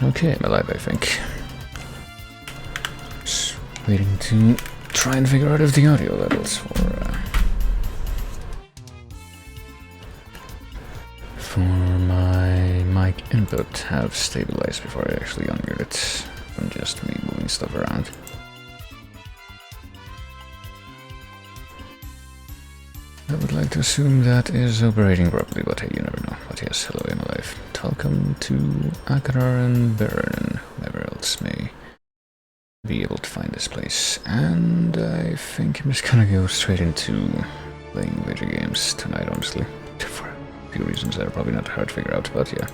Okay, I'm alive, I think. Just waiting to try and figure out if the audio levels for my mic input have stabilized before I actually unmute it from just me moving stuff around. I would like to assume that is operating properly, but hey, you never know. But yes, hello, I'm alive. Welcome to Akrar and Baron, whoever else may be able to find this place. And I think I'm just gonna go straight into playing video games tonight, honestly. For a few reasons that are probably not hard to figure out, but yeah.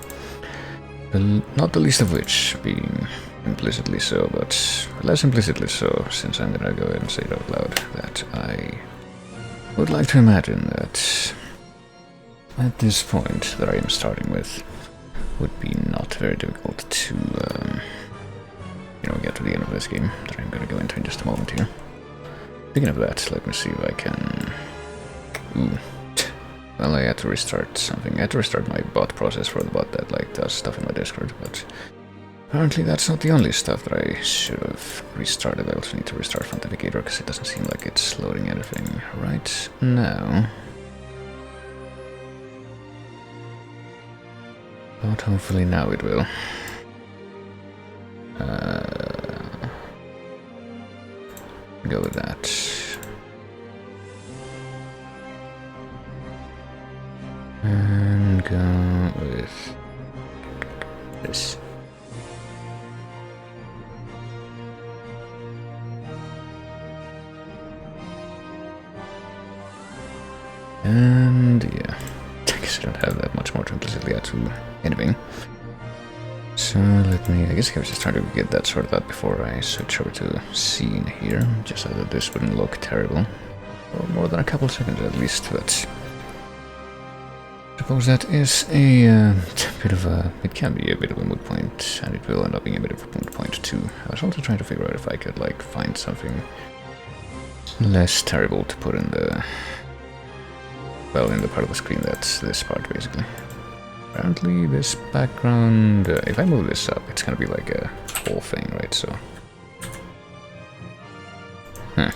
Not the least of which being implicitly so, but less implicitly so, since I'm gonna go ahead and say it out loud, that I would like to imagine that at this point that I am starting with would be not very difficult to, get to the end of this game that I'm gonna go into in just a moment here. Speaking of that, let me see if I can... Ooh. Well, I had to restart something. I had to restart my bot process for the bot that does stuff in my Discord, but apparently that's not the only stuff that I should have restarted. I also need to restart Authenticator because it doesn't seem like it's loading anything right now. But hopefully now it will. Go with that. And go with this. And yeah, I guess I don't have that much more to implicitly add to anything. So let me, I guess I was just trying to get that sorted out before I switch over to scene here, just so that this wouldn't look terrible. For more than a couple seconds at least, but I suppose that is a bit of a, it can be a bit of a moot point, and it will end up being a bit of a moot point too. I was also trying to figure out if I could like find something less terrible to put in the, well, in the part of the screen that's this part basically. Apparently this background, if I move this up, it's gonna be like a whole thing, right? So, I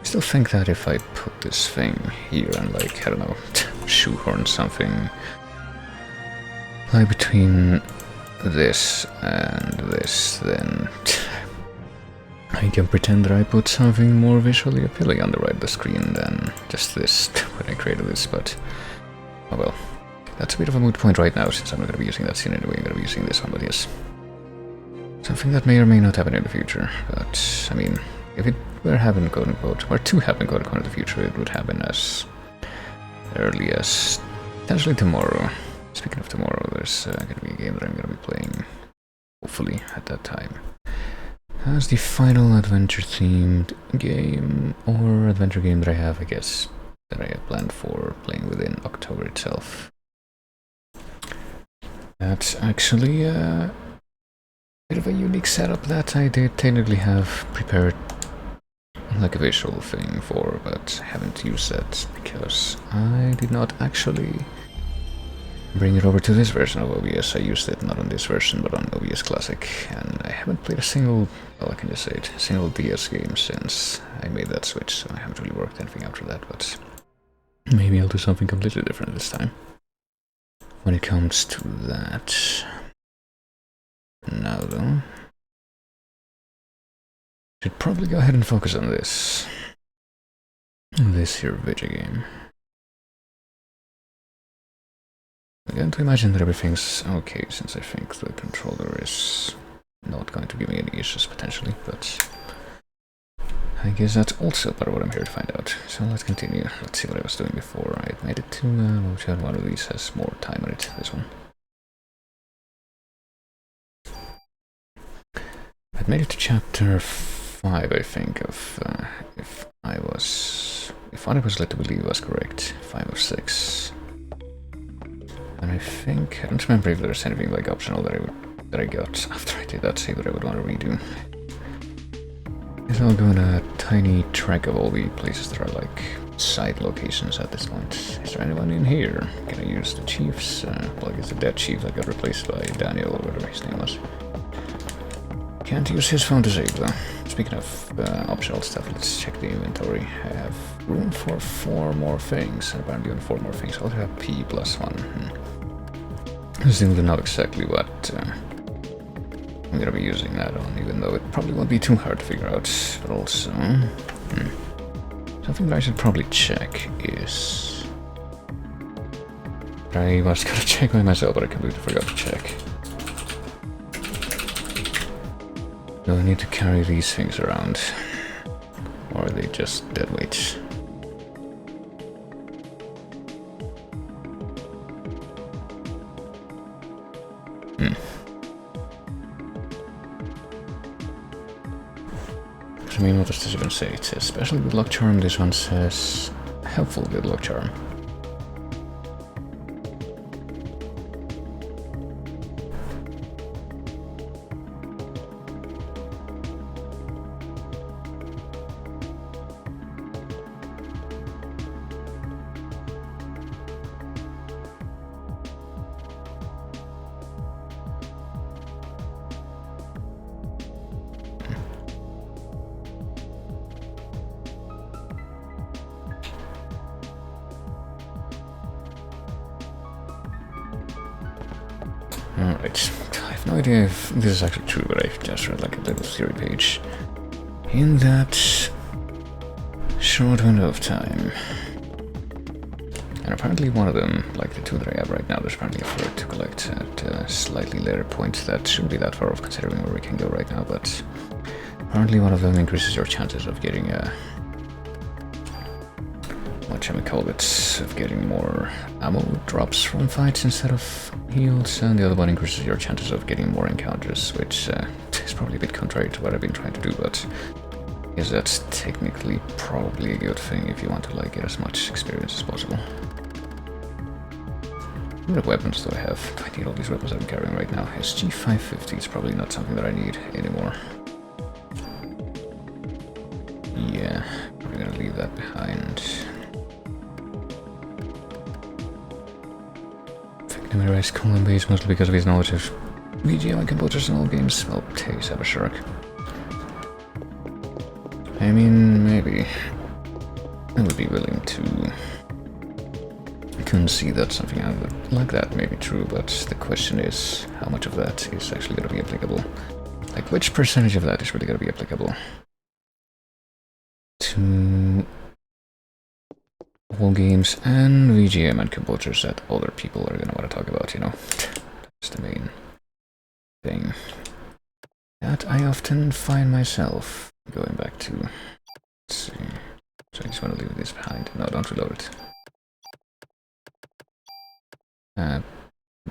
still think that if I put this thing here and like, I don't know, shoehorn something like between this and this, then I can pretend that I put something more visually appealing on the right of the screen than just this when I created this, but oh well. That's a bit of a moot point right now, since I'm not going to be using that scene anyway. I'm going to be using this one, but yes. Something that may or may not happen in the future. But, I mean, if it were happen, quote-unquote, or to happen, quote-unquote, in the future, it would happen as early as potentially tomorrow. Speaking of tomorrow, there's going to be a game that I'm going to be playing, hopefully, at that time. As the final adventure-themed game, or adventure game that I have, I guess, that I have planned for playing within October itself. That's actually a bit of a unique setup that I did technically have prepared like a visual thing for, but haven't used that because I did not actually bring it over to this version of OBS. I used it not on this version but on OBS Classic, and I haven't played a single, well I can just say it, a single DS game since I made that switch, so I haven't really worked anything after that, but maybe I'll do something completely different this time when it comes to that. Now though, should probably go ahead and focus on this here video game. I'm going to imagine that everything's okay, since I think the controller is not going to give me any issues potentially, but I guess that's also part of what I'm here to find out. So let's continue. Let's see what I was doing before I made it to which one of these has more time on it. This one. I made it to chapter 5, I think, of if what I was led to believe was correct, 5 of 6. And I think, I don't remember if there's anything like optional that I got after I did that save that I would want to redo. I'll go on a tiny track of all the places that are like side locations at this point. Is there anyone in here? Can I use the chief's? Well, I guess the dead chief that got replaced by Daniel or whatever his name was. Can't use his phone to save though. Speaking of optional stuff, let's check the inventory. I have room for 4 more things. Apparently only 4 more things. I also have P plus 1. I still don't know exactly what I'm gonna be using that on, even though it probably won't be too hard to figure out. But also, something that I should probably check is... I was gonna check by myself, but I completely forgot to check. Do I need to carry these things around? Or are they just dead weights? I mean, what does this even say? It says special good luck charm. This one says helpful good luck charm. Alright, I have no idea if this is actually true, but I just read like a little theory page. In that short window of time. And apparently one of them, like the 2 that I have right now, there's apparently a 3rd to collect at a slightly later point. That shouldn't be that far off considering where we can go right now, but apparently one of them increases your chances of getting what shall we call it, of getting more ammo drops from fights instead of heals, and the other one increases your chances of getting more encounters, which is probably a bit contrary to what I've been trying to do, but I guess that's technically probably a good thing if you want to like get as much experience as possible. What weapons do I have? Do I need all these weapons I'm carrying right now? SG 550 is probably not something that I need anymore. Yeah, probably gonna leave that behind. Memorized column base mostly because of his knowledge of VGM and computers in all games. Well, he's have a shark. I mean, maybe I would be willing to concede that something like that may be true, but the question is how much of that is actually going to be applicable. Like, which percentage of that is really going to be applicable to all games and VGM and composers that other people are gonna want to talk about, you know. That's the main thing that I often find myself going back to. Let's see. So I just want to leave this behind. No, don't reload it.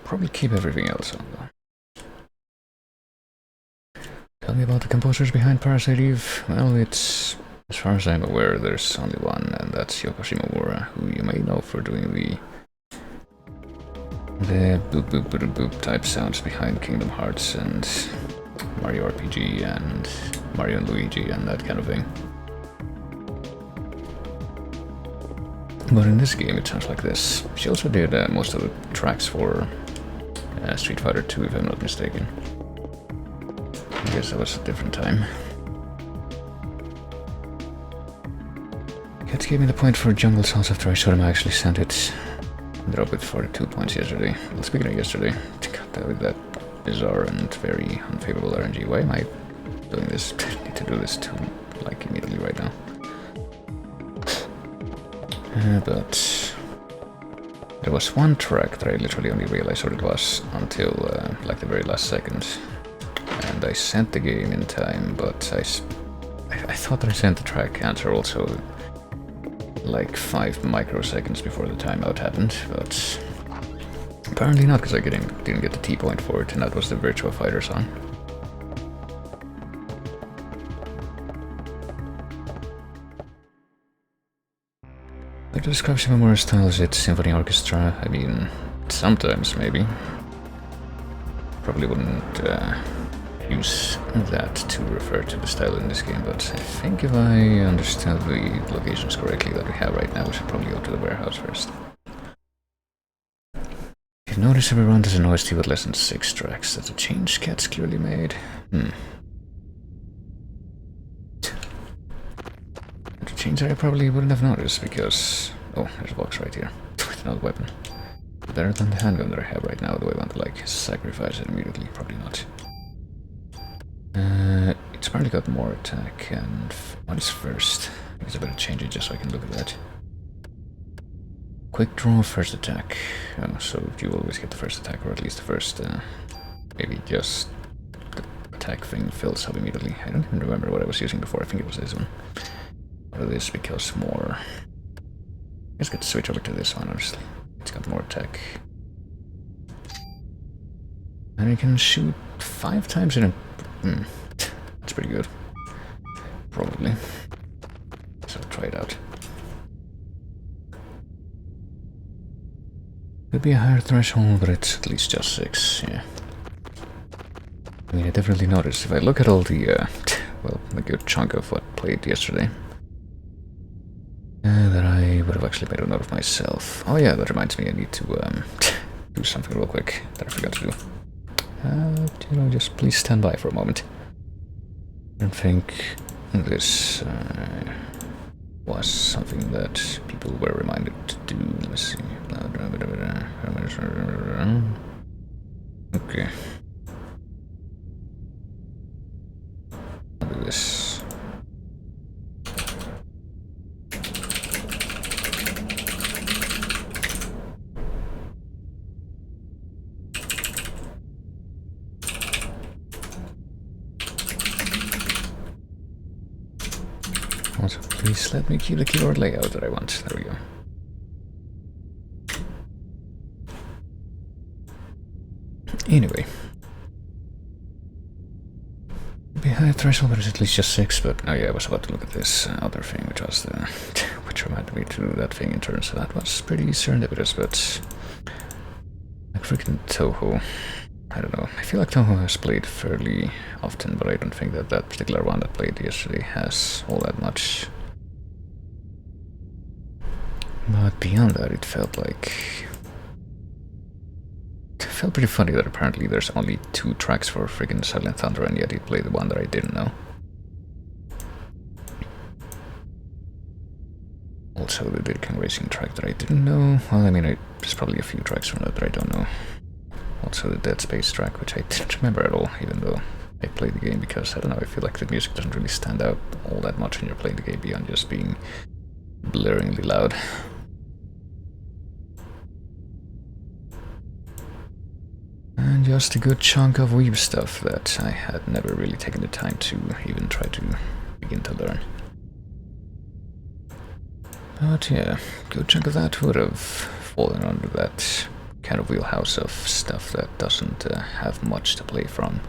Probably keep everything else on though. Tell me about the composers behind Parasite Eve. Well, it's... as far as I'm aware, there's only one, and that's Yoko Shimomura, who you may know for doing the boop boop boop boop type sounds behind Kingdom Hearts and Mario RPG and Mario and Luigi and that kind of thing. But in this game it sounds like this. She also did most of the tracks for Street Fighter 2, if I'm not mistaken. I guess that was a different time. It gave me the point for Jungle Sauce after I showed him I actually sent it. I dropped it for 2 points yesterday. Well, speaking of yesterday, with that bizarre and very unfavorable RNG. Why am I doing this? I need to do this too, like immediately right now. But there was one track that I literally only realized what it was until like the very last second. And I sent the game in time, but I thought that I sent the track answer also like 5 microseconds before the timeout happened, but apparently not, because I didn't get the T point for it, and that was the Virtua Fighter song. Like to describe Shimomura's style as its symphony orchestra. I mean, sometimes maybe. Probably wouldn't use that to refer to the style in this game, but I think if I understand the locations correctly that we have right now, we should probably go to the warehouse first. If you notice, every run there's an OST with less than 6 tracks. That the change gets clearly made. The change I probably wouldn't have noticed because... Oh, there's a box right here with another weapon. Better than the handgun that I have right now, do I want to like sacrifice it immediately? Probably not. It's apparently got more attack, and what is first? I guess I better change it just so I can look at that. Quick draw, first attack. So you always get the first attack, or at least the first, maybe just the attack thing fills up immediately. I don't even remember what I was using before, I think it was this one. Or this because more... I guess I could switch over to this one, honestly. It's got more attack. And you can shoot 5 times in a... That's pretty good. Probably. So try it out. Could be a higher threshold, but it's at least just 6, yeah. I mean, I definitely noticed, if I look at all the, well, a good chunk of what played yesterday, that I would have actually made a note of myself. Oh yeah, that reminds me, I need to, do something real quick that I forgot to do. You know, just please stand by for a moment. I don't think this was something that people were reminded to do. Let me see. Okay. I'll do this. Also, please let me keep the keyboard layout that I want. There we go. Anyway. Be high threshold, but it's at least just 6, but oh yeah, I was about to look at this other thing, which was the... which reminded me to do that thing in turn, so that was pretty serendipitous, but... like freaking Toho. I don't know, I feel like Toho has played fairly often, but I don't think that that particular one that played yesterday has all that much. But beyond that, it felt like... it felt pretty funny that apparently there's only 2 tracks for friggin' Silent Thunder, and yet he played the one that I didn't know. Also, the Diddy Kong Racing track that I didn't know. Well, I mean, there's probably a few tracks from that I don't know. Also the Dead Space track, which I didn't remember at all, even though I played the game, because, I don't know, I feel like the music doesn't really stand out all that much when you're playing the game beyond just being blaringly loud. And just a good chunk of weeb stuff that I had never really taken the time to even try to begin to learn. But yeah, good chunk of that would have fallen under that kind of wheelhouse of stuff that doesn't have much to play from.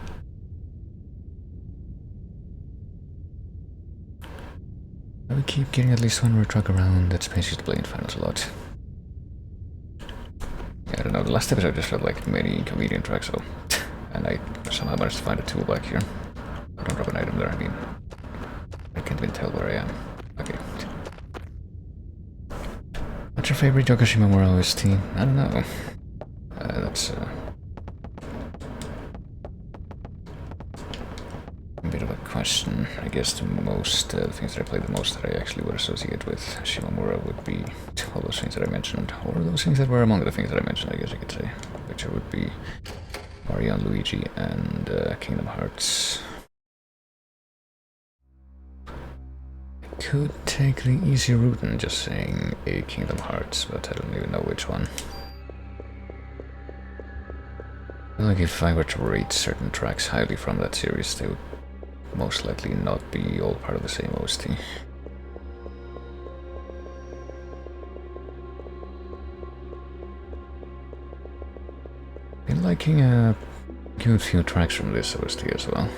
We keep getting at least one more truck around. That space used to play in finals a lot. Yeah, I don't know, the last episode just felt like many inconvenient tracks, so... and I somehow managed to find a tool back here. I don't drop an item there, I mean... I can't even tell where I am. Okay. What's your favorite Yoko Shimomura OST? I don't know. That's a bit of a question. I guess the most things that I played the most that I actually would associate with Shimomura would be all those things that I mentioned, or those things that were among the things that I mentioned, I guess you could say, which would be Mario and Luigi and Kingdom Hearts. I could take the easy route and just saying a Kingdom Hearts, but I don't even know which one. Like if I were to rate certain tracks highly from that series, they would most likely not be all part of the same OST. Been liking a good few tracks from this OST as well.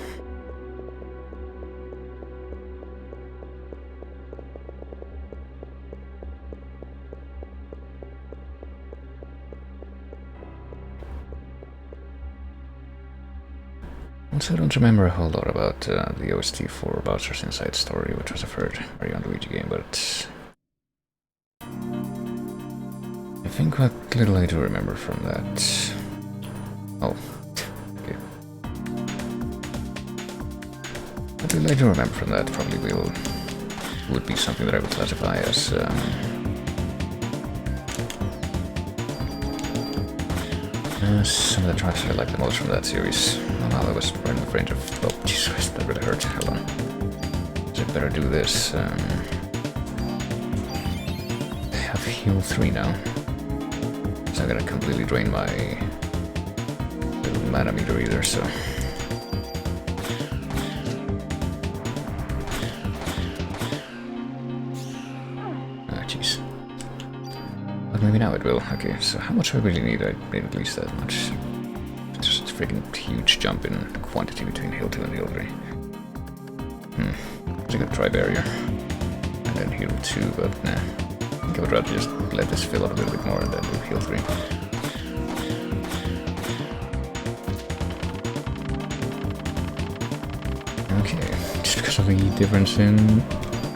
Also, I don't remember a whole lot about the OST for Bowser's Inside Story, which was a very young Luigi game, but I think what little I do remember from that... Oh, okay. What little I do remember from that probably would be something that I would classify as... some of the tracks I like the most from that series. Well, I was right in the range of... Oh, Jesus Christ, that really hurt. Hold on. So I better do this. I have heal 3 now. So I'm gonna completely drain my little mana meter either, so... Ah, jeez. But maybe now it will. Okay, so how much do I really need? I need at least that much. Just a freaking huge jump in quantity between heal 2 and heal 3. So I could try barrier. And then heal 2, but nah. I think I would rather just let this fill up a little bit more and then do heal 3. Okay, just because of the difference in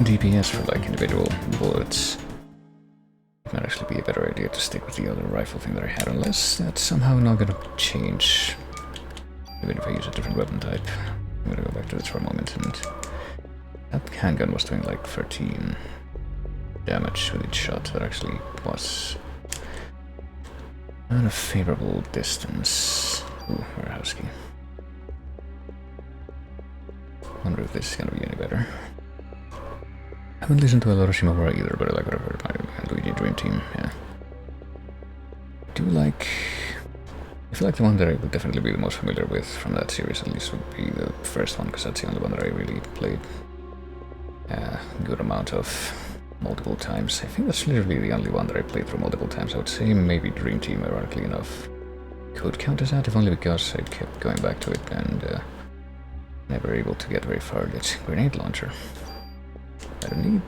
DPS for like individual bullets, it might actually be a better idea to stick with the other rifle thing that I had, unless that's somehow not gonna change, even if I use a different weapon type. I'm gonna go back to this for a moment, and that handgun was doing like 13 damage with each shot. That actually was at a favorable distance. Ooh, warehouse key. Wonder if this is gonna be any better. I haven't listened to a lot of Shimomura either, but I like what I've heard about Luigi Dream Team, yeah. I feel like the one that I would definitely be the most familiar with from that series, at least, would be the first one, because that's the only one that I really played a good amount of multiple times. I think that's literally the only one that I played through multiple times. I would say maybe Dream Team, ironically enough, could count as that, if only because I kept going back to it and never able to get very far. It's grenade launcher. I don't need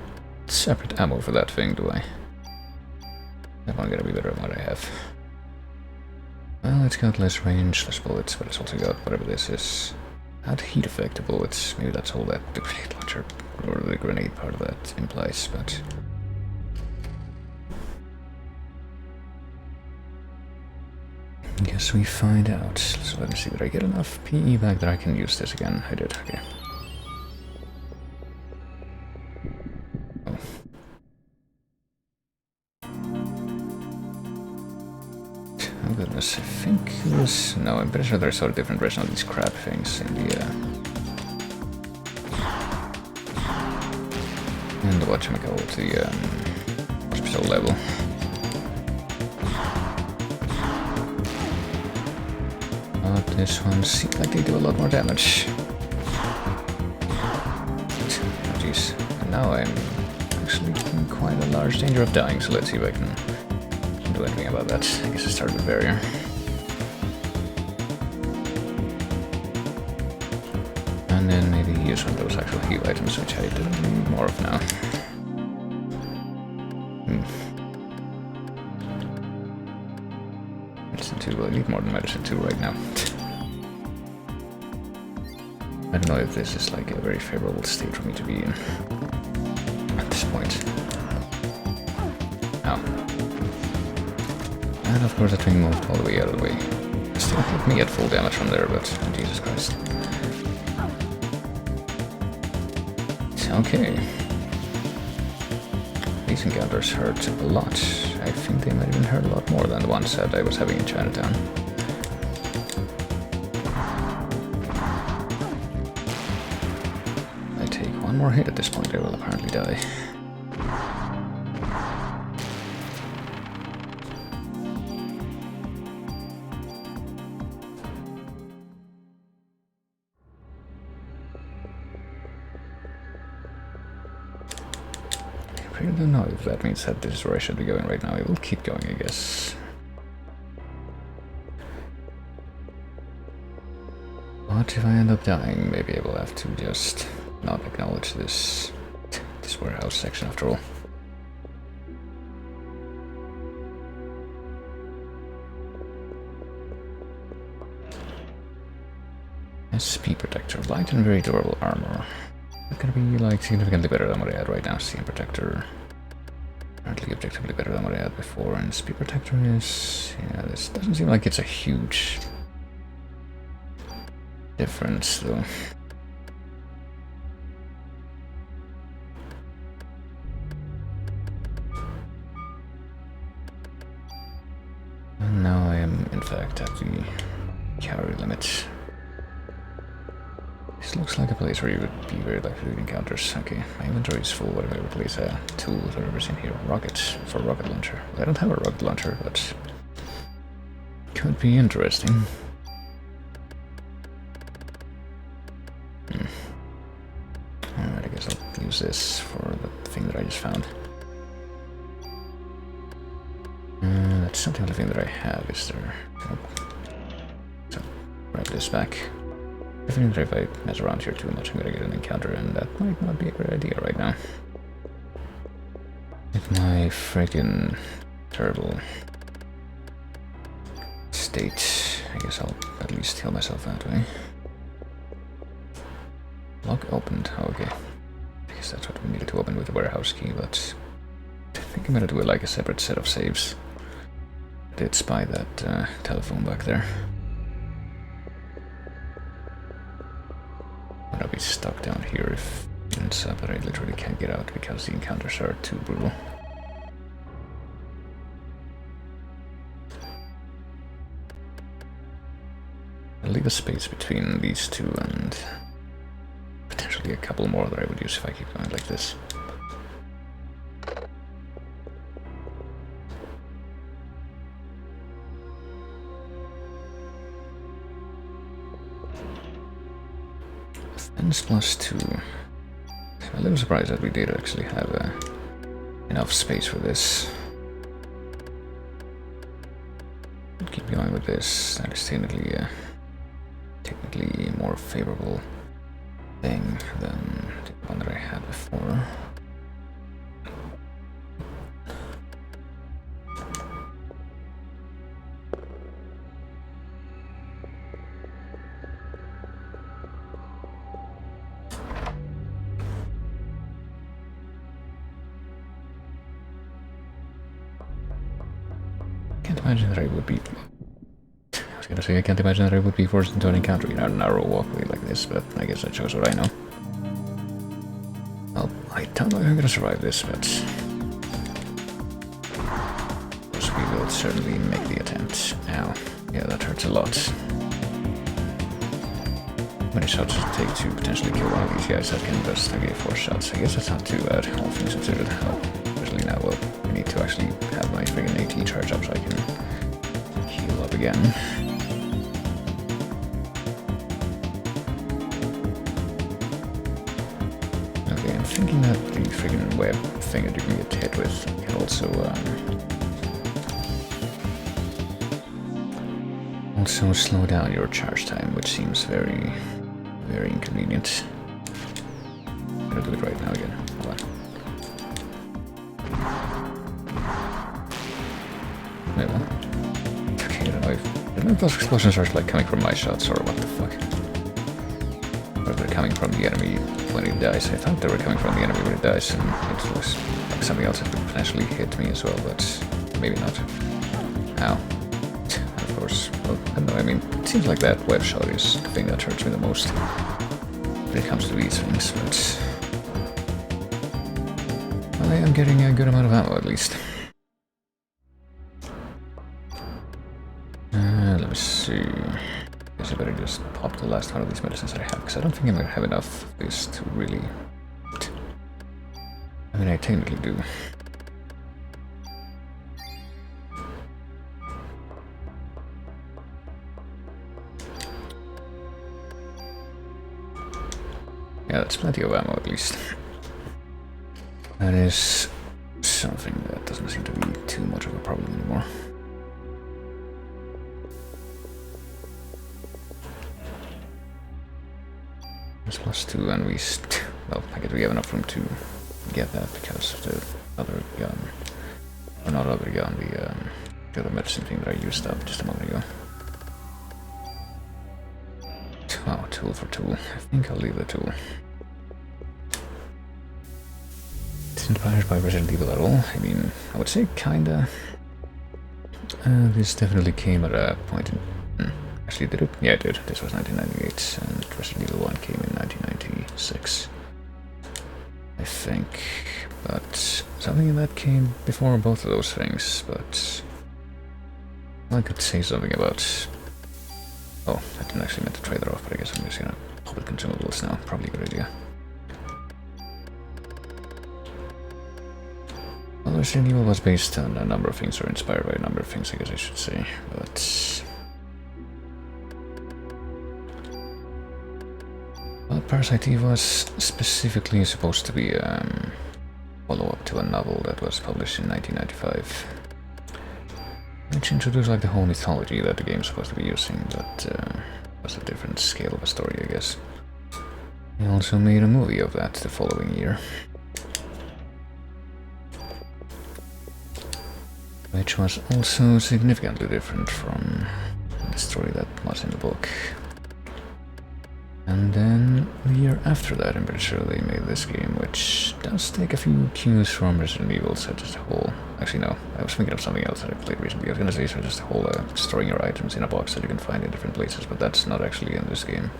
separate ammo for that thing, do I? That one gotta be better than what I have. Well, it's got less range, less bullets, but it's also got whatever this is. Add heat effect to bullets. Maybe that's all that the grenade launcher, or the grenade part of that implies, but... guess we find out. So let me see, did I get enough PE back that I can use this again? I did, okay. Oh. Oh goodness, I think it was... no, I'm pretty sure there's sort of different version of these crab things in the... in the whatchamacallit, the hospital level. But this one seems like they do a lot more damage. Oh jeez, and now I'm actually in quite a large danger of dying, so let's see if I can do anything about that. I guess I start with barrier. And then maybe use one of those actual heal items, which I don't need more of now. Medicine 2, well, I need more than medicine 2 right now. I don't know if this is like a very favorable state for me to be in at this point. Ow. And of course the thing moved all the way out of the way. Still hit me at full damage from there, but Jesus Christ. Okay. These encounters hurt a lot. I think they might even hurt a lot more than the ones that I was having in Chinatown. If I take one more hit at this point, I will apparently die. I really don't know if that means that this is where I should be going right now. I will keep going, I guess. But if I end up dying, maybe I will have to just not acknowledge this warehouse section after all. SP Protector, light and very durable armor. It's gonna be like significantly better than what I had right now. CM Protector, currently objectively better than what I had before, and SP Protector is, yeah, this doesn't seem like it's a huge difference though. And now I am in fact at the carry limit. This looks like a place where you would be very likely to encounters. Okay, my inventory is full. What if I replace a tool that I've ever seen here? Rockets for rocket launcher. I don't have a rocket launcher, but could be interesting. Alright, I guess I'll use this for the thing that I just found. That's not the only thing that I have, is there? Nope. So, grab this back. I think that if I mess around here too much, I'm gonna get an encounter, and that might not be a great idea right now. With my freaking terrible state, I guess I'll at least heal myself that way. Lock opened. Oh, okay. I guess that's what we needed to open with the warehouse key, but I think I'm gonna do it like a separate set of saves. I did spy that telephone back there. I'll be stuck down here if it ends up, but I literally can't get out because the encounters are too brutal. I'll leave a space between these two and potentially a couple more that I would use if I keep going like this. Fence +2. I'm a little surprised that we did actually have enough space for this. Keep going with this. That is technically more favorable thing than the one that I had before. Can't imagine that I would be. I was gonna say I can't imagine that I would be forced into an encounter in a narrow walkway like this, but I guess I chose what I know. Well, I don't know if I'm gonna survive this, but we will certainly make the attempt. Ow. Yeah, that hurts a lot. How many shots does it take to potentially kill one of these guys? That can just, okay, 4 shots. I guess that's not too bad, all things considered. Especially now, well, I need to actually have my friggin' AT charge up so I can heal up again. Okay, I'm thinking that the friggin' web thing that you can get hit with can also slow down your charge time, which seems very, very inconvenient. I'm gonna do it right now again. Hold on. Wait, what? Okay, I don't know if those explosions are like coming from my shots or what the fuck. Or they're coming from the enemy when it dies. I thought they were coming from the enemy when it dies, and it was like something else that could potentially hit me as well, but maybe not. Ow. Of course, well, I don't know, I mean, it seems like that web shot is the thing that hurts me the most when it comes to these things, but well, I am getting a good amount of ammo at least. Let me see. I guess I better just pop the last one of these medicines that I have, because I don't think I'm going to have enough of this to really... I mean, I technically do. Yeah, that's plenty of ammo at least. That is something that doesn't seem to be too much of a problem anymore. It's +2 and we... well, I guess we have enough room to get that because of the other gun. Or not other gun, the other medicine thing that I used up just a moment ago. Oh, tool for tool. I think I'll leave the tool. It's inspired by Resident Evil at all? I mean, I would say kinda. This definitely came at a point in... Actually, did it? Yeah, it did. This was 1998, and Resident Evil 1 came in 1996. I think. But something that came before both of those things, but... I could say something about... Oh, I didn't actually meant to trade that off, but I guess I'm just gonna pop with consumables now. Probably a good idea. Well, Resident Evil was based on a number of things, or inspired by a number of things, I guess I should say, but... Well, Parasite Eve was specifically supposed to be a follow-up to a novel that was published in 1995. Which introduced like the whole mythology that the game's supposed to be using, but was a different scale of a story, I guess. He also made a movie of that the following year. Which was also significantly different from the story that was in the book. And then the year after that, I'm pretty sure they made this game, which does take a few cues from Resident Evil, such as the whole... Actually, no, I was thinking of something else that I played recently. I was gonna say such as the whole storing your items in a box that you can find in different places, but that's not actually in this game.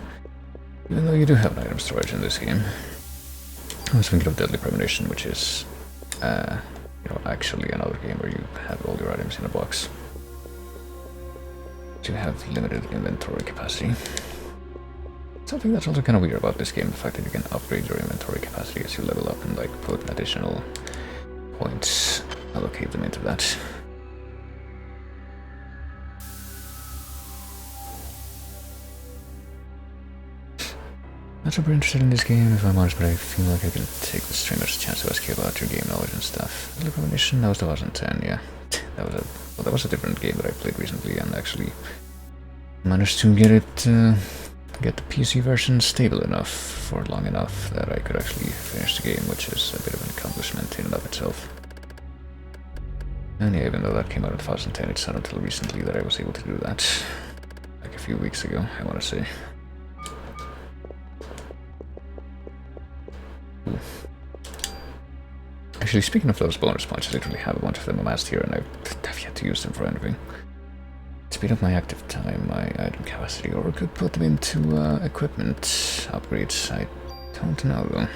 Even though you do have an item storage in this game. I was thinking of Deadly Premonition, which is, you know, actually another game where you have all your items in a box. But you have limited inventory capacity. Something that's also kind of weird about this game, the fact that you can upgrade your inventory capacity as you level up and like put additional points, allocate them into that. Not super interested in this game, if I'm honest, but I feel like I can take the streamer's chance to ask you about your game knowledge and stuff. Deadly Premonition, that was 2010, yeah. That was a different game that I played recently and actually managed to get it, get the PC version stable enough for long enough that I could actually finish the game, which is a bit of an accomplishment in and of itself. And yeah, even though that came out in 2010, it's not until recently that I was able to do that. Like a few weeks ago, I want to say. Ooh. Actually, speaking of those bonus points, I literally have a bunch of them amassed here, and I've yet to use them for anything. Speed up my active time, my item capacity, or could put them into equipment upgrades. I don't know though.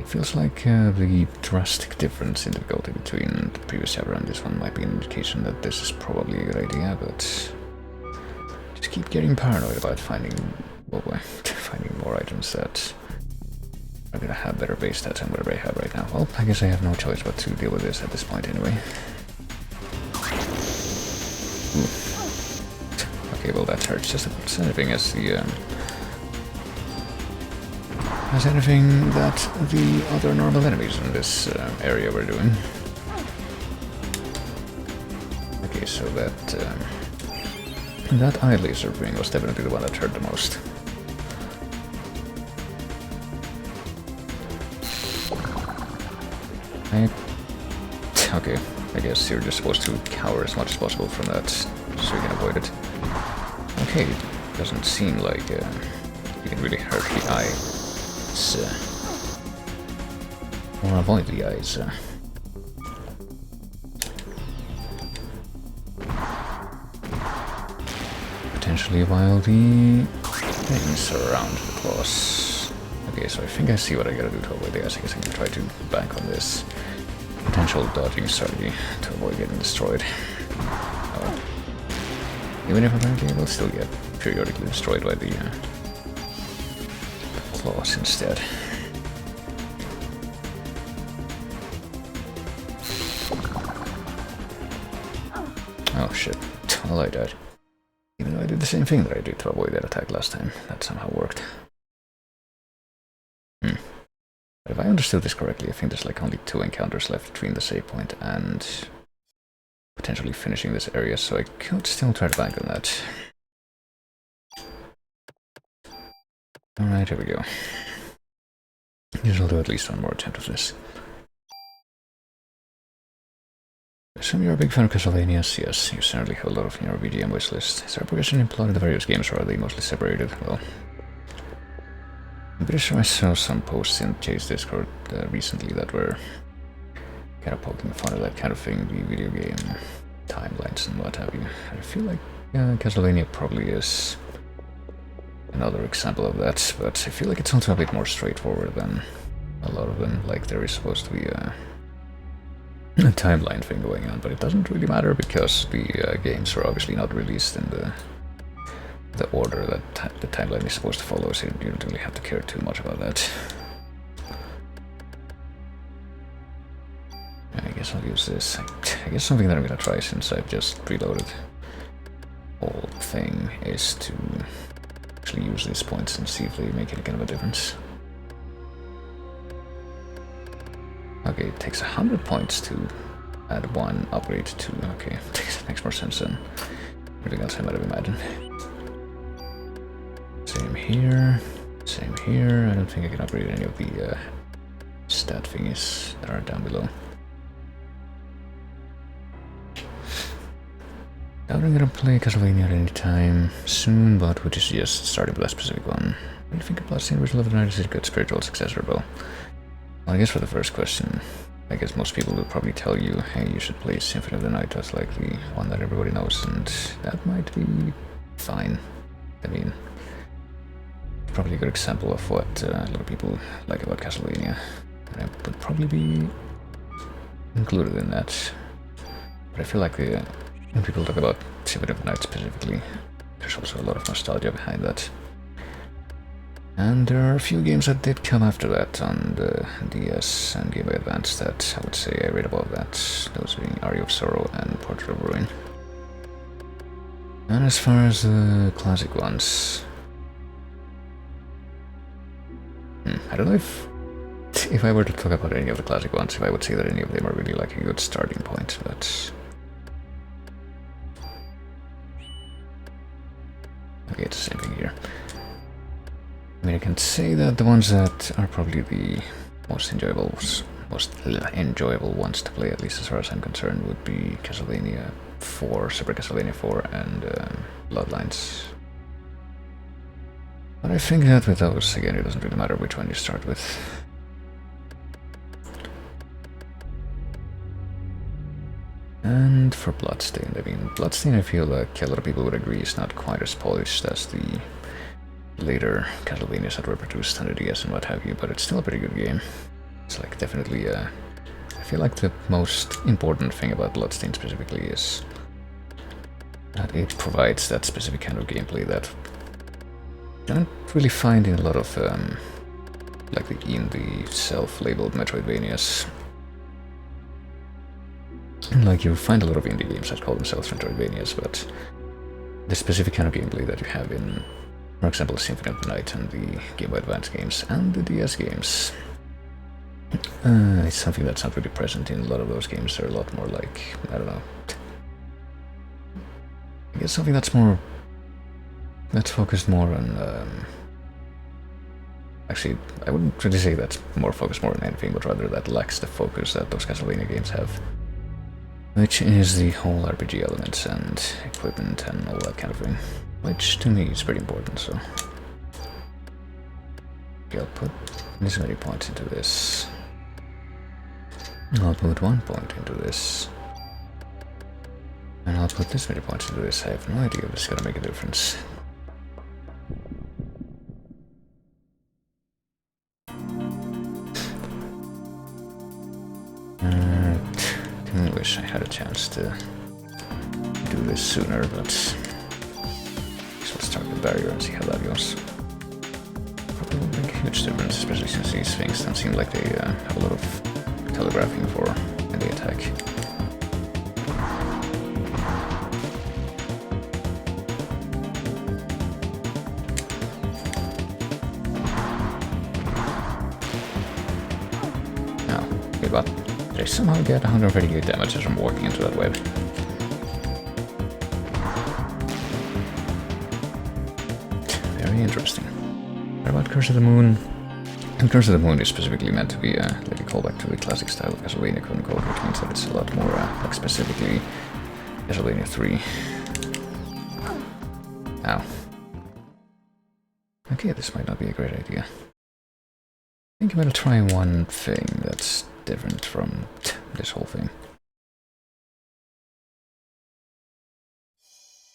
It feels like the drastic difference in difficulty between the previous chapter and this one might be an indication that this is probably a good idea, but just keep getting paranoid about finding more items that are gonna have better base stats than whatever I have right now. Well, I guess I have no choice but to deal with this at this point anyway. Ooh. Okay, well that hurts just as anything as the the other normal enemies in this area were doing. Okay, so that eye laser ring was definitely the one that hurt the most. Okay, I guess you're just supposed to cower as much as possible from that, so you can avoid it. Okay, doesn't seem like you can really hurt the eyes, or avoid the eyes. Potentially while the things surround the claws. Okay, so I think I see what I gotta do to avoid the eyes. I guess I can try to bank on this potential dodging strategy to avoid getting destroyed. Even if apparently I will still get periodically destroyed by the claws instead. Oh shit, well I died. Even though I did the same thing that I did to avoid that attack last time, that somehow worked. But if I understood this correctly, I think there's like only 2 encounters left between the save point and potentially finishing this area, so I could still try to bank on that. Alright, here we go. Guess I'll do at least one more attempt of this. Assume you're a big fan of Castlevanias. Yes, you certainly have a lot of in your VGM wishlist. Is there progression in plot in the various games, or are they mostly separated? Well, I'm pretty sure I saw some posts in Jay's Discord recently that were kind of poking fun at that kind of thing, the video game timelines and what have you. I feel like Castlevania probably is another example of that, but I feel like it's also a bit more straightforward than a lot of them. Like, there is supposed to be a timeline thing going on, but it doesn't really matter because the games are obviously not released in the order that the timeline is supposed to follow, so you don't really have to care too much about that. I guess I'll use this. I guess something that I'm gonna try since I've just reloaded the whole thing is to actually use these points and see if they make any kind of a difference. Okay, it takes 100 points to add one upgrade to... Okay, makes more sense than everything else I might have imagined. Same here, same here. I don't think I can upgrade any of the stat thingies that are down below. Doubt I'm gonna play Castlevania at any time soon, but which is just starting with a specific one. What do you think of Bloodstained Ritual of the Night? Is it a good spiritual successor? Well, I guess for the first question, I guess most people will probably tell you, hey, you should play Symphony of the Night, that's like the one that everybody knows, and that might be fine. I mean, probably a good example of what a lot of people like about Castlevania, and I would probably be included in that. But I feel like when people talk about Symphony of the Night specifically, there's also a lot of nostalgia behind that. And there are a few games that did come after that on the DS and Game Boy Advance that I would say I rate above that, those being Aria of Sorrow and Portrait of Ruin. And as far as the classic ones, I don't know if I were to talk about any of the classic ones, if I would say that any of them are really like a good starting point, but... Okay, it's the same thing here. I mean, I can say that the ones that are probably the most enjoyable ones to play, at least as far as I'm concerned, would be Castlevania 4, Super Castlevania 4, and Bloodlines. But I think that with those, again, it doesn't really matter which one you start with. And for Bloodstained, I mean, Bloodstained I feel like a lot of people would agree is not quite as polished as the later Castlevanias that were produced on the DS and what have you, but it's still a pretty good game. It's like definitely, I feel like the most important thing about Bloodstained specifically is that it provides that specific kind of gameplay that you don't really find in a lot of like the indie self-labeled Metroidvanias. Like, you find a lot of indie games that call themselves Metroidvanias, but the specific kind of gameplay that you have in, for example, Symphony of the Night and the Game Boy Advance games and the DS games, it's something that's not really present in a lot of those games. They're a lot more like, I don't know, I guess something that's focused more on, actually, I wouldn't really say that's more focused more on anything, but rather that lacks the focus that those Castlevania games have, which is the whole RPG elements and equipment and all that kind of thing, which to me is pretty important. So okay, I'll put this many points into this. I'll put 1 point into this. And I'll put this many points into this. I have no idea if this is gonna make a difference. I wish I had a chance to do this sooner, but so let's start with barrier and see how that goes. Probably won't make a huge difference, especially since these things don't seem like they have a lot of telegraphing for in the attack. Now, okay, but I somehow get 138 damage as I'm walking into that web. Very interesting. What about Curse of the Moon? And Curse of the Moon is specifically meant to be like a callback to the classic style of Castlevania, quote unquote, which means that it's a lot more like specifically Castlevania 3. Ow. Okay, this might not be a great idea. I think I'm gonna try one thing that's different from this whole thing.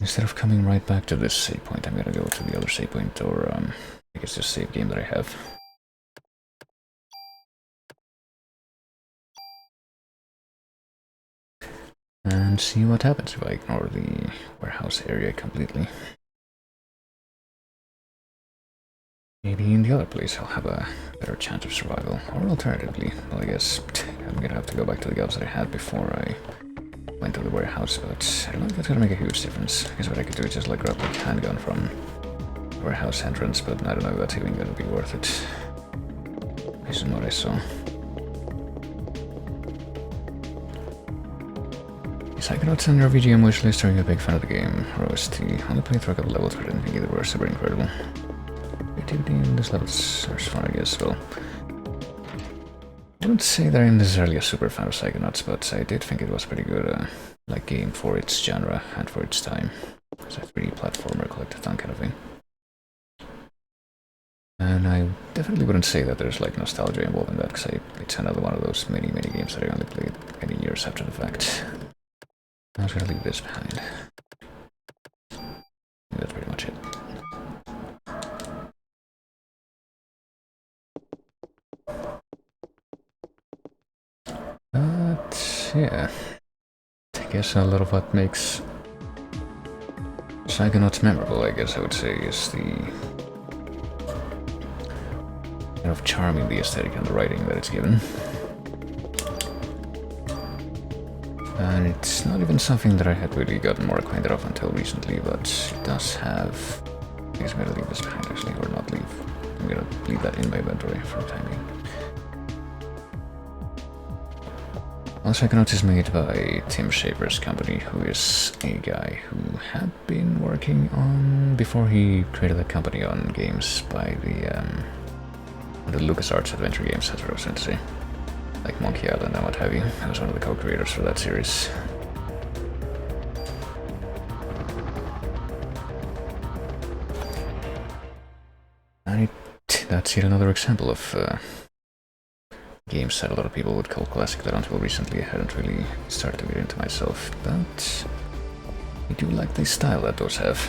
Instead of coming right back to this save point, I'm gonna go to the other save point, or I guess just save game that I have. And see what happens if I ignore the warehouse area completely. Maybe in the other place I'll have a better chance of survival, or alternatively, well, I guess I'm gonna have to go back to the gloves that I had before I went to the warehouse, but I don't know if that's gonna make a huge difference. I guess what I could do is just like grab the handgun from the warehouse entrance, but I don't know if that's even gonna be worth it, based on what I saw. Psychonauts on your VGM wishlist. Are you a big fan of the game? Roast. Only played through a couple levels, but I didn't think either were super incredible. Creativity in this level is far, I guess. Well, I wouldn't say that I'm necessarily a super fan of Psychonauts, but I did think it was pretty good, like game for its genre and for its time. It's a 3D platformer, collectathon kind of thing. And I definitely wouldn't say that there's like nostalgia involved in that, because it's another one of those many games that I only played many years after the fact. I was gonna leave this behind. That's pretty much it. But yeah, I guess a lot of what makes Psychonauts memorable, I guess I would say, is the kind of charm in the aesthetic and the writing that it's given. And it's not even something that I had really gotten more acquainted of until recently, but it does have... I guess I'm gonna leave this behind actually, or not leave. I'm gonna leave that in my inventory for the time being. Well, Psychonauts is made by Tim Schafer's company, who is a guy who had been working on... before he created a company on games by the LucasArts adventure games, that's what I was trying to say. Like Monkey Island and what have you. I was one of the co-creators for that series. And that's yet another example of games that a lot of people would call classic that until recently I hadn't really started to get into myself, but I do like the style that those have.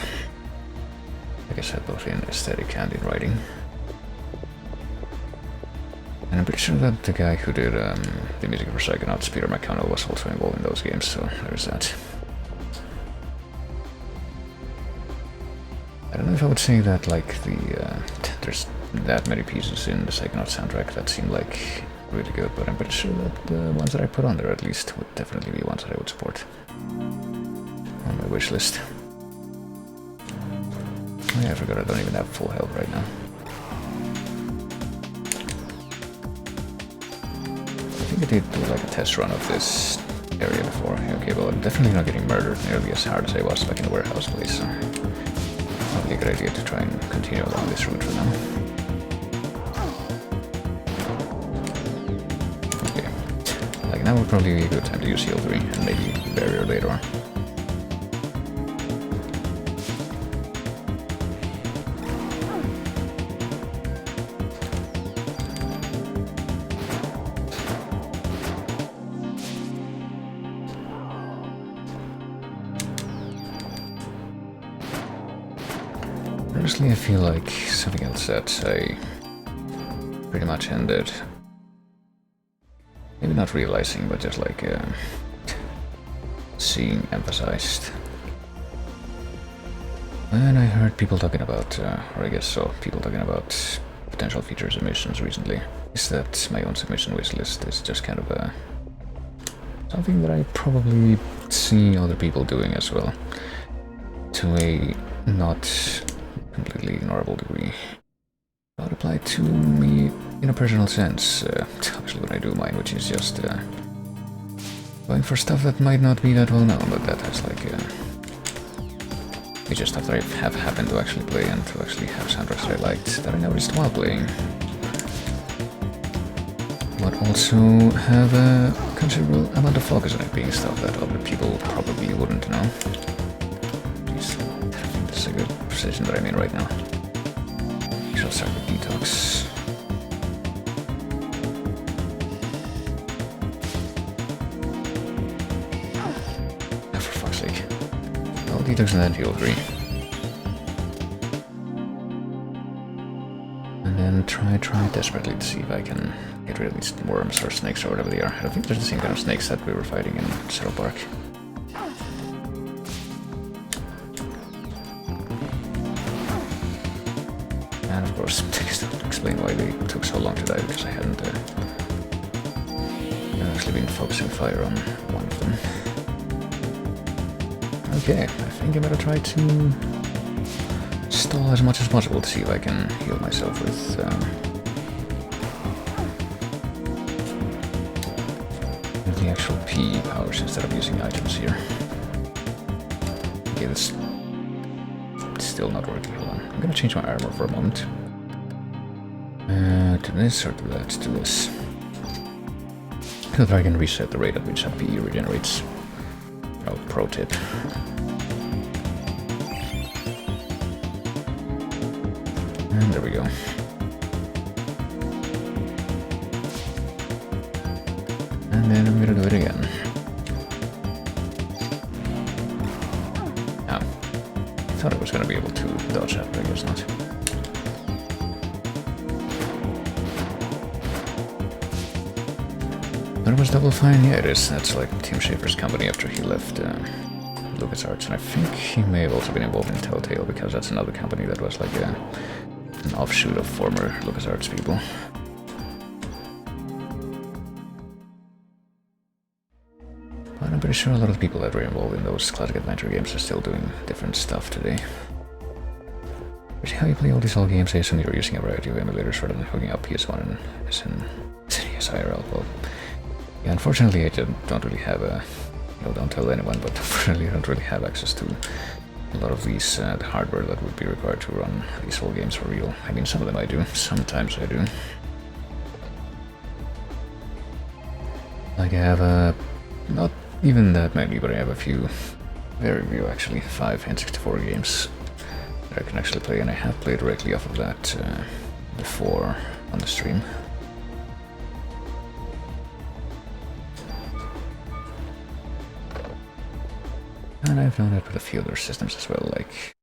Like I said, both in aesthetic and in writing. And I'm pretty sure that the guy who did the music for Psychonauts, Peter McConnell, was also involved in those games, so there's that. I don't know if I would say that, like, there's that many pieces in the Psychonauts soundtrack that seem like really good, but I'm pretty sure that the ones that I put on there at least would definitely be ones that I would support on my wish list. Oh yeah, I forgot I don't even have full health right now. I think I did do like a test run of this area before. Okay, well, I'm definitely not getting murdered nearly as hard as I was back in the warehouse place, so probably a good idea to try and continue along this route for now. Okay, like now would probably be a good time to use heal 3 and maybe barrier later on. Honestly, I feel like something else that I pretty much ended, maybe not realizing, but just like seeing emphasized when I heard people talking about, or I guess so, people talking about potential features and missions recently, is that my own submission wishlist is just kind of something that I probably see other people doing as well, to a not completely ignorable degree. But apply to me in a personal sense, obviously when I do mine, which is just going for stuff that might not be that well known, but that has like it's just stuff that I have happened to actually play and to actually have soundtracks that I liked that I noticed while playing. but also have a considerable amount of focus on it being stuff that other people probably wouldn't know. Jeez, I think this is a good position that I'm in right now. I'll start with detox. Oh, for fuck's sake. Well, detox and then heal 3. And then try desperately to see if I can get rid of these worms or snakes or whatever they are. I don't think they're the same kind of snakes that we were fighting in Settle Park. And of course, this doesn't explain why they took so long to die, because I hadn't actually been focusing fire on one of them. Okay, I think I'm gonna try to stall as much as possible to see if I can heal myself with the actual P powers instead of using items here. Okay, that's still not working. Hold on. I'm gonna change my armor for a moment. To this or to that, to this. So that I can reset the rate at which that P regenerates. Oh, pro tip. And there we go. And then I'm gonna do it again. Oh. I thought I was gonna be able to dodge that, but I guess not. But it was Double Fine? Yeah, it is. That's like Tim Schafer's company after he left LucasArts. And I think he may have also been involved in Telltale, because that's another company that was like an offshoot of former LucasArts people. But I'm pretty sure a lot of the people that were involved in those classic adventure games are still doing different stuff today. Which how you play all these old games, I assume you're using a variety of emulators rather than hooking up PS1 and SNES IRL. Well, yeah, unfortunately I don't really have a... No, don't tell anyone, but unfortunately I don't really have access to a lot of these the hardware that would be required to run these old games for real. I mean, some of them I do, sometimes I do. Like I have not even that many, but I have a few, very few actually, 5 N64 games that I can actually play, and I have played directly off of that before on the stream. And I've done it with a few other systems as well, like...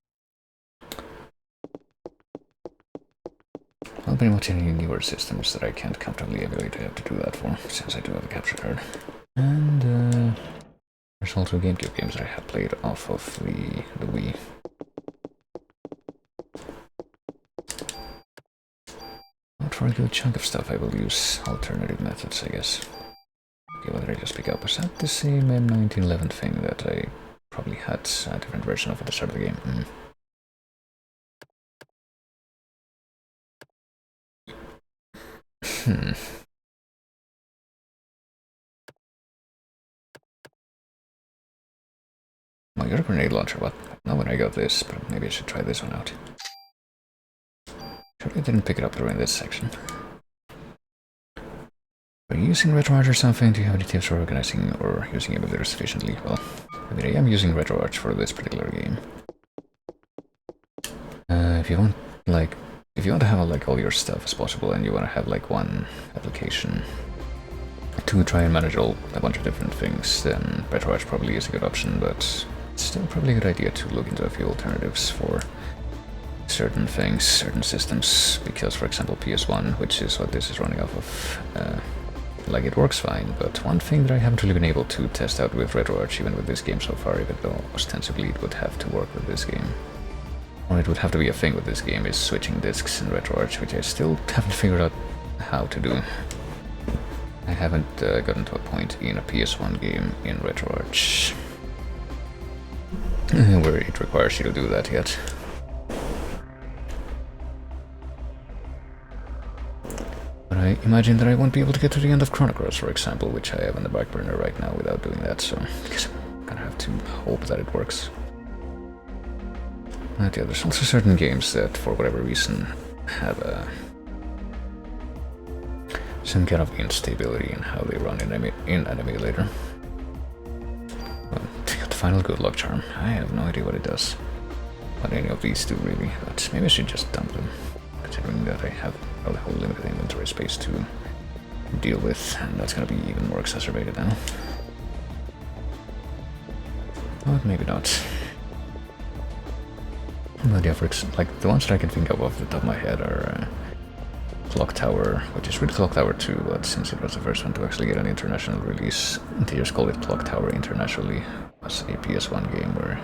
Well, pretty much any newer systems that I can't comfortably emulate, I have to do that for, since I do have a capture card. And there's also GameCube games that I have played off of the Wii. But for a good chunk of stuff I will use alternative methods, I guess. Okay, what did I just pick up? Was that the same M1911 thing that I probably had a different version of at the start of the game? Oh, you're a grenade launcher, what? Not when I got this, but maybe I should try this one out. Sure I didn't pick it up during this section. Are you using RetroArch or something? Do you have any tips for organizing or using emulators efficiently? Well, I mean, I am using RetroArch for this particular game. If you want, like, if you want to have like all your stuff as possible, and you want to have like one application to try and manage a bunch of different things, then RetroArch probably is a good option, but it's still probably a good idea to look into a few alternatives for certain things, certain systems, because for example PS1, which is what this is running off of, like it works fine, but one thing that I haven't really been able to test out with RetroArch, even with this game so far, even though ostensibly it would have to work with this game, or it would have to be a thing with this game, is switching disks in RetroArch, which I still haven't figured out how to do. I haven't gotten to a point in a PS1 game in RetroArch where it requires you to do that yet. But I imagine that I won't be able to get to the end of Chrono Cross, for example, which I have on the back burner right now without doing that, so I guess I'm gonna have to hope that it works. But yeah, there's also certain games that, for whatever reason, have some kind of instability in how they run in an emulator. Well, the final good luck charm. I have no idea what it does. What any of these do really, but maybe I should just dump them, considering that I have a whole limited inventory space to deal with, and that's gonna be even more exacerbated now. But maybe not. But yeah, like the ones that I can think of off the top of my head are Clock Tower, which is really Clock Tower 2, but since it was the first one to actually get an international release, they just called it Clock Tower internationally. It was a PS1 game where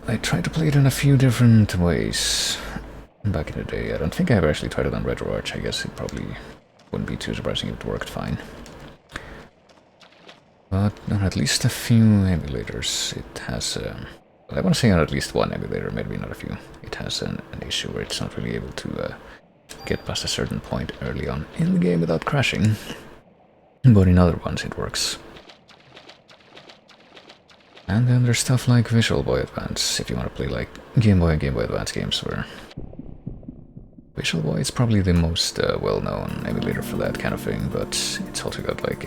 I tried to play it in a few different ways back in the day. I don't think I ever actually tried it on RetroArch. I guess it probably wouldn't be too surprising if it worked fine. But on at least a few emulators, it has, I want to say on at least one emulator, maybe not a few, it has an issue where it's not really able to get past a certain point early on in the game without crashing. But in other ones it works. And then there's stuff like Visual Boy Advance, if you want to play like Game Boy and Game Boy Advance games, where Visual Boy is probably the most well-known emulator for that kind of thing, but it's also got like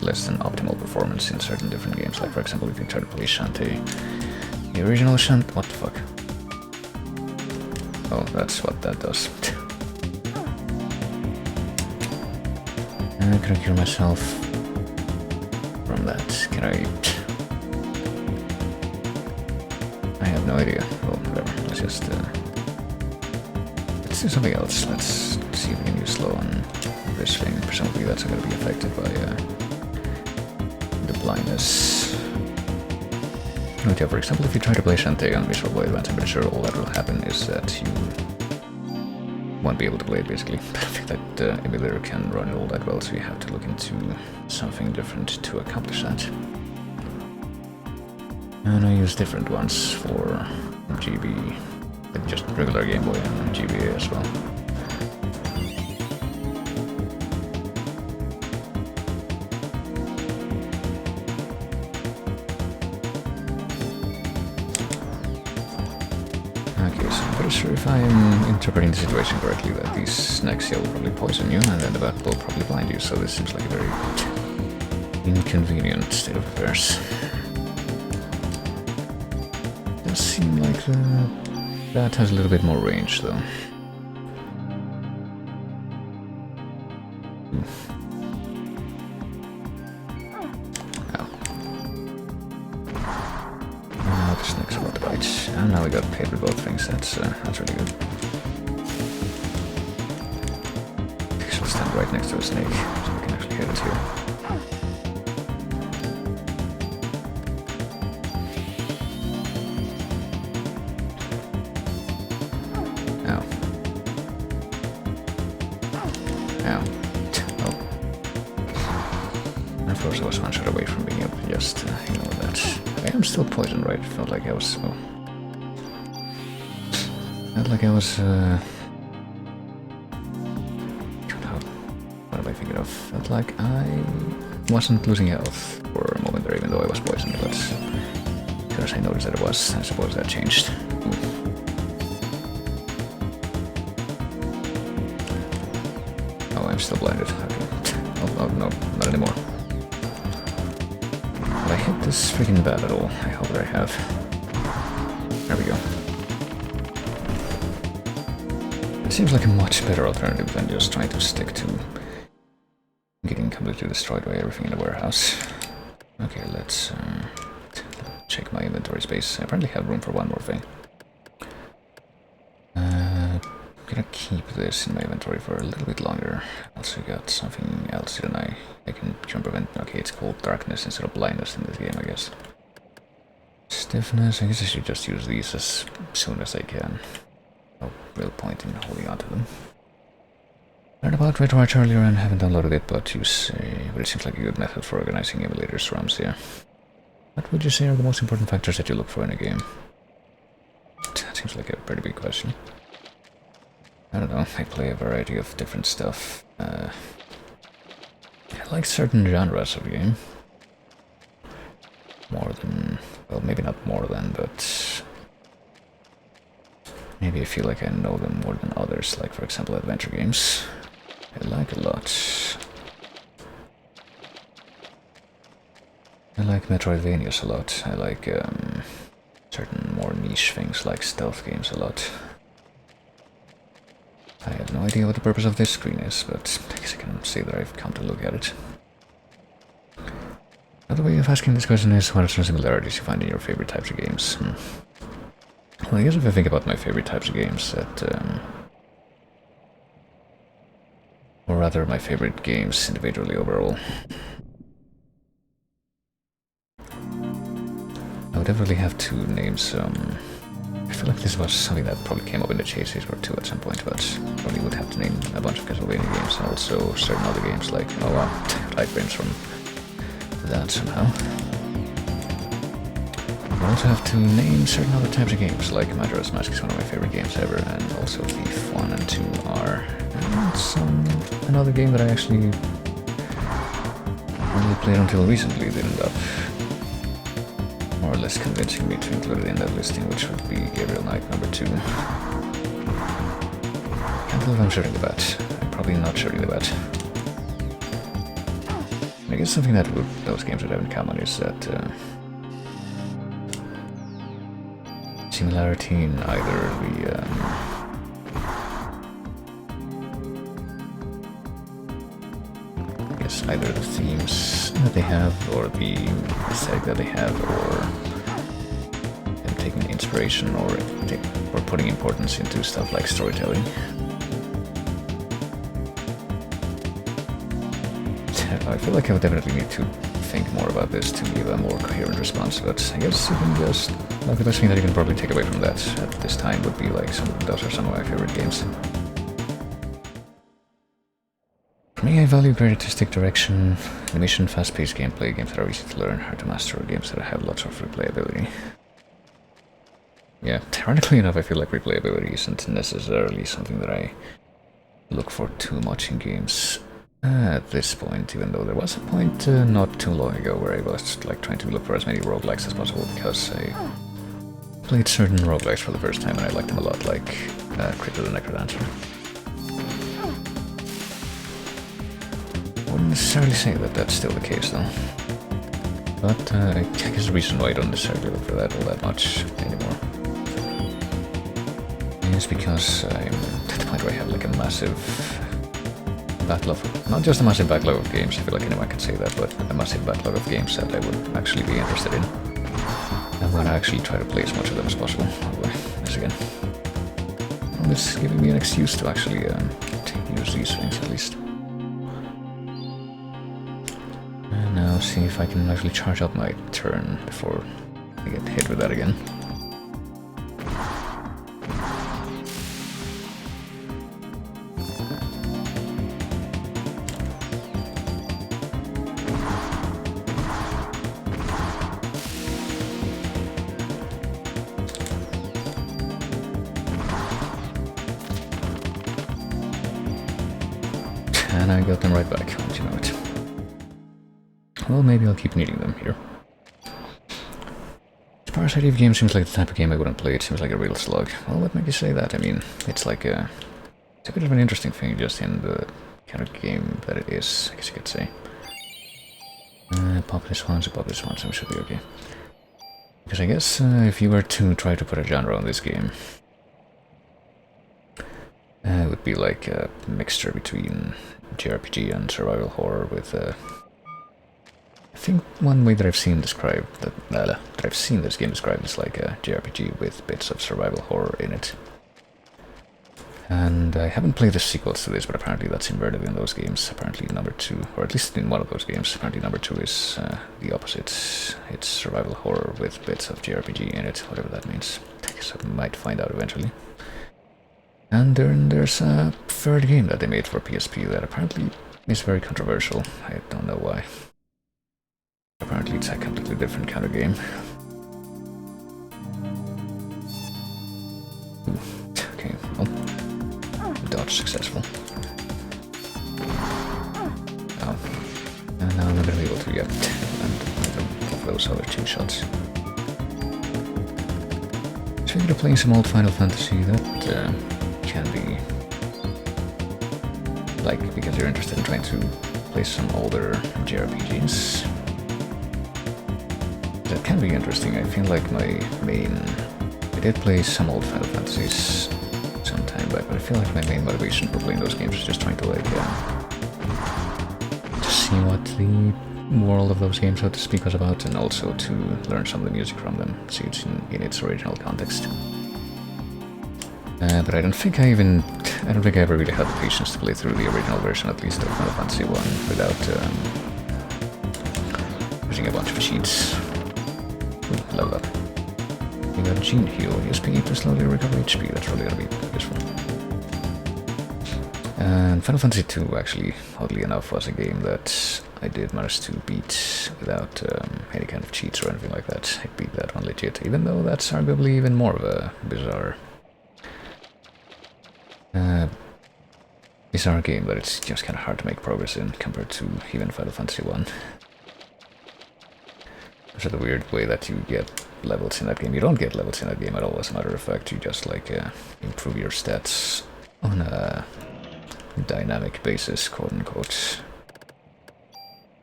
less than optimal performance in certain different games. Like for example, if you try to play Shantae, the original Shantae, what the fuck? Oh, that's what that does. Can I cure myself from that? Can I have no idea. Well, whatever. Let's just let's do something else. Let's see if we can use slow on this thing. Presumably that's going to be affected by the blindness. But yeah, for example, if you try to play Shantae on Visual Boy Advance, I'm pretty sure all that will happen is that you won't be able to play it, basically. I think that the emulator can run it all that well, so you have to look into something different to accomplish that. And I use different ones for GB, like just regular Game Boy and GBA as well. Okay, so I'm pretty sure if I'm interpreting the situation correctly that these snacks here will probably poison you, and then the bat will probably blind you, so this seems like a very inconvenient state of affairs. Does seem like that has a little bit more range, though. The snake's about to bite. And now we got paid with both things. That's really good. I should stand right next to a snake, so we can actually hit it here. Of course, I was one shot away from being able to just ignore that. I am still poisoned, right? Felt like I was. Oh. Felt like I was. What am I thinking of? Felt like I wasn't losing health for a moment there, even though I was poisoned. But because I noticed that it was, I suppose that changed. Oh, I'm still blinded. Okay. Oh no, not anymore. Have I hit this freaking bat at all? I hope that I have. There we go. It seems like a much better alternative than just trying to stick to getting completely destroyed by everything in the warehouse. Okay, let's check my inventory space. I apparently have room for one more thing. I'm gonna keep this in my inventory for a little bit longer. Also got something else, didn't I? I can prevent. Okay, it's called darkness instead of blindness in this game, I guess. Stiffness, I guess I should just use these as soon as I can. No real point in holding on to them. Learned about RetroArch earlier and haven't downloaded it, but it seems like a good method for organizing emulators ROMs here. What would you say are the most important factors that you look for in a game? That seems like a pretty big question. I don't know, I play a variety of different stuff. I like certain genres of game. More than, well, maybe not more than, but maybe I feel like I know them more than others. genres, like for example adventure games. I like a lot. I like Metroidvanias a lot. I like certain more niche things like stealth games a lot. I have no idea what the purpose of this screen is, but I guess I can say that I've come to look at it. Another way of asking this question is, what are some similarities you find in your favorite types of games? Well, I guess if I think about my favorite types of games, or rather my favorite games individually overall, I would definitely have to name some. I feel like this was something that probably came up in the Chase Racer 2 at some point, but probably would have to name a bunch of Castlevania games and also certain other games like, oh wow, light frames from that somehow. I also have to name certain other types of games, like Majora's Mask is one of my favorite games ever, and also Thief 1 and 2 are. And another game that I actually only played until recently that ended up more or less convincing me to include it in that listing, which would be Gabriel Knight number 2. Can't believe I'm shooting the bat. I'm probably not shooting the bat. I guess something that those games would have in common is that similarity in either the I guess either the themes that they have, or the aesthetic that they have, or them taking inspiration or putting importance into stuff like storytelling. I feel like I would definitely need to think more about this to give a more coherent response, but I guess you can just, like, the best thing that you can probably take away from that at this time would be like those are some of my favorite games. For me, I value great artistic direction, animation, fast-paced gameplay, games that are easy to learn, hard to master, or games that have lots of replayability. Yeah, ironically enough, I feel like replayability isn't necessarily something that I look for too much in games at this point, even though there was a point not too long ago where I was like trying to look for as many roguelikes as possible, because I played certain roguelikes for the first time and I liked them a lot, like Crypto the Necrodancer. I wouldn't necessarily say that that's still the case though, but I guess the reason why I don't necessarily look for that all that much anymore is because I'm at the point where I have like a massive backlog, not just a massive backlog of games, I feel like anyone can say that, but a massive backlog of games that I would actually be interested in. I'm gonna actually try to play as much of them as possible. This again. Well, this is giving me an excuse to actually use these things at least. And now see if I can actually charge up my turn before I get hit with that again. And I got them right back, don't you know it. Well, maybe I'll keep needing them here. The Parasite Eve game seems like the type of game I wouldn't play. It seems like a real slug. Well, what makes you say that? I mean, it's like it's a bit of an interesting thing just in the kind of game that it is, I guess you could say. Pop this one, so we should be okay. Because I guess if you were to try to put a genre on this game, it would be like a mixture between JRPG and survival horror with I think one way that I've seen described that I've seen this game described is like a JRPG with bits of survival horror in it. And I haven't played the sequels to this, but apparently that's inverted in those games. Apparently number 2, or at least in one of those games, apparently number 2 is the opposite. It's survival horror with bits of JRPG in it, whatever that means. I guess I might find out eventually. And then there's a third game that they made for PSP that apparently is very controversial. I don't know why. Apparently it's a completely different kind of game. Ooh, okay, well, dodge successful. Oh, and now I'm not going to be able to get of those other 2 shots. So you're playing some old Final Fantasy that can be like, because you're interested in trying to play some older JRPGs. That can be interesting. I feel like my main... I did play some old Final Fantasies some time back, but I feel like my main motivation for playing those games is just trying to, like, to see what the world of those games, so to speak, was about, and also to learn some of the music from them, see it in its original context. But I don't think I ever really had the patience to play through the original version, at least, of Final Fantasy 1, without using a bunch of cheats. Ooh, level up. You got a Gene Heal, USP to slowly recover HP, that's really gonna be useful. And Final Fantasy 2, actually, oddly enough, was a game that I did manage to beat without any kind of cheats or anything like that. I beat that one legit, even though that's arguably even more of a bizarre game that it's just kind of hard to make progress in compared to even Final Fantasy 1. So the weird way that you get levels in that game. You don't get levels in that game at all, as a matter of fact. You just like improve your stats on a dynamic basis, quote unquote.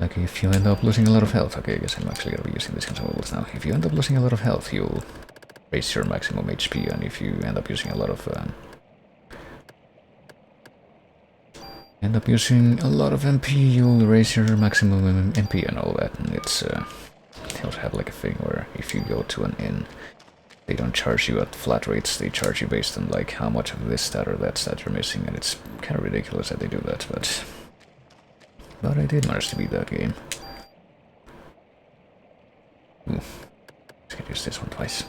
Like if you end up losing a lot of health, okay, I guess I'm actually gonna be using these consumables now. If you end up losing a lot of health, you'll raise your maximum HP, and if you end up using a lot of MP, you'll raise your maximum MP and all that. And it's they also have like a thing where if you go to an inn, they don't charge you at flat rates, they charge you based on like how much of this stat or that stat you're missing, and it's kind of ridiculous that they do that, but I did manage to beat that game. Ooh, let's get use this one twice.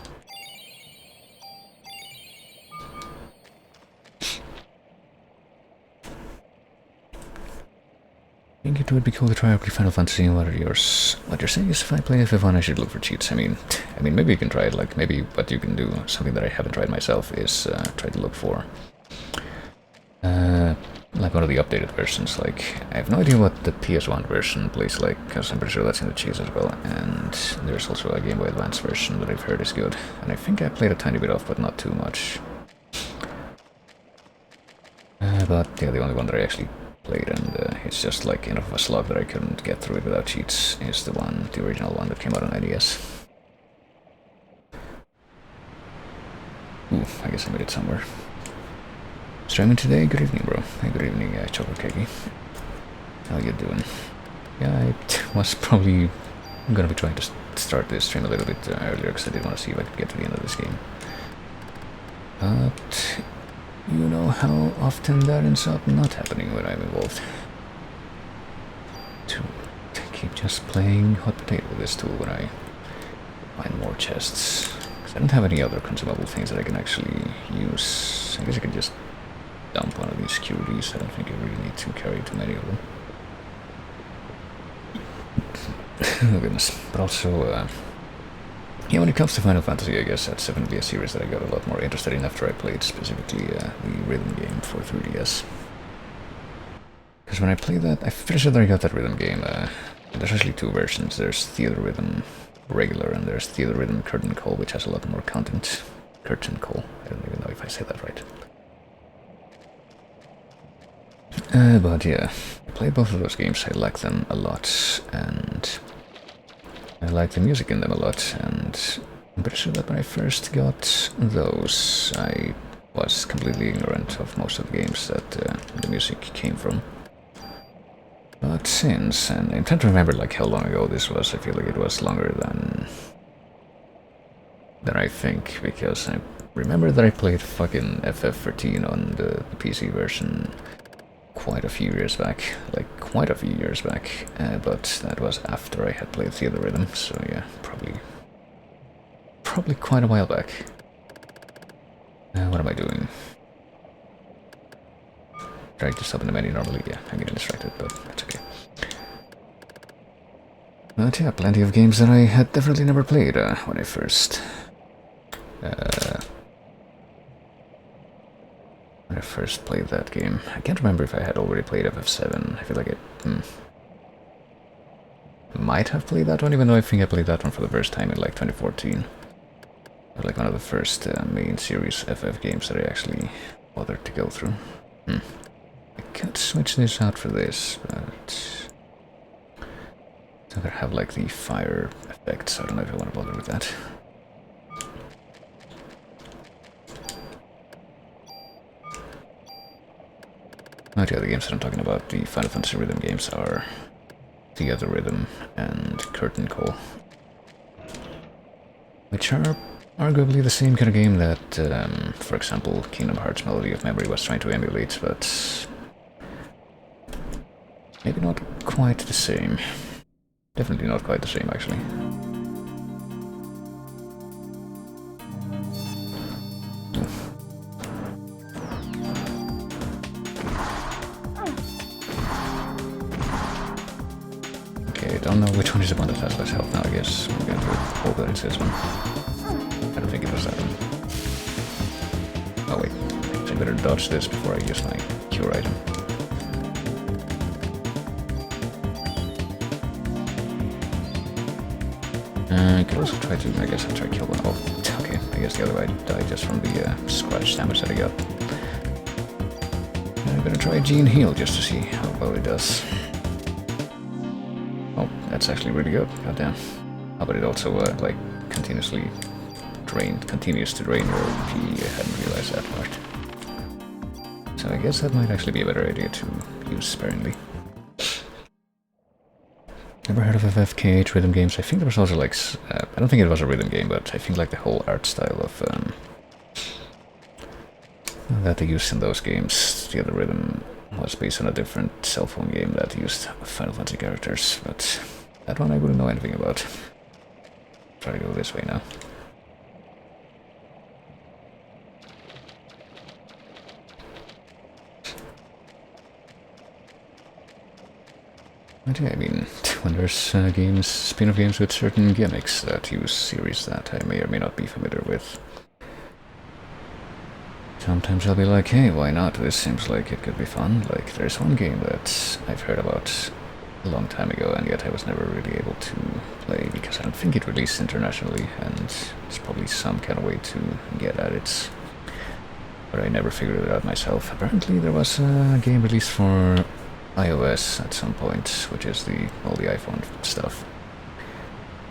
I think it would be cool to try out Final Fantasy. What you're saying is if I play FF1 I should look for cheats. I mean maybe you can try it, like maybe what you can do, something that I haven't tried myself, is try to look for like one of the updated versions. Like I have no idea what the PS1 version plays like, because I'm pretty sure that's in the cheats as well, and there's also a Game Boy Advance version that I've heard is good, and I think I played a tiny bit of, but not too much. But yeah, the only one that I actually played, and it's just like enough of a slog that I couldn't get through it without cheats, is the original one that came out on NES. Ooh, I guess I made it somewhere. Streaming today? Good evening, bro. Hey, good evening, Chocolate Cakey. How you doing? Yeah, I was probably gonna be trying to start this stream a little bit earlier, because I did want to see if I could get to the end of this game. But you know how often that ends up not happening when I'm involved. To keep just playing hot potato with this tool when I find more chests. Because I don't have any other consumable things that I can actually use. I guess I could just dump one of these QDs. I don't think I really need to carry too many of them. Oh goodness. But also, yeah, when it comes to Final Fantasy, I guess that's definitely a series that I got a lot more interested in after I played specifically the rhythm game for 3DS. Because when I played that, I'm pretty sure that I got that rhythm game. There's actually two versions. There's Theater Rhythm Regular, and there's Theater Rhythm Curtain Call, which has a lot more content. Curtain Call. I don't even know if I said that right. But yeah, I played both of those games. I like them a lot, and I like the music in them a lot, and I'm pretty sure that when I first got those, I was completely ignorant of most of the games that the music came from. But since, and I'm trying to remember like how long ago this was, I feel like it was longer than I think, because I remember that I played fucking FF13 on the PC version quite a few years back, but that was after I had played Theater Rhythm, so yeah, probably quite a while back. What am I doing? Trying to stop in the menu normally, yeah, I'm getting distracted, but that's okay. But yeah, plenty of games that I had definitely never played when I first played that game. I can't remember if I had already played FF7. I feel like I might have played that one, even though I think I played that one for the first time in like 2014. It was like one of the first main series FF games that I actually bothered to go through. I could switch this out for this, but it's not gonna have like the fire effect, so I don't know if I want to bother with that. Not the other games that I'm talking about, the Final Fantasy rhythm games are The Other Rhythm and Curtain Call, which are arguably the same kind of game that, for example, Kingdom Hearts Melody of Memory was trying to emulate, but maybe not quite the same. Definitely not quite the same, actually. Okay, I don't know which one is the one that has less health now, I guess. I'm going to hope that it's this one. I don't think it was that one. Oh wait, so I better dodge this before I use my cure item. I could also try to, I guess I'll try to kill one. Oh, okay, I guess the other guy died just from the scratch damage that I got. I'm gonna try Gene Heal just to see how well it does. Oh, that's actually really good, goddamn. Oh, but it also, like, continues to drain your MP. I hadn't realized that part. So I guess that might actually be a better idea to use sparingly. Never heard of FFKH rhythm games. I think there was also like, I don't think it was a rhythm game, but I think like the whole art style of that they used in those games, The Other Rhythm, was based on a different cell phone game that used Final Fantasy characters, but that one I wouldn't know anything about. Try to go this way now. But yeah, I mean, when there's games, spin-off games with certain gimmicks that use series that I may or may not be familiar with, sometimes I'll be like, hey, why not? This seems like it could be fun. Like, there's one game that I've heard about a long time ago, and yet I was never really able to play because I don't think it released internationally, and there's probably some kind of way to get at it, but I never figured it out myself. Apparently there was a game released for iOS at some point, which is all the iPhone stuff.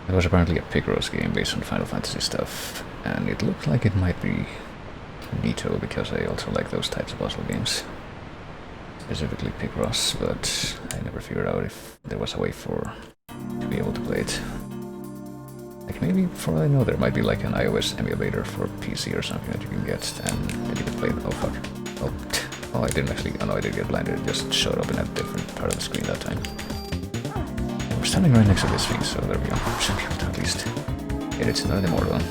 It was apparently a Picross game based on Final Fantasy stuff, and it looked like it might be neato because I also like those types of puzzle games, specifically Picross, but I never figured out if there was a way to be able to play it. Like maybe, for all I know, there might be like an iOS emulator for PC or something that you can get, and maybe you can play it. Oh fuck. Oh, I didn't actually. Oh no, I did get blinded. It just showed up in a different part of the screen that time. We're standing right next to this thing, so there we go. Should be able to at least get it. Not anymore though.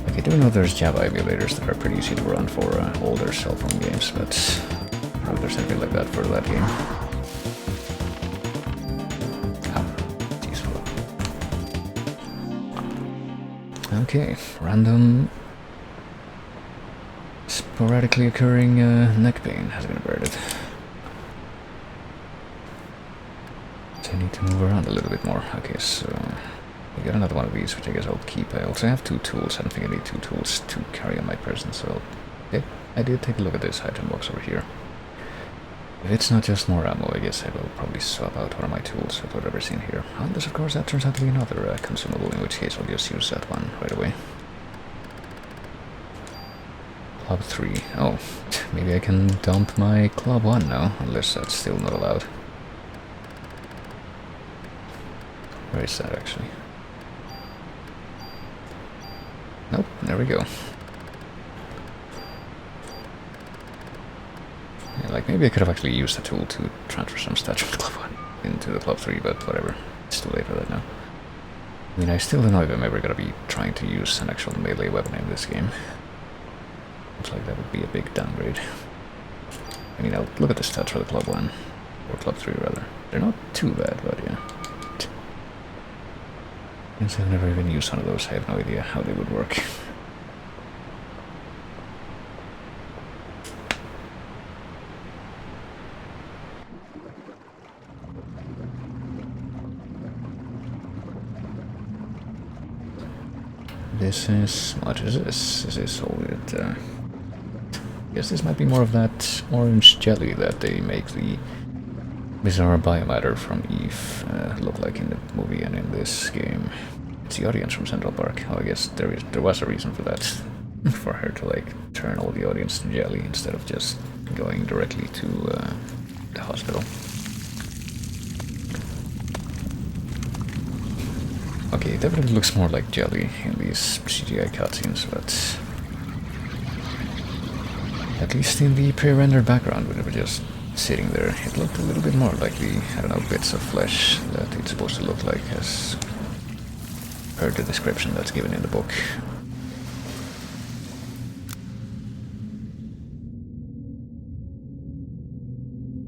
Like, I do know there's Java emulators that are pretty easy to run for older cell phone games, but I don't know if there's anything like that for that game. Okay, random, sporadically occurring neck pain has been averted. So I need to move around a little bit more. Okay, so I got another one of these, which I guess I'll keep. I also have 2 tools. I don't think I need 2 tools to carry on my person, so I did take a look at this item box over here. If it's not just more ammo, I guess I will probably swap out one of my tools with whatever's in here. Unless, of course, that turns out to be another consumable, in which case I'll just use that one right away. Club 3. Oh, maybe I can dump my Club 1 now, unless that's still not allowed. Where is that, actually? Nope, there we go. Yeah, like, maybe I could have actually used the tool to transfer some stats from the Club 1 into the Club 3, but whatever. It's too late for that now. I mean, I still don't know if I'm ever gonna be trying to use an actual melee weapon in this game. Looks like that would be a big downgrade. I mean, I'll look at the stats for the Club 1, or Club 3 rather. They're not too bad, but yeah. Since I've never even used one of those, I have no idea how they would work. This is... what is this? Is this all it... guess this might be more of that orange jelly that they make the bizarre biomatter from Eve look like in the movie and in this game. It's the audience from Central Park. Oh, I guess there was a reason for that. For her to, like, turn all the audience to jelly instead of just going directly to the hospital. Okay, it definitely looks more like jelly in these CGI cutscenes, but at least in the pre-rendered background when it was just sitting there, it looked a little bit more like the, I don't know, bits of flesh that it's supposed to look like as per the description that's given in the book.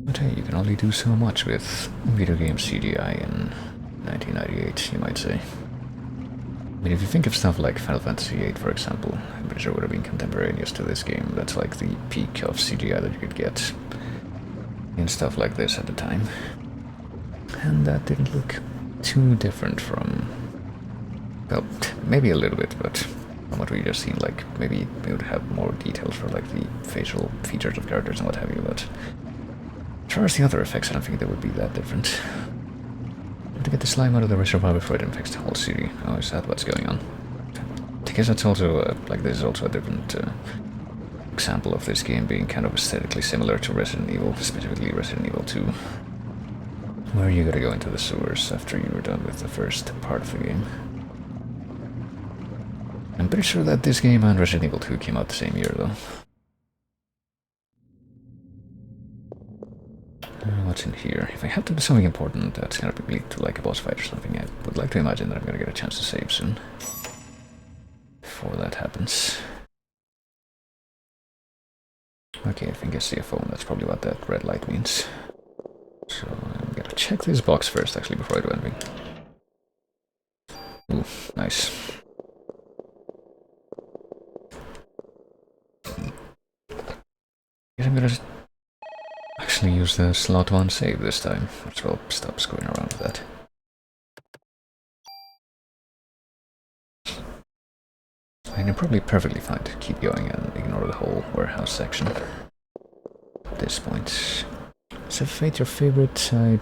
But hey, you can only do so much with video game CGI in 1998, you might say. I mean, if you think of stuff like Final Fantasy VIII, for example, I'm pretty sure it would have been contemporaneous to this game. That's like the peak of CGI that you could get in stuff like this at the time. And that didn't look too different from... well, maybe a little bit, but from what we just seen, like, maybe it would have more details for, like, the facial features of characters and what have you, but as far as the other effects, I don't think they would be that different. To get the slime out of the reservoir before it infects the whole city. Oh, is that what's going on? I guess that's also, like, this is also a different example of this game being kind of aesthetically similar to Resident Evil, specifically Resident Evil 2. Where you gotta go into the sewers after you were done with the first part of the game. I'm pretty sure that this game and Resident Evil 2 came out the same year, though. What's in here? If I have to do something important that's gonna lead to like a boss fight or something, I would like to imagine that I'm gonna get a chance to save soon. Before that happens. Okay, I think I see a phone. That's probably what that red light means. So I'm gonna check this box first, actually, before I do anything. Ooh, nice. Guess I'm gonna actually use the slot 1 save this time, which will stop screwing around with that. I mean, I'm probably perfectly fine to keep going and ignore the whole warehouse section at this point. Is Fate your favorite? I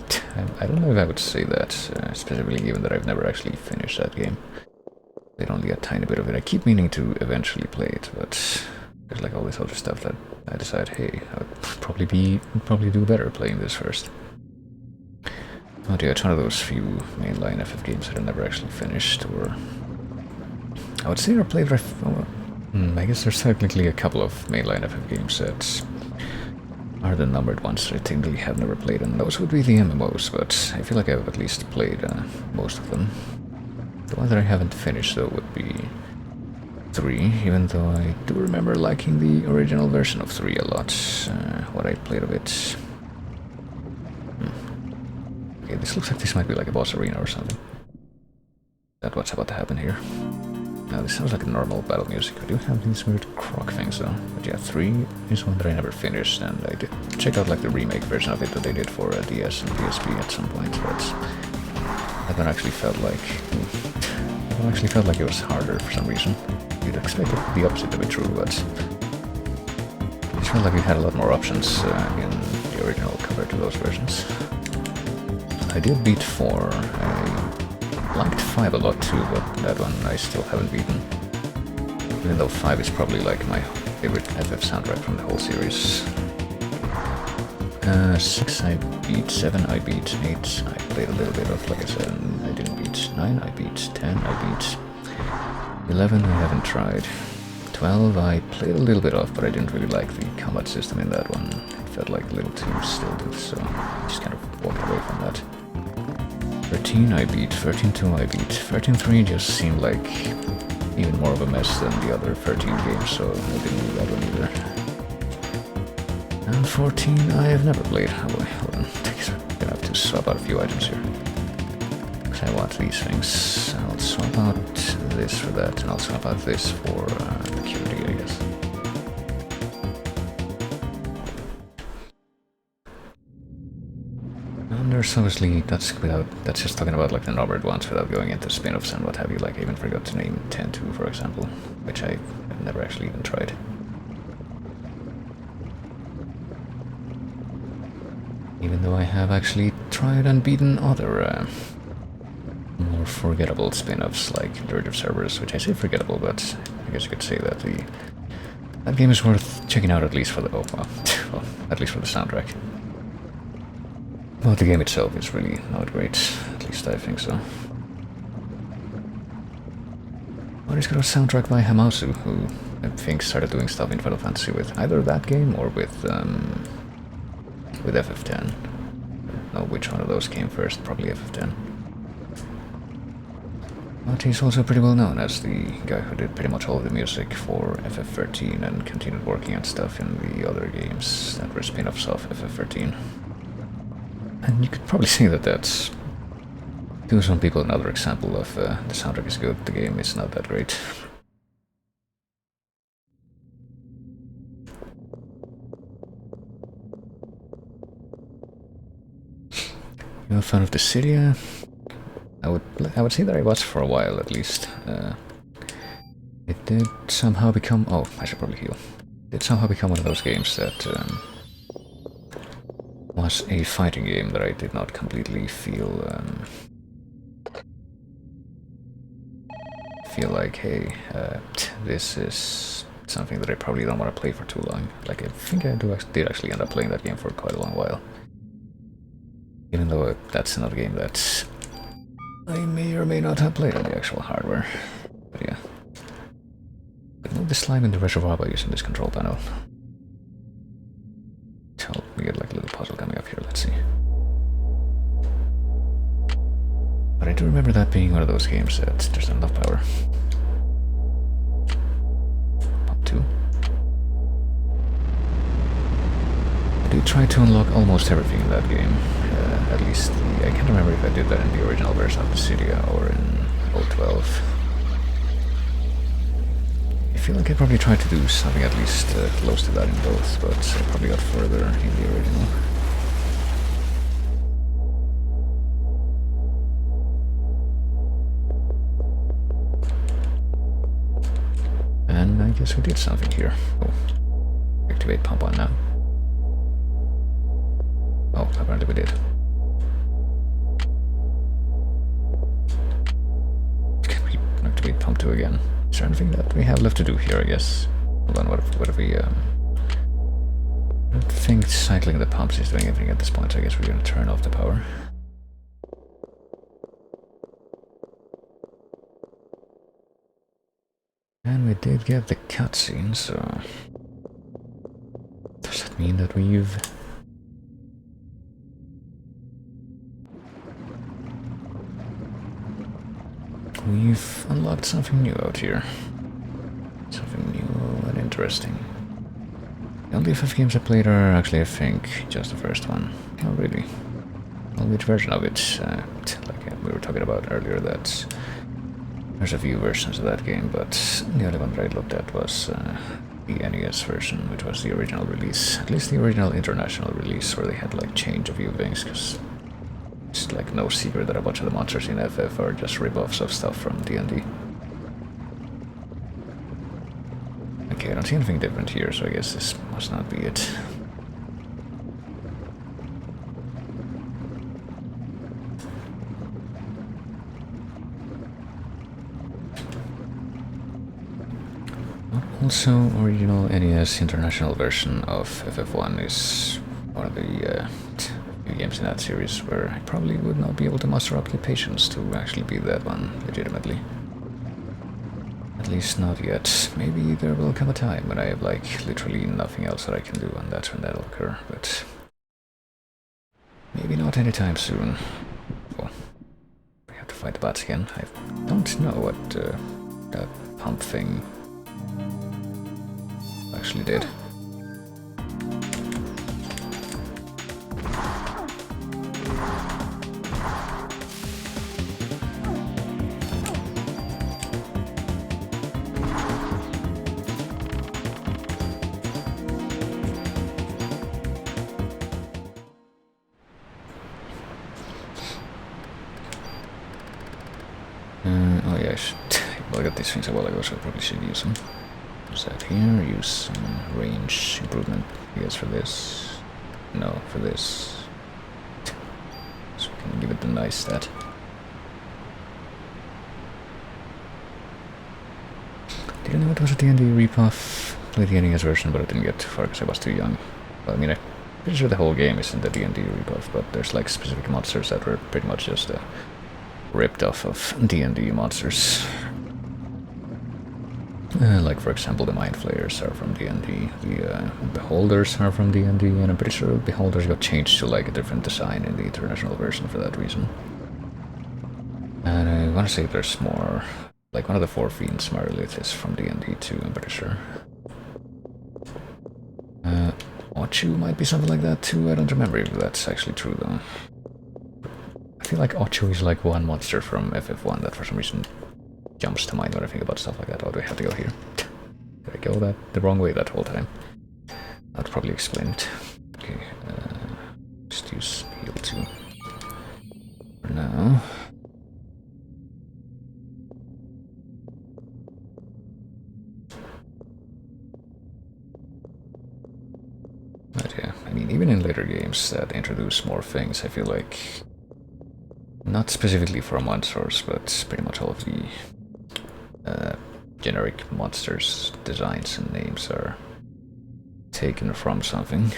don't know if I would say that, specifically given that I've never actually finished that game. Played only a tiny bit of it. I keep meaning to eventually play it, but there's like all this other stuff that I decide, hey, I would probably do better playing this first. Oh dear, it's one of those few mainline FF games that I never actually finished, or... I would say I played... I guess there's technically a couple of mainline FF games that are the numbered ones that I technically have never played, and those would be the MMOs, but I feel like I've at least played most of them. The one that I haven't finished, though, would be 3, even though I do remember liking the original version of 3 a lot, what I played of it. Okay, this looks like this might be like a boss arena or something. That's what's about to happen here. Now, this sounds like a normal battle music. I do have these weird croc things, though. But yeah, 3 is one that I never finished, and I did check out like the remake version of it that they did for DS and PSP at some point, but that one actually felt like it was harder for some reason. You'd expect the opposite to be true, but it felt like we had a lot more options in the original compared to those versions. I did beat 4. I liked 5 a lot too, but that one I still haven't beaten. Even though 5 is probably like my favorite FF soundtrack from the whole series. 6 I beat, 7 I beat, 8 I played a little bit of, like I said, and I didn't beat. 9 I beat, 10 I beat. 11 I haven't tried. 12 I played a little bit of, but I didn't really like the combat system in that one. It felt like a little too stilted, so I just kind of walked away from that. 13 I beat, 13-2 I beat. 13-3 just seemed like even more of a mess than the other 13 games, so I didn't do that one either. And 14 I have never played. Oh boy, hold on. I'm gonna have to swap out a few items here. Because I want these things. I'll swap out this for that, and I'll swap out this for security, I guess. And there's course, obviously, that's just talking about like the numbered ones without going into spin-offs and what have you. Like I even forgot to name 10-2, for example, which I have never actually even tried. Even though I have actually tried and beaten other more forgettable spin-offs like Dirge of Cerberus, which I say forgettable, but I guess you could say that that game is worth checking out at least for the well, at least for the soundtrack. Well, the game itself is really not great, at least I think so. But it's got a soundtrack by Hamasu, who I think started doing stuff in Final Fantasy with either that game or with FF10. I don't know which one of those came first, probably FF10. But he's also pretty well known as the guy who did pretty much all of the music for FF13 and continued working on stuff in the other games that were spin-offs of FF13. And you could probably say that that's, to some people, another example of the soundtrack is good, the game is not that great. You're a fan of the city? I would say that I was for a while at least. It did somehow become... Oh, I should probably heal. It did somehow become one of those games that was a fighting game that I did not completely feel like, hey, this is something that I probably don't want to play for too long. Like, I think I did actually end up playing that game for quite a long while. Even though that's another game that I may or may not have played on the actual hardware. But yeah. But move the slime in the reservoir by using this control panel. So we get like a little puzzle coming up here, let's see. But I do remember that being one of those games that there's not enough power. Pump 2. I did try to unlock almost everything in that game. At least, I can't remember if I did that in the original version of the Cydia or in 012. I feel like I probably tried to do something at least close to that in both, but I probably got further in the original. And I guess we did something here. Oh, activate pump on now. Oh, apparently we did. Can we activate pump 2 again? Is there anything that we have left to do here, I guess? Hold on, what if we, I don't think cycling the pumps is doing anything at this point, so I guess we're gonna turn off the power. And we did get the cutscene, so... Does that mean that we've... We've unlocked something new out here. Something new and interesting. The only FF games I played are actually, I think, just the first one. Oh, really? Well, which version of it? Like we were talking about earlier, that there's a few versions of that game, but the only one that I looked at was the NES version, which was the original release. At least the original international release, where they had like changed a few things, because it's like no secret that a bunch of the monsters in FF are just rip-offs of stuff from D&D. Okay, I don't see anything different here, so I guess this must not be it. Also, original NES international version of FF1 is one of the few games in that series where I probably would not be able to muster up the patience to actually beat that one legitimately. At least not yet. Maybe there will come a time when I have like literally nothing else that I can do, and that's when that'll occur, but maybe not anytime soon. Well, we have to fight the bats again. I don't know what that pump thing actually did. Oh yeah, I should... Well, I got these things a while ago, so I probably should use them. Use that here, use some range improvement, I guess, for this. No, for this. So we can give it the nice stat. Didn't know it was a D&D ripoff. Played the NES version, but I didn't get too far because I was too young. Well, I mean, I'm pretty sure the whole game isn't the D&D ripoff, but there's like specific monsters that were pretty much just ripped off of D&D monsters. Like, for example, the Mind Flayers are from D&D, the Beholders are from D&D, and I'm pretty sure Beholders got changed to like a different design in the international version for that reason. And I want to say there's more, like one of the Four Fiends Marlith is from D&D too, I'm pretty sure. Ochu might be something like that too, I don't remember if that's actually true though. I feel like Ochu is like one monster from FF1 that for some reason jumps to mind when I think about stuff like that. Oh, do I have to go here? Did I go the wrong way that whole time? That'd probably explain it. Okay, just use heal 2 for now. But yeah, I mean, even in later games that introduce more things, I feel like, not specifically for one source, but pretty much all of the generic monsters' designs and names are taken from something.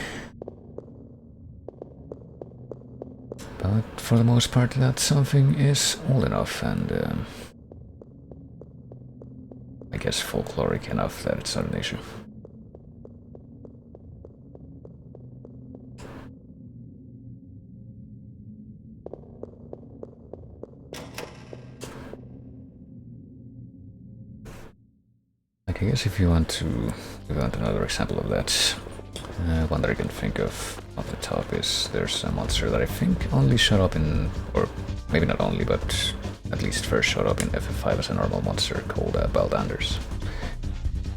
But for the most part, that something is old enough and I guess folkloric enough that it's not an issue. I guess if you want another example of that, one that I can think of off the top is there's a monster that I think only showed up in, or maybe not only, but at least first showed up in FF5 as a normal monster called Baldanders.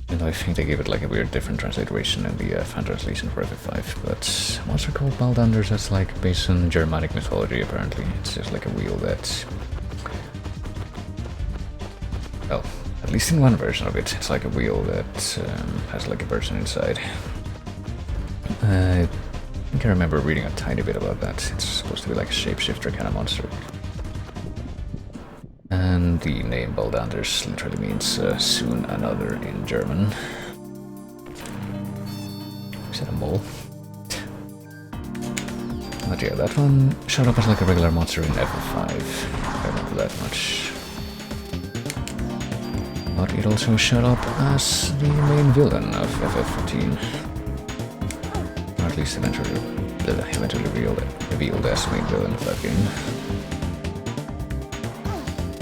And I think they gave it like a weird different transliteration in the fan translation for FF5, but a monster called Baldanders that's like based on Germanic mythology apparently. It's just like a wheel that, well, at least in one version of it, it's like a wheel that has like a person inside. I think I remember reading a tiny bit about that. It's supposed to be like a shapeshifter kind of monster. And the name Baldanders literally means soon another in German. Is that a mole? But yeah, that one showed up as like a regular monster in FF5. I remember that much. But it also showed up as the main villain of FF14. Or at least eventually revealed as main villain of that game.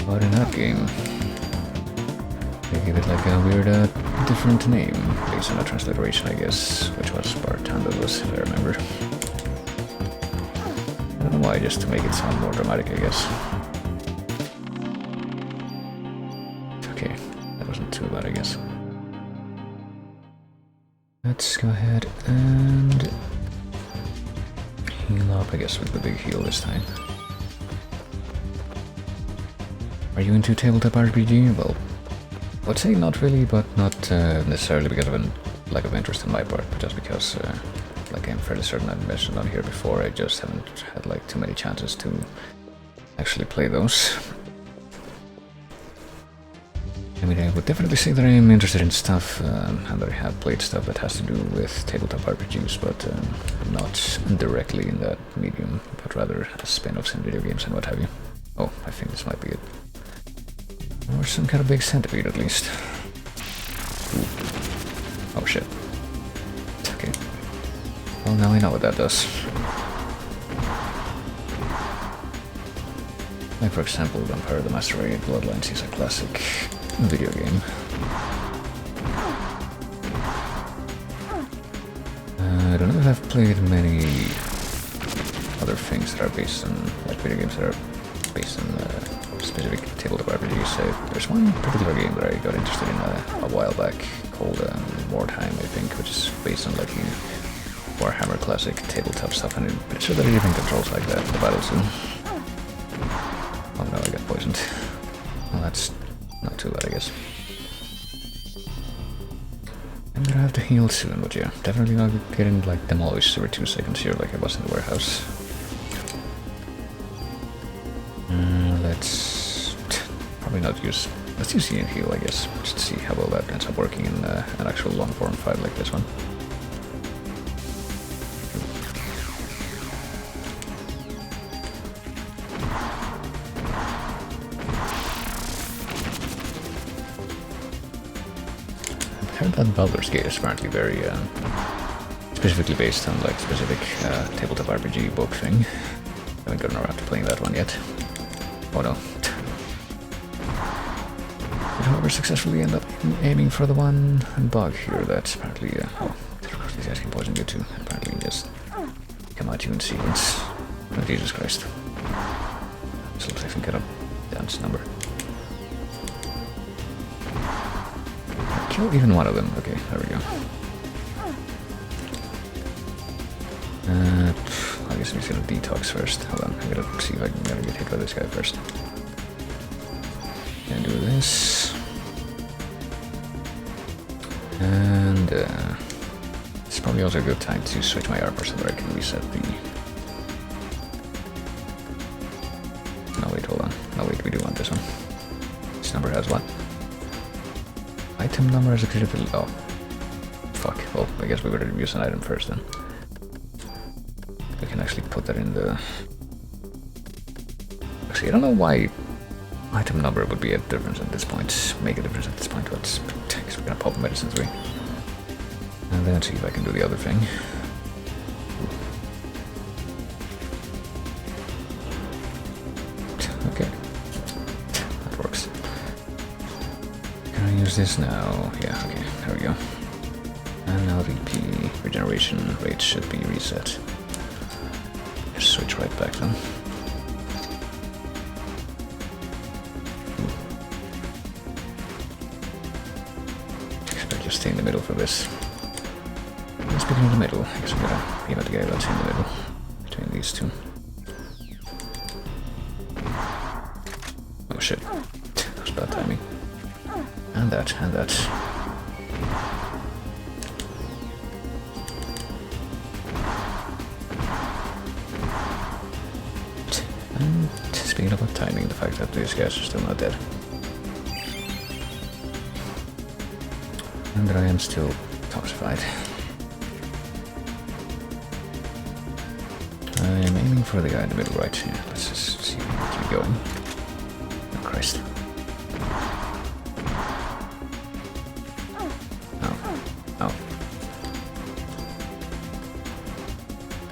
But in that game, they gave it like a weird, different name, based on a transliteration, I guess, which was Bartandalus, if I remember. I don't know why, just to make it sound more dramatic, I guess. Okay, that wasn't too bad, I guess. Let's go ahead and heal up, I guess, with the big heal this time. Are you into tabletop RPG? Well, I would say not really, but not necessarily because of a lack of interest on my part, but just because, like I'm fairly certain I've mentioned on here before, I just haven't had like too many chances to actually play those. I mean, I would definitely say that I am interested in stuff, and that I have played stuff that has to do with tabletop RPGs, but not directly in that medium, but rather spin-offs in video games and what have you. Oh, I think this might be it. Or some kind of big centipede, at least. Ooh. Oh shit. Okay. Well, now I know what that does. Like, for example, Vampire the Masquerade Bloodlines is a classic video game. I don't know if I've played many other things that are based on, like, video games that are based on specific tabletop RPGs. There's one particular game that I got interested in a while back called Mordheim, I think, which is based on like Warhammer classic tabletop stuff, and I'm pretty sure that it even controls like that in the battle too. Oh no, I got poisoned. Well, That's not too bad, I guess. I'm gonna have to heal soon, but yeah, definitely not getting like demolished every 2 seconds here like I was in the warehouse. Let's probably not use. Let's use heal and heal, I guess, just to see how well that ends up working in an actual long form fight like this one. I've heard that Baldur's Gate is apparently very specifically based on like specific tabletop RPG book thing. I haven't gotten around to playing that one yet. Oh no. Did however successfully end up aiming for the one bug here that's apparently, oh, these guys can poison you too. Apparently just come at you in sequence. Oh Jesus Christ. This looks like some kind of dance number. Kill even one of them. Okay, there we go. I guess I'm just gonna detox first. Hold on, I gotta see if I can get hit by this guy first. Gonna do this. And it's probably also a good time to switch my armor so that I can reset the... No wait, hold on. No wait, we do want this one. This number has what? Item number is exhibited. Oh. Fuck. Well, I guess we better use an item first then. We can actually put that in the... Actually, I don't know why item number would be a difference at this point. Make a difference at this point, but I guess we're gonna pop medicine 3. And then see if I can do the other thing. Okay. That works. Can I use this now? Yeah, okay, there we go. And now the P regeneration rate should be reset. Just switch right back then. Expect to stay in the middle for this. Speaking of the middle, I guess I'm gonna aim at the guy that's in the middle between these two. Oh shit. That was bad timing. And that, and that. And speaking about timing, the fact that these guys are still not dead. And that I am still toxified. I am aiming for the guy in the middle right. Yeah, let's just see if we can keep going. Oh Christ. Oh.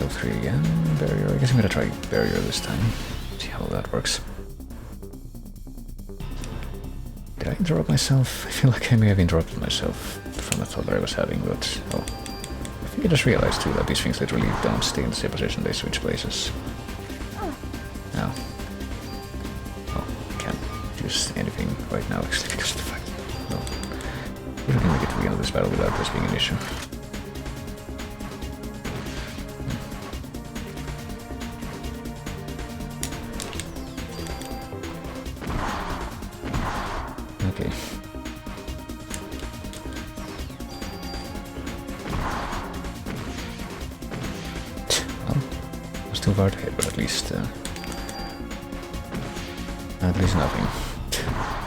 Go 3 again. Barrier. I guess I'm gonna try barrier this time. See how that works. Did I interrupt myself? I feel like I may have interrupted myself from the thought that I was having, but oh. I think I just realized too that these things literally don't stay in the same position, they switch places. No. Oh, I can't use anything right now actually because of the fact. Well, if I can make it to the end of this battle without this being an issue. Okay. Too far to hit, but at least nothing.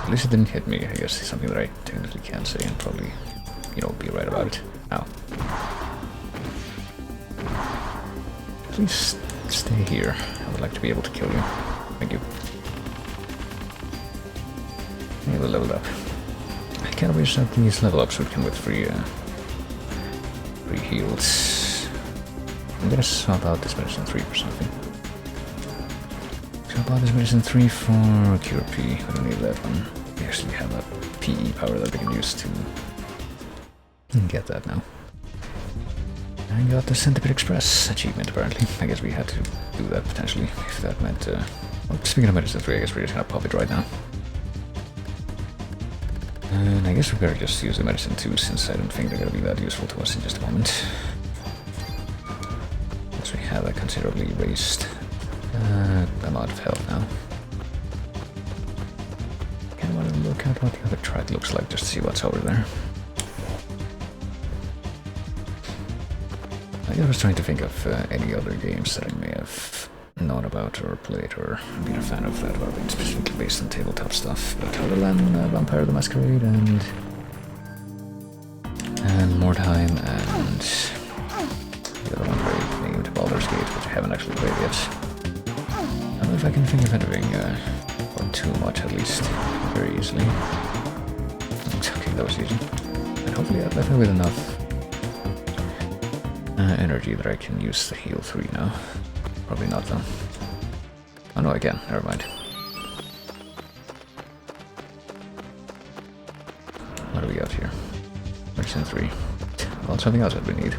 At least it didn't hit me, I guess. Something that I technically can't say and probably, you know, be right about it. Ow. Please stay here. I would like to be able to kill you. Thank you. Yeah, we leveled up. I can't wish that these level ups would come with free heals. I'm gonna swap out this medicine 3 for something. Swap out this medicine 3 for Cure P. We don't need that one. We actually have a PE power that we can use to get that now. And got the Centipede Express achievement apparently. I guess we had to do that potentially if that meant. Well, speaking of medicine 3, I guess we're just gonna pop it right now. And I guess we better just use the medicine 2 since I don't think they're gonna be that useful to us in just a moment. We have a considerably raised amount of health now. Kind of want look at what the other track looks like just to see what's over there. I was trying to think of any other games that I may have known about or played or been a fan of that were being specifically based on tabletop stuff, but other than Vampire the Masquerade and Mordheim and the other one very named Baldur's Gate, which I haven't actually played yet. I don't know if I can think of anything or too much at least very easily. Okay, that was easy. And hopefully I've left me with enough energy that I can use the heal 3 now. Probably not though. Oh no, I can. Never mind. What do we got here? Medicine 3. Well, something else that we need.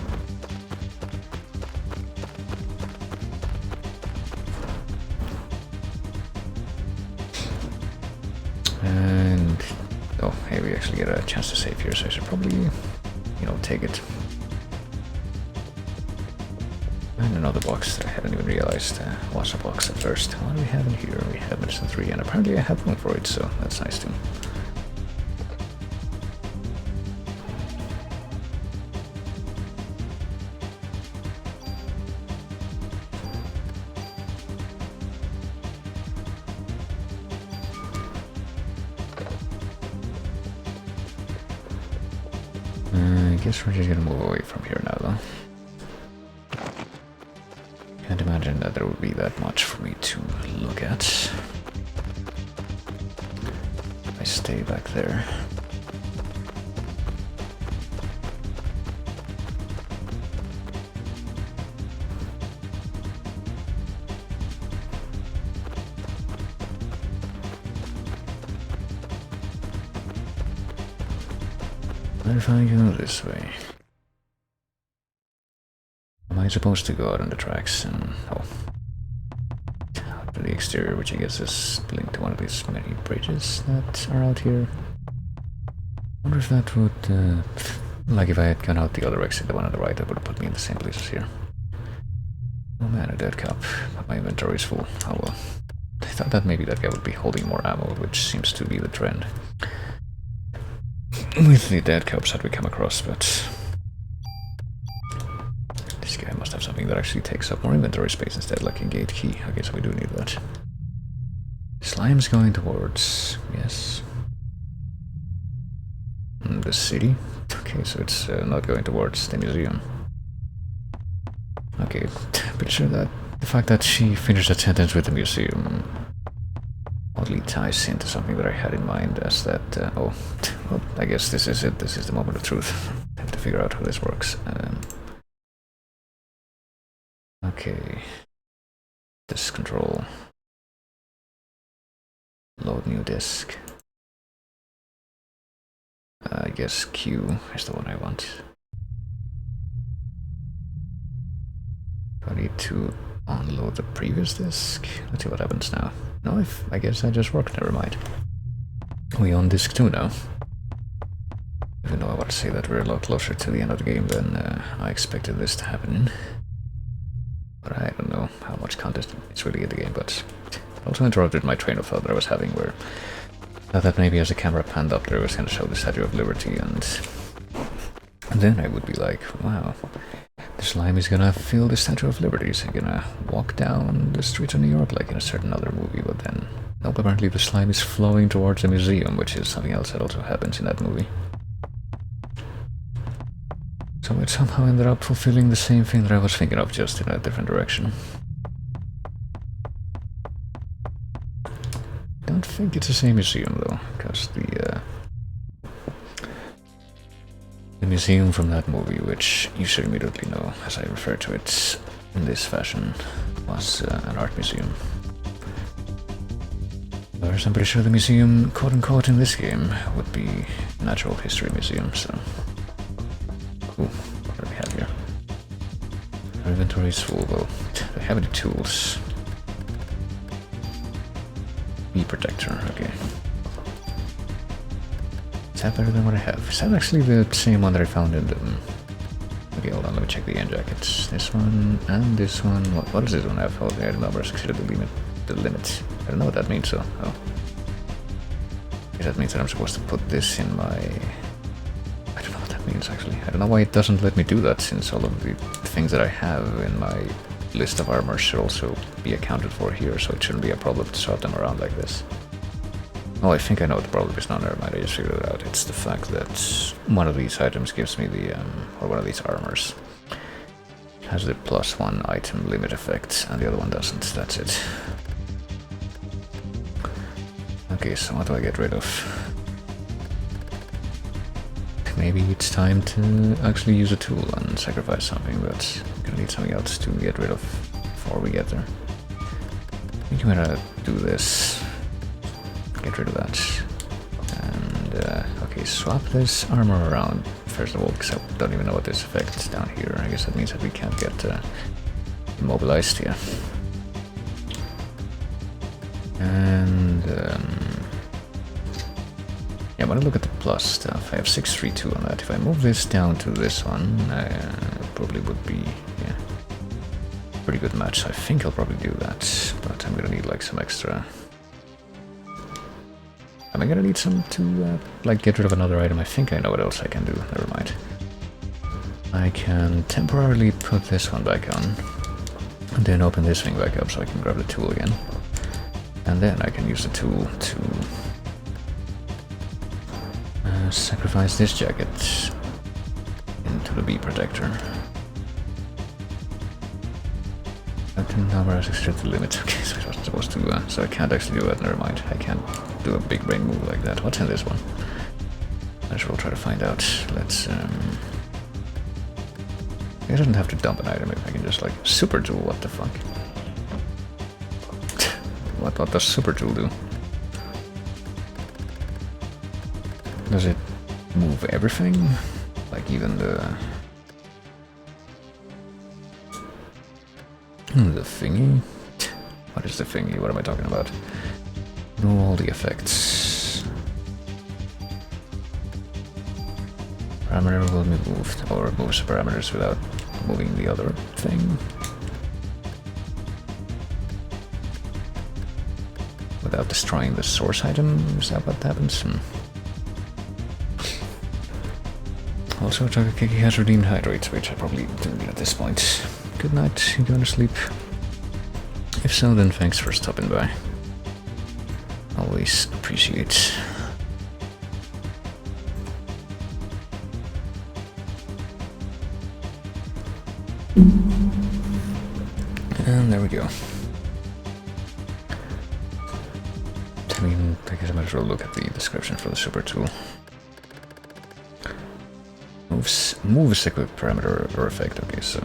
And oh, hey, we actually get a chance to save here, so I should probably, you know, take it. And another box that I hadn't even realized was a box at first. What do we have in here? We have medicine 3, and apparently I have room for it, so that's nice too. I guess we're just gonna move away from here now, though. Can't imagine that there would be that much for me to look at. If I stay back there. What if I go this way? Am I supposed to go out on the tracks and out to the exterior, which I guess is linked to one of these many bridges that are out here? I wonder if that would, like if I had gone out the other exit, the one on the right, that would have put me in the same place as here. Oh man, a dead cup. But my inventory is full. Oh well. I thought that maybe that guy would be holding more ammo, which seems to be the trend with the dead cups that we come across, but this guy must have something that actually takes up more inventory space instead, like a gate key. I guess we do need that. Slime's going towards, yes, the city. Okay, so it's not going towards the museum. Okay, pretty sure that the fact that she finished that sentence with the museum oddly ties into something that I had in mind as that, oh, well, I guess this is it. This is the moment of truth. I have to figure out how this works. Okay. Disk control. Load new disk. I guess Q is the one I want. Do I need to unload the previous disk? Let's see what happens now. No, I guess that just worked, never mind. We on disk 2 now. Even though I want to say that we're a lot closer to the end of the game than I expected this to happen in. But I don't know how much content is really in the game, but it also interrupted my train of thought that I was having, where I thought that maybe as the camera panned up there it was going to show the Statue of Liberty, and then I would be like, wow, the slime is gonna fill the Statue of Liberty, is gonna walk down the streets of New York like in a certain other movie, but then, nope, apparently the slime is flowing towards the museum, which is something else that also happens in that movie. So it somehow ended up fulfilling the same thing that I was thinking of, just in a different direction. Don't think it's the same museum though, because the museum from that movie, which you should immediately know as I refer to it in this fashion, was an art museum. Whereas I'm pretty sure the museum, quote-unquote, in this game would be a natural history museum, so... Ooh, what do we have here? Our inventory is full, though. Do I have any tools? Bee protector, okay. Is that better than what I have? Is that actually the same one that I found in the... Okay, hold on, let me check the end jackets. This one and this one. What does this one have? Oh, the item number exceeded the limit. I don't know what that means, so... Oh. guess that means that I'm supposed to put this in my... I don't know what that means actually. I don't know why it doesn't let me do that, since all of the things that I have in my list of armor should also be accounted for here, so it shouldn't be a problem to sort them around like this. Oh, I think I know what the problem is now, never mind, I just figured it out. It's the fact that one of these items gives me the, or one of these armors has the +1 item limit effect, and the other one doesn't, that's it. Okay, so what do I get rid of? Maybe it's time to actually use a tool and sacrifice something, but I'm gonna need something else to get rid of before we get there. I think I'm gonna do this. Get rid of that. And, okay, swap this armor around, first of all, because I don't even know what this effect's down here. I guess that means that we can't get immobilized here. And, yeah, when I look at the plus stuff, I have 632 on that. If I move this down to this one, it probably would be, yeah, pretty good match. I think I'll probably do that, but I'm gonna need like some extra... Am I gonna need some to, like, get rid of another item? I think I know what else I can do. Never mind. I can temporarily put this one back on, and then open this thing back up so I can grab the tool again. And then I can use the tool to sacrifice this jacket into the bee protector. Number has exceeded the limit. Okay, so I wasn't supposed to, so I can't actually do that, never mind. I can't do a big brain move like that. What's in this one? I just will try to find out. Let's, I don't have to dump an item if I can just, like, super tool, what the fuck? What does super tool do? Does it move everything? Like even the thingy? What is the thingy? What am I talking about? Know all the effects. Parameter will be moved, or moves parameters without moving the other thing. Without destroying the source item? Is that what happens? Also, Takakiki has redeemed hydrates, which I probably don't need at this point. Good night, you going to sleep? If so, then thanks for stopping by. Always appreciate. And there we go. I mean, I guess I might as well look at the description for the super tool. Moves equip parameter or effect. Okay, so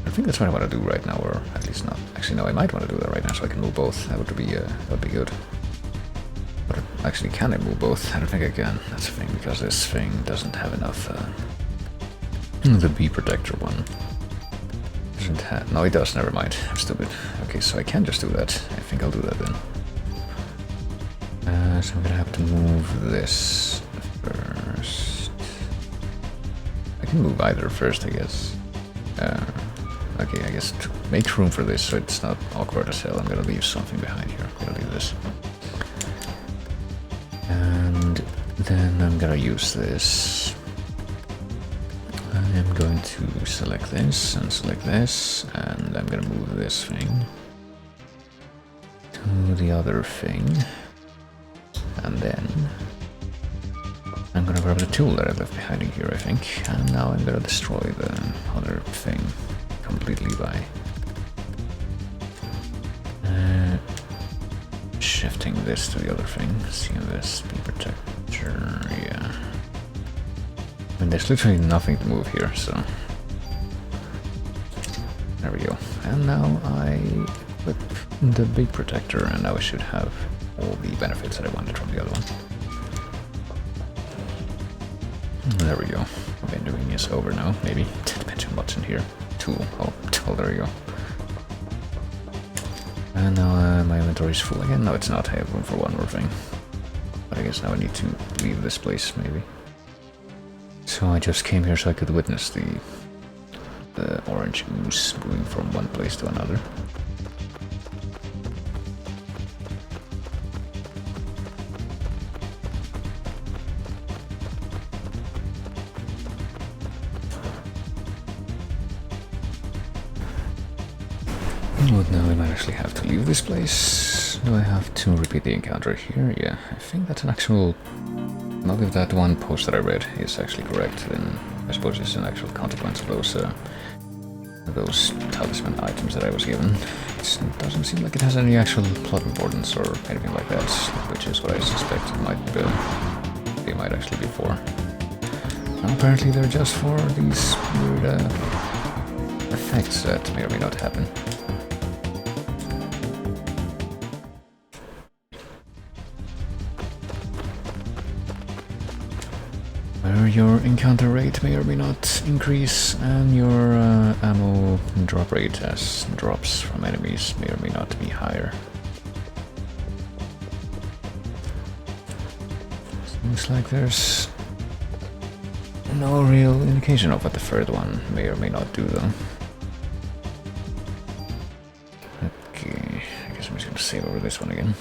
I think that's what I want to do right now, or at least not. Actually, no, I might want to do that right now, so I can move both. That would be good. But actually, can I move both? I don't think I can. That's the thing, because this thing doesn't have enough. The bee protector one doesn't have. No, it does. Never mind. I'm stupid. Okay, so I can just do that. I think I'll do that then. So I'm gonna have to move this first. I can move either first, I guess. Okay, I guess to make room for this so it's not awkward as hell, I'm gonna leave something behind here. I'm gonna leave this. And then I'm gonna use this. I am going to select this, and I'm gonna move this thing to the other thing. And then I'm gonna grab the tool that I left behind here, I think, and now I'm gonna destroy the other thing completely by shifting this to the other thing. See this, bee protector, yeah. I mean, there's literally nothing to move here, so there we go. And now I equip the bee protector, and now I should have all the benefits that I wanted from the other one. There we go. Okay, doing is over now, maybe. Depends on what's in here. Tool. Oh, there we go. And now my inventory is full again. No, it's not. I have room for one more thing. But I guess now I need to leave this place, maybe. So I just came here so I could witness the orange ooze moving from one place to another. But now I might actually have to leave this place. Do I have to repeat the encounter here? Yeah, I think that's an actual... Not if that one post that I read is actually correct, then I suppose it's an actual consequence of those talisman items that I was given. It doesn't seem like it has any actual plot importance or anything like that, which is what I suspect it might, they might actually be for. Now apparently they're just for these weird effects that may or may not happen. Where your encounter rate may or may not increase, and your ammo drop rate as drops from enemies may or may not be higher. Seems like there's no real indication of what the third one may or may not do, though. Okay, I guess I'm just gonna save over this one again.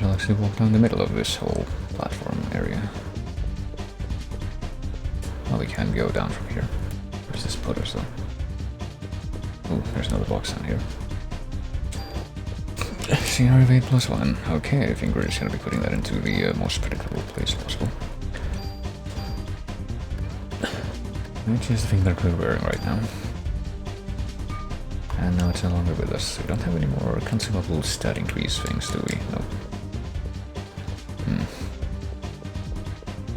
I'll actually walk down the middle of this whole platform area. Oh, we can go down from here. Where's this put us, though? Oh, there's another box down here. CR evade +1. Okay, I think we're just gonna be putting that into the most predictable place possible. Which is the thing that we're wearing right now. And now it's no longer with us. We don't have any more consumable stat increase things, do we? No.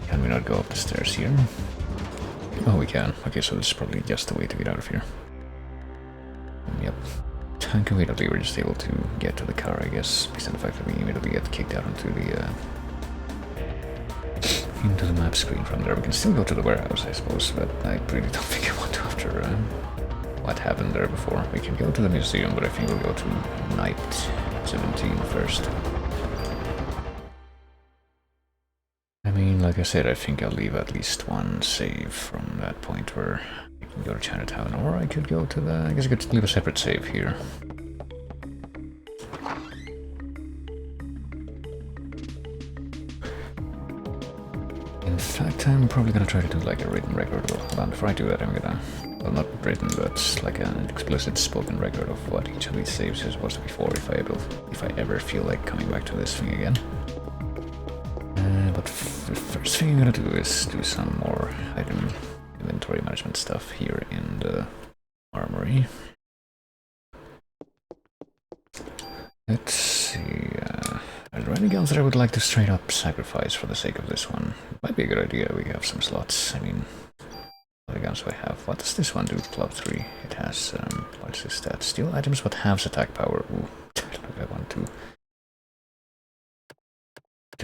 Can we not go up the stairs here? Oh, we can. Okay, so this is probably just the way to get out of here. Yep. Conveniently, we're just able to get to the car, I guess, based on the fact that we immediately get kicked out into the map screen from there. We can still go to the warehouse, I suppose, but I really don't think I want to after what happened there before. We can go to the museum, but I think we'll go to Night 17 first. I mean, like I said, I think I'll leave at least one save from that point where I can go to Chinatown, or I could go to the... I guess I could leave a separate save here. In fact, I'm probably gonna try to do like a written record. Well, hold on, before I do that, I'm gonna... Well, not written, but like an explicit spoken record of what each of these saves is supposed to be for if I ever feel like coming back to this thing again. But the first thing I'm gonna do is do some more item inventory management stuff here in the armory. Let's see, are there any guns that I would like to straight up sacrifice for the sake of this one? Might be a good idea, we have some slots. I mean, what guns do I have? What does this one do? Club 3. It has, what's this stat? Steal items what halves attack power. Ooh, I don't know if I want to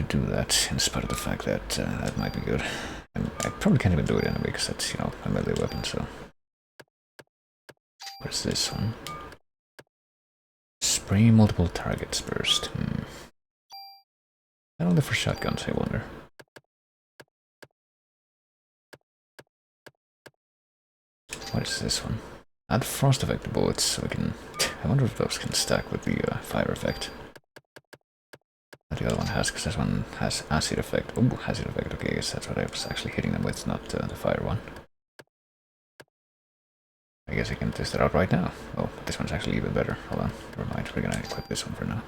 do that, in spite of the fact that that might be good. And I probably can't even do it anyway, because that's, you know, a melee weapon, so... Where's this one? Spray multiple targets burst. And only for shotguns, I wonder. What is this one? Add frost effect to bullets, so we can... I wonder if those can stack with the fire effect. That the other one has, because this one has acid effect. Oh, acid effect, okay, I guess that's what I was actually hitting them with, not the fire one. I guess I can test it out right now. Oh, but this one's actually even better. Hold on, never mind, we're gonna equip this one for now.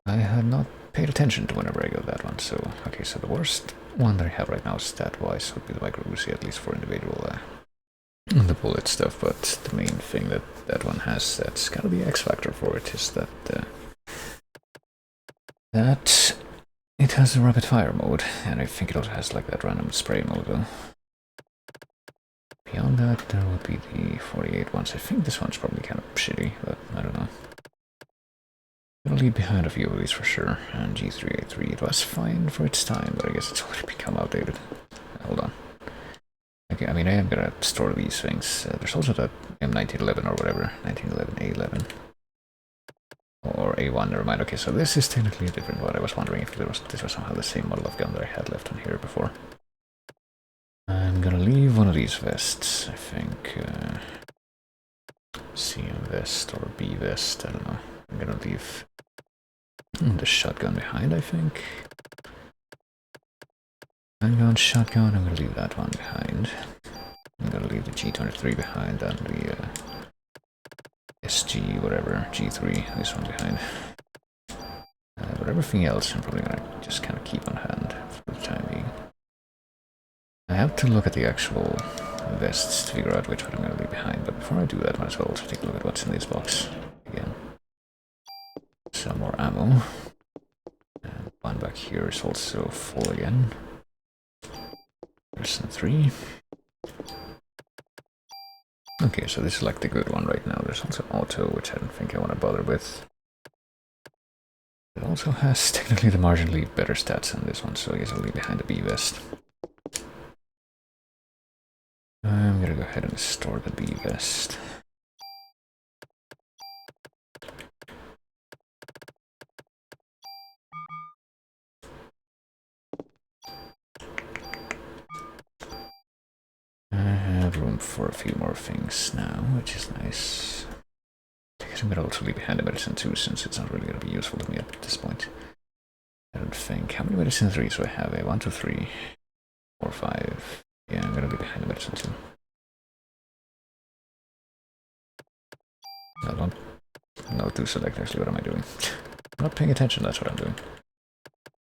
I had not paid attention to whenever I got that one, so... Okay, so the worst one that I have right now stat-wise would be the micro Uzi, at least for individual the bullet stuff, but the main thing that that one has that's kind of the X-factor for it is that that it has a rapid fire mode, and I think it also has like that random spray mode though. Beyond that, there would be the 48 ones. I think this one's probably kind of shitty, but I don't know. It'll leave behind a few of these for sure, and G3A3, it was fine for its time, but I guess it's already become outdated. Hold on. Okay, I mean, I am gonna store these things. There's also that M1911 or whatever, 1911A11. Or A1, never mind. Okay, so this is technically a different one. I was wondering if this was somehow the same model of gun that I had left on here before. I'm gonna leave one of these vests, I think. CM vest or B vest, I don't know. I'm gonna leave the shotgun behind, I think. Handgun, shotgun, I'm gonna leave that one behind. I'm gonna leave the G23 behind and the SG, whatever, G3, this one behind. But everything else I'm probably gonna just kind of keep on hand for the time being. I have to look at the actual vests to figure out which one I'm gonna leave behind, but before I do that, I might as well also take a look at what's in this box again. Some more ammo. And one back here is also full again. There's some 3. Okay, so this is like the good one right now. There's also auto, which I don't think I want to bother with. It also has technically the marginally better stats than this one, so I guess I'll leave behind the B vest. I'm gonna go ahead and store the B vest. I have room for a few more things now, which is nice. I guess I'm gonna also leave behind the medicine too, since it's not really gonna be useful to me at this point. I don't think. How many medicine 3s do I have? 1, 2, 3, 4, 5. Yeah, I'm gonna leave behind the medicine too. No, don't. No, do select actually. What am I doing? I'm not paying attention, that's what I'm doing.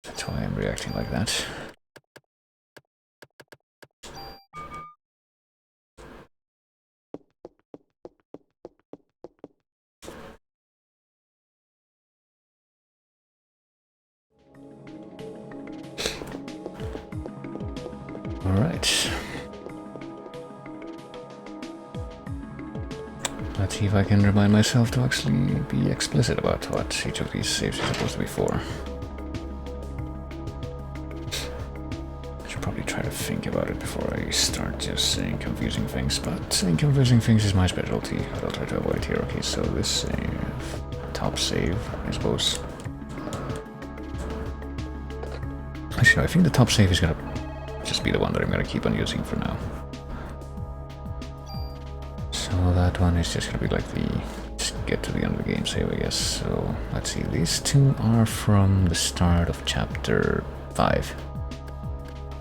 That's why I'm reacting like that. Alright. Let's see if I can remind myself to actually be explicit about what each of these saves is supposed to be for. I should probably try to think about it before I start just saying confusing things, but saying confusing things is my specialty. I'll try to avoid here. Okay, so this save, top save, I suppose. Actually, no, I think the top save is gonna just be the one that I'm gonna keep on using for now. So that one is just gonna be like the just get to the end of the game save, I guess. So let's see, these two are from the start of chapter 5.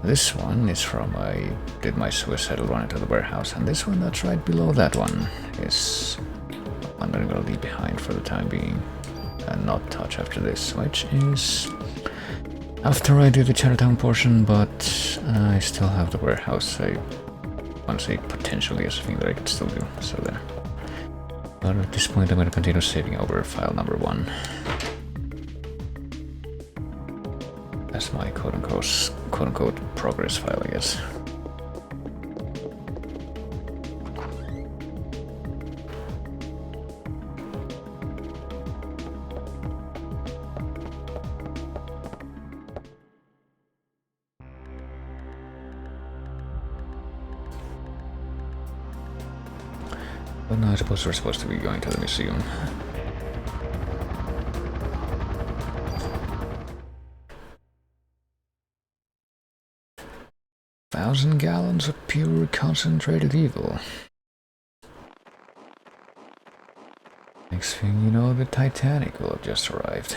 This one is from I did my suicidal run into the warehouse, and this one that's right below that one is one that I'm gonna leave behind for the time being and not touch after this, which is after I do the Chinatown portion, but I still have the warehouse. I want to say potentially as a thing that I could still do, so there. But at this point I'm going to continue saving over file number 1. That's my quote-unquote progress file, I guess. But no, I suppose we're supposed to be going to the museum. "1,000 gallons of pure concentrated evil." Next thing you know, the Titanic will have just arrived.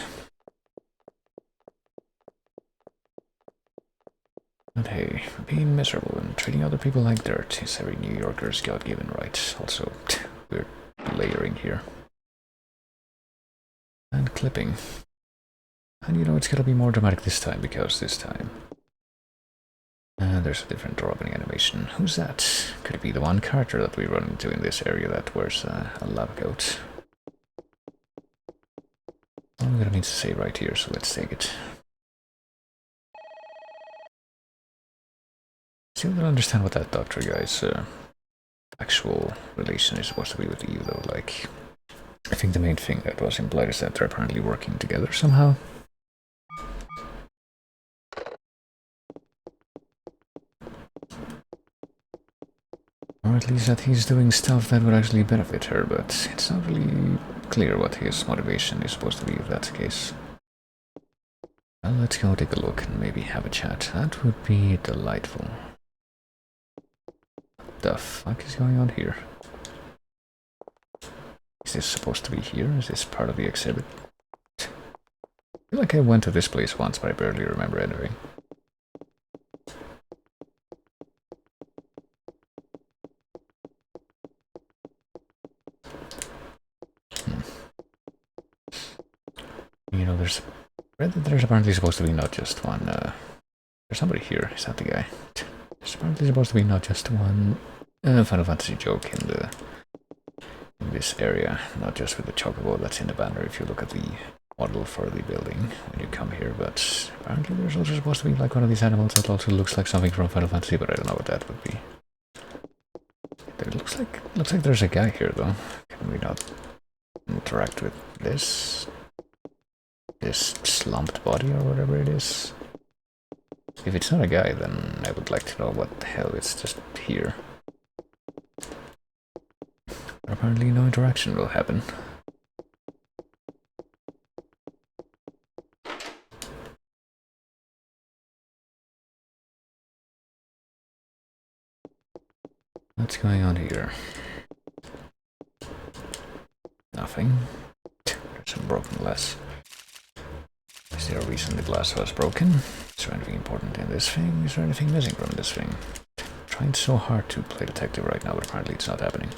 But hey, being miserable and treating other people like dirt is every New Yorker's God-given right. Also, we're layering here. And clipping. And you know, it's gonna be more dramatic this time, because this time there's a different door opening animation. Who's that? Could it be the one character that we run into in this area that wears a lab coat? I'm gonna need to save right here, so let's take it. Still don't understand what that doctor guy's actual relation is supposed to be with you, though. Like, I think the main thing that was implied is that they're apparently working together somehow. Or at least that he's doing stuff that would actually benefit her, but it's not really clear what his motivation is supposed to be if that's the case. Well, let's go take a look and maybe have a chat. That would be delightful. What the fuck is going on here? Is this supposed to be here? Is this part of the exhibit? I feel like I went to this place once, but I barely remember entering. You know, there's apparently supposed to be not just one, there's somebody here, is that the guy? There's apparently supposed to be not just one Final Fantasy joke in this area, not just with the chocobo that's in the banner if you look at the model for the building when you come here, but apparently there's also supposed to be like one of these animals that also looks like something from Final Fantasy, but I don't know what that would be. It looks like there's a guy here though. Can we not interact with this slumped body or whatever it is? If it's not a guy, then I would like to know what the hell it's just here. But apparently no interaction will happen. What's going on here? Nothing. There's some broken glass. Is there a reason the glass was broken? Is there anything important in this thing? Is there anything missing from this thing? I'm trying so hard to play detective right now, but apparently it's not happening.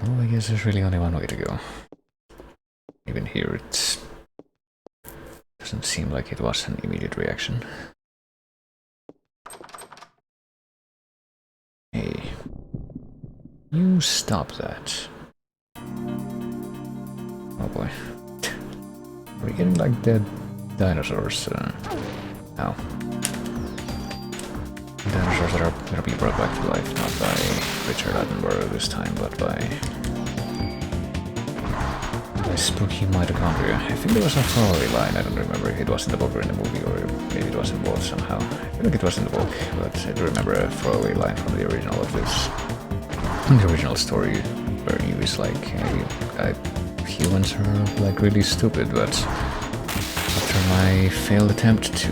Oh, I guess there's really only one way to go. Even here, it doesn't seem like it was an immediate reaction. Hey. You stop that. Oh boy. Are we getting like dead dinosaurs? Ow. Dinosaurs that are gonna be brought back to life, not by Richard Attenborough this time, but by spooky mitochondria. I think there was a throwaway line, I don't remember if it was in the book or in the movie, or maybe it was in both somehow. I feel like it was in the book, but I do remember a throwaway line from the original of this. The original story, where he was like, hey, humans are like really stupid, but after my failed attempt to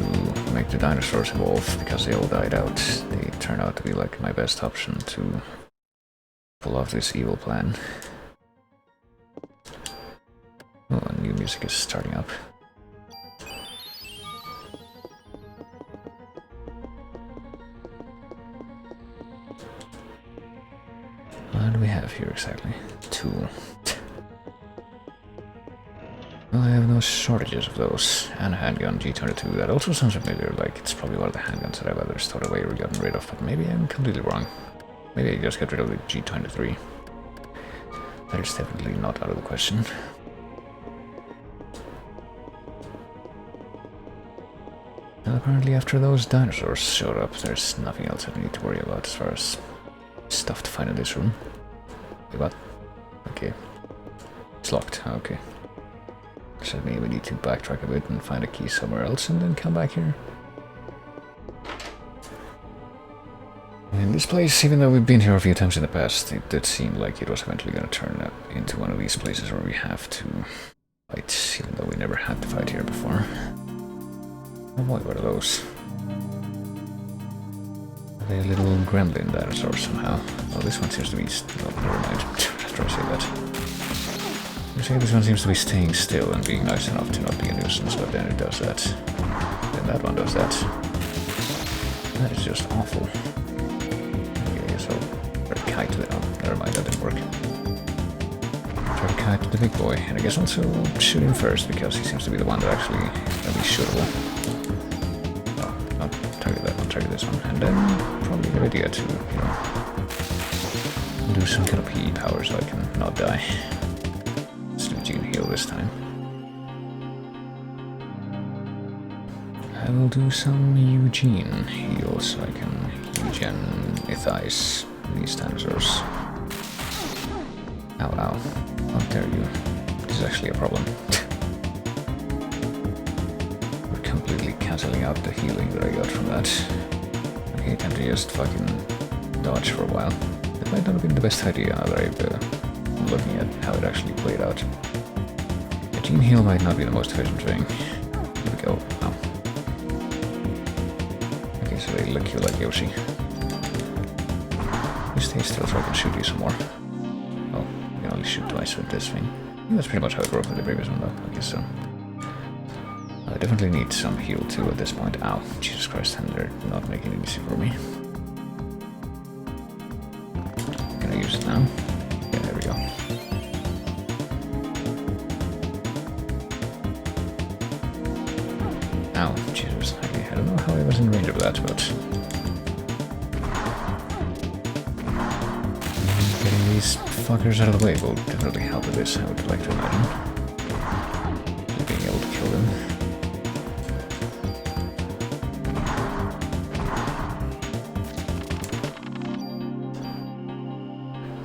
make the dinosaurs evolve because they all died out, they turned out to be like my best option to pull off this evil plan. Oh, and new music is starting up. What do we have here exactly? Two. Well, I have no shortages of those. And a handgun, G22. That also sounds familiar, like it's probably one of the handguns that I've either stored away or gotten rid of, but maybe I'm completely wrong. Maybe I just got rid of the G23. That is definitely not out of the question. And apparently after those dinosaurs showed up, there's nothing else I need to worry about as far as stuff to find in this room. Wait, what? Okay. It's locked, okay. So maybe we need to backtrack a bit and find a key somewhere else and then come back here. In this place, even though we've been here a few times in the past, it did seem like it was eventually going to turn into one of these places where we have to fight, even though we never had to fight here before. Oh boy, what are those? Are they a little gremlin dinosaur somehow? Oh, this one seems to be... Oh, never mind. After I say that. I say this one seems to be staying still and being nice enough to not be a nuisance, but then it does that. Then that one does that. That is just awful. Okay, so... Try to kite to the... Oh, never mind, that didn't work. Try to kite to the big boy, and I guess also shoot him first, because he seems to be the one that actually is shootable. I'll target this one, and then probably a good idea to, you know, do some kind of PE power so I can not die. Let's do Gene Heal this time. I will do some Eugene Heal so I can Eugenithize these dinosaurs. Ow, ow. How dare you. This is actually a problem. Completely cancelling out the healing that I got from that. Okay, time to just fucking dodge for a while. It might not have been the best idea now that I'm looking at how it actually played out. A Gene Heal might not be the most efficient thing. Here we go. Oh. Okay, so they lick you like Yoshi. You stay still so I can shoot you some more. Oh, I can only shoot twice with this thing. I think that's pretty much how it worked with the previous one though, I guess so. I definitely need some heal too at this point. Ow, Jesus Christ, and they're not making it easy for me. I'm gonna use use it now. Yeah, there we go. Ow, Jesus. I don't know how I was in range of that, but... getting these fuckers out of the way will definitely help with this, I would like to imagine. Being able to kill them.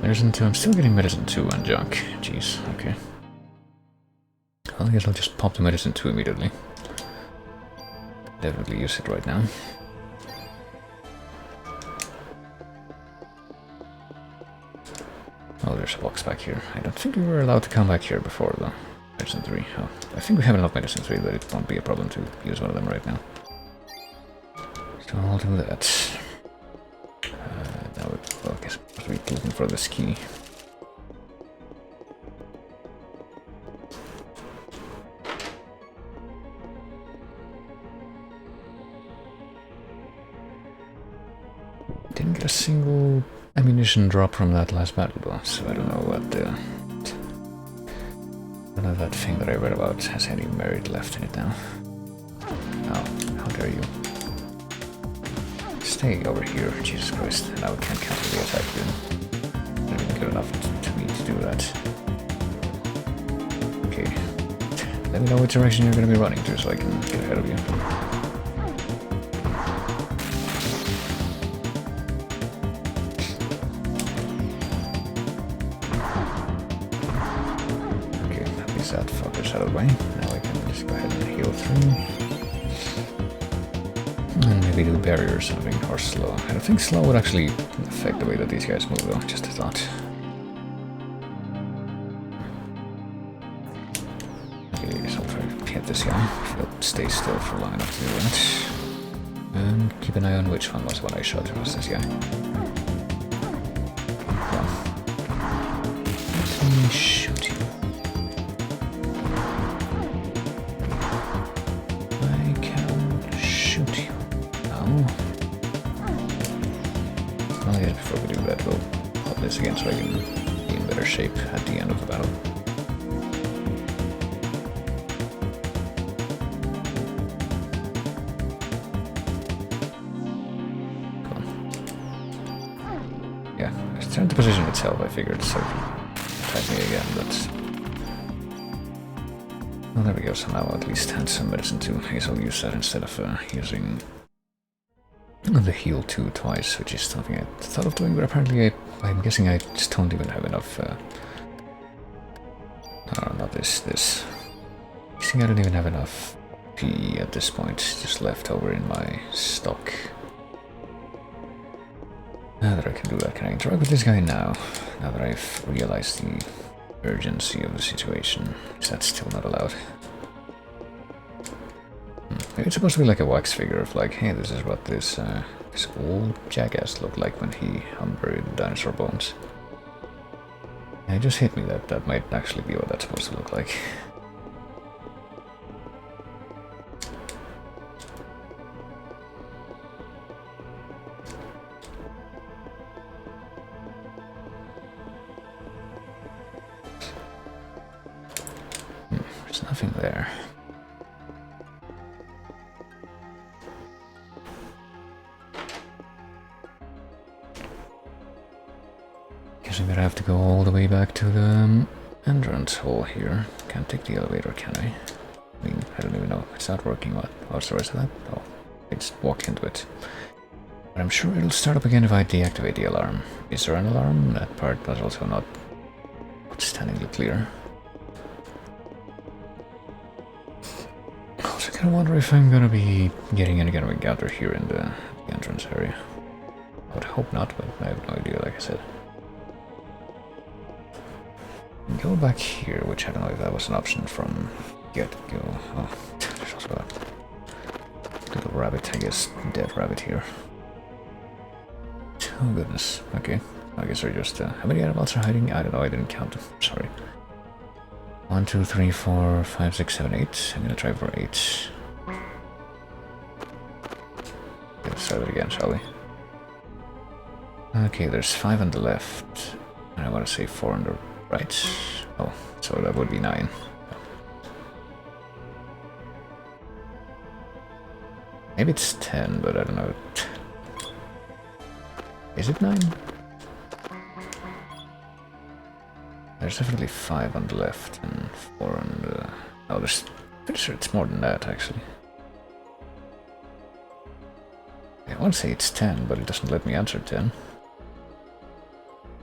Medicine 2, I'm still getting medicine 2 and junk. Jeez, okay. Well, I guess I'll just pop the medicine 2 immediately. Definitely use it right now. Oh, there's a box back here. I don't think we were allowed to come back here before, though. Medicine 3. Oh, I think we have enough medicine 3 that it won't be a problem to use one of them right now. So I'll do that. Now well, I guess we're looking for this key. Didn't get a single ammunition drop from that last battle though, so I don't know what none of that thing that I read about has any merit left in it now. Oh, how dare you. Stay over here, Jesus Christ. Now we can't counter the attack then. Not even good enough to me to do that. Okay. Let me know which direction you're gonna be running to so I can get ahead of you. That fucker's out of the way. Now I can just go ahead and heal through. And maybe do barrier or something, or slow. I don't think slow would actually affect the way that these guys move though, just a thought. Okay, I guess I'll try to hit this guy, if he'll stay still for long enough to do that. And keep an eye on which one was what I shot. It was this guy. Well, let me shoot you. Well, yeah, before we do that, we'll pop this again so I can be in better shape at the end of the battle. Come on. Yeah, it's trying to position itself, I figured, so attack me again, but... Well, there we go, so now I'll at least had some medicine too. I guess I'll use that instead of using the heal 2 twice, which is something I thought of doing, but apparently I'm guessing I just don't even have enough, not this. I think I don't even have enough PE at this point, just left over in my stock. Now that I can do that, can I interact with this guy now? Now that I've realized the urgency of the situation. Is that still not allowed? Maybe it's supposed to be like a wax figure of like, hey, this is what this old jackass looked like when he unburied the dinosaur bones. And it just hit me that that might actually be what that's supposed to look like. There's nothing there. Guess I'm gonna have to go all the way back to the entrance hall here. Can't take the elevator, can I? I mean, I don't even know. It's not working. What's the rest of that? Oh, I just walked into it. But I'm sure it'll start up again if I deactivate the alarm. Is there an alarm? That part was also not outstandingly clear. Also, I kind of wonder if I'm gonna be getting any kind of encounter here in the entrance area. I would hope not, but I have no idea, like I said. Go back here, which I don't know if that was an option from get-go. Oh, there's also a little rabbit, I guess, dead rabbit here. Oh goodness, okay. I guess they're just, how many animals are hiding? I don't know, I didn't count them, sorry. 1, 2, 3, 4, 5, 6, 7, 8. I'm gonna try for 8. Let's try it again, shall we? Okay, there's 5 on the left. I want to say 4 on the right. Oh, so that would be 9. Maybe it's 10, but I don't know. Is it 9? There's definitely 5 on the left and 4 on the... Oh, there's... I'm pretty sure it's more than that, actually. I want to say it's 10, but it doesn't let me answer 10.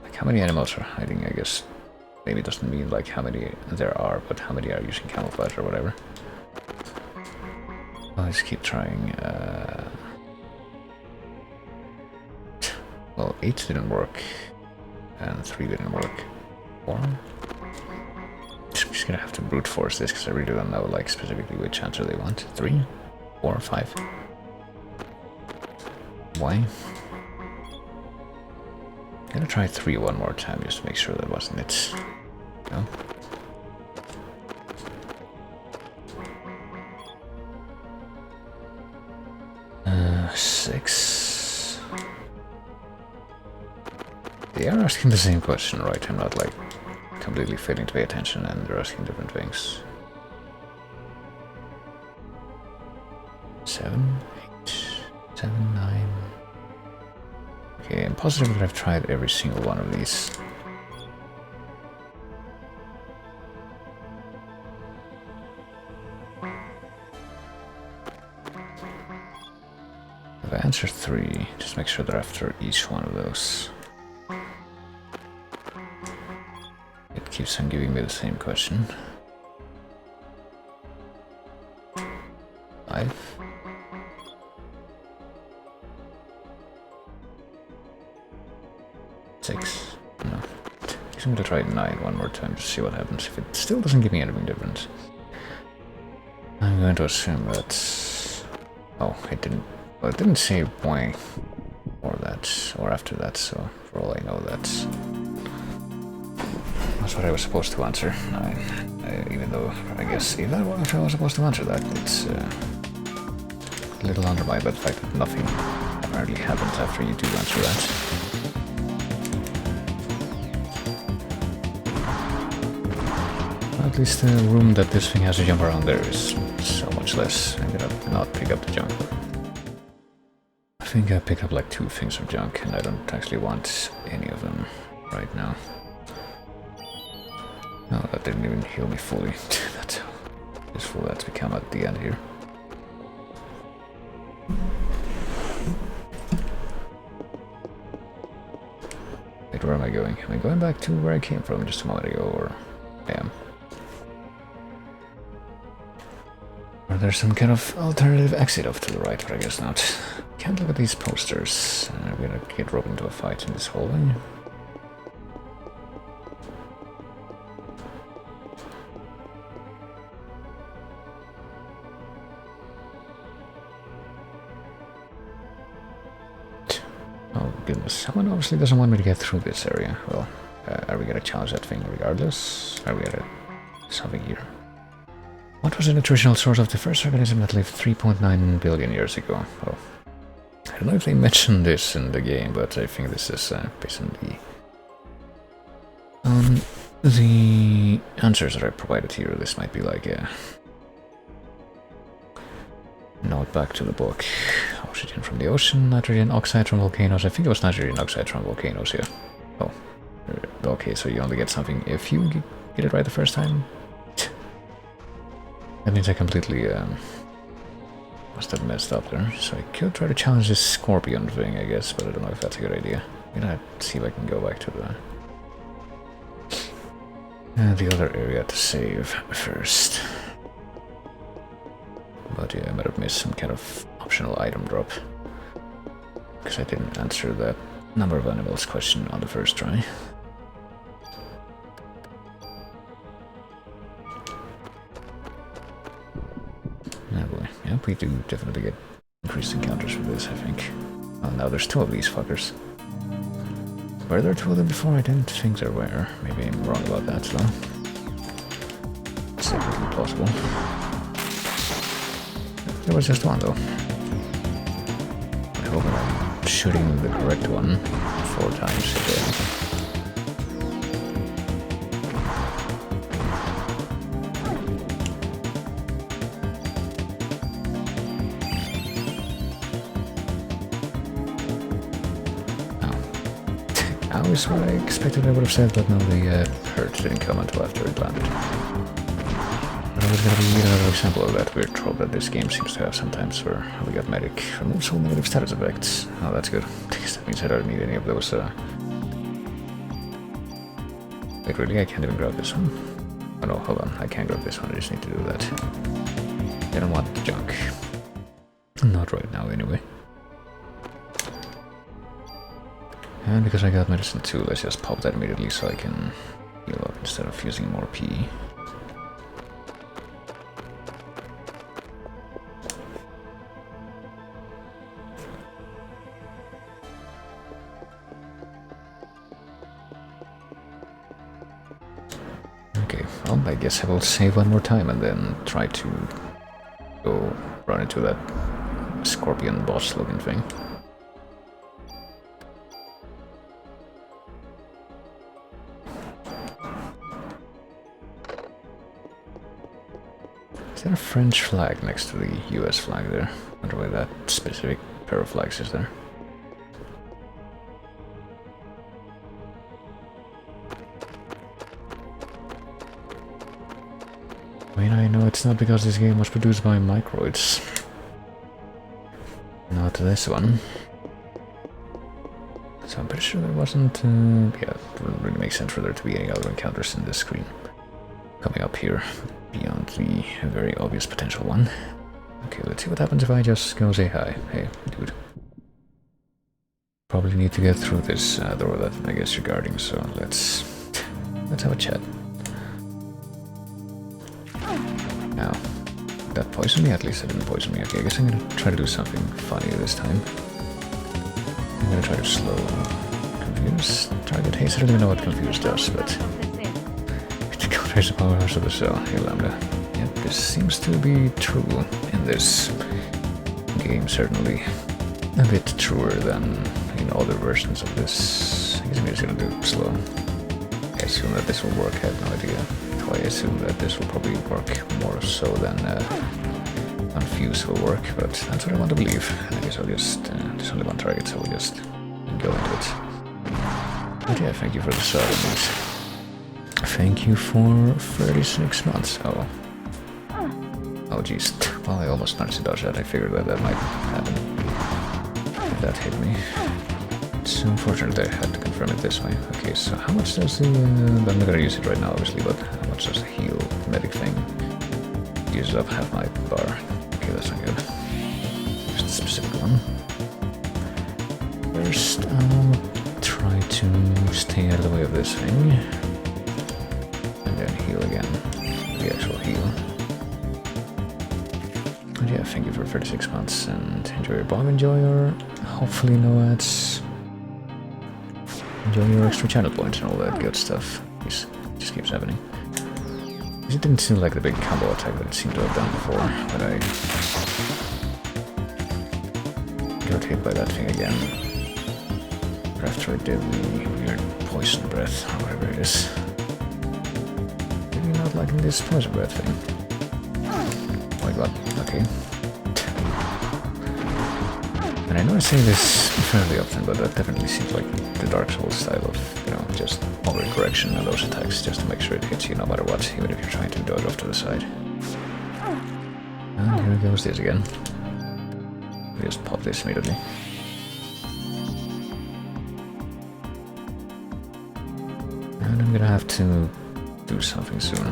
Like, how many animals are hiding, I guess. Maybe it doesn't mean, like, how many there are, but how many are using camouflage or whatever. I'll just keep trying. Well, 8 didn't work, and 3 didn't work. 4? I'm just gonna have to brute force this, because I really don't know, like, specifically which answer they want. 3? 4? 5? Why? I'm gonna try 3 one more time, just to make sure that wasn't it. No? 6. They are asking the same question, right? I'm not like completely failing to pay attention and they're asking different things. 7, 8, 7, 9. Okay, I'm positive that I've tried every single one of these. If I answer 3, just make sure that after each one of those, it keeps on giving me the same question. 5. Six. No. I'm going to try 9 one more time to see what happens. If it still doesn't give me anything different, I'm going to assume that... Oh, it didn't... Well, it didn't say why or that, or after that, so for all I know that's what I was supposed to answer. 9. Even though, I guess, if I was supposed to answer that, it's a little undermined by the fact that nothing apparently happens after you do answer that. At least the room that this thing has to jump around there is so much less. I'm gonna not pick up the junk. I think I picked up like 2 things of junk and I don't actually want any of them right now. No, that didn't even heal me fully. That's how useful that's become at the end here. Wait, where am I going? Am I going back to where I came from just a moment ago, or I am? Or there's some kind of alternative exit off to the right, but I guess not. Can't look at these posters. We're gonna get roped into a fight in this hallway. Oh goodness, someone obviously doesn't want me to get through this area. Well, are we gonna challenge that thing regardless? Are we gonna... something here? What was the nutritional source of the first organism that lived 3.9 billion years ago? Oh, I don't know if they mentioned this in the game, but I think this is based on the answers that I provided here. This might be like a note back to the book. Oxygen from the ocean, nitrogen oxide from volcanoes. I think it was nitrogen oxide from volcanoes, yeah. Oh, okay, so you only get something if you get it right the first time? That means I completely must have messed up there. So I could try to challenge this scorpion thing, I guess, but I don't know if that's a good idea. I'm gonna see if I can go back to the other area to save first. But yeah, I might have missed some kind of optional item drop, because I didn't answer that number of animals question on the first try. Oh boy, yeah, we do definitely get increased encounters for this, I think. Oh, now there's 2 of these fuckers. Were there 2 of them before? I didn't think there were. Maybe I'm wrong about that, though. It's definitely possible. There was just 1, though. I hope I'm shooting the correct one 4 times. How is what I expected I would have said, but no, the hurt didn't come until after it landed. But I was gonna be another example of that weird trope that this game seems to have sometimes, where we got medic removes all negative status effects. Oh, that's good. Because that means I don't need any of those. Wait, really? I can't even grab this one? Oh no, hold on. I can't grab this one. I just need to do that. I don't want the junk. Not right now, anyway. And because I got medicine too, let's just pop that immediately so I can heal up instead of using more P. Okay, well, I guess I will save one more time and then try to go run into that scorpion boss looking thing. Is there a French flag next to the US flag there? I wonder why that specific pair of flags is there. I mean, I know it's not because this game was produced by Microids. Not this one. So I'm pretty sure there wasn't... yeah, it wouldn't really make sense for there to be any other encounters in this screen. Coming up here, beyond the very obvious potential one. Okay, let's see what happens if I just go say hi. Hey, dude. Probably need to get through this door that I guess you're guarding, so let's have a chat. Now, that poisoned me? At least it didn't poison me. Okay, I guess I'm gonna try to do something funny this time. I'm gonna try to slow confuse target haste. I don't even know what confuse does, but it counters the powers of the cell. Hey Lambda. Yep, this seems to be true in this game, certainly. A bit truer than in other versions of this. I guess I'm just gonna do slow. I assume that this will work, I have no idea. So I assume that this will probably work more so than Confuse will work, but that's what I want to believe. I guess I'll just, there's only one target, so we'll just go into it. But yeah, thank you for the sub, mate. Thank you for 36 months. Oh. Oh jeez. Well, I almost managed to dodge that. I figured that that might happen. If that hit me. It's unfortunate I had to confirm it this way. Okay, so how much does the... I'm not gonna use it right now, obviously, but how much does the heal medic thing use up half my bar? Okay, that's not good. Just a specific one. First, I'll try to stay out of the way of this thing. And then heal again. The actual heal. And yeah, thank you for 36 months, and enjoy your bomb, enjoy your... hopefully no ads. Enjoy your extra channel points and all that good stuff. It just keeps happening. It didn't seem like the big combo attack that it seemed to have done before, but I got hit by that thing again. After I did the weird poison breath, or whatever it is. Really not liking this poison breath thing. Oh my god, okay. And I know I say this fairly often, but that definitely seems like the Dark Souls style of, you know, just overcorrection on those attacks, just to make sure it hits you no matter what, even if you're trying to dodge off to the side. And here goes this again. We just pop this immediately. And I'm gonna have to do something soon.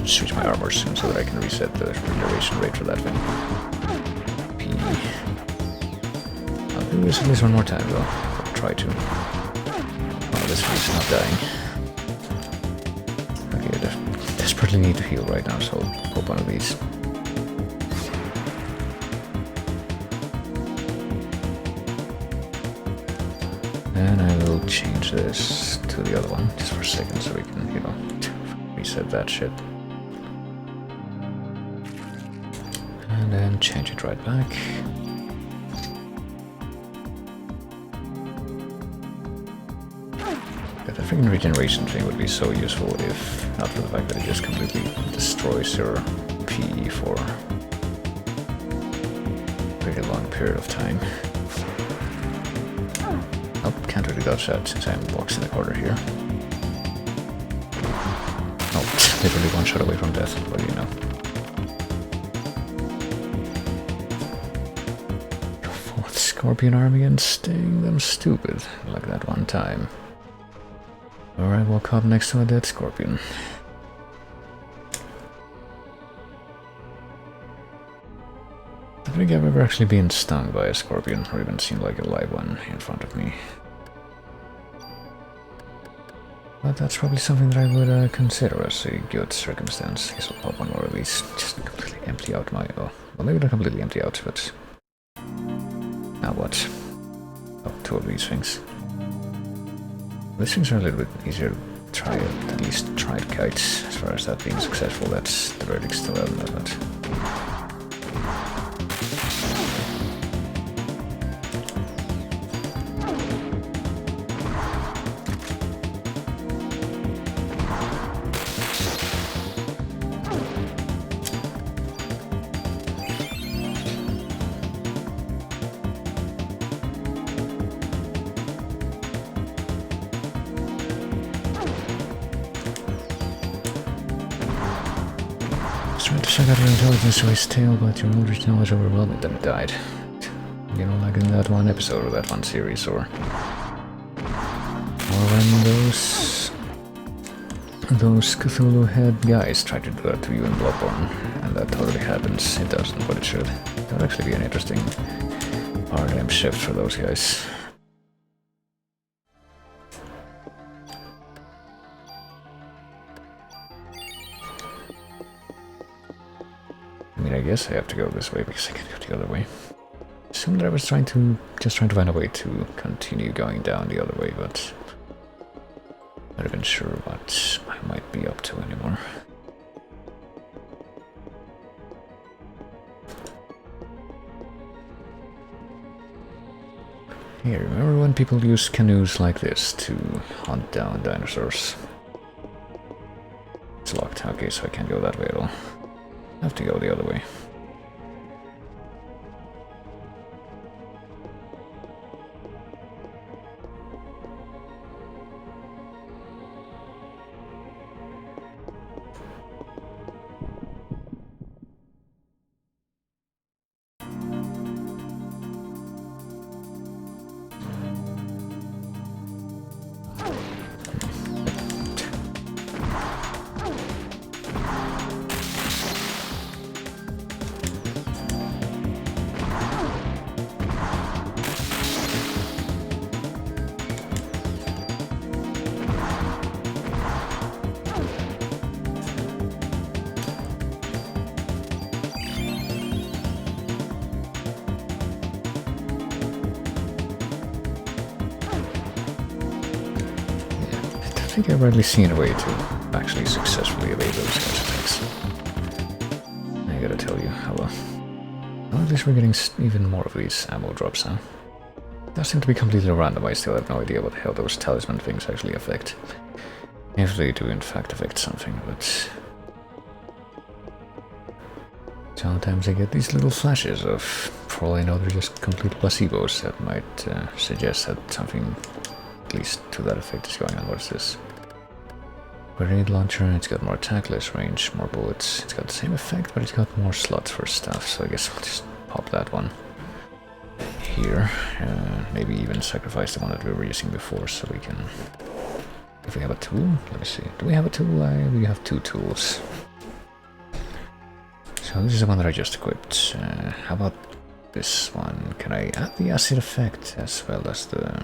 Switch my armor soon so that I can reset the regeneration rate for that thing. P. I'll do this at least one more time though. I'll try to. Oh, this thing's not dying. Okay, I desperately need to heal right now, so I'll pop one of these. And I will change this to the other one just for a second so we can, you know, reset that shit. And then change it right back. That freaking regeneration thing would be so useful if not for the fact that it just completely destroys your PE for a pretty long period of time. Oh, countered quickly dodge that since I'm boxing the corner here. Oh, literally one shot away from death, what do you know? Fourth Scorpion army and staying them stupid, like that one time. Alright, walk up next to a dead Scorpion. I don't think I've ever actually been stung by a Scorpion, or even seen like a live one in front of me. But that's probably something that I would consider as a good circumstance. I guess I'll pop one more of these, just to completely empty out my... oh, well maybe not completely empty out, but... now what? Oh, two of these things. These things are a little bit easier to try, at least try to kite. As far as that being successful, that's the verdict still out of it. Trying to check out your intelligence to his tail, but your Eldritch knowledge overwhelmed it, then it died. You know, like in that one episode or that one series, or when those Cthulhu head guys try to do that to you in Bloodborne, and that totally happens. It doesn't, but it should. That would actually be an interesting paradigm shift for those guys. I mean, I guess I have to go this way because I can't go the other way. Assumed that I was trying to find a way to continue going down the other way, but not even sure what I might be up to anymore. Hey, remember when people used canoes like this to hunt down dinosaurs? It's locked. Okay, so I can't go that way at all. I have to go the other way. I think I've rarely seen a way to actually successfully evade those kinds of things. I gotta tell you, well, at least we're getting even more of these ammo drops now. It does seem to be completely random. I still have no idea what the hell those talisman things actually affect. If they do in fact affect something, but... sometimes I get these little flashes of, for all I know, they're just complete placebos that might suggest that something, at least to that effect, is going on. What is this? Grenade launcher, it's got more attack, less range, more bullets. It's got the same effect, but it's got more slots for stuff, so I guess we'll just pop that one here. Maybe even sacrifice the one that we were using before, so we can... if we have a tool? Let me see. Do we have a tool? We have two tools. So this is the one that I just equipped. How about this one? Can I add the acid effect as well as the...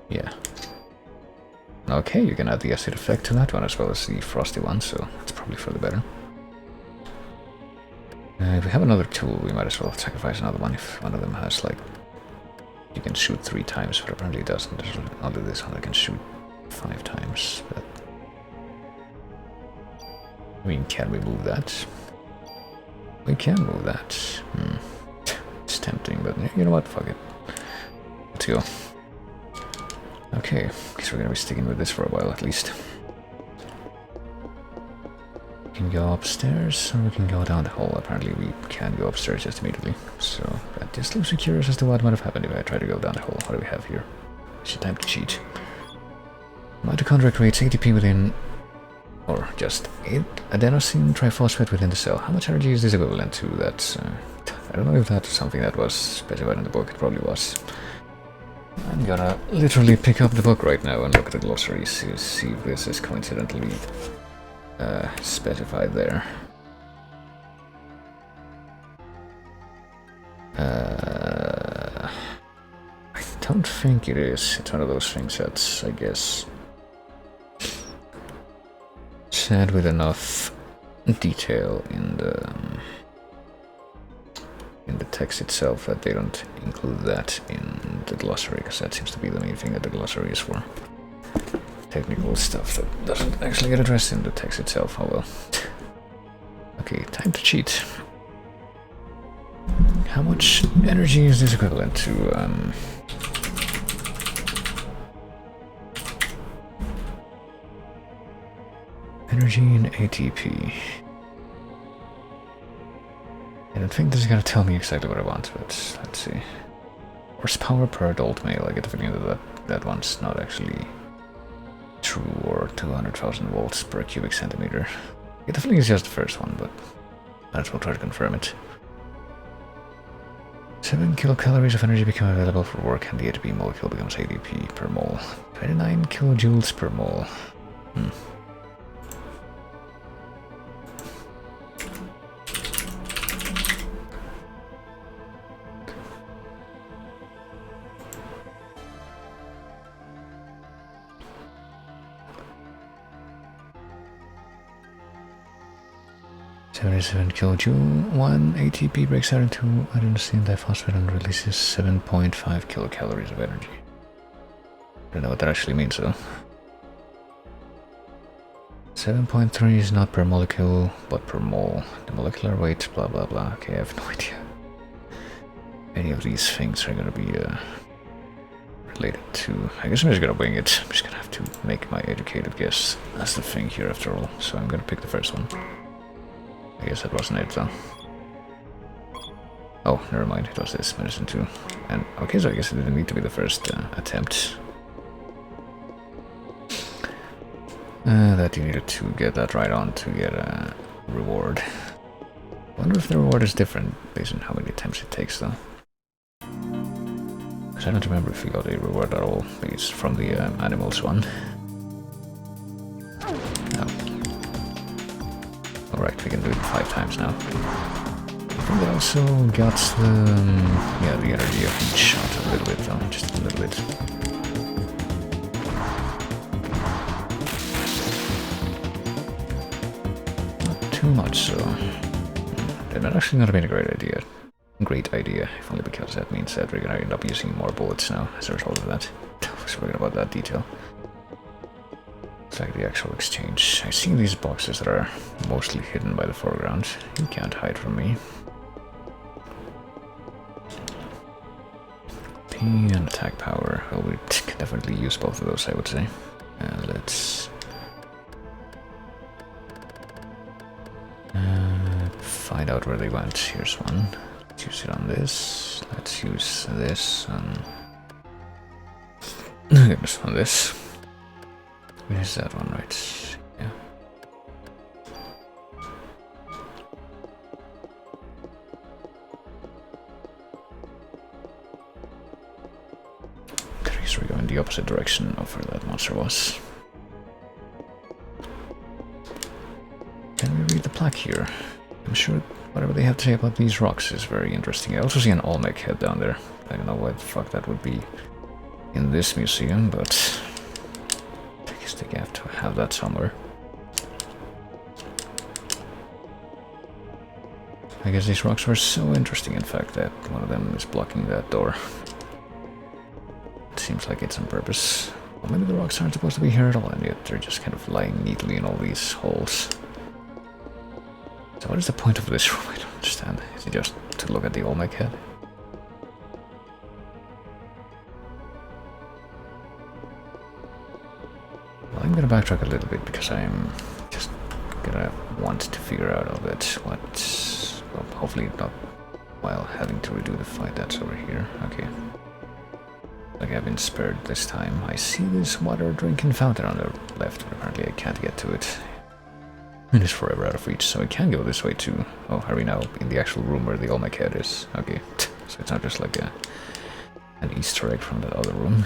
yeah. Okay, you can add the acid effect to that one as well as the frosty one, so that's probably for the better. If we have another tool, we might as well sacrifice another one if one of them has, like... you can shoot 3 times, but apparently it doesn't. There's only this one that can shoot 5 times, but... I mean, can we move that? We can move that. It's tempting, but you know what? Fuck it. Let's go. Okay, guess we're gonna be sticking with this for a while at least. can go upstairs or we can go down the hall. Apparently we can go upstairs just immediately. So that just leaves me curious as to what might have happened if I try to go down the hall. What do we have here? Is it time to cheat? Mitochondria creates ATP within, or just adenosine triphosphate within the cell. How much energy is this equivalent to? That's, I don't know if that's something that was specified in the book. It probably was. I'm gonna literally pick up the book right now and look at the glossary to see if this is coincidentally specified there. I don't think it is. It's one of those things that's, I guess, said with enough detail in the text itself that they don't include that in the glossary, because that seems to be the main thing that the glossary is for. Technical stuff that doesn't actually get addressed in the text itself. Oh well. Okay, time to cheat. How much energy is this equivalent to? Energy in ATP. I don't think this is gonna tell me exactly what I want, but let's see. Horsepower per adult male. I get the feeling that that one's not actually true, or 200,000 volts per cubic centimeter. I get the feeling it's just the first one, but let's try to confirm it. 7 kilocalories of energy become available for work, and the ATP molecule becomes ADP per mole. 29 kilojoules per mole. 77 kilojoule. 1 ATP breaks out into adenosine diphosphate and releases 7.5 kilocalories of energy. I don't know what that actually means though. 7.3 is not per molecule, but per mole. The molecular weight, blah blah blah. Okay, I have no idea. Any of these things are gonna be related to... I guess I'm just gonna wing it. I'm just gonna have to make my educated guess. That's the thing here after all. So I'm gonna pick the first one. I guess that wasn't it though. Oh, never mind, it was this, medicine 2. And okay, so I guess it didn't need to be the first attempt. That you needed to get that right on to get a reward. I wonder if the reward is different based on how many attempts it takes though. Because I don't remember if we got a reward at all. Maybe it's from the animals one. Alright, we can do it 5 times now. I think that also got the energy of each shot a little bit though, just a little bit. Not too much so. That might actually not have been a great idea. Great idea, if only because that means that we're gonna end up using more bullets now as a result of that. I was forgetting about that detail. It's like the actual exchange. I see these boxes that are mostly hidden by the foreground. You can't hide from me. P and attack power. Well, we can definitely use both of those, I would say. Let's find out where they went. Here's one. Let's use it on this. Let's use this on... this on this. Where's that one, right? Yeah. Okay, so we go in the opposite direction of where that monster was. Can we read the plaque here? I'm sure whatever they have to say about these rocks is very interesting. I also see an Olmec head down there. I don't know what the fuck that would be in this museum, but I guess they have to have that somewhere. I guess these rocks were so interesting, in fact, that one of them is blocking that door. It seems like it's on purpose. Well, maybe the rocks aren't supposed to be here at all, and yet they're just kind of lying neatly in all these holes. So what is the point of this room? I don't understand. Is it just to look at the Olmec head? Well, I'm gonna backtrack a little bit because I'm just gonna want to figure out a little bit what... Well, hopefully not while having to redo the fight that's over here. Okay. Like I've been spared this time. I see this water drinking fountain on the left, but apparently I can't get to it. It is forever out of reach, so I can go this way too. Oh, are we now in the actual room where the Olmec head is? Okay, so it's not just like an Easter egg from that other room.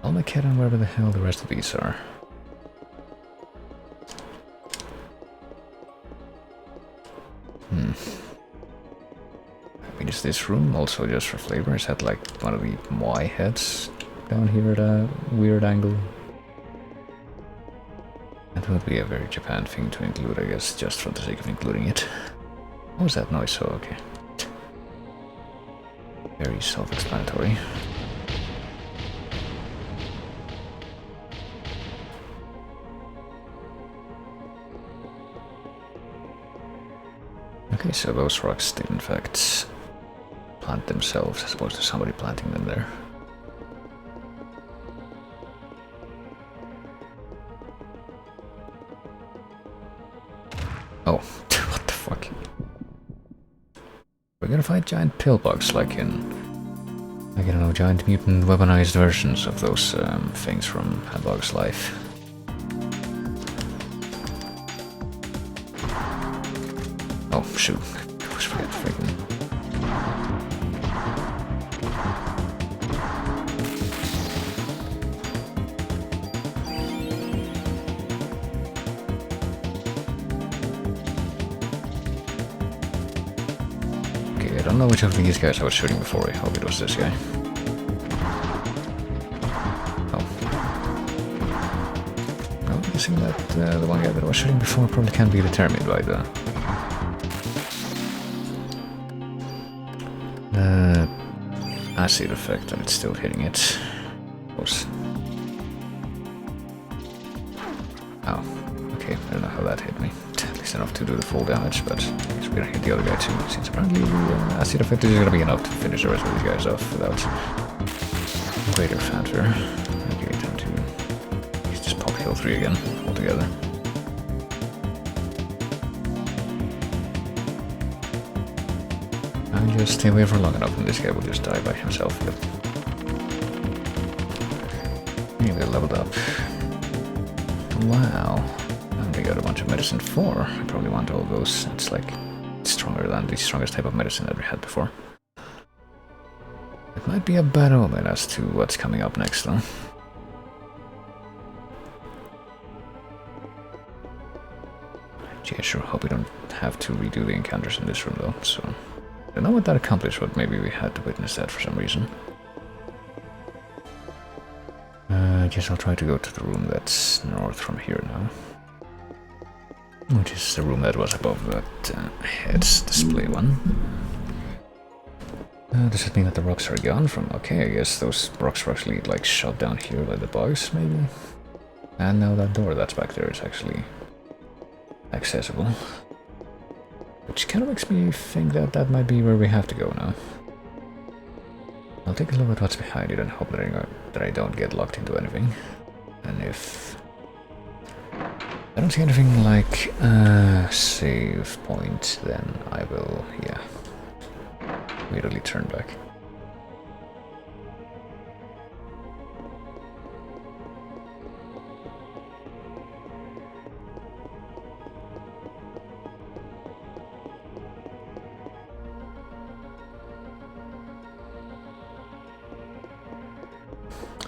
Olmec head and wherever the hell the rest of these are. I mean, is this room also just for flavor? Is that like one of the Y heads down here at a weird angle? That would be a very Japan thing to include, I guess, just for the sake of including it. What was that noise? Oh, okay. Very self-explanatory. Okay, so those rocks did in fact plant themselves as opposed to somebody planting them there. Oh, what the fuck? We're gonna fight giant pillbugs like in, I don't know, giant mutant weaponized versions of those things from A Bug's Life. Oh, shoot. I was freaking... Okay, I don't know which of these guys I was shooting before. I hope it was this guy. Oh. Well, I'm guessing that the one guy that I was shooting before probably can be determined by the acid effect, and it's still hitting it. Of course. Oh, okay, I don't know how that hit me. At least enough to do the full damage, but I guess we're gonna hit the other guy too, since apparently the acid effect is gonna be enough to finish the rest of these guys off without greater fanfare. Okay, time to just pop heal 3 again, altogether. I'll just stay away for long enough and this guy will just die by himself. Yep. Maybe leveled up. Wow. I only got a bunch of medicine 4. I probably want all of those. It's like stronger than the strongest type of medicine that we had before. It might be a bad omen as to what's coming up next though. Gee, I sure hope we don't have to redo the encounters in this room though, so... I don't know what that accomplished, but maybe we had to witness that for some reason. I guess I'll try to go to the room that's north from here now. Which is the room that was above that head's display one. Does it mean that the rocks are gone from... Okay, I guess those rocks were actually like shot down here by the bugs, maybe? And now that door that's back there is actually accessible. Which kind of makes me think that that might be where we have to go now. I'll take a look at what's behind it and hope that I don't get locked into anything. And if I don't see anything like a save point, then I will, yeah, immediately turn back.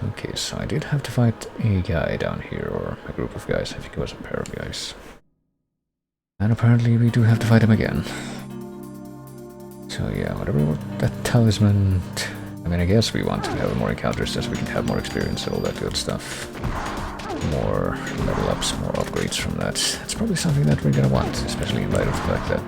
Okay, so I did have to fight a guy down here, or a group of guys, I think it was a pair of guys. And apparently we do have to fight him again. So yeah, whatever that talisman... I mean, I guess we want to have more encounters just so we can have more experience and all that good stuff. More level ups, more upgrades from that. It's probably something that we're gonna want, especially in light of the fact that...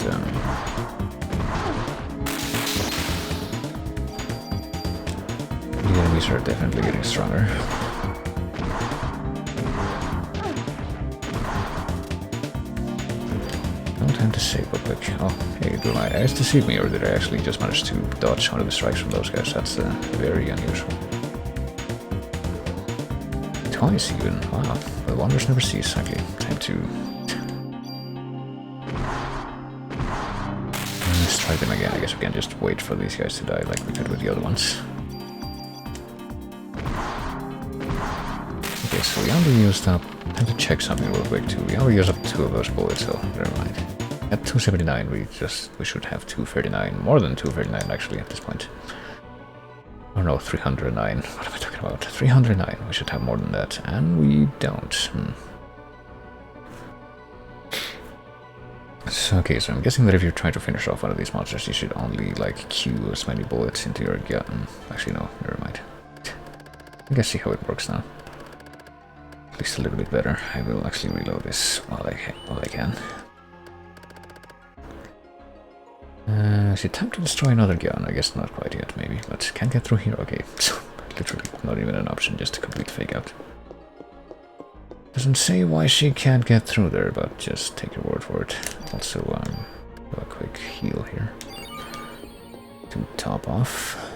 the enemies are definitely getting stronger. No time to save real quick. Oh, hey, do my eyes deceive me, or did I actually just manage to dodge one of the strikes from those guys? That's very unusual. Twice even. Wow. The wonders never cease. Okay, time to But then again, I guess we can just wait for these guys to die like we did with the other ones. Okay, so we only used up... I have to check something real quick too. We only used up 2 of those bullets, so never mind. At 279, we should have 239. More than 239 actually at this point. Oh no, 309. What am I talking about? 309. We should have more than that, and we don't. So, okay, so I'm guessing that if you're trying to finish off one of these monsters, you should only, like, queue as many bullets into your gun. Actually, no, never mind. I guess see how it works now. At least a little bit better. I will actually reload this while I can. Is it time to destroy another gun? I guess not quite yet, maybe, but can't get through here. Okay, so literally not even an option, just a complete fake out. Doesn't say why she can't get through there, but just take your word for it. Also, do a quick heal here to top off.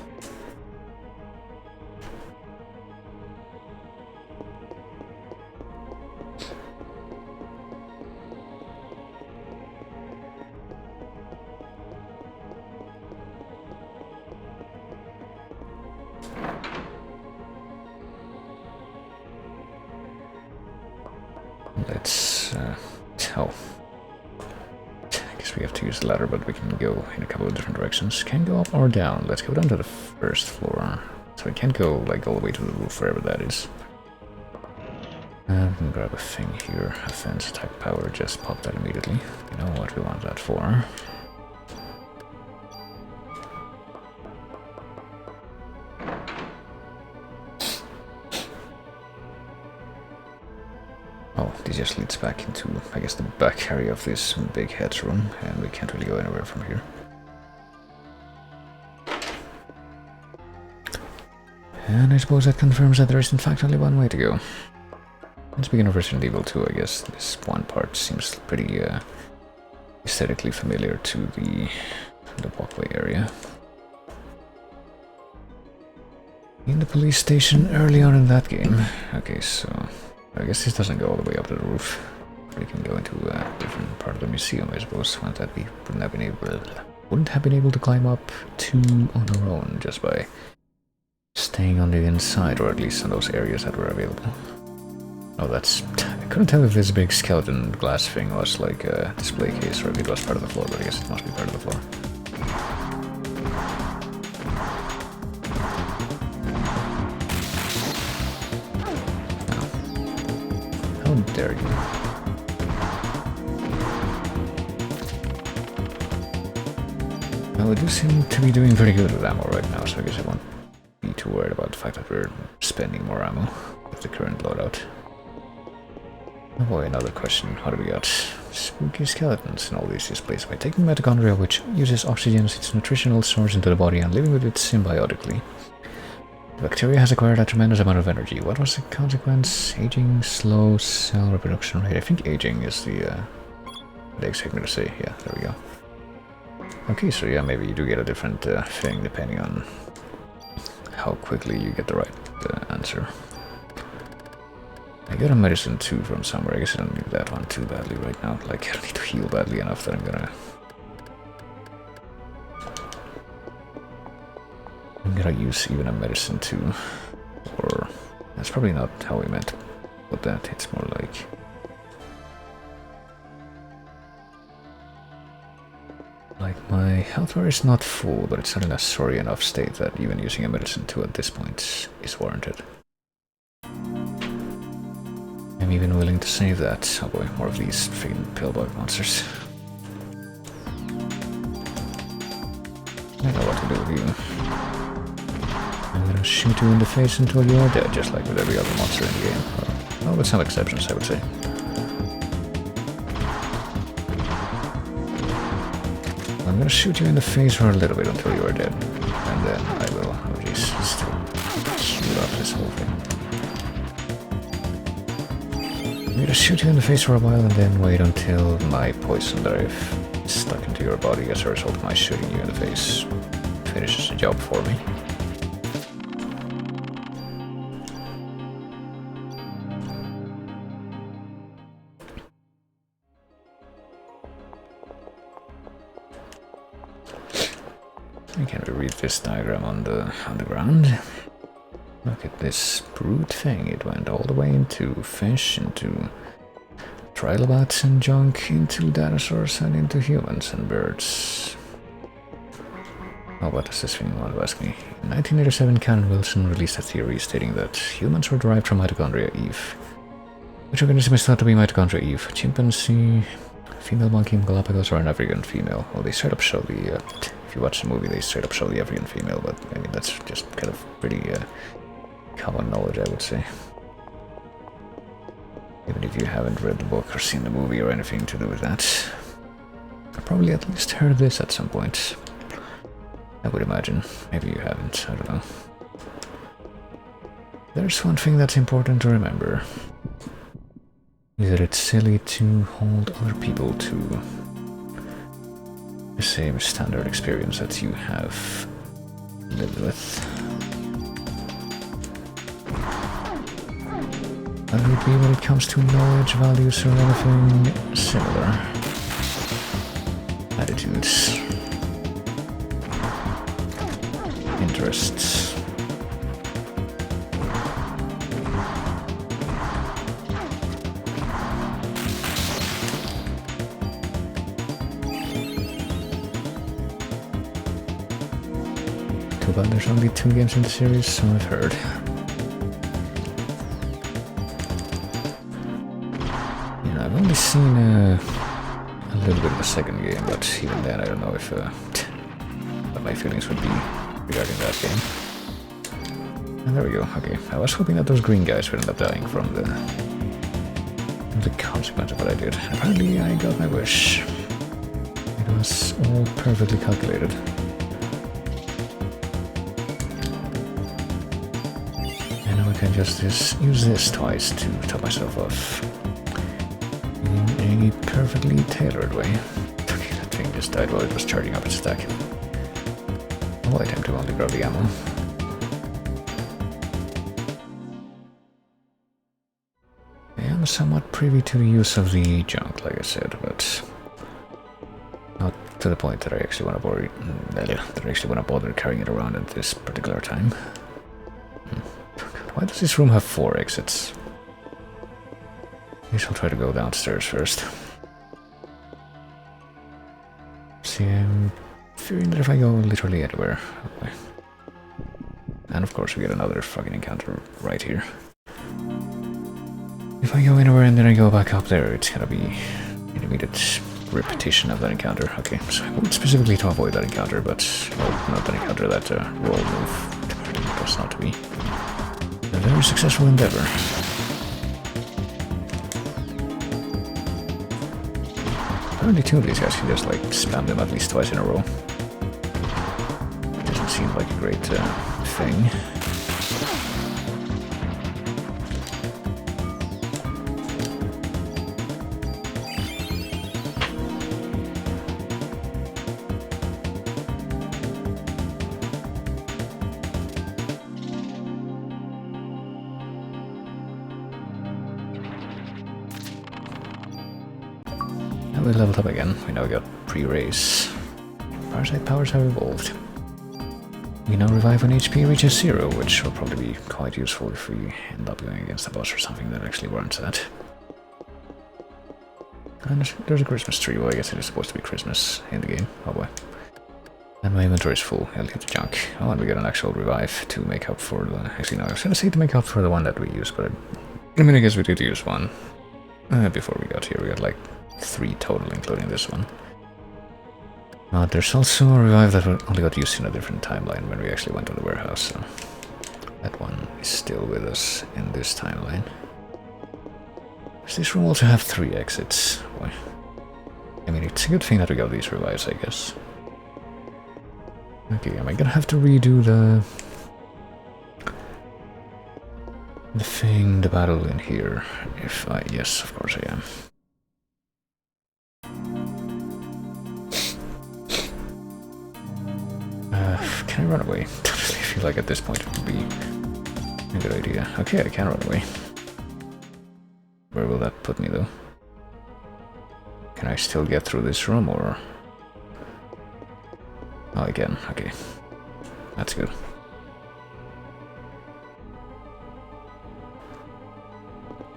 Let's, I guess we have to use the ladder, but we can go in a couple of different directions. Can go up or down. Let's go down to the first floor. So we can't go, like, all the way to the roof, wherever that is. We can grab a thing here. Offense, attack power, just pop that immediately. You know what we want that for. Oh, this just leads back into, I guess, the back area of this big head's room, and we can't really go anywhere from here. And I suppose that confirms that there is in fact only one way to go. And speaking of Resident Evil 2, I guess this one part seems pretty aesthetically familiar to the walkway area. In the police station early on in that game. Okay, so I guess this doesn't go all the way up to the roof. We can go into a different part of the museum, I suppose. Wouldn't have been able to climb up to on our own just by staying on the inside, or at least on those areas that were available. Oh, that's... I couldn't tell if this big skeleton glass thing was like a display case or if it was part of the floor, but I guess it must be part of the floor. How dare you? Well, we do seem to be doing pretty good with ammo right now, so I guess I won't be too worried about the fact that we're spending more ammo with the current loadout. Oh boy, another question. What do we got? Spooky skeletons in all these displays. By taking mitochondria, which uses oxygen as its nutritional source into the body and living with it symbiotically. The bacteria has acquired a tremendous amount of energy. What was the consequence? Aging, slow cell reproduction rate. I think aging is the they expect me to say. Yeah, there we go. Okay, so yeah, maybe you do get a different thing depending on how quickly you get the right answer. I got a medicine too from somewhere. I guess I don't need that one too badly right now. Like, I don't need to heal badly enough that I'm gonna use even a medicine too. Or that's probably not how we meant to put that. It's more like my health bar is not full, but it's not in a sorry enough state that even using a medicine too at this point is warranted. I'm even willing to save that. Oh boy, more of these freaking pillbug monsters. I know what to do with you. I'm gonna shoot you in the face until you are dead, just like with every other monster in the game. Well, with some exceptions, I would say. I'm gonna shoot you in the face for a little bit until you are dead. And then I will, oh jeez, still shoot off this whole thing. I'm gonna shoot you in the face for a while and then wait until my poison that I've stuck into your body as a result of my shooting you in the face finishes the job for me. Can we read this diagram on the ground? Look at this brute thing. It went all the way into fish, into trilobites and junk, into dinosaurs and into humans and birds. Oh, what does this thing want to ask me? In 1987, Karen Wilson released a theory stating that humans were derived from mitochondria Eve. Which organism is thought to be mitochondria Eve? Chimpanzee, female monkey in Galapagos, or an African female? Well, they straight up show the... if you watch the movie, they straight up show the African female, but I mean, that's just kind of pretty common knowledge, I would say. Even if you haven't read the book or seen the movie or anything to do with that. I probably at least heard this at some point. I would imagine. Maybe you haven't, I don't know. There's one thing that's important to remember. Is that it's silly to hold other people to the same standard experience that you have lived with. Whether it be when it comes to knowledge, values, or anything similar. Attitudes. Interests. Too bad there's only 2 games in the series, so I've heard. I've only seen a little bit of the second game, but even then I don't know if what my feelings would be regarding that game. And there we go, okay. I was hoping that those green guys would end up dying from the consequence of what I did. Apparently I got my wish. It was all perfectly calculated. And now I can just use this twice to top myself off. In a perfectly tailored way. Okay, that thing just died while it was charging up its stack. I'll attempt to only grab the ammo. I am somewhat privy to the use of the junk, like I said, but not to the point that I actually want to bother carrying it around at this particular time. Why does this room have 4 exits? I guess I'll try to go downstairs first. See, I'm fearing that if I go literally anywhere... Okay. And of course we get another fucking encounter right here. If I go anywhere and then I go back up there, it's gonna be an immediate repetition of that encounter. Okay, so I moved specifically to avoid that encounter, but... well, not that encounter, that roll move. Was not to be a very successful endeavor. Apparently 2 of these guys can just like spam them at least twice in a row. Doesn't seem like a great thing. We leveled up again. We now got pre-race. Parasite powers have evolved. We now revive when HP reaches 0, which will probably be quite useful if we end up going against a boss or something that actually warrants that. And there's a Christmas tree. Well, I guess it is supposed to be Christmas in the game. Oh boy. And my inventory is full. I'll leave the junk. Oh, and we got an actual revive to make up for the... Actually, no, I was going to say to make up for the one that we used, but I mean, I guess we did use one. Before we got here, we got like 3 total, including this one. There's also a revive that only got used in a different timeline when we actually went to the warehouse, so that one is still with us in this timeline. Does this room also have 3 exits? Boy. I mean, it's a good thing that we got these revives, I guess. Okay, am I gonna have to redo the battle in here? If I... yes, of course I am. Can I run away? I feel like at this point it would be a good idea. Okay, I can run away. Where will that put me though? Can I still get through this room or... Oh, again, okay. That's good.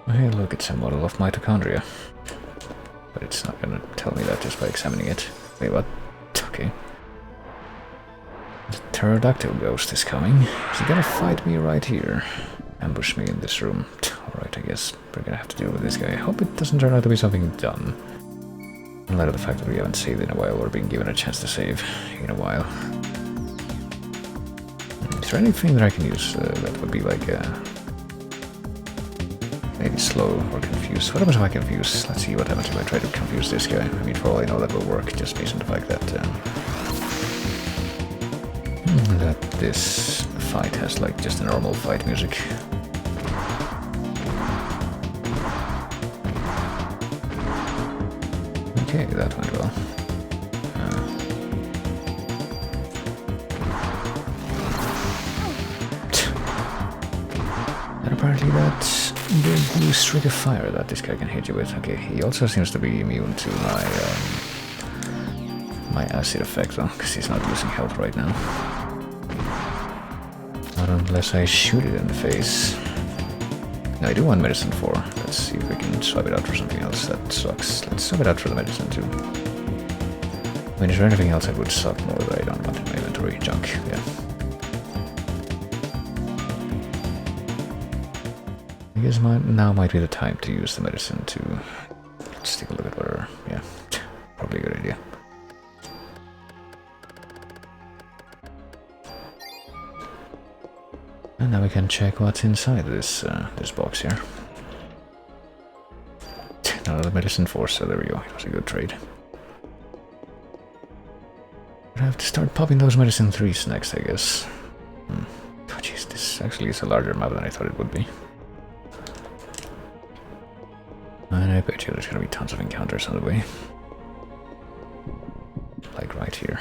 Hey, look, it's a model of mitochondria. But it's not gonna tell me that just by examining it. Wait, what? Okay. The pterodactyl ghost is coming. Is he gonna fight me right here? Ambush me in this room. Alright, I guess we're gonna have to deal with this guy. I hope it doesn't turn out to be something dumb. In light of the fact that we haven't saved in a while, or been given a chance to save in a while. Is there anything that I can use that would be like maybe slow or confused? What happens if I confuse? Let's see what happens if I try to confuse this guy. I mean, for all I know that will work, just based on the fact that that this fight has like just a normal fight music. Okay, that went well. And apparently that's the blue streak of fire that this guy can hit you with. Okay, he also seems to be immune to my acid effect though, because he's not losing health right now. Not unless I shoot it in the face. No, I do want medicine 4. Let's see if we can swap it out for something else. That sucks. Let's swap it out for the medicine too. I mean, is there anything else that would suck more that I don't want in my inventory? Junk, yeah. I guess now might be the time to use the medicine to... Let's take a look at where... Yeah, probably a good idea. And now we can check what's inside this this box here. Another medicine 4, so there we go. It was a good trade. I have to start popping those medicine 3s next, I guess. Oh jeez, this actually is a larger map than I thought it would be. And I bet you there's gonna be tons of encounters on the way. Like right here.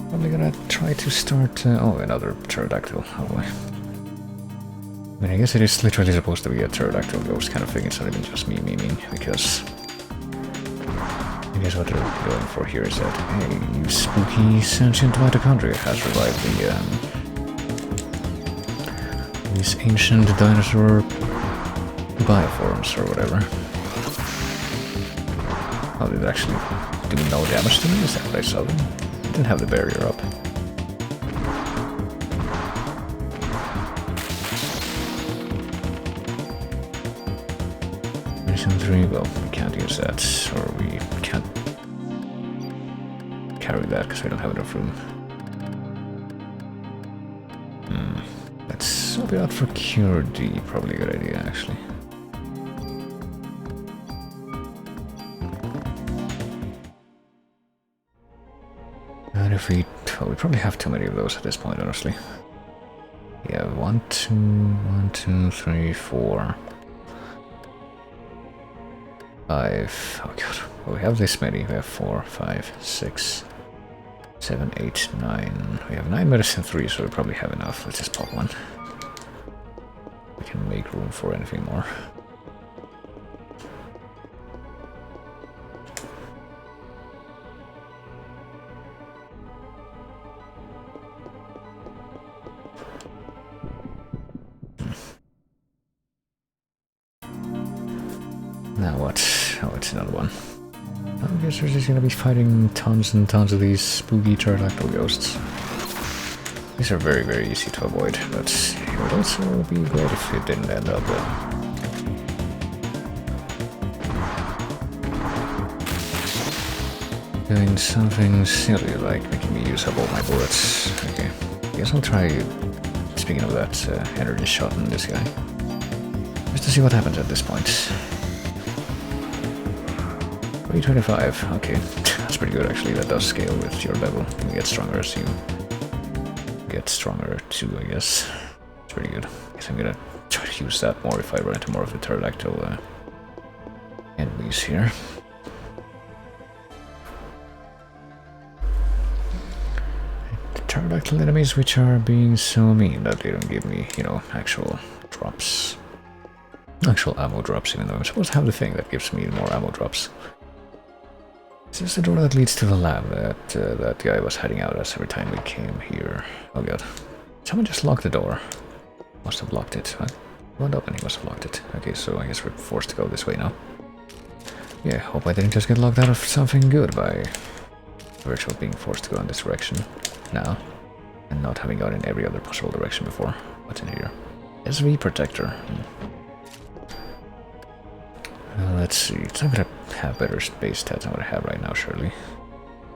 Probably gonna try to start... oh, another pterodactyl. Oh boy. I mean, I guess it is literally supposed to be a pterodactyl ghost kind of thing. It's not even just me memeing, because... I guess what they're going for here is that, hey, you spooky sentient mitochondria has revived the, these ancient dinosaur bioforms or whatever. Oh, did it actually do no damage to me? Is that what I saw them? I didn't have the barrier up. Mission 3, well, we can't use that, or we can't carry that because we don't have enough room. Let's swap it out for Cure D, probably a good idea actually. And if we... well, we probably have too many of those at this point, honestly. Yeah, 1, 2, 3, 4... 5... oh god, well, we have this many. We have 4, 5, 6, 7, 8, 9... we have 9 medicine 3, so we probably have enough. Let's just pop one. We can make room for anything more. Now what? Oh, it's another one. I guess we're just gonna be fighting tons and tons of these spooky pterodactyl ghosts. These are very, very easy to avoid, but it would also be great if it didn't end up doing something silly like making me use up all my bullets. Okay, I guess I'll try, speaking of that, energy shot on this guy. Just to see what happens at this point. 325, okay, that's pretty good actually. That does scale with your level. You get stronger as you get stronger too, I guess. It's pretty good. I guess I'm gonna try to use that more if I run into more of the pterodactyl enemies here. The pterodactyl enemies which are being so mean that they don't give me, you know, actual drops. Actual ammo drops, even though I'm supposed to have the thing that gives me more ammo drops. Is this the door that leads to the lab that that guy was hiding out as every time we came here? Oh god. Someone just locked the door. Must have locked it. What? Won't open, he must have locked it. Okay, so I guess we're forced to go this way now. Yeah, hope I didn't just get locked out of something good by virtually being forced to go in this direction now. And not having gone in every other possible direction before. What's in here? SV protector. Let's see. It's not gonna have better space stats than what I have right now, surely.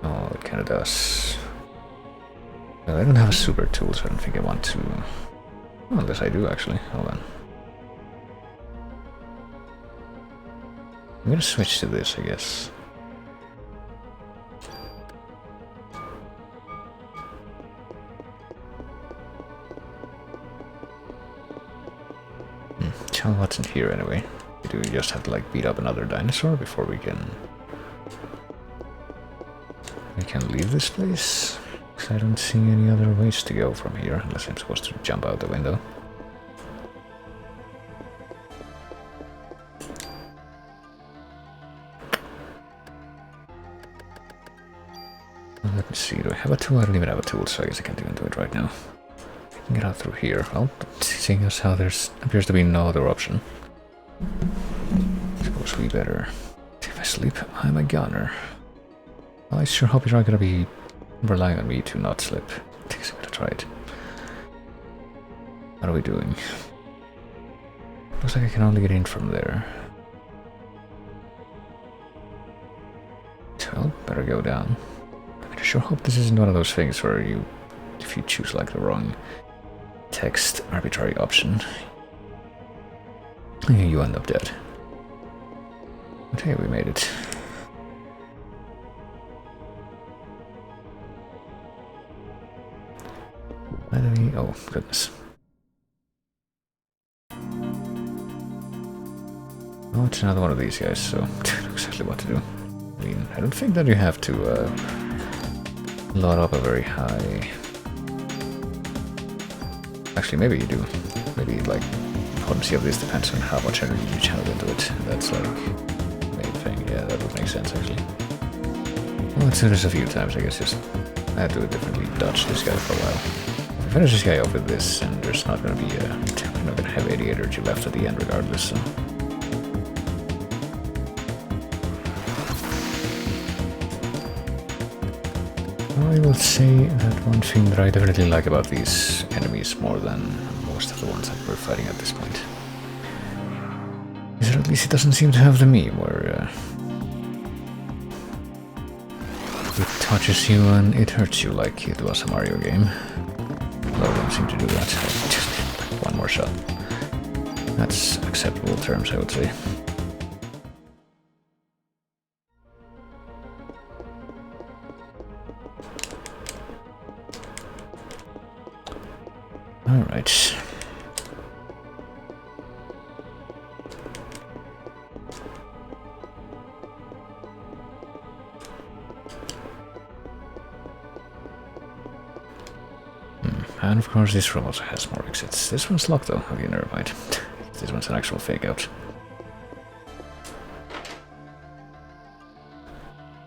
Oh, it kinda does. Well, I don't have a super tool, so I don't think I want to. Oh, unless I do, actually. Hold on. I'm gonna switch to this, I guess. Tell me what's in here anyway. Do we just have to like beat up another dinosaur before we can leave this place? Because I don't see any other ways to go from here unless I'm supposed to jump out the window. Let me see, do I have a tool? I don't even have a tool, so I guess I can't even do it right now. I can get out through here. Well, seeing as how there's appears to be no other option. Suppose we better. If I sleep, I'm a gunner. Well, I sure hope you're not gonna be relying on me to not slip. I think I'm gonna try it. What are we doing? Looks like I can only get in from there. Well, better go down. I sure hope this isn't one of those things where you, if you choose like the wrong text arbitrary option, you end up dead. But hey, we made it. Oh, goodness. Oh, it's another one of these guys, so I know exactly what to do. I mean, I don't think that you have to load up a very high... Actually, maybe you do. Maybe, like, potency of this depends on how much energy you channel into it. That's, like, the main thing. Yeah, that would make sense, actually. Well, let's do this a few times, I guess. Just, I have to do it differently. Dodge this guy for a while. If I finish this guy off with this, and there's not gonna be I'm not gonna have any energy left at the end regardless, so... I will say that one thing that I definitely like about these enemies more than most of the ones that we're fighting at this point is that at least it doesn't seem to have the meme where it touches you and it hurts you like it was a Mario game. A lot of them seem to do that. Just one more shot. That's acceptable terms, I would say. Alright. And of course this room also has more exits. This one's locked though. Okay, never mind. This one's an actual fake out.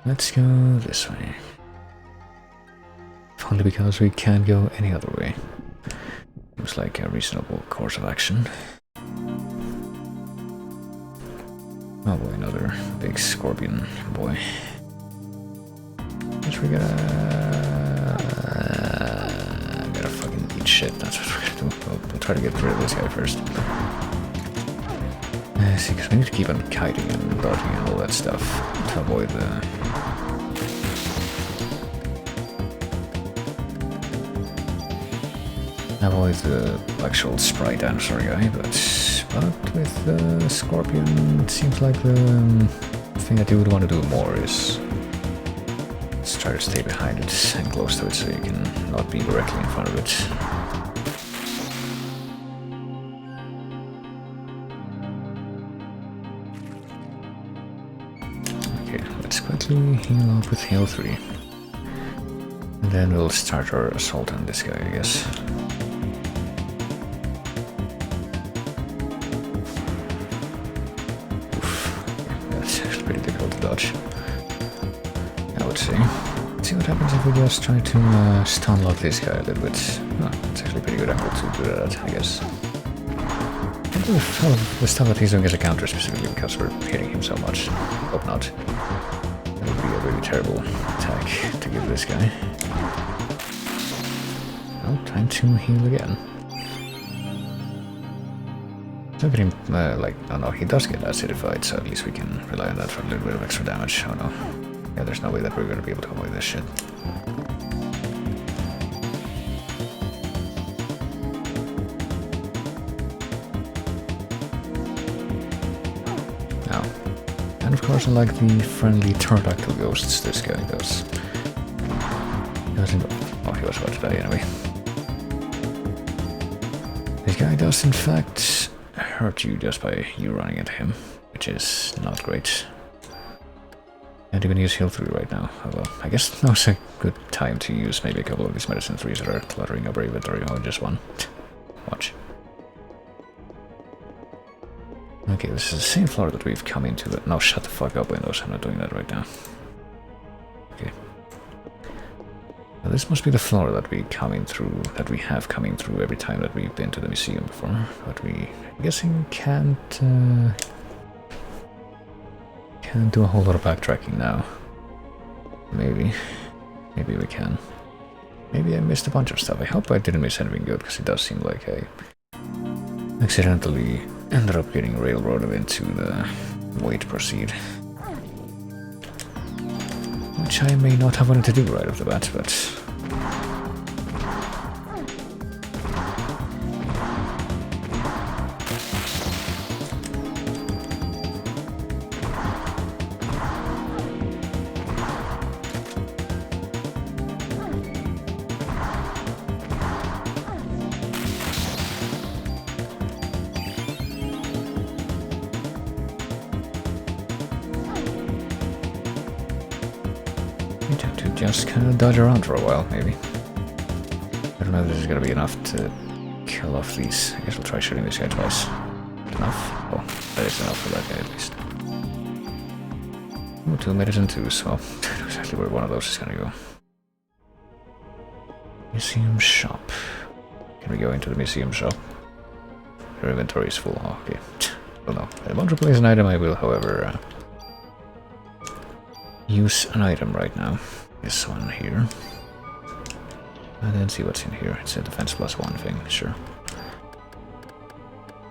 Let's go this way. If only because we can't go any other way. Seems like a reasonable course of action. Oh boy, another big scorpion boy. Which we gotta fucking eat shit. That's what we're gonna do. We'll try to get rid of this guy first. See, because we need to keep on kiting and dodging and all that stuff to avoid the... avoid the actual sprite dinosaur guy, but with the scorpion, it seems like the thing that you would want to do more is just try to stay behind it and close to it so you can not be directly in front of it. Okay, let's quickly heal up with heal 3. And then we'll start our assault on this guy, I guess. Dodge. let's see. Let's see what happens if we just try to stun lock this guy a little bit. Oh, it's actually a pretty good angle to do that, I guess. I don't know if the stuff that he's doing as a counter specifically because we're hitting him so much. Hope not. That would be a really terrible attack to give this guy. Oh, time to heal again. Look at him, oh no, he does get acidified, so at least we can rely on that for a little bit of extra damage. Oh no. Yeah, there's no way that we're gonna be able to avoid this shit. Now, and of course I like the friendly pterodactyl ghosts this guy does. He was about to die anyway. This guy does in fact hurt you just by you running into him, which is not great. Can't even use heal 3 right now. Oh well, I guess now's a good time to use maybe a couple of these medicine 3s that are cluttering up our inventory, or just one. Watch. Okay, this is the same floor that we've come into. No, shut the fuck up, Windows. I'm not doing that right now. Okay. Now, this must be the floor that we have coming through every time that we've been to the museum before. But I'm guessing can't do a whole lot of backtracking now. Maybe we can. Maybe I missed a bunch of stuff. I hope I didn't miss anything good, because it does seem like I accidentally ended up getting railroaded into the way to proceed. Which I may not have wanted to do right off the bat, but... just kind of dodge around for a while, maybe. I don't know if this is gonna be enough to kill off these. I guess we'll try shooting this guy twice. Enough? Oh, that is enough for that guy at least. Ooh, 2 medicine 2s. Well, I know exactly where one of those is gonna go. Museum shop. Can we go into the museum shop? Your inventory is full. Oh, okay. Well, no. I won't replace an item. I will, however, use an item right now. This one here. And then see what's in here. It's a defense +1 thing, sure.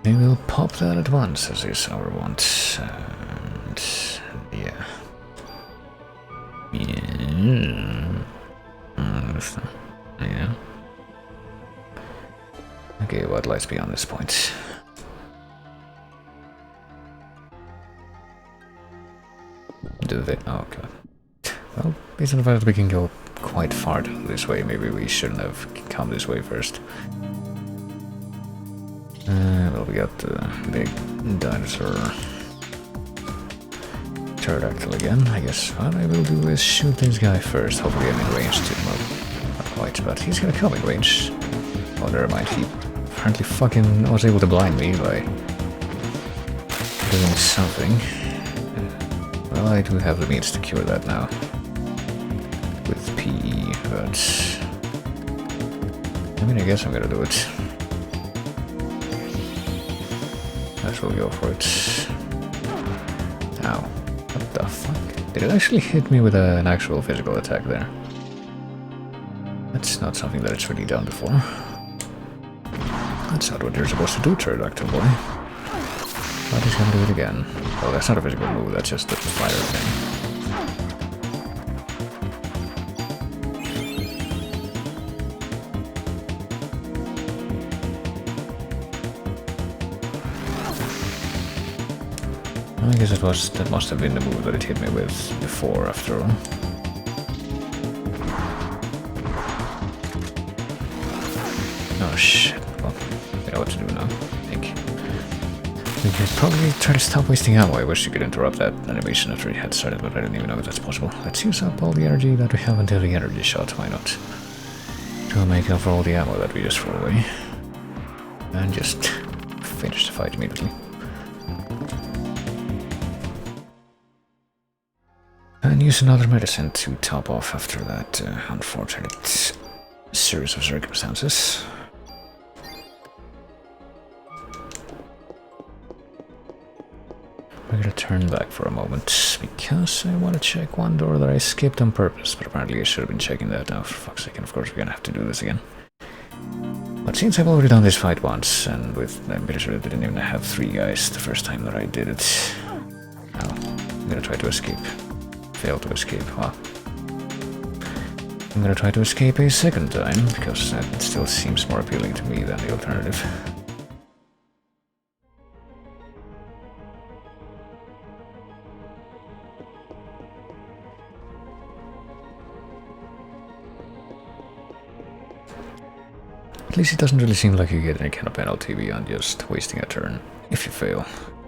We will pop that at once, as is our want. And yeah. Yeah. Okay, what lies beyond this point? Do they? Oh, okay. Well, based on the fact that we can go quite far this way, maybe we shouldn't have come this way first. Well, we got the big dinosaur pterodactyl again. I guess what I will do is shoot this guy first. Hopefully I'm in range too. Well, not quite, but he's gonna come in range. Oh, never mind. He apparently fucking was able to blind me by doing something. Well, I do have the means to cure that now. With PE, but... I mean, I guess I'm gonna do it. Let's we'll go for it. Ow. What the fuck? Did it actually hit me with an actual physical attack there? That's not something that it's really done before. That's not what you're supposed to do, pterodactyl boy. But he's gonna do it again. Oh, that's not a physical move, that's just the fire thing. I guess that must have been the move that it hit me with before, after all. Oh shit. Well, I know what to do now, I think. We could probably try to stop wasting ammo. I wish you could interrupt that animation after it had started, but I didn't even know if that's possible. Let's use up all the energy that we have until the energy shot, why not? To make up for all the ammo that we just threw away. And just finish the fight immediately. And use another medicine to top off after that unfortunate series of circumstances. We're gonna turn back for a moment because I want to check one door that I skipped on purpose, but apparently I should have been checking that now. For fuck's sake, and of course we're gonna have to do this again. But since I've already done this fight once, and with I'm pretty sure I didn't even have 3 guys the first time that I did it. Now, I'm gonna try to escape. Fail to escape, huh? I'm gonna try to escape a second time, because that still seems more appealing to me than the alternative. At least it doesn't really seem like you get any kind of penalty beyond just wasting a turn if you fail,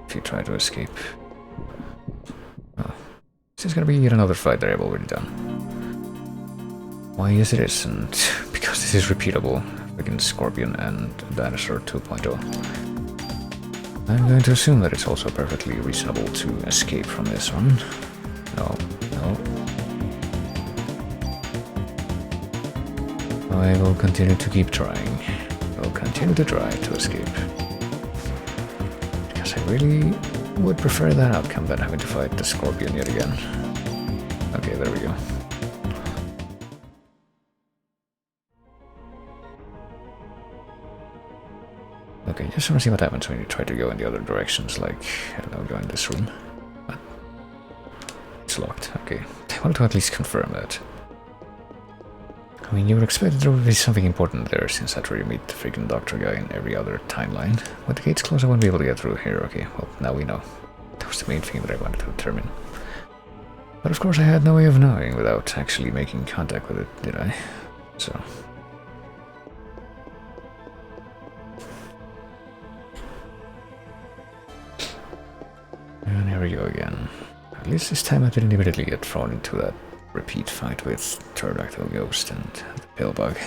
if you try to escape. Oh, this is gonna be yet another fight that I've already done. Why, yes it is, and because this is repeatable, freaking Scorpion and Dinosaur 2.0. I'm going to assume that it's also perfectly reasonable to escape from this one. No, no. I will continue to keep trying. I will continue to try to escape. Because I really would prefer that outcome than having to fight the Scorpion yet again. Okay, there we go. Okay, just want to see what happens when you try to go in the other directions, like, I don't know, go in this room. But it's locked, okay. I wanted to at least confirm that. I mean, you would expect that there would be something important there, since that's where you meet the freaking doctor guy in every other timeline. With the gates closed, I won't be able to get through here. Okay, well, now we know. That was the main thing that I wanted to determine. But of course I had no way of knowing without actually making contact with it, did I? So... and here we go again. At least this time I didn't immediately get thrown into that repeat fight with Pterodactyl Ghost and the Pillbug.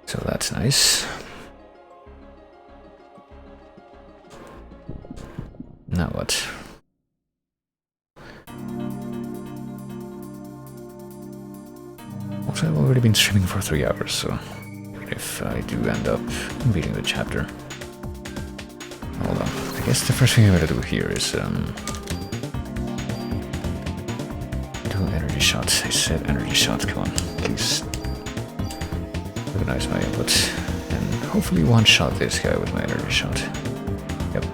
So that's nice. Now what? Also, I've already been streaming for 3 hours, so even if I do end up beating the chapter... Hold on. I guess the first thing I'm gonna do here is energy shots. I said energy shots. Come on, please. Recognize my input. And hopefully one-shot this guy with my energy shot. Yep.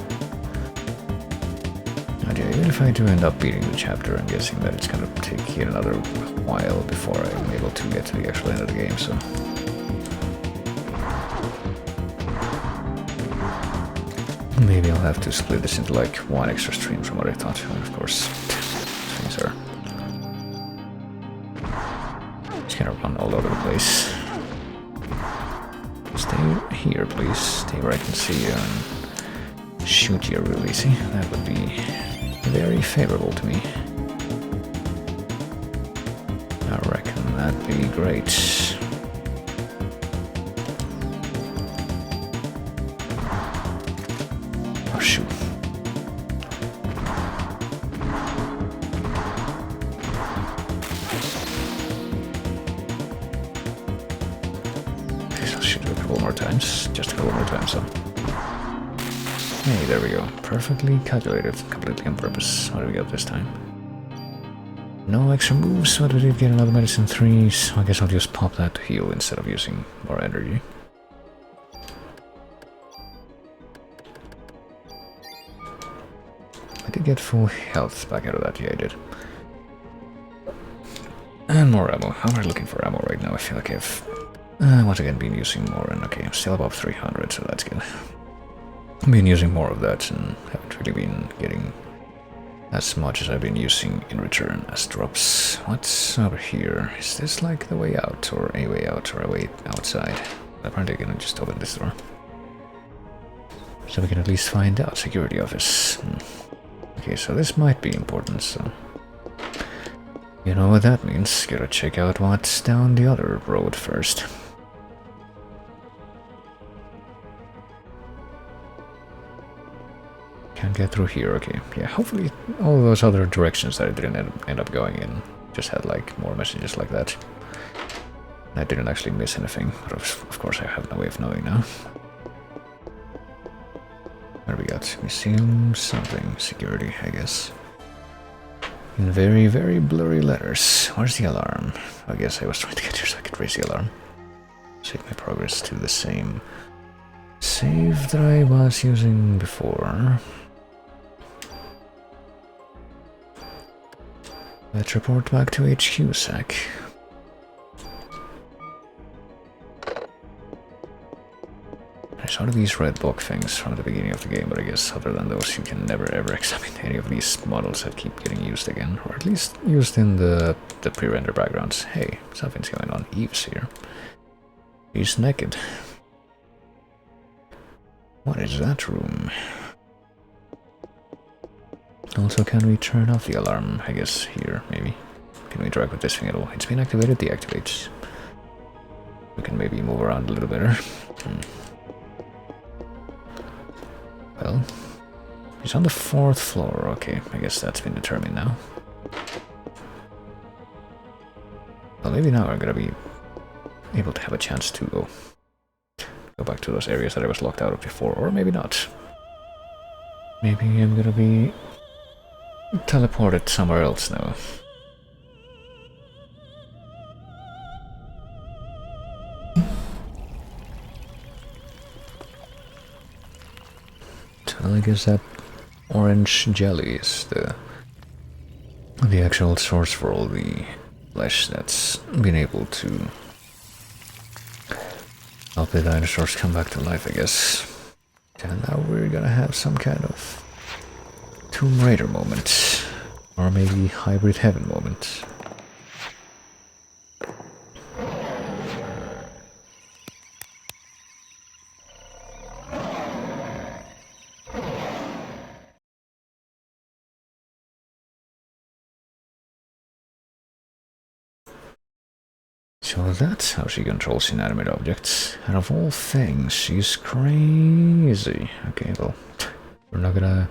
And yeah, even if I do end up beating the chapter, I'm guessing that it's gonna take yet another while before I'm able to get to the actual end of the game, so... maybe I'll have to split this into like 1 extra stream from what I thought, and of course, things are... gonna run all over the place. Stay here, please. Stay where I can see you and shoot you real easy. That would be very favorable to me. I reckon that'd be great. Oh shoot. Just a couple more times, so. Hey, there we go. Perfectly calculated. Completely on purpose. What do we got this time? No extra moves, but we did get another medicine 3, so I guess I'll just pop that to heal instead of using more energy. I did get full health back out of that, yeah I did. And more ammo. How am I looking for ammo right now? I feel like I've... once again, been using more, and okay, I'm still above 300, so that's good. I've been using more of that, and haven't really been getting as much as I've been using in return as drops. What's over here? Is this like the way out, or a way out, or a way outside? Apparently I'm gonna just open this door. So we can at least find out. Security office. Okay, so this might be important, so... you know what that means. Gotta check out what's down the other road first. can't get through here, okay. Yeah, hopefully all those other directions that I didn't end up going in just had like more messages like that. I didn't actually miss anything, but of course I have no way of knowing now. What do we got? Museum something. Security, I guess. In very, very blurry letters. Where's the alarm? I guess I was trying to get here so I could raise the alarm. Save my progress to the same save that I was using before. Let's report back to HQ, Sec. I saw these red block things from the beginning of the game, but I guess other than those you can never ever examine any of these models that keep getting used again, or at least used in the pre-render backgrounds. Hey, something's going on. Eve's here. He's naked. What is that room? Also, can we turn off the alarm? I guess here, maybe. Can we interact with this thing at all? It's been activated, deactivates. We can maybe move around a little better. Well, he's on the 4th floor. Okay, I guess that's been determined now. Well, maybe now I'm gonna be able to have a chance to go back to those areas that I was locked out of before, or maybe not. Maybe I'm gonna be teleported somewhere else now. Well, I guess that orange jelly is the actual source for all the flesh that's been able to help the dinosaurs come back to life, I guess. And now we're gonna have some kind of Tomb Raider moment, or maybe Hybrid Heaven moment. So that's how she controls inanimate objects. And of all things, she's crazy. Okay, well, we're not gonna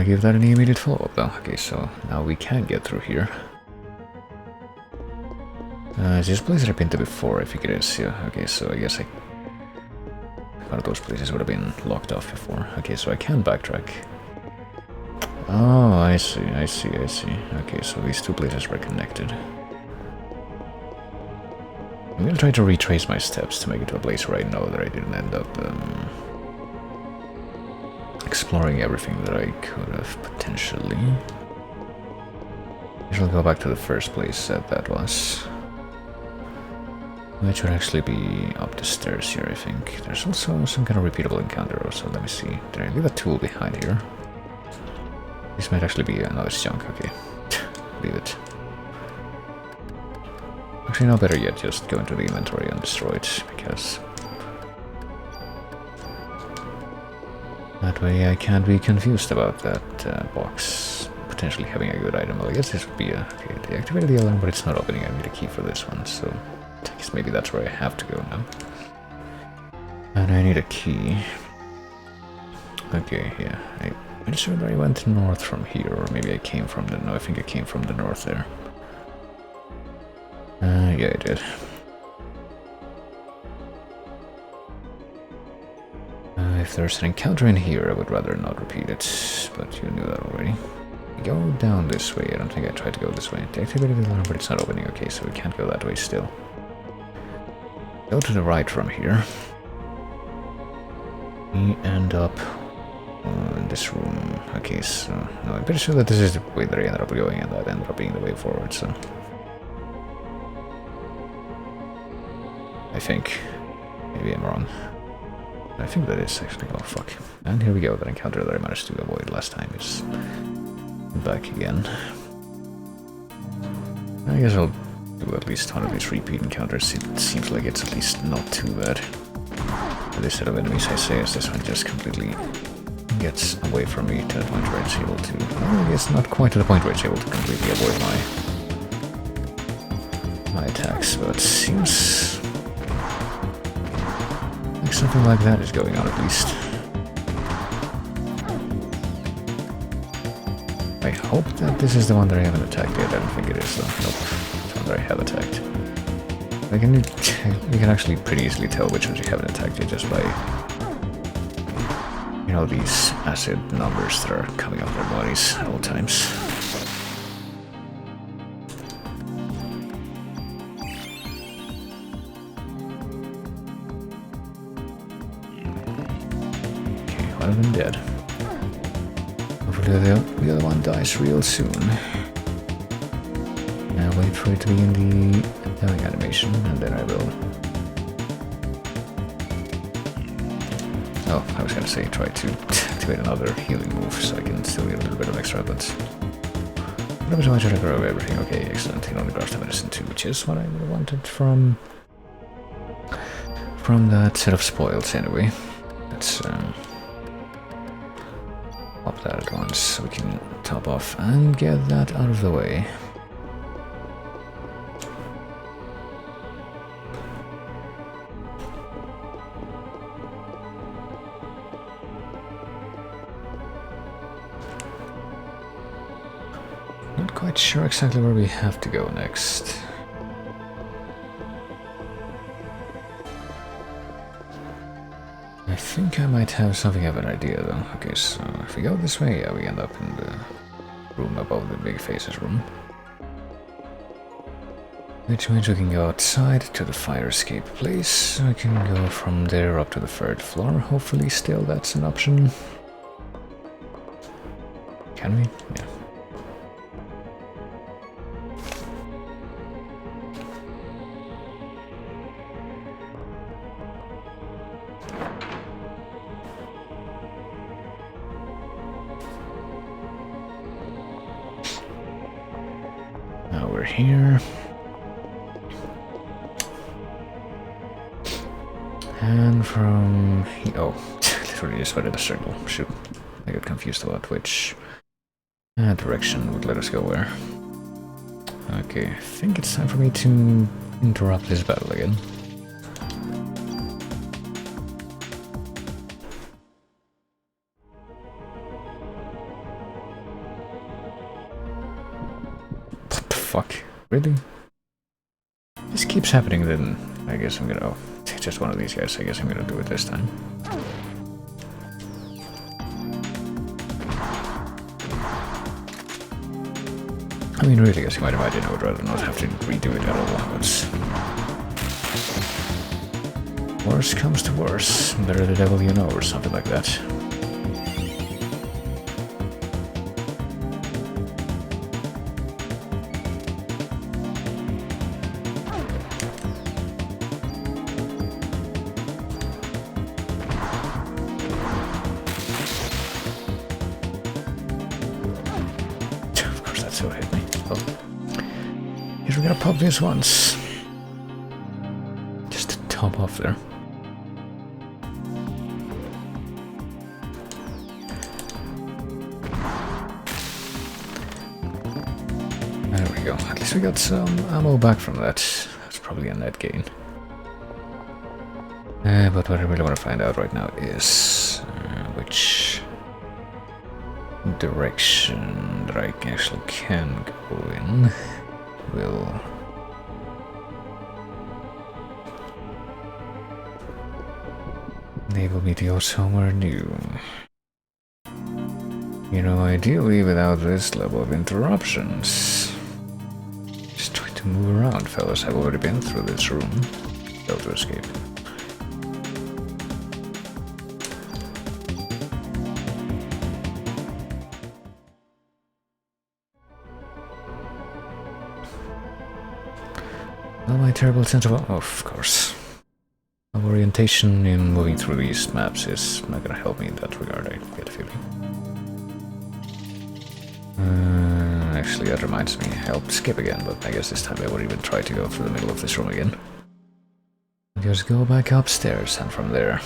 give that any immediate follow-up though. Okay, so now we can get through here. Is this place that I've been to before? I think it is, yeah. Okay, so I guess one of those places would have been locked off before. Okay, so I can backtrack. Oh, I see. Okay, so these two places were connected. I'm gonna try to retrace my steps to make it to a place where I know that I didn't end up exploring everything that I could have potentially. I shall go back to the first place that was. Which would actually be up the stairs here, I think. There's also some kind of repeatable encounter, so let me see. Did I leave a tool behind here? This might actually be another junk, okay. Leave it. Actually, no, better yet, just go into the inventory and destroy it, because that way I can't be confused about that box potentially having a good item. Well, I guess this would be a... Okay, deactivated the alarm, but it's not opening. I need a key for this one, so I guess maybe that's where I have to go now. And I need a key. Okay, yeah, I'm sure that I went north from here, or maybe I came from the... No, I think I came from the north there. Yeah, I did. If there's an encounter in here, I would rather not repeat it, but you knew that already. Go down this way. I don't think I tried to go this way. Deactivated the alarm, but it's not opening. Okay, so we can't go that way still. Go to the right from here. We end up in this room. Okay, so... No, I'm pretty sure that this is the way that I ended up going, and that ended up being the way forward, so... I think. Maybe I'm wrong. I think that is actually... Oh, fuck. And here we go. That encounter that I managed to avoid last time is back again. I guess I'll do at least one of these repeat encounters. It seems like it's at least not too bad. This set of enemies, I say, as this one just completely gets away from me to the point where it's able to... Well, I guess not quite to the point where it's able to completely avoid my attacks, but it seems... like something like that is going on, at least. I hope that this is the one that I haven't attacked yet. I don't think it is though. Nope, it's the one that I have attacked. You can actually pretty easily tell which ones you haven't attacked yet just by, you know, these acid numbers that are coming off their bodies at all times. Okay, one of them dead. Hopefully the other one dies real soon. I'll wait for it to be in the dying animation, and then I will... Oh, I was gonna say try to activate another healing move so I can still get a little bit of extra, but... Whatever, so I should grow everything. Okay, excellent. He only grows the medicine too, which is what I would have wanted from that set of spoils anyway. Let's pop that at once so we can top off and get that out of the way. Not quite sure exactly where we have to go next. I think I might have something of an idea though. Okay, so if we go this way, yeah, we end up in the room above the big faces room. Which means we can go outside to the fire escape place. We can go from there up to the 3rd floor. Hopefully still that's an option. Can we? Yeah. Now we're here. And from here, oh, literally just went in a circle. Shoot, I got confused about which direction would let us go where. Okay, I think it's time for me to interrupt this battle again. What the fuck? Really? This keeps happening, then I guess I'm gonna... Oh, just one of these guys. I guess I'm gonna do it this time. I mean, really, as you might imagine, I would rather not have to redo it at all, but... Worst comes to worse. Better the devil you know, or something like that. So hit me. Oh. Guess we're gonna pop this once. Just to top off there. There we go. At least we got some ammo back from that. That's probably a net gain. But what I really want to find out right now is which direction that I actually can go in will enable me to go somewhere new. You know, ideally without this level of interruptions. Just trying to move around, fellas. I've already been through this room. Go to escape. Well, my terrible sense of course. Of orientation in moving through these maps is not gonna help me in that regard, I get a feeling. Actually, that reminds me, I'll skip again, but I guess this time I won't even try to go through the middle of this room again. Just go back upstairs and from there.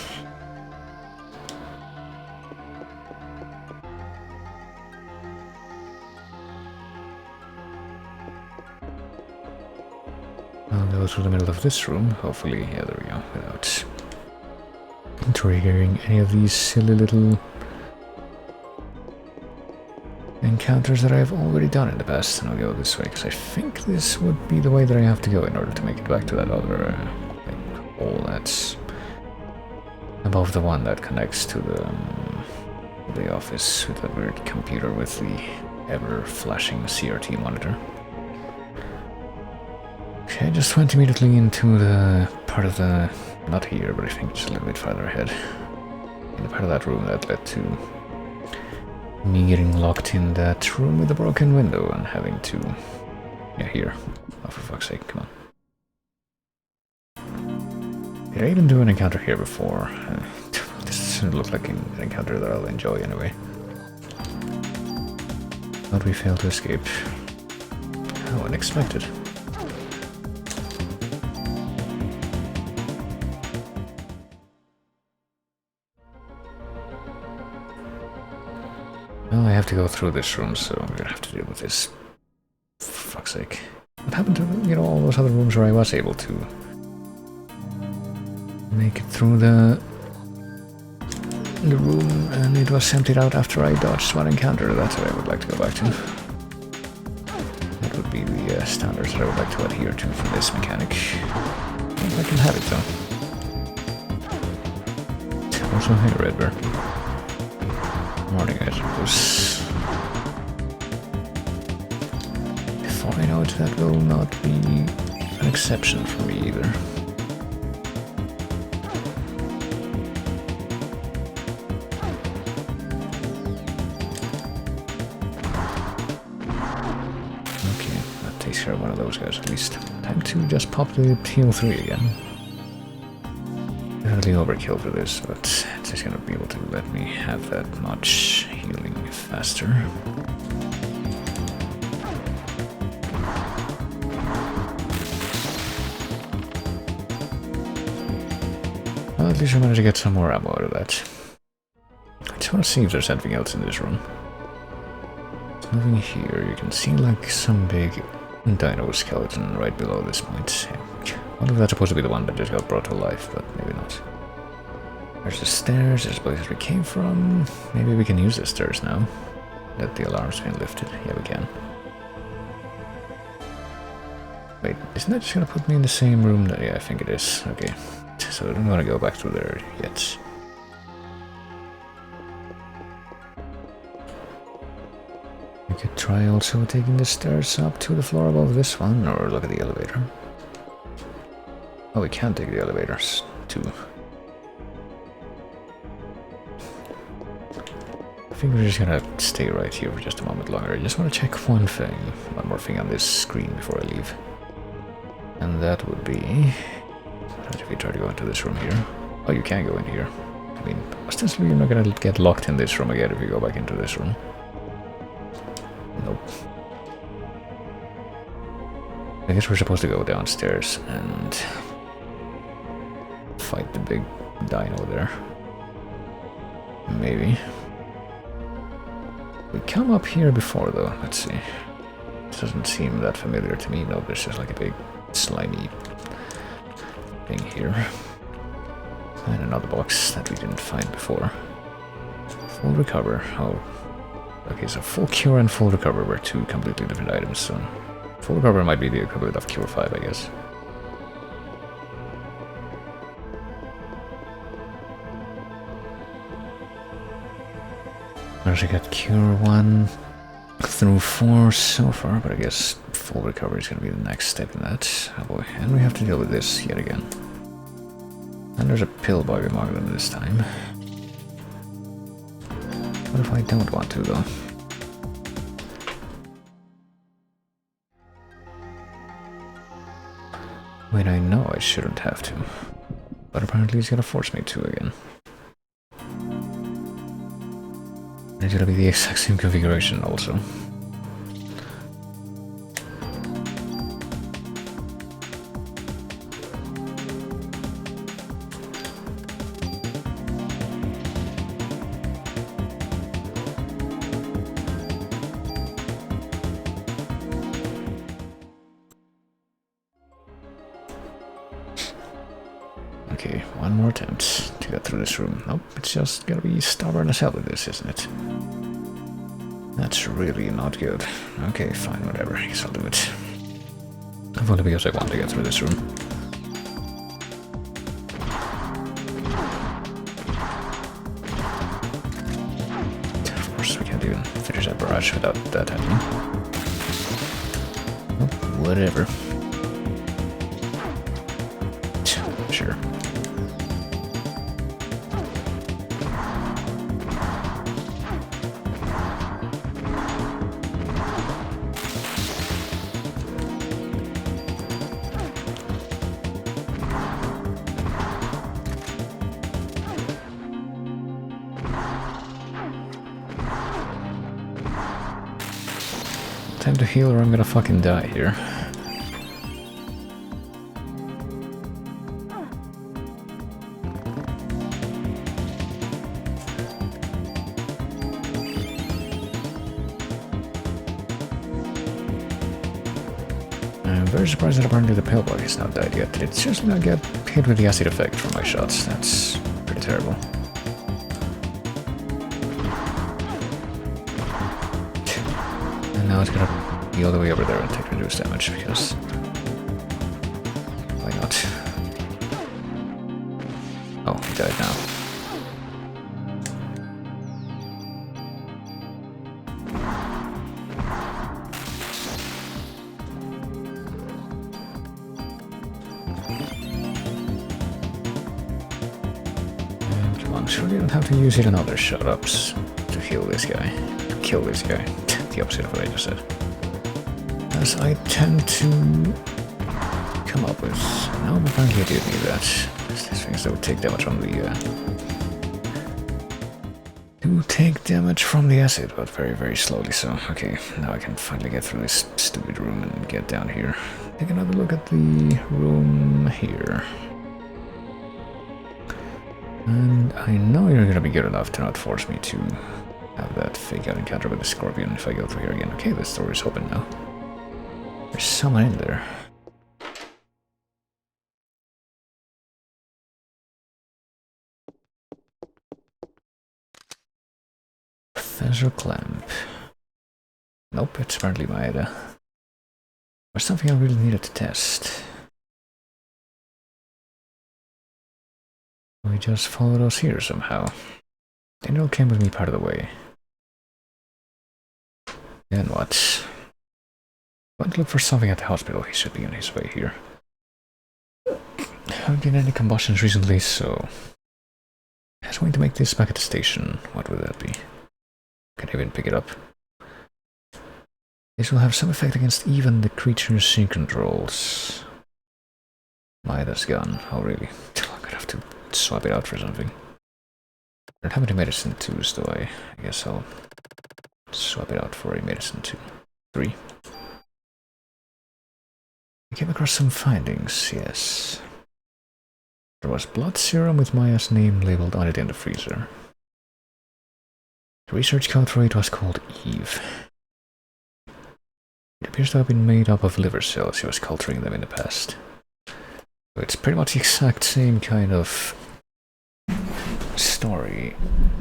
I'll go through the middle of this room, hopefully, yeah, there we go, without triggering any of these silly little encounters that I've already done in the past, and I'll go this way, because I think this would be the way that I have to go in order to make it back to that other, like, hole that's above the one that connects to the office with that weird computer with the ever-flashing CRT monitor. Okay, I just went immediately into the part of the... not here, but I think just a little bit farther ahead. In the part of that room that led to me getting locked in that room with the broken window and having to... yeah, here. Oh, for fuck's sake, come on. Did I even do an encounter here before? This doesn't look like an encounter that I'll enjoy anyway. But we failed to escape. How unexpected. Well, I have to go through this room, so we're gonna have to deal with this. For fuck's sake. What happened to, you know, all those other rooms where I was able to make it through the room and it was emptied out after I dodged one encounter? That's what I would like to go back to. That would be the standards that I would like to adhere to for this mechanic. I think I can have it though. Also, hey Red Bear. Morning, I suppose. Before I know it, that will not be an exception for me either. Okay, that takes care of one of those guys at least. Time to just pop the heal 3 again. Definitely overkill for this, but it's just gonna be able to let me have that much healing faster. Well, at least I managed to get some more ammo out of that. I just want to see if there's anything else in this room. There's nothing here. You can see like some big dino skeleton right below this point. I wonder if that's supposed to be the one that just got brought to life, but maybe not. There's the stairs, there's the places we came from. Maybe we can use the stairs now that the alarm's been lifted. Yeah, we can. Wait, isn't that just gonna put me in the same room? That, yeah, I think it is. Okay, so I don't want to go back through there yet. We could try also taking the stairs up to the floor above this one, or look at the elevator. Oh, we can take the elevators too. I think we're just gonna stay right here for just a moment longer. I just want to check one more thing on this screen before I leave. And that would be... what if we try to go into this room here? Oh, you can go in here. I mean, ostensibly you're not gonna get locked in this room again if you go back into this room. Nope. I guess we're supposed to go downstairs and fight the big dino there. Maybe. We come up here before though, let's see. This doesn't seem that familiar to me. No, there's just like a big slimy thing here. And another box that we didn't find before. Full recover. Oh. Okay, so full cure and full recover were two completely different items, so full recover might be the equivalent of cure 5, I guess. I got cure 1 through 4 so far, but I guess full recovery is going to be the next step in that. Oh boy, and we have to deal with this yet again. And there's a pill bug among them this time. What if I don't want to, though? Wait, I know I shouldn't have to. But apparently he's gonna force me to again. It's gonna be the exact same configuration also. Okay, one more attempt to get through this room. Nope, it's just gonna be stubborn as hell with this, isn't it? That's really not good. Okay, fine, whatever. I guess I'll do it. If only because I want to get through this room. Of course, we can't even finish that barrage without that happening. Oh, whatever. Sure. Time to heal or I'm gonna fucking die here. I'm very surprised that apparently the pillbug has not died yet. Did it seriously not get hit with the acid effect from my shots? That's pretty terrible. And now it's gonna be all the way over there and take reduced damage because... why not? Oh, he died now. Surely I don't have to use it on other shut-ups to heal this guy. To kill this guy. The opposite of what I just said. As I tend to come up with. No, but apparently I did need that. These things don't take damage from the... do take damage from the acid, but very, very slowly, so... Okay, now I can finally get through this stupid room and get down here. Take another look at the room here. And I know you're gonna be good enough to not force me to have that fake out encounter with the scorpion if I go through here again. Okay, this door is open now. There's someone in there. Professor Clamp. Nope, it's apparently Maeda. Or something I really needed to test. We just followed us here somehow. Daniel came with me part of the way. Then what? Going to look for something at the hospital. He should be on his way here. Haven't been any combustions recently, so... I was going to make this back at the station. What would that be? Can I even pick it up? This will have some effect against even the creature's sync controls. Maeda's gun. Oh really? I'm gonna have to swap it out for something. I don't have any medicine 2s, do I? I guess I'll swap it out for a medicine 3. I came across some findings, yes. There was blood serum with Maya's name labeled on it in the freezer. The research code for it was called Eve. It appears to have been made up of liver cells. She was culturing them in the past. So it's pretty much the exact same kind of story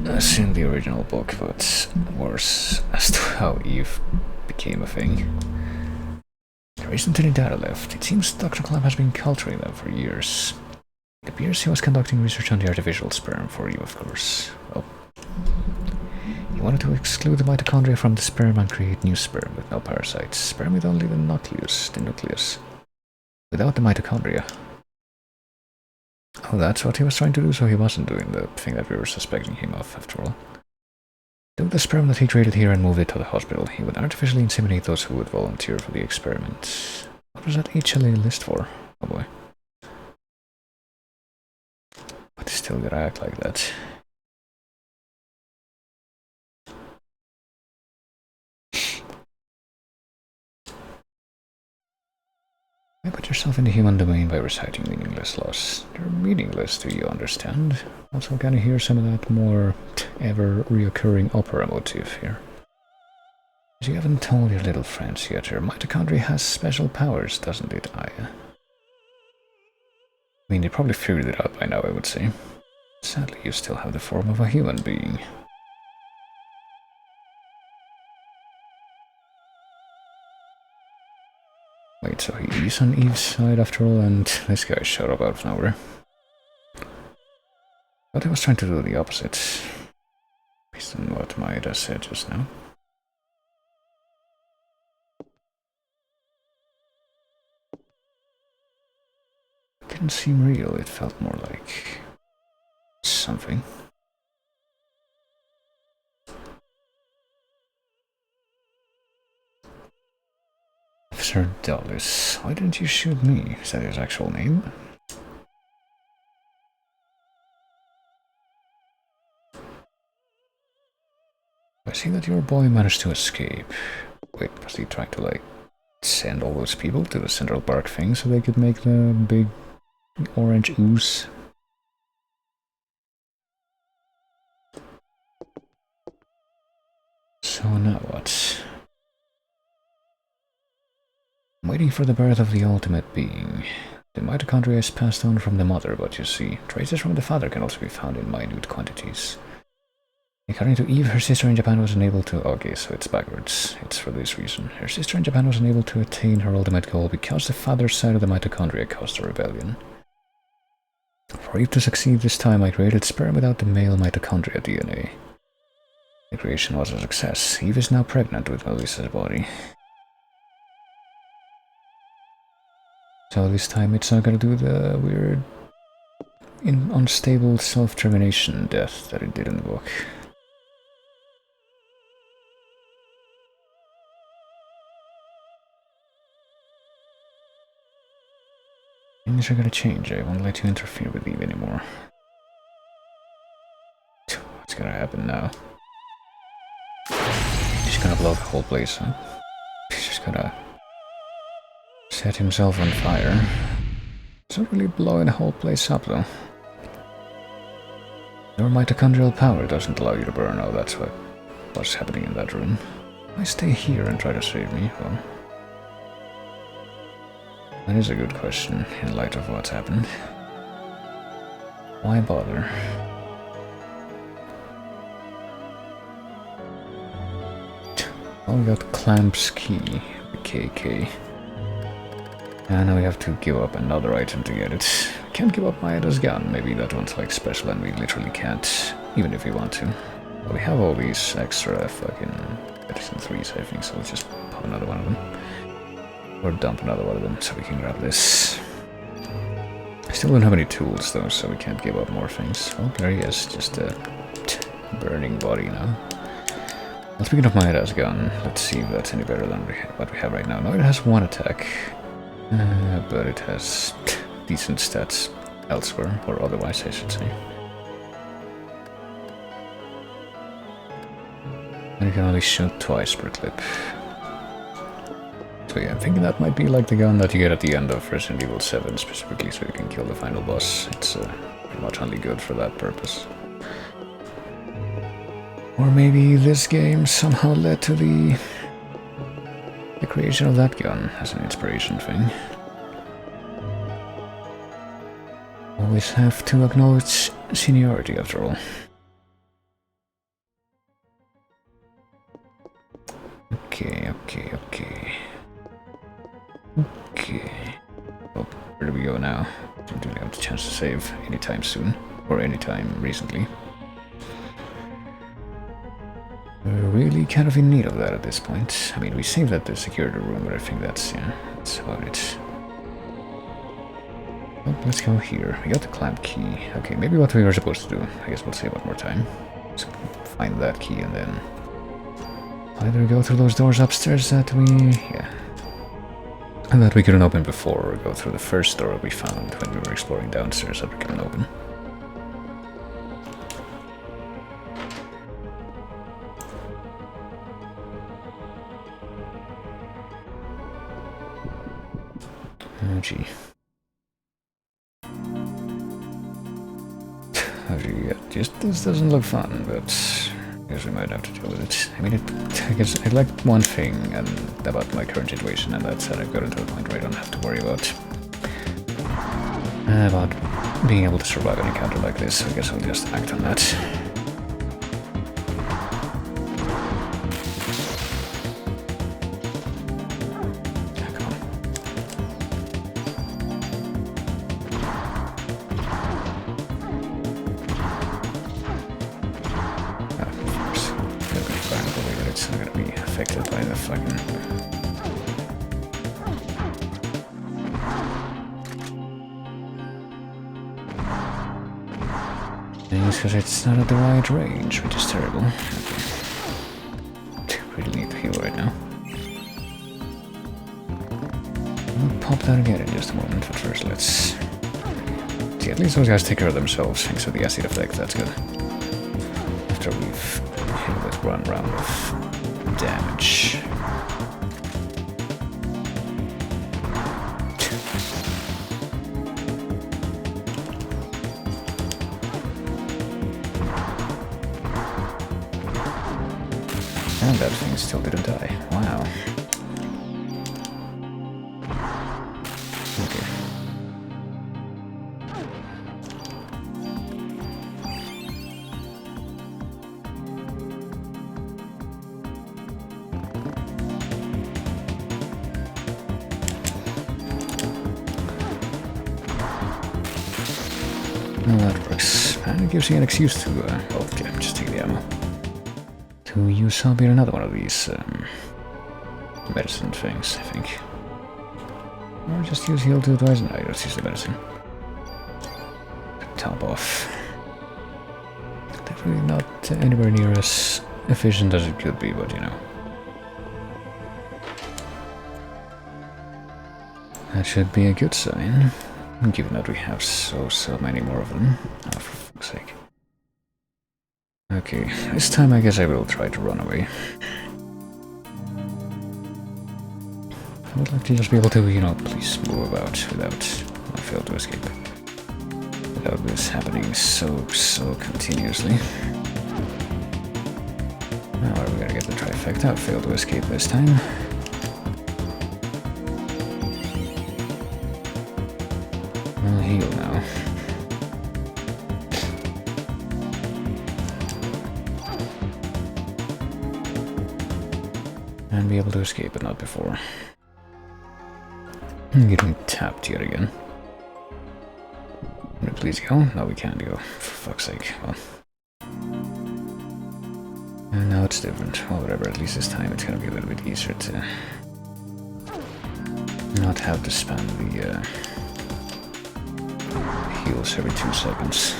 as in the original book, but worse as to how Eve became a thing. There isn't any data left. It seems Dr. Clamp has been culturing them for years. It appears he was conducting research on the artificial sperm for Eve, of course. Well, he wanted to exclude the mitochondria from the sperm and create new sperm with no parasites. Sperm with only the nucleus, without the mitochondria. Oh, that's what he was trying to do, so he wasn't doing the thing that we were suspecting him of, after all. Took the sperm that he created here and moved it to the hospital. He would artificially inseminate those who would volunteer for the experiment. What was that HLA list for? Oh boy. But he's still gonna act like that. You put yourself in the human domain by reciting meaningless laws. They're meaningless, do you understand? Also, can you hear some of that more ever-reoccurring opera motif here? As you haven't told your little friends yet, your mitochondria has special powers, doesn't it, Aya? I mean, you probably figured it out by now, I would say. Sadly, you still have the form of a human being. Wait, so he's on Eve's side after all, and this guy showed up out of nowhere. But I was trying to do the opposite, based on what Maeda said just now. It didn't seem real, it felt more like something. Officer Dulles, why didn't you shoot me? Is that his actual name? I see that your boy managed to escape. Wait, was he trying to, like, send all those people to the Central Park thing so they could make the big orange ooze? So now what? I'm waiting for the birth of the ultimate being. The mitochondria is passed on from the mother, but you see, traces from the father can also be found in minute quantities. According to Eve, her sister in Japan was unable to... Okay, so it's backwards. It's for this reason. Her sister in Japan was unable to attain her ultimate goal because the father's side of the mitochondria caused a rebellion. For Eve to succeed this time, I created sperm without the male mitochondria DNA. The creation was a success. Eve is now pregnant with Melissa's body. So this time it's not gonna do the weird... unstable self-termination death that it did in the book. Things are gonna change. I won't let you interfere with Eve anymore. What's gonna happen now? He's gonna blow the whole place up. He's just gonna set himself on fire. It's not really blowing the whole place up though. Your mitochondrial power doesn't allow you to burn. Oh, that's what's happening in that room. Why stay here and try to save me? Well, that is a good question, in light of what's happened. Why bother? Well, we got Clamp's key, the KK. And now we have to give up another item to get it. We can't give up Maeda's gun, maybe that one's like special and we literally can't, even if we want to. But we have all these extra fucking medicine 3s, I think, so let's just pop another one of them. Or dump another one of them so we can grab this. I still don't have any tools though, so we can't give up more things. Oh, there he is, just a burning body now. Well, speaking of Maeda's gun, let's see if that's any better than what we have right now. No, it has one attack, but it has decent stats elsewhere, or otherwise I should say. And you can only shoot twice per clip. So yeah, I'm thinking that might be like the gun that you get at the end of Resident Evil 7 specifically, so you can kill the final boss. It's pretty much only good for that purpose. Or maybe this game somehow led to the creation of that gun as an inspiration thing. Always have to acknowledge seniority after all. Okay. Well, where do we go now? Don't really have the chance to save anytime soon, or anytime recently. We're really kind of in need of that at this point. I mean, we saved at the security room, but I think that's about it. Well, let's go here. We got the clamp key. Okay, maybe what we were supposed to do. I guess we'll save one more time. Let's find that key and then either go through those doors upstairs that and that we couldn't open before, or go through the first door we found when we were exploring downstairs that we couldn't open. Oh gee. Oh gee, yeah, this doesn't look fun, but I guess we might have to deal with it. I mean, I guess I like one thing about my current situation, and that's that I've gotten to a point where I don't have to worry about being able to survive an encounter like this, so I guess I'll just act on that. can... Because it's not at the right range, which is terrible. Okay. Really need to heal right now. I'll pop that again in just a moment, but first let's... See, at least those guys take care of themselves, thanks to the acid effect, that's good. After we've hit with one round of damage. And that thing still didn't die. Wow. Okay. Well, that works. And it gives you an excuse to, okay, just take the ammo. To use up here another one of these medicine things, I think. Or just use heal 2 twice. No, just use the medicine. Top off. Definitely not anywhere near as efficient as it could be, but you know. That should be a good sign, given that we have so many more of them. Oh, for fuck's sake. Okay, this time I guess I will try to run away. I would like to just be able to, you know, please move about without I fail to escape. Without this happening so continuously. Now are we gonna get the trifecta? I failed to escape this time. I'll heal now. And be able to escape, but not before. I'm getting tapped yet again. Can we please go? No, we can't go. For fuck's sake. Well. And now it's different. Well, whatever, at least this time it's gonna be a little bit easier to not have to spam the heals every 2 seconds.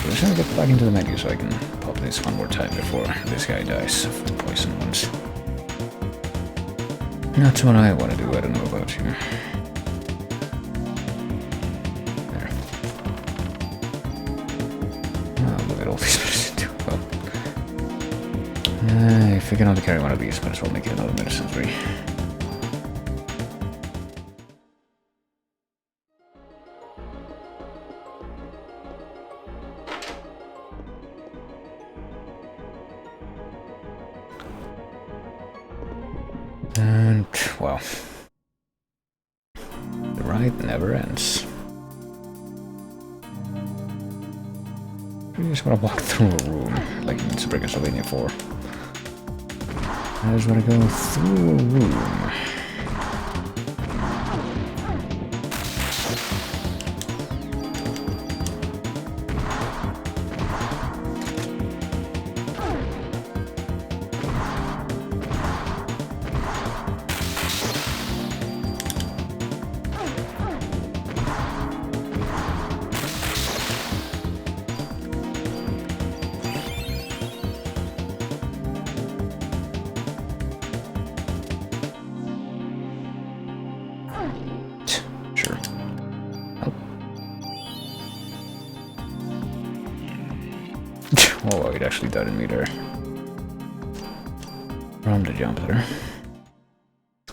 I'm just gonna get back into the menu so I can pop this one more time before this guy dies of the poison ones. That's what I want to do, I don't know about you. There. Oh, look at all these medicine too. Well. If we can only carry one of these, might as well make it another medicine 3. And, well, the ride never ends. You just want to walk through a room, like in Super Castlevania 4. I just want to go through a room. Sure. Oh. Oh, it actually died in me there. from the jump there.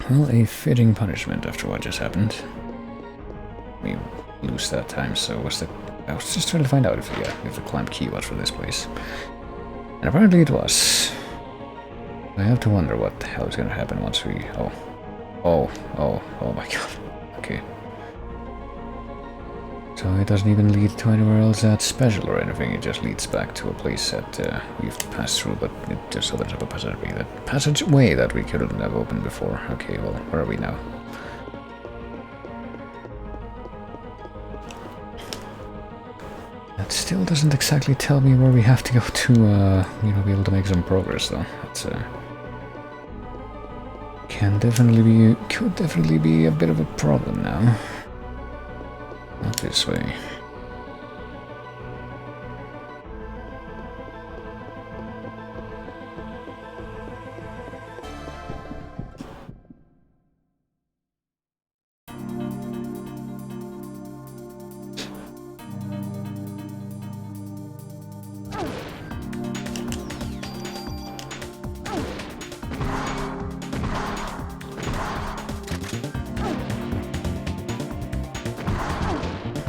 Well, a fitting punishment after what just happened. We lose that time, so what's the... I was just trying to find out if the climb key was for this place. And apparently it was. I have to wonder what the hell is gonna happen once we... Oh my god. Okay. So it doesn't even lead to anywhere else that's special or anything, it just leads back to a place that we've passed through, but it just opens up a passageway that we couldn't have opened before. Okay, well, where are we now? That still doesn't exactly tell me where we have to go to, you know, be able to make some progress, though. That's, could definitely be a bit of a problem now. Not this way.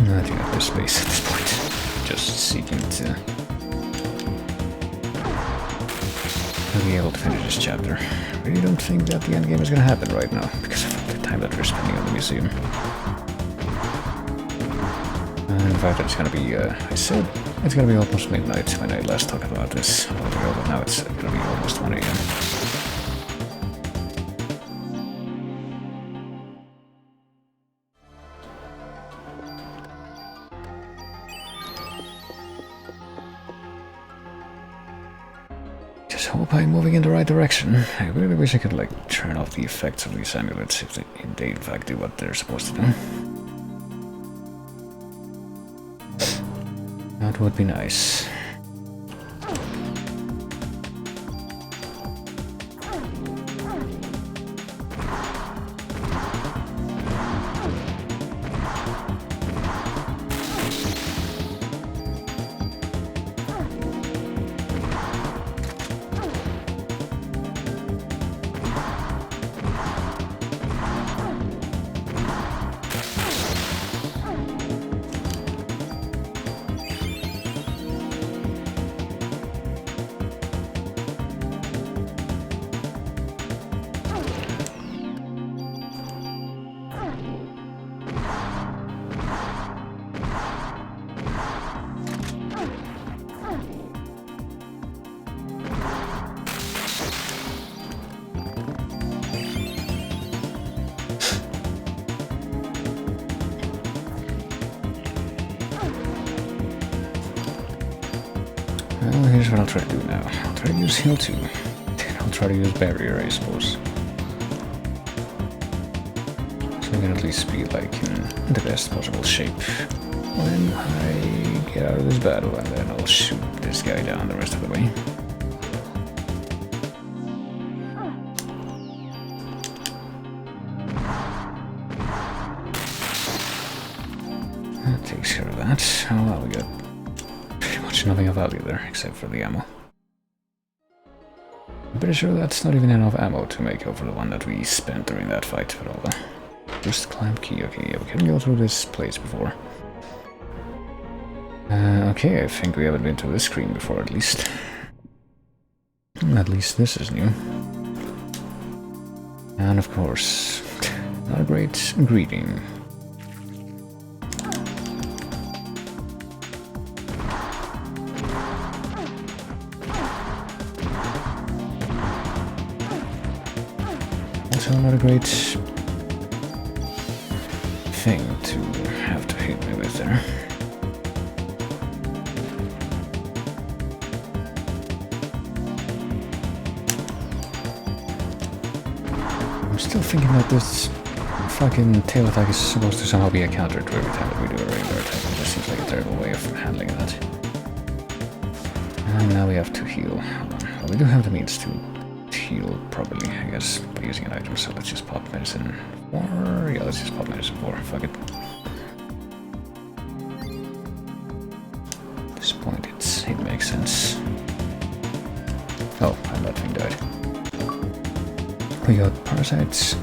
I think I have the space at this point. Just seeking to be able to finish this chapter. I really don't think that the endgame is going to happen right now, because of the time that we're spending on the museum. And in fact, it's going to be, I said it's going to be almost midnight when I last talked about this, but now it's going to be almost 1 AM. Hope I'm moving in the right direction. I really wish I could, like, turn off the effects of these amulets if they in fact do what they're supposed to do. That would be nice. Well, here's what I'll try to do now. I'll try to use heal 2. Then I'll try to use barrier, I suppose. So I can at least be, like, in the best possible shape when I get out of this battle, and then I'll shoot this guy down the rest of the way. That takes care of that. Oh well, we got pretty much nothing of value there, except for the ammo. I'm pretty sure that's not even enough ammo to make up for the one that we spent during that fight, but all the... Just climb key, okay, yeah, we couldn't go through this place before. Okay, I think we haven't been to this screen before, at least. At least this is new. And of course, not a great greeting. Also not a great thing to have to hit me with there. I'm still thinking that this fucking tail attack is supposed to somehow be a counter to every time that we do a regular attack. It just seems like a terrible way of handling that. And now we have to heal. Well, we do have the means to heal properly, I guess, by using an item, so let's just pop medicine 4. Yeah, let's just pop medicine 4. Fuck it. At this point, it makes sense. Oh, and that thing died. We got Parasite's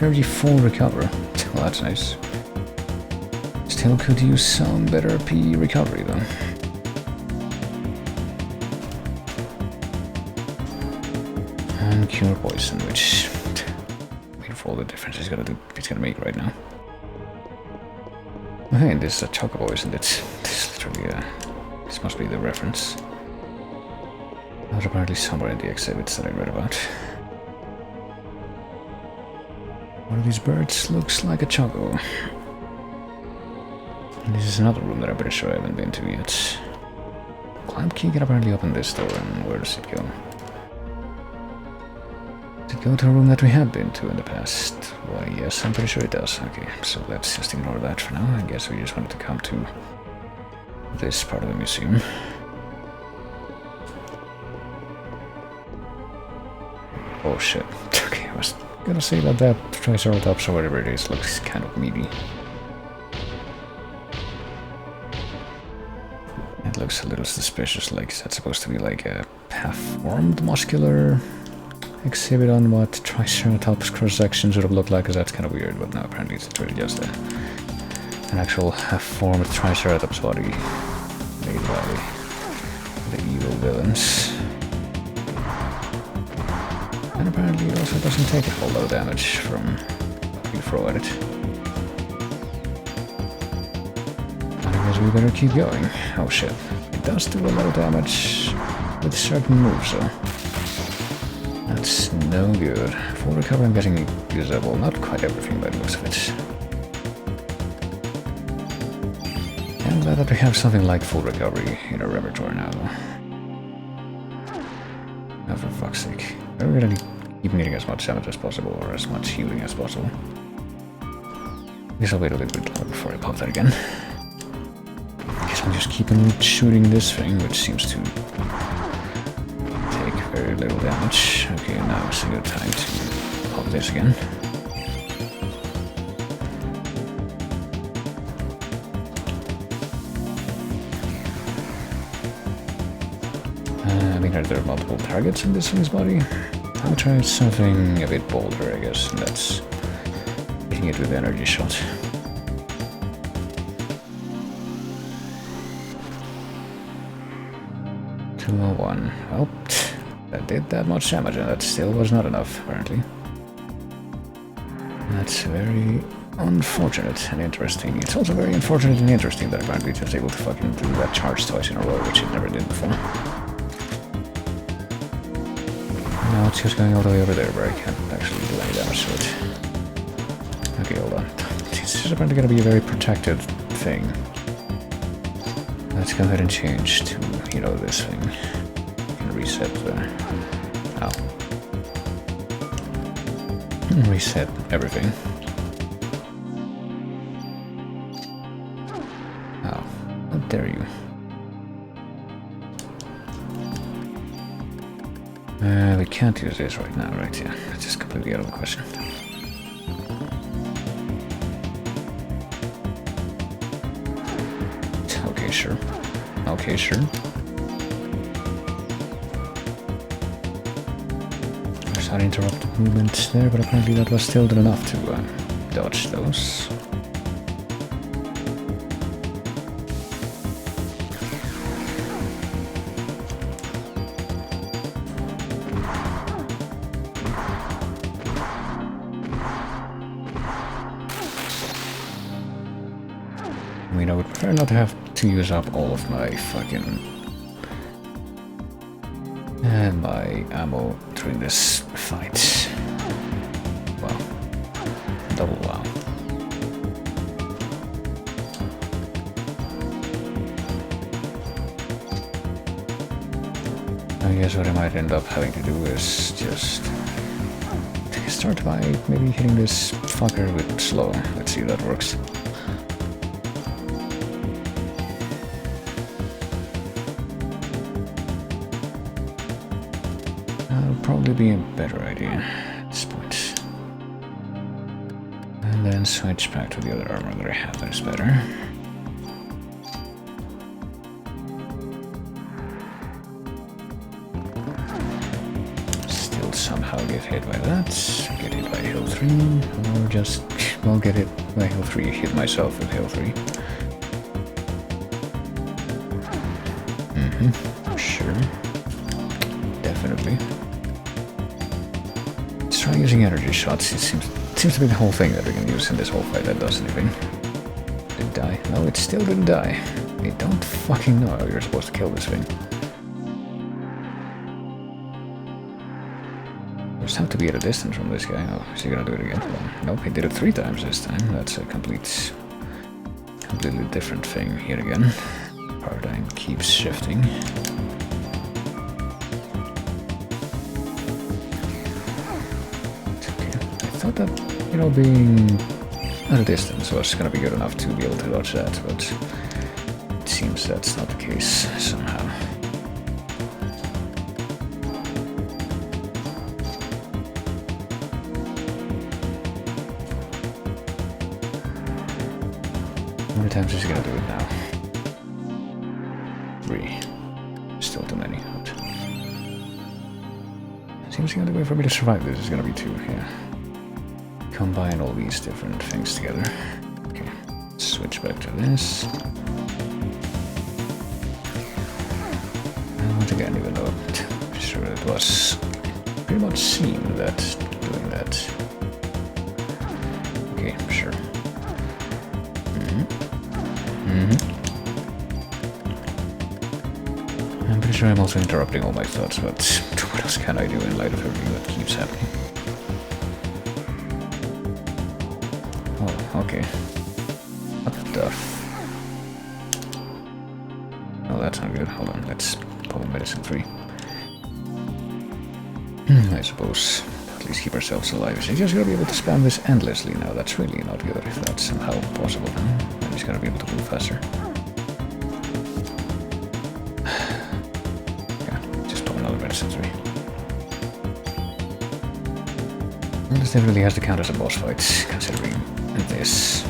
energy full recover. Well, that's nice. Still could use some better P recovery though. And cure poison, which for all the difference it's gonna make right now. Oh, hey, this is a chocobo, isn't it? This literally this must be the reference. That was apparently somewhere in the exhibits that I read about. One of these birds looks like a choco. And this is another room that I'm pretty sure I haven't been to yet. Climb key can apparently open this door, and where does it go? Does it go to a room that we have been to in the past? Why, yes, I'm pretty sure it does. Okay, so let's just ignore that for now. I guess we just wanted to come to this part of the museum. Oh shit. Okay, I was gonna say that that Triceratops or whatever it is looks kind of meaty. It looks a little suspicious, like is that supposed to be like a half-formed muscular exhibit on what Triceratops cross-sections would have looked like, because that's kind of weird, but no, apparently it's really just an actual half-formed Triceratops body made by the evil villains. And apparently it also doesn't take a whole lot of damage from what you throw at it. I guess we better keep going. Oh shit. It does do a lot of damage with certain moves though. That's no good. Full recovery I'm getting usable. Not quite everything by the looks of it. I'm glad that we have something like full recovery in our repertoire now though. Oh, for fuck's sake. We're gonna keep needing as much damage as possible, or as much healing as possible. I guess I'll wait a little bit longer before I pop that again. I guess I'll just keep on shooting this thing, which seems to take very little damage. Okay, now is a good time to pop this again. I mean, are there multiple targets in this thing's body? I'll try something a bit bolder, I guess, and that's hitting it with the energy shot. $201. Well, that did that much damage, and that still was not enough, apparently. That's very unfortunate and interesting. It's also very unfortunate and interesting that apparently it was able to fucking do that charge twice in a row, which it never did before. Now it's just going all the way over there where I can't actually do any damage to it. Okay, hold on. This is apparently going to be a very protected thing. Let's go ahead and change to, you know, this thing. You can reset the... Ow. Reset everything. Ow. How dare you. We can't use this right now, right? Yeah, it's just completely out of the question. Okay, sure. Okay, sure. There's uninterrupted movement there, but apparently that was still enough to dodge those. I mean, I would prefer not to have to use up all of my fucking... my ammo during this fight. Wow. Double wow. I guess what I might end up having to do is just... start by maybe hitting this fucker with slow. Let's see if that works. Probably be a better idea at this point. And then switch back to the other armor that I have that is better. Still somehow get hit by that, get hit by hill 3, or just, well, get hit by hill 3, hit myself with hill 3. Sure. Definitely. Let's try using energy shots. It seems to be the whole thing that we can use in this whole fight that does anything. Did it die? No, it still didn't die. I don't fucking know how you're supposed to kill this thing. There's have to be at a distance from this guy. Oh, is he gonna do it again? Well, nope, he did it 3 times this time. That's a completely different thing here again. Paradigm keeps shifting. Okay. I thought that, you know, being at a distance was gonna be good enough to be able to dodge that, but it seems that's not the case somehow. How many times is he gonna do it now? 3. Still too many. But seems the only way for me to survive this is gonna be 2, yeah. Combine all these different things together. Okay, switch back to this. And once again, even though I'm sure it was pretty much seemed that doing that. Okay, sure. I'm pretty sure I'm also interrupting all my thoughts, but what else can I do in light of everything that keeps happening? Oh, okay. What the Oh, that's not good. Hold on, let's pull medicine 3. I suppose at least keep ourselves alive. He's just gonna be able to spam this endlessly now. That's really not good if that's somehow possible. And he's gonna be able to move faster. Medicine 3. Well, this definitely has to count as a boss fight, considering this.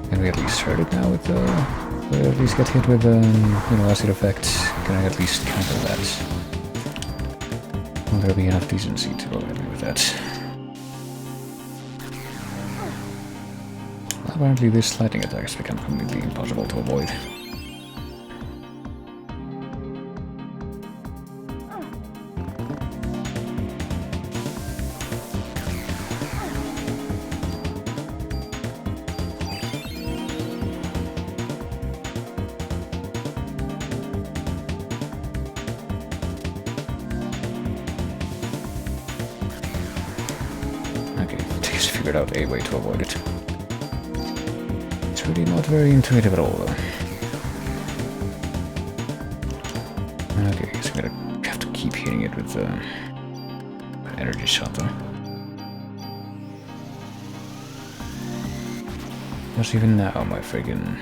Can we at least hurt it now with or at least get hit with you know, acid effect? Can I at least counter that? Will there be enough decency to go ahead with that? Well, apparently this lightning attack has become completely impossible to avoid. Figured out a way to avoid it. It's really not very intuitive at all, though. Okay, I guess I'm gonna have to keep hitting it with an energy shot, though. Because even now, my friggin'...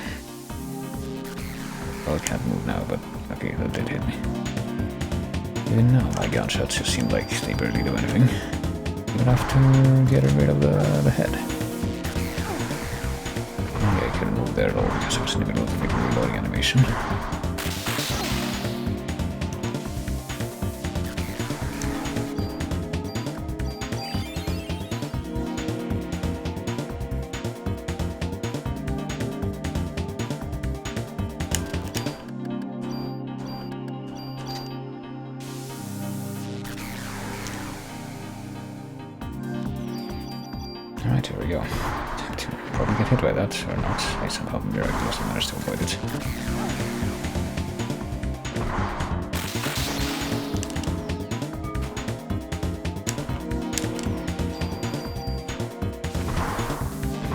Well, I can't move now, but okay, that did hit me. Even now, my gunshots just seem like they barely do anything. You have to get rid of the head. Okay, I couldn't move there at all because I was in the middle of the big reloading animation. Alright, here we go. Probably get hit by that, or not. I somehow miraculously managed to avoid it.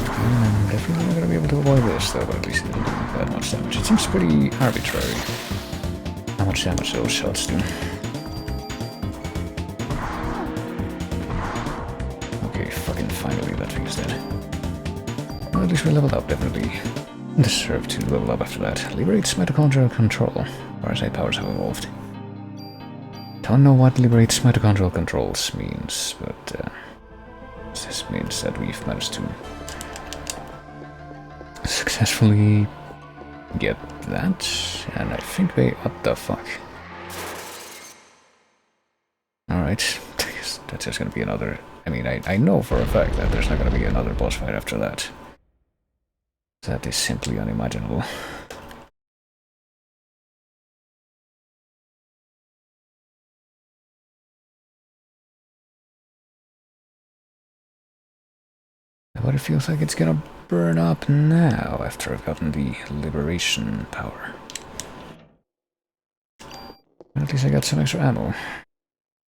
I'm definitely not going to be able to avoid this, though, but at least it didn't do that much damage. It seems pretty arbitrary how much damage those shots do. Finally, that thing's dead. Well, at least we leveled up, definitely. Deserve to level up after that. Liberates mitochondrial control. Parasite powers have evolved. Don't know what liberates mitochondrial controls means, but this means that we've managed to successfully get that, and I think they... What the fuck? right? That's just gonna be another... I mean, I know for a fact that there's not gonna be another boss fight after that. That is simply unimaginable. But it feels like it's gonna burn up now after I've gotten the liberation power. At least I got some extra ammo.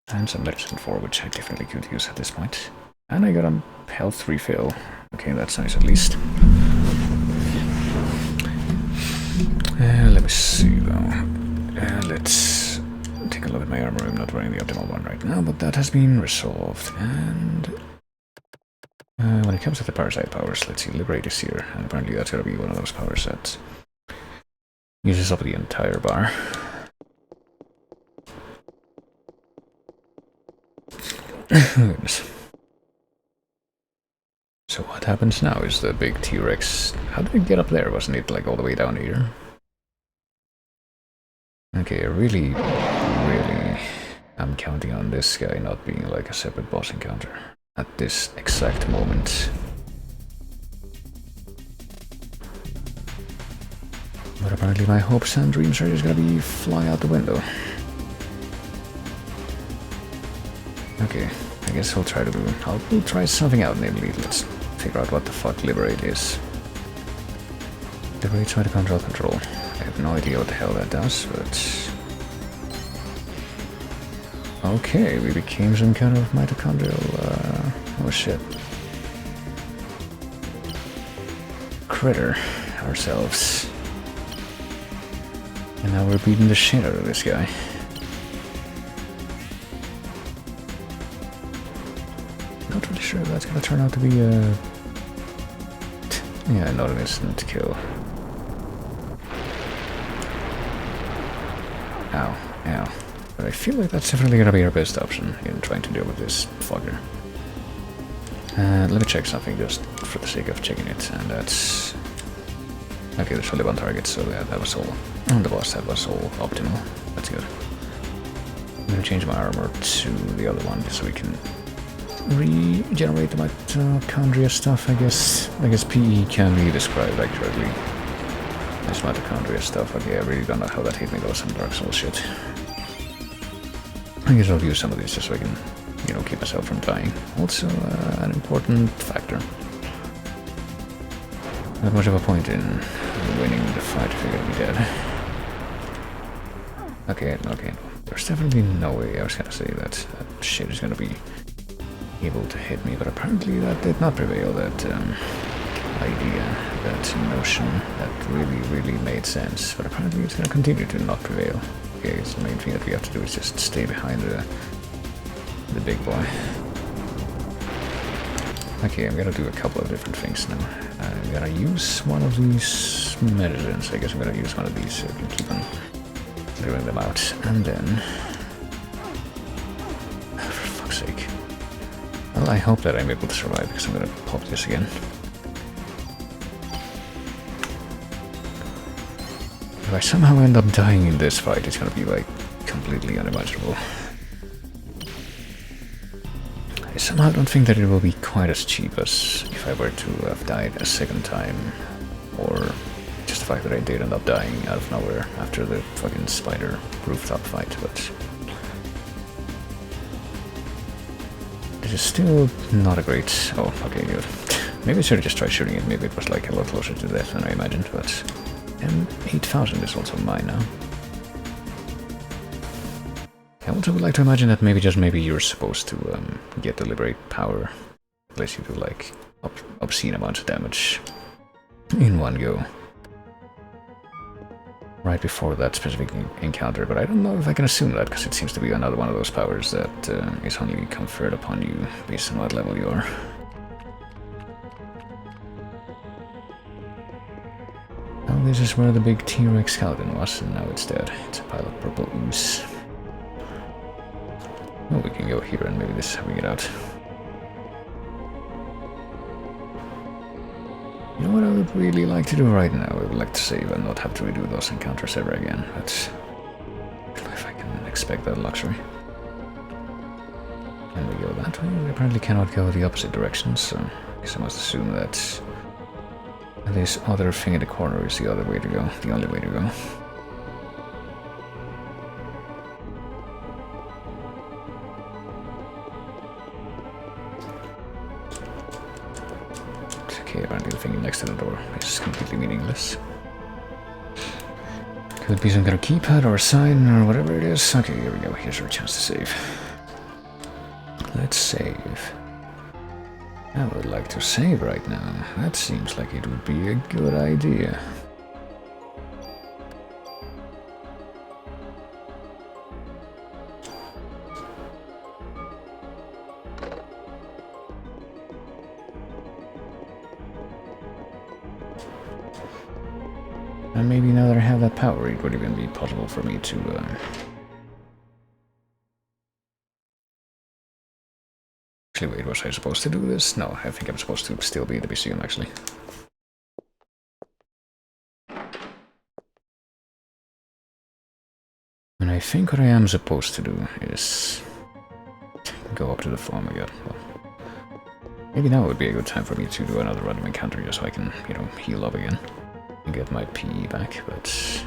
And some medicine for, which I definitely could use at this point. And I got a health refill. Okay, that's nice at least. Let me see though. Let's take a look at my armor. I'm not wearing the optimal one right now, but that has been resolved. And when it comes to the parasite powers, let's see, Liberate is here. And apparently that's gonna be one of those powers that uses up the entire bar. Goodness. So what happens now is the big T-Rex... How did it get up there? Wasn't it like all the way down here? Okay, really I'm counting on this guy not being like a separate boss encounter at this exact moment. But apparently my hopes and dreams are just gonna be flying out the window. Okay, I guess we'll try something out, namely, let's figure out what the fuck Liberate is. Liberates mitochondrial control. I have no idea what the hell that does, but... Okay, we became some kind of mitochondrial, oh shit. Critter ourselves. And now we're beating the shit out of this guy. Not really sure if that's gonna turn out to be yeah, not an instant kill. Ow, ow. But I feel like that's definitely gonna be our best option in trying to deal with this fucker. Let me check something just for the sake of checking it, and that's... Okay, there's only one target, so yeah, that was all. On the boss, that was all optimal. That's good. I'm gonna change my armor to the other one so we can regenerate the mitochondria stuff, I guess. I guess PE can be described accurately as mitochondria stuff. Okay, I really don't know how that hit me though, some Dark Souls shit. I guess I'll use some of these just so I can, you know, keep myself from dying. Also, an important factor. Not much of a point in winning the fight if you're gonna be dead. Okay, okay. There's definitely no way I was gonna say that that shit is gonna be able to hit me, but apparently that did not prevail. That idea, that notion, that really made sense. But apparently it's gonna continue to not prevail. Okay, so the main thing that we have to do is just stay behind the big boy. Okay, I'm gonna do a couple of different things now. I'm gonna use one of these medicines. I guess I'm gonna use one of these so I can keep on clearing them out. And then... for fuck's sake. Well, I hope that I'm able to survive because I'm gonna pop this again. If I somehow end up dying in this fight, it's gonna be like completely unimaginable. I somehow don't think that it will be quite as cheap as if I were to have died a second time, or just the fact that I did end up dying out of nowhere after the fucking spider rooftop fight, but this is still not a great... Oh, okay, good. Maybe I should have just tried shooting it, maybe it was like a lot closer to death than I imagined, but... And 8,000 is also mine now. I also would like to imagine that maybe you're supposed to get the Liberate power, unless you do like obscene amounts of damage in one go. Right before that specific encounter, but I don't know if I can assume that, because it seems to be another one of those powers that is only conferred upon you based on what level you are. Well, this is where the big T-Rex skeleton was, and now it's dead. It's a pile of purple ooze. Well, we can go here and maybe this is how we get out. You know what I would really like to do right now? I would like to save and not have to redo those encounters ever again, but I don't know if I can expect that luxury. Can we go that way? We apparently cannot go the opposite direction, so I guess I must assume that this other thing in the corner is the other way to go, the only way to go. Okay, apparently the thing next to the door is completely meaningless. Could be some kind of keypad or a sign or whatever it is. Okay, here we go. Here's our chance to save. Let's save. I would like to save right now. That seems like it would be a good idea. And maybe now that I have that power, it would even be possible for me to actually, wait, was I supposed to do this? No, I think I'm supposed to still be in the museum, actually. And I think what I am supposed to do is go up to the farm again. Well, maybe now would be a good time for me to do another random encounter just so I can, you know, heal up again and get my PE back, but...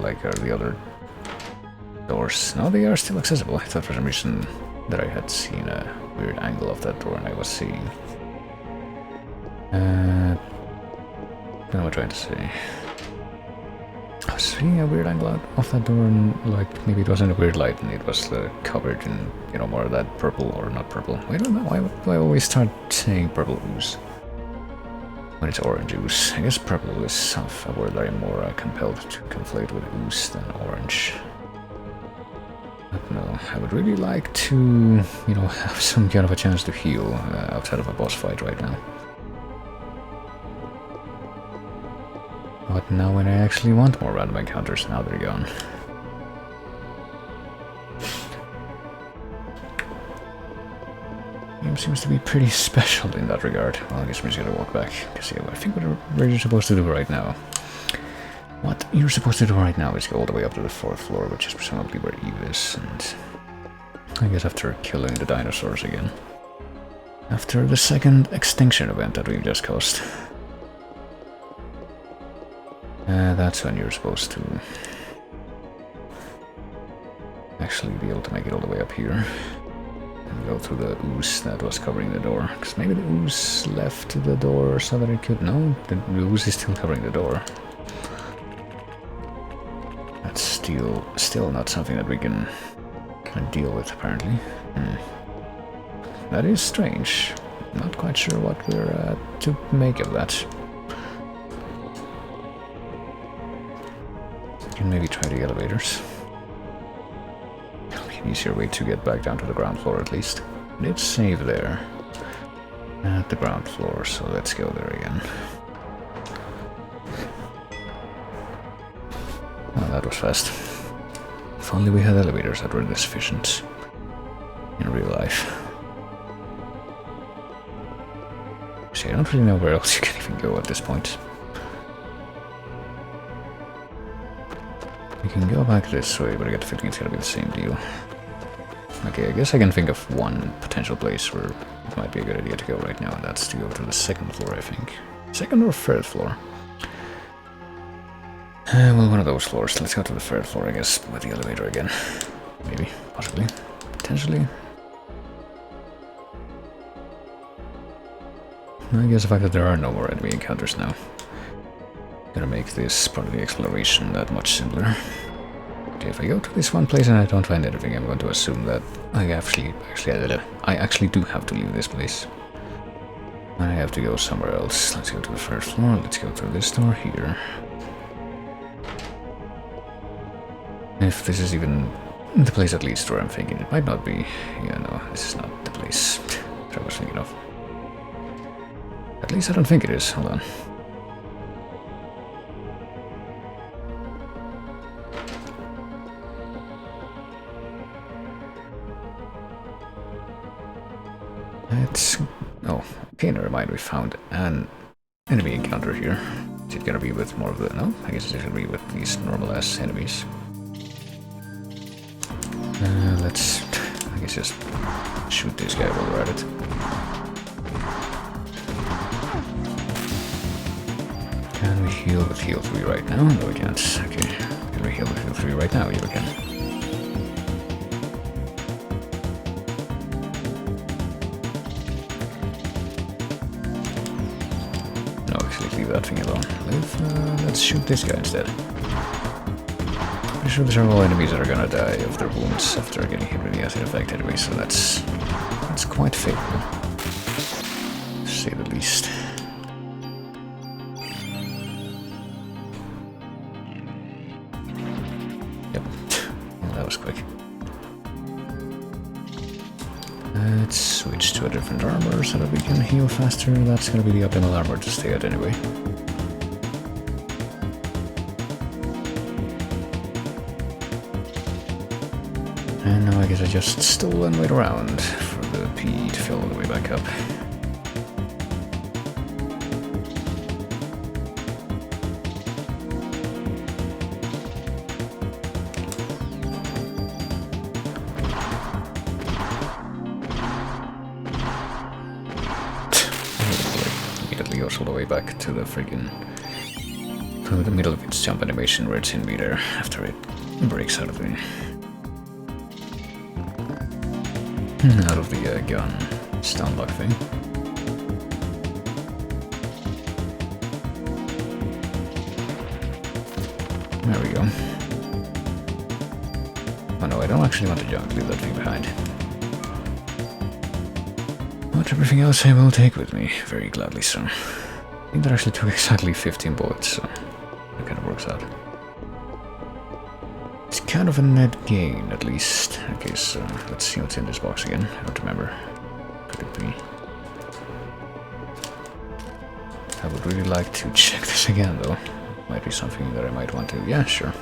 like, are the other doors? No, they are still accessible. I thought for some reason that I had seen a weird angle of that door and I was seeing... what am I trying to say? I was seeing a weird angle out of that door and, like, maybe it wasn't a weird light and it was covered in, you know, more of that purple or not purple. I don't know, why do I always start saying purple ooze when it's orange ooze? I guess purple is a word that I'm more compelled to conflate with ooze than orange. But no, I would really like to, you know, have some kind of a chance to heal outside of a boss fight right now. But now when I actually want more random encounters, now they're gone. Game seems to be pretty special in that regard. Well, I guess we're just gonna walk back, because yeah, I think what we're supposed to do right now. What you're supposed to do right now is go all the way up to the 4th floor, which is presumably where Eve is, and I guess after killing the dinosaurs again. After the 2nd extinction event that we've just caused. That's when you're supposed to actually be able to make it all the way up here and go through the ooze that was covering the door. Because maybe the ooze left the door so that it could... No, the ooze is still covering the door. That's still not something that we can deal with, apparently. That is strange. Not quite sure what we're to make of that. Can maybe try the elevators. It'll be an easier way to get back down to the ground floor at least. Let's save there. At the ground floor, so let's go there again. Oh, that was fast. If only we had elevators that were this efficient in real life. See, I don't really know where else you can even go at this point. We can go back this way, but I get the feeling it's gonna be the same deal. Okay, I guess I can think of one potential place where it might be a good idea to go right now, and that's to go to the 2nd floor, I think. 2nd or 3rd floor? Well, one of those floors. Let's go to the 3rd floor, I guess, with the elevator again. Maybe, possibly, potentially. I guess the fact that there are no more enemy encounters now gonna make this part of the exploration that much simpler. Okay, if I go to this one place and I don't find anything, I'm going to assume that I actually do have to leave this place. I have to go somewhere else. Let's go to the 1st floor. Let's go through this door here. If this is even the place that leads to where I'm thinking, it might not be. Yeah, no, this is not the place that I was thinking of. At least I don't think it is. Hold on. Oh, okay, never mind, we found an enemy encounter here. Is it gonna be with more of the... No, I guess it's gonna be with these normal-ass enemies. Let's, I guess, just shoot this guy while we're at it. Can we heal with heal 3 right now? No, we can't. Okay. Can we heal with heal 3 right now? Yeah, we can. No, actually, leave that thing alone. Let's shoot this guy instead. Pretty sure these are all enemies that are gonna die of their wounds after getting hit with the acid effect anyway, so that's quite favorable, to say the least. Yep, well, that was quick. Let's switch to a different armor so that we can heal faster. That's gonna be the optimal armor to stay at anyway. And now I guess I just stole and wait around for the P to fill all the way back up. Immediately goes all the way back to the freaking... to the middle of its jump animation where it's in midair after it breaks out of the... out of the gun stun lock thing. There we go. Oh no, I don't actually want to jump, leave that thing behind. But everything else I will take with me, very gladly so. I think that actually took exactly 15 bullets, so that kind of works out. It's kind of a net gain, at least. Okay, so let's see what's in this box again. I don't remember. Could it be? I would really like to check this again, though. Might be something that I might want to... Yeah, sure.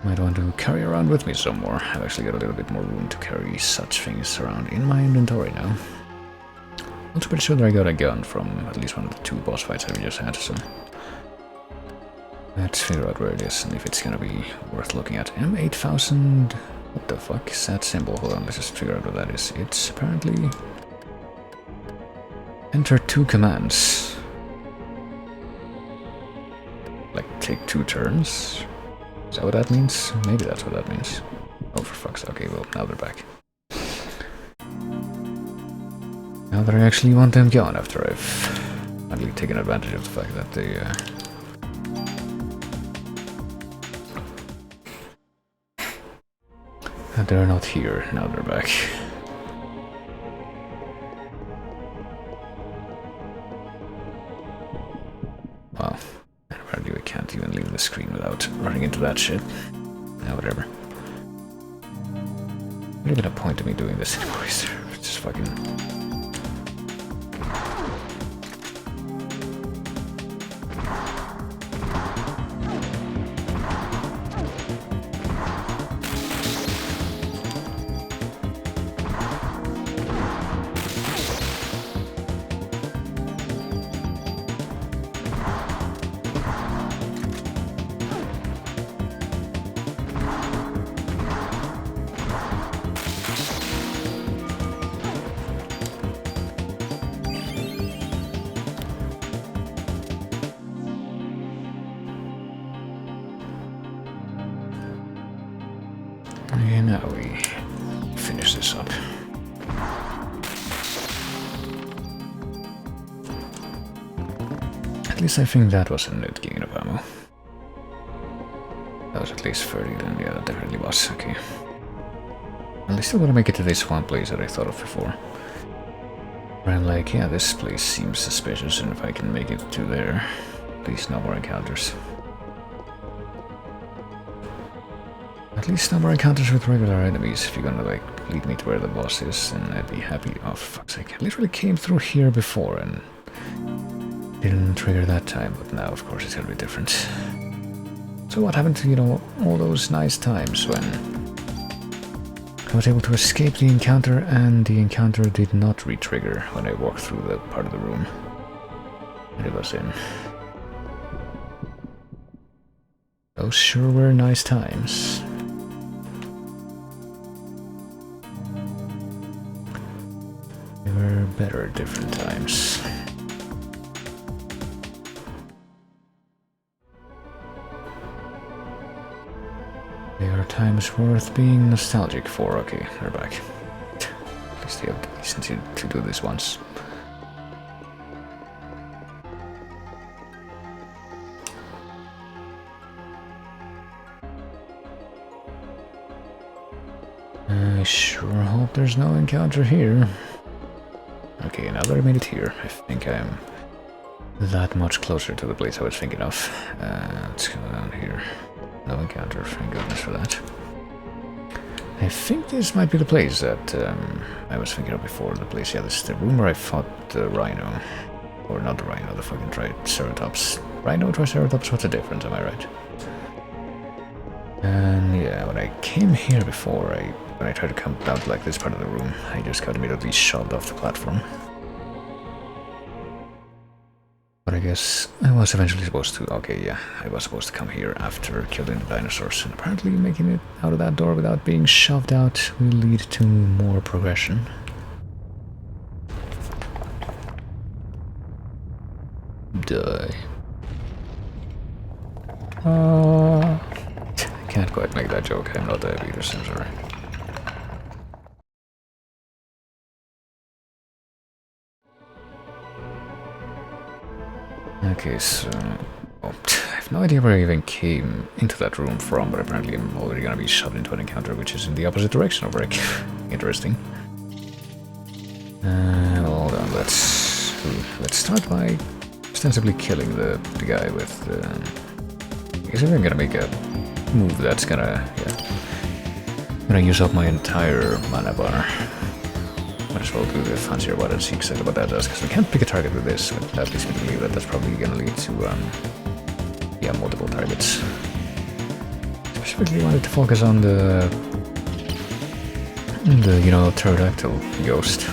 Might want to carry around with me some more. I've actually got a little bit more room to carry such things around in my inventory now. Also pretty sure that I got a gun from at least one of the 2 boss fights that we just had, so... let's figure out where it is and if it's gonna be worth looking at. M8000... what the fuck is that symbol? Hold on, let's just figure out what that is. It's apparently... enter 2 commands. Like, take 2 turns? Is that what that means? Maybe that's what that means. Oh, for fuck's sake. Okay, well, now they're back. Now that I actually want them gone after I've finally taken advantage of the fact that they... that they're not here. Now they're back. Wow. Apparently we can't even leave the screen without running into that shit. Yeah, whatever. Not even a point to me doing this anymore, is there? It's just fucking... And now we finish this up. At least I think that was a net gain of ammo. That was at least 30, then yeah, that definitely was. Okay. Well, I still gotta make it to this one place that I thought of before. Where I'm like, yeah, this place seems suspicious, and if I can make it to there, at least no more encounters. At least no more encounters with regular enemies. If you're gonna, like, lead me to where the boss is, then I'd be happy. Oh, for fuck's sake. I literally came through here before and didn't trigger that time, but now, of course, it's gonna be different. So what happened to, you know, all those nice times when I was able to escape the encounter and the encounter did not re-trigger when I walked through the part of the room that it was in? Those sure were nice times. were better at different times. They are times worth being nostalgic for. Okay, they're back. At least they have the decency to do this once. I sure hope there's no encounter here. Okay, now that I made it here, I think I'm that much closer to the place I was thinking of. Let's go down here. No encounter, thank goodness for that. I think this might be the place that I was thinking of before. The place, yeah, this is the room where I fought the rhino. Or not the rhino, the fucking triceratops. Rhino, triceratops, what's the difference, am I right? And yeah, when I came here before, when I tried to come down to like this part of the room, I just got immediately shoved off the platform. But I guess I was eventually supposed to, okay, yeah, I was supposed to come here after killing the dinosaurs, and apparently making it out of that door without being shoved out will lead to more progression. Die. Can't quite make that joke, I'm not diabetes, I'm sorry. Okay, so... Oh, I have no idea where I even came into that room from, but apparently I'm already gonna be shoved into an encounter which is in the opposite direction of Rick. Interesting. Hold on, let's start by ostensibly killing the guy with... I guess if I'm gonna make a move that's gonna... yeah. I'm gonna use up my entire mana bar. Might as well do the fancier one and see exactly what that does, because we can't pick a target with this, but that leads me to believe that that's probably gonna lead to, yeah, multiple targets. Specifically wanted to focus on the you know, pterodactyl ghost.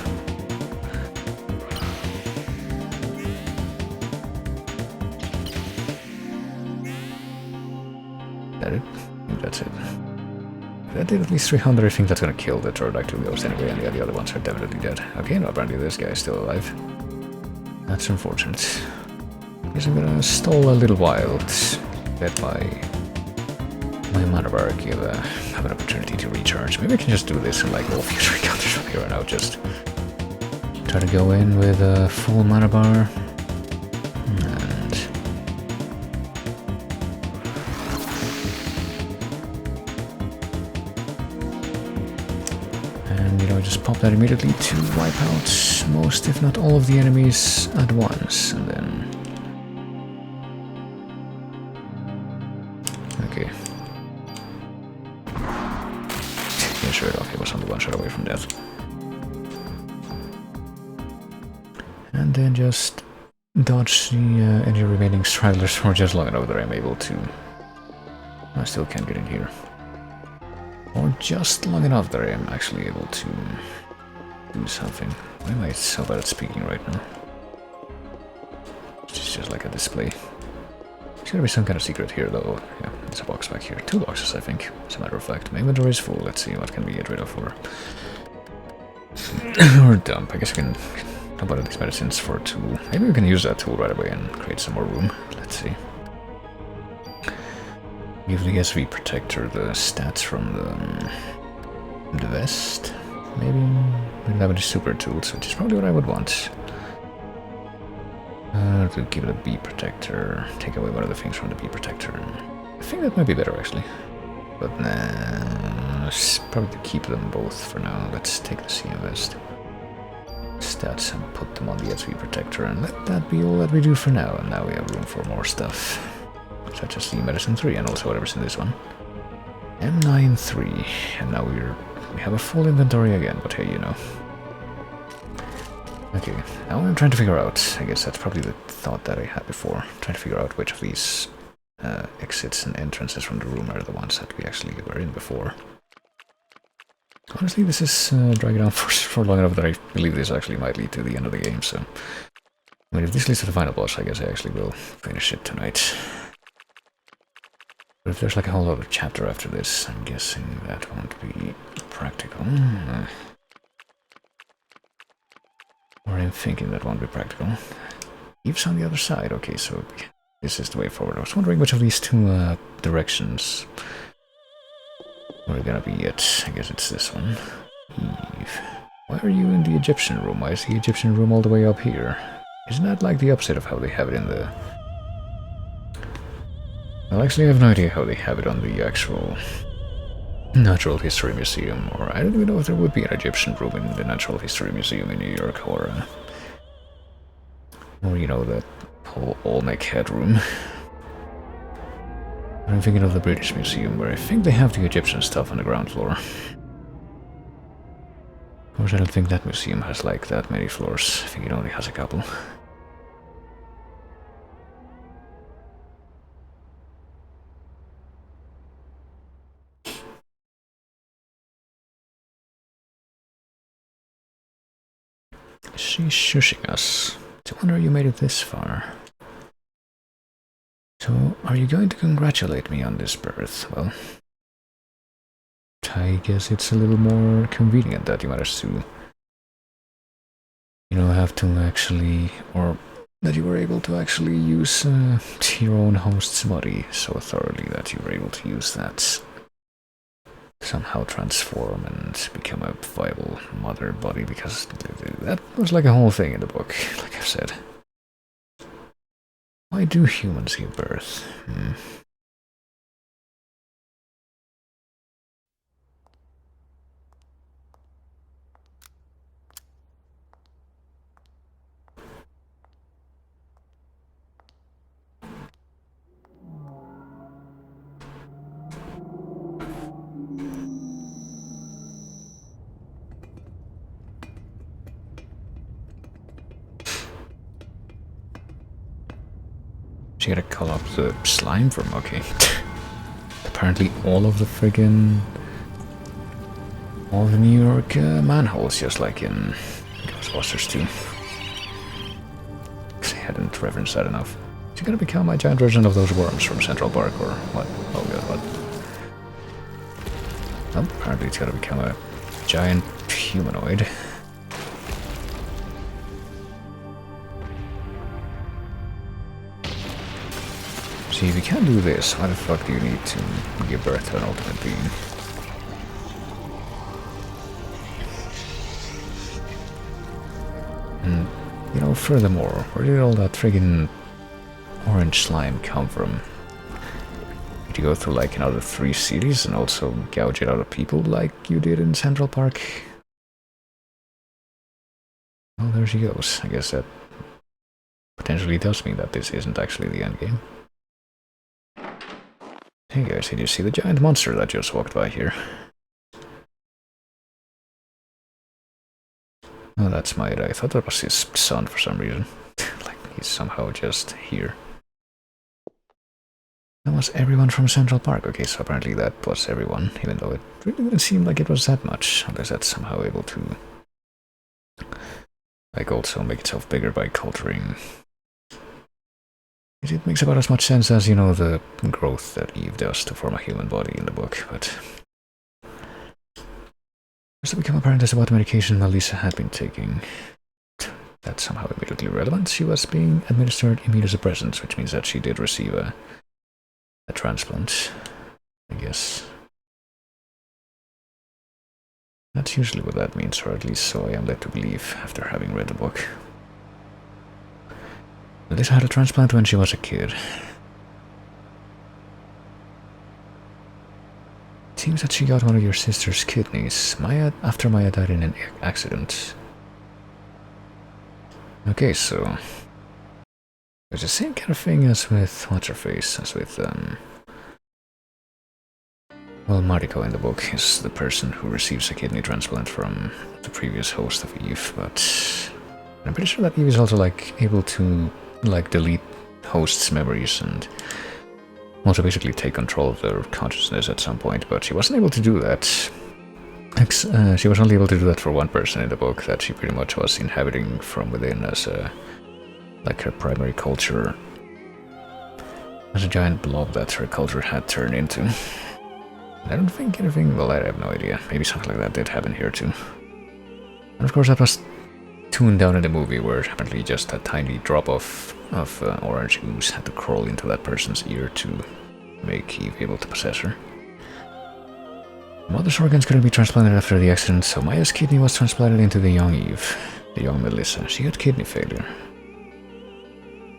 That it? I think that's it. That did at least 300, I think that's gonna kill the pterodactyl ghost anyway, and the other ones are definitely dead. Okay, no, apparently this guy is still alive. That's unfortunate. Guess I'm gonna stall a little while to let my mana bar have an opportunity to recharge. Maybe I can just do this in like all future encounters from here on out, just try to go in with a full mana bar. And you know, just pop that immediately to wipe out most, if not all, of the enemies at once, and then... Okay. Yeah, sure enough, he was only one shot away from death. And then just dodge the any remaining stragglers for just long enough that I'm able to... I still can't get in here. Or just long enough that I am actually able to do something. Why am I so bad at speaking right now? It's just like a display. There's gotta be some kind of secret here though. Yeah, there's a box back here. 2 boxes, I think, as a matter of fact. My inventory is full. Let's see what can we get rid of or... or dump. I guess we can dump out these medicines for a tool. Maybe we can use that tool right away and create some more room. Let's see. Give the SV protector the stats from the vest. Maybe we don't have any super tools, which is probably what I would want. To give it a B protector, take away one of the things from the B protector. I think that might be better actually. But nah, let's probably keep them both for now. Let's take the CM vest stats and put them on the SV protector, and let that be all that we do for now. And now we have room for more stuff, such as the medicine 3 and also whatever's in this one. M93, and now we have a full inventory again, but hey, you know. Okay, now I'm trying to figure out, I guess that's probably the thought that I had before, trying to figure out which of these exits and entrances from the room are the ones that we actually were in before. Honestly, this is dragging on for long enough that I believe this actually might lead to the end of the game, so... I mean, if this leads to the final boss, I guess I actually will finish it tonight. But if there's like a whole other chapter after this, I'm guessing that won't be practical. I'm thinking that won't be practical. Eve's on the other side. Okay, so this is the way forward. I was wondering which of these two directions we're gonna be at. I guess it's this one. Eve. Why are you in the Egyptian room? Why is the Egyptian room all the way up here? Isn't that like the opposite of how they have it in the... Well, actually I have no idea how they have it on the actual Natural History Museum, or I don't even know if there would be an Egyptian room in the Natural History Museum in New York, or you know, that whole Olmec head room. I'm thinking of the British Museum, where I think they have the Egyptian stuff on the ground floor. Of course, I don't think that museum has like that many floors. I think it only has a couple. She's shushing us. No wonder you made it this far. So, are you going to congratulate me on this birth? Well, I guess it's a little more convenient that you managed to, you know, have to actually, or that you were able to actually use your own host's body so thoroughly that you were able to use that somehow transform and become a viable mother body, because that was like a whole thing in the book, like I've said. Why do humans give birth? You gotta call up the slime from, okay. Apparently all of the friggin... all the New York manholes, just like in Ghostbusters 2. I hadn't referenced that enough. Is he gonna become a giant version of those worms from Central Park, or what? Oh god, what? Well, apparently it's gotta become a giant humanoid. See, if you can't do this, why the fuck do you need to give birth to an ultimate being? And, you know, furthermore, where did all that friggin' orange slime come from? Did you go through like another 3 cities and also gouge it out of people like you did in Central Park? Well, there she goes. I guess that potentially does mean that this isn't actually the endgame. Hey guys, did you see the giant monster that just walked by here? Oh, that's Maeda. I thought that was his son for some reason. Like, he's somehow just here. That was everyone from Central Park. Okay, so apparently that was everyone, even though it really didn't seem like it was that much. Unless that's somehow able to, like, also make itself bigger by culturing. It makes about as much sense as, you know, the growth that Eve does to form a human body in the book, but... It's to become apparent as to what medication Melissa had been taking. That's somehow immediately relevant. She was being administered immunosuppressants, which means that she did receive a transplant, I guess. That's usually what that means, or at least so I am led to believe after having read the book. Melissa had a transplant when she was a kid. It seems that she got one of your sister's kidneys after Maya died in an accident. Okay, so... It's the same kind of thing as with What's-Her-Face, as with, well, Mariko in the book is the person who receives a kidney transplant from the previous host of Eve, but... I'm pretty sure that Eve is also, like, able to, like, delete hosts' memories and also basically take control of their consciousness at some point, but she wasn't able to do that. She was only able to do that for one person in the book that she pretty much was inhabiting from within as a, like, her primary culture, as a giant blob that her culture had turned into. I don't think anything, well, I have no idea. Maybe something like that did happen here too. And of course that was tuned down in the movie where apparently just a tiny drop of orange ooze had to crawl into that person's ear to make Eve able to possess her. Mother's organs couldn't be transplanted after the accident, so Maya's kidney was transplanted into the young Eve, the young Melissa. She had kidney failure.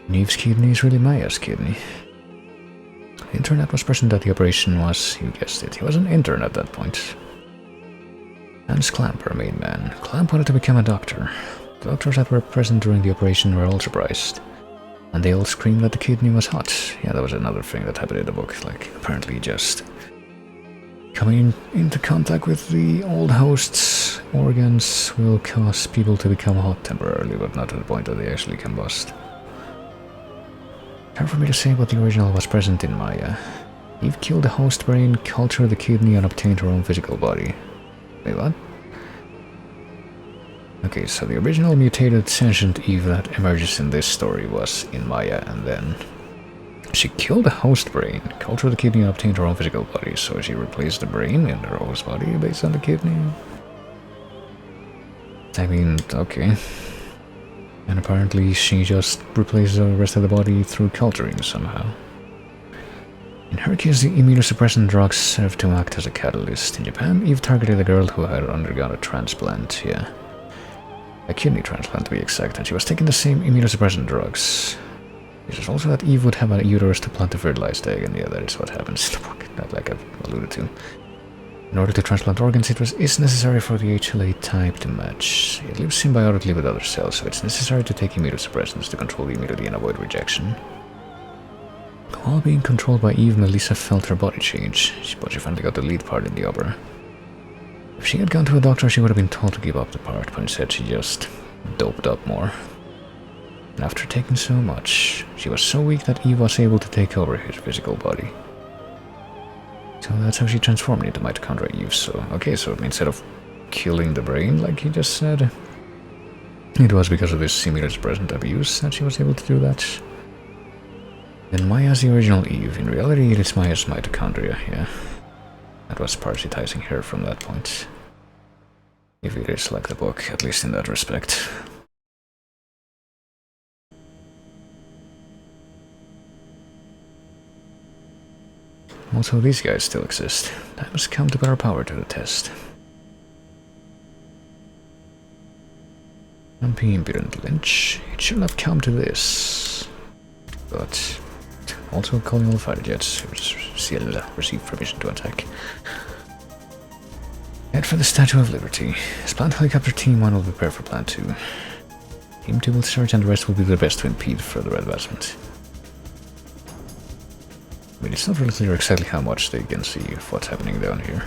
And Eve's kidney is really Maya's kidney. The intern that was present at the operation was, you guessed it, he was an intern at that point. Hans Clamp, our main man. Clamp wanted to become a doctor. The doctors that were present during the operation were all surprised. And they all screamed that the kidney was hot. Yeah, that was another thing that happened in the book, like, apparently just coming into contact with the old host's organs will cause people to become hot temporarily, but not to the point that they actually combust. Hard for me to say what the original was present in Maya. Eve killed the host brain, cultured the kidney, and obtained her own physical body. Wait, what? Okay, so the original mutated sentient Eve that emerges in this story was in Maya, and then she killed the host brain, cultured the kidney, and obtained her own physical body, so she replaced the brain in her host body based on the kidney. I mean, okay. And apparently she just replaced the rest of the body through culturing somehow. In her case, the immunosuppressant drugs served to act as a catalyst. In Japan, Eve targeted a girl who had undergone a transplant, yeah. A kidney transplant to be exact, and she was taking the same immunosuppressant drugs. It is also that Eve would have a uterus to plant a fertilized egg, and yeah, that is what happens in the book, that like I've alluded to. In order to transplant organs, it is necessary for the HLA type to match. It lives symbiotically with other cells, so it's necessary to take immunosuppressants to control the immunity and avoid rejection. While being controlled by Eve, Melissa felt her body change, but she finally got the lead part in the opera. If she had gone to a doctor, she would have been told to give up the part, but instead she just doped up more. And after taking so much, she was so weak that Eve was able to take over his physical body. So that's how she transformed into mitochondria Eve. So, okay, so instead of killing the brain, like he just said, it was because of this immunosuppressant abuse that she was able to do that. Then Maya's the original Eve. In reality, it is Maya's mitochondria, yeah. That was parasitizing her from that point. If it is like the book, at least in that respect. Also, these guys still exist. Time has come to put our power to the test. I'm being impudent, Lynch. It shouldn't have come to this. But also calling all fighter jets who received permission to attack. Head for the Statue of Liberty. As planned, helicopter team 1 will prepare for plan 2. Team 2 will search and the rest will do their best to impede further advancement. I mean, it's not really clear exactly how much they can see of what's happening down here.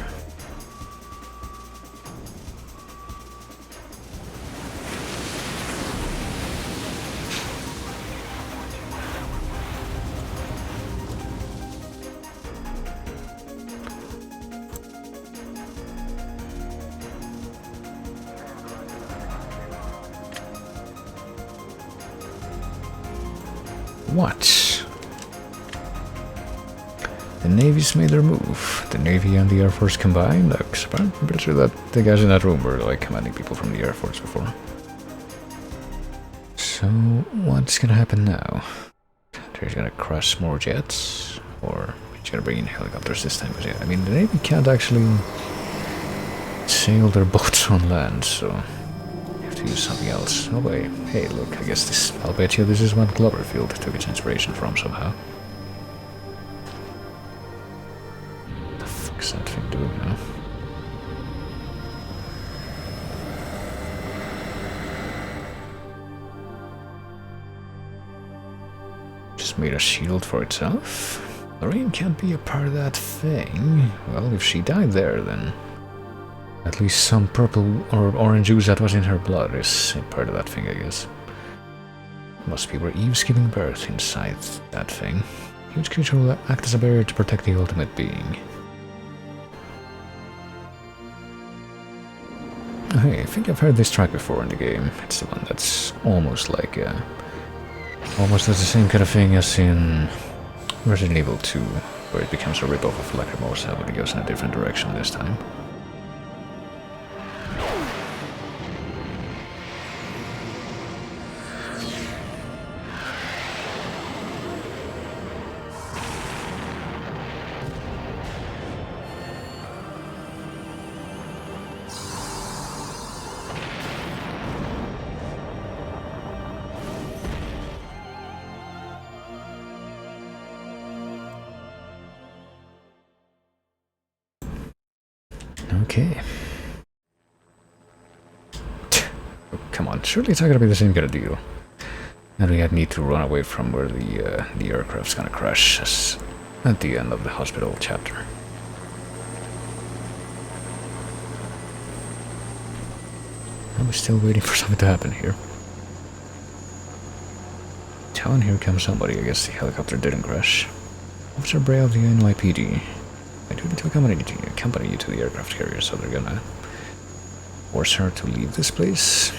What? The Navy's made their move. The Navy and the Air Force combined. I'm pretty sure that the guys in that room were like commanding people from the Air Force before. So what's gonna happen now? They're gonna crush more jets, or they're gonna bring in helicopters this time? I mean, the Navy can't actually sail their boats on land, so you have to use something else. Oh wait, hey, look, I guess this. I'll bet you this is what Cloverfield took its inspiration from somehow. What's that thing doing now? Just made a shield for itself? Lorraine can't be a part of that thing. Well, if she died there, then at least some purple or orange juice that was in her blood is a part of that thing, I guess. Must be where Eve's giving birth inside that thing. Huge creature will act as a barrier to protect the ultimate being. Hey, I think I've heard this track before in the game. It's the one that's almost like almost does the same kind of thing as in Resident Evil 2, where it becomes a rip-off of Lacrimosa, but it goes in a different direction this time. Okay. Oh, come on, surely it's not gonna be the same kind of deal. And we need to run away from where the aircraft's gonna crash us at the end of the hospital chapter. I'm still waiting for something to happen here. Oh, and here comes somebody. I guess the helicopter didn't crash. Officer Bray of the NYPD. I do need to accompany you to the aircraft carrier, so they're gonna force her to leave this place.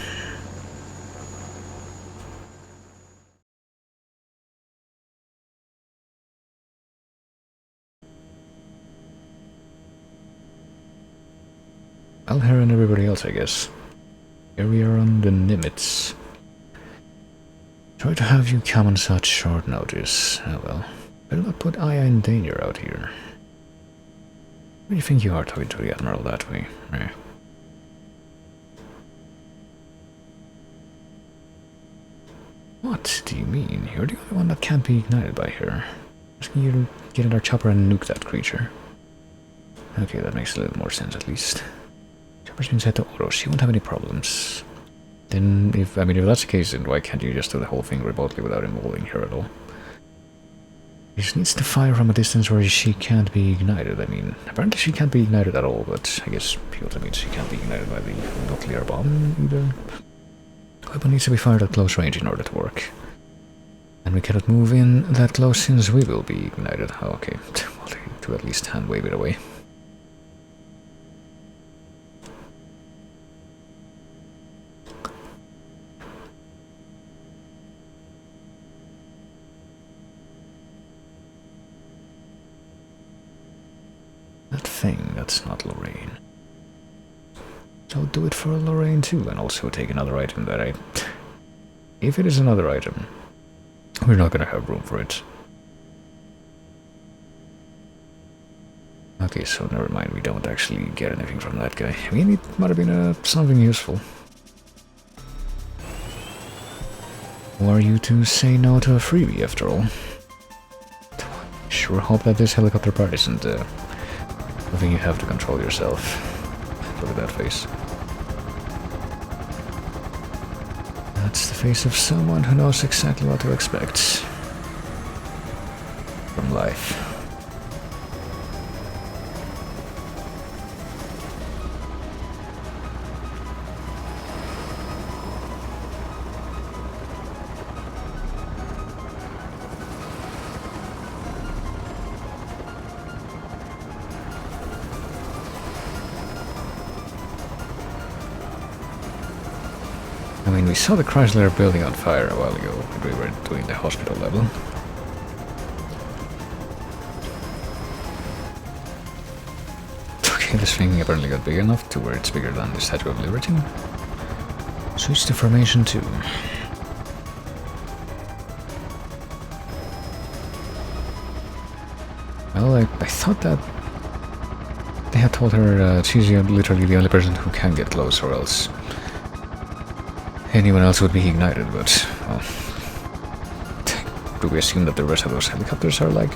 Well, her and everybody else, I guess. Here we are on the Nimitz. Try to have you come on such short notice. Oh well. Better not put Aya in danger out here. Who do you think you are talking to the Admiral that way? What do you mean? You're the only one that can't be ignited by her. Asking you to get in our chopper and nuke that creature. Okay, that makes a little more sense at least. Chopper's been set to auto, she won't have any problems. Then, if that's the case, then why can't you just do the whole thing remotely without involving her at all? She needs to fire from a distance where she can't be ignited. I mean, apparently she can't be ignited at all, but I guess people mean she can't be ignited by the nuclear bomb either. The weapon needs to be fired at close range in order to work. And we cannot move in that close since we will be ignited. Oh, okay. Well, to at least hand wave it away. That thing, that's not Lorraine. I'll do it for Lorraine too, and also take another item that I... If it is another item, we're not gonna have room for it. Okay, so never mind, we don't actually get anything from that guy. I mean, it might have been something useful. Who are you to say no to a freebie, after all? Sure hope that this helicopter part isn't something you have to control yourself. Look at that face. That's the face of someone who knows exactly what to expect from life. I mean, we saw the Chrysler building on fire a while ago when we were doing the hospital level. Okay, this thing apparently got big enough to where it's bigger than the Statue of Liberty. Switch to formation 2. Well, I thought that they had told her she's literally the only person who can get close, or else anyone else would be ignited, but, well, do we assume that the rest of those helicopters are, like,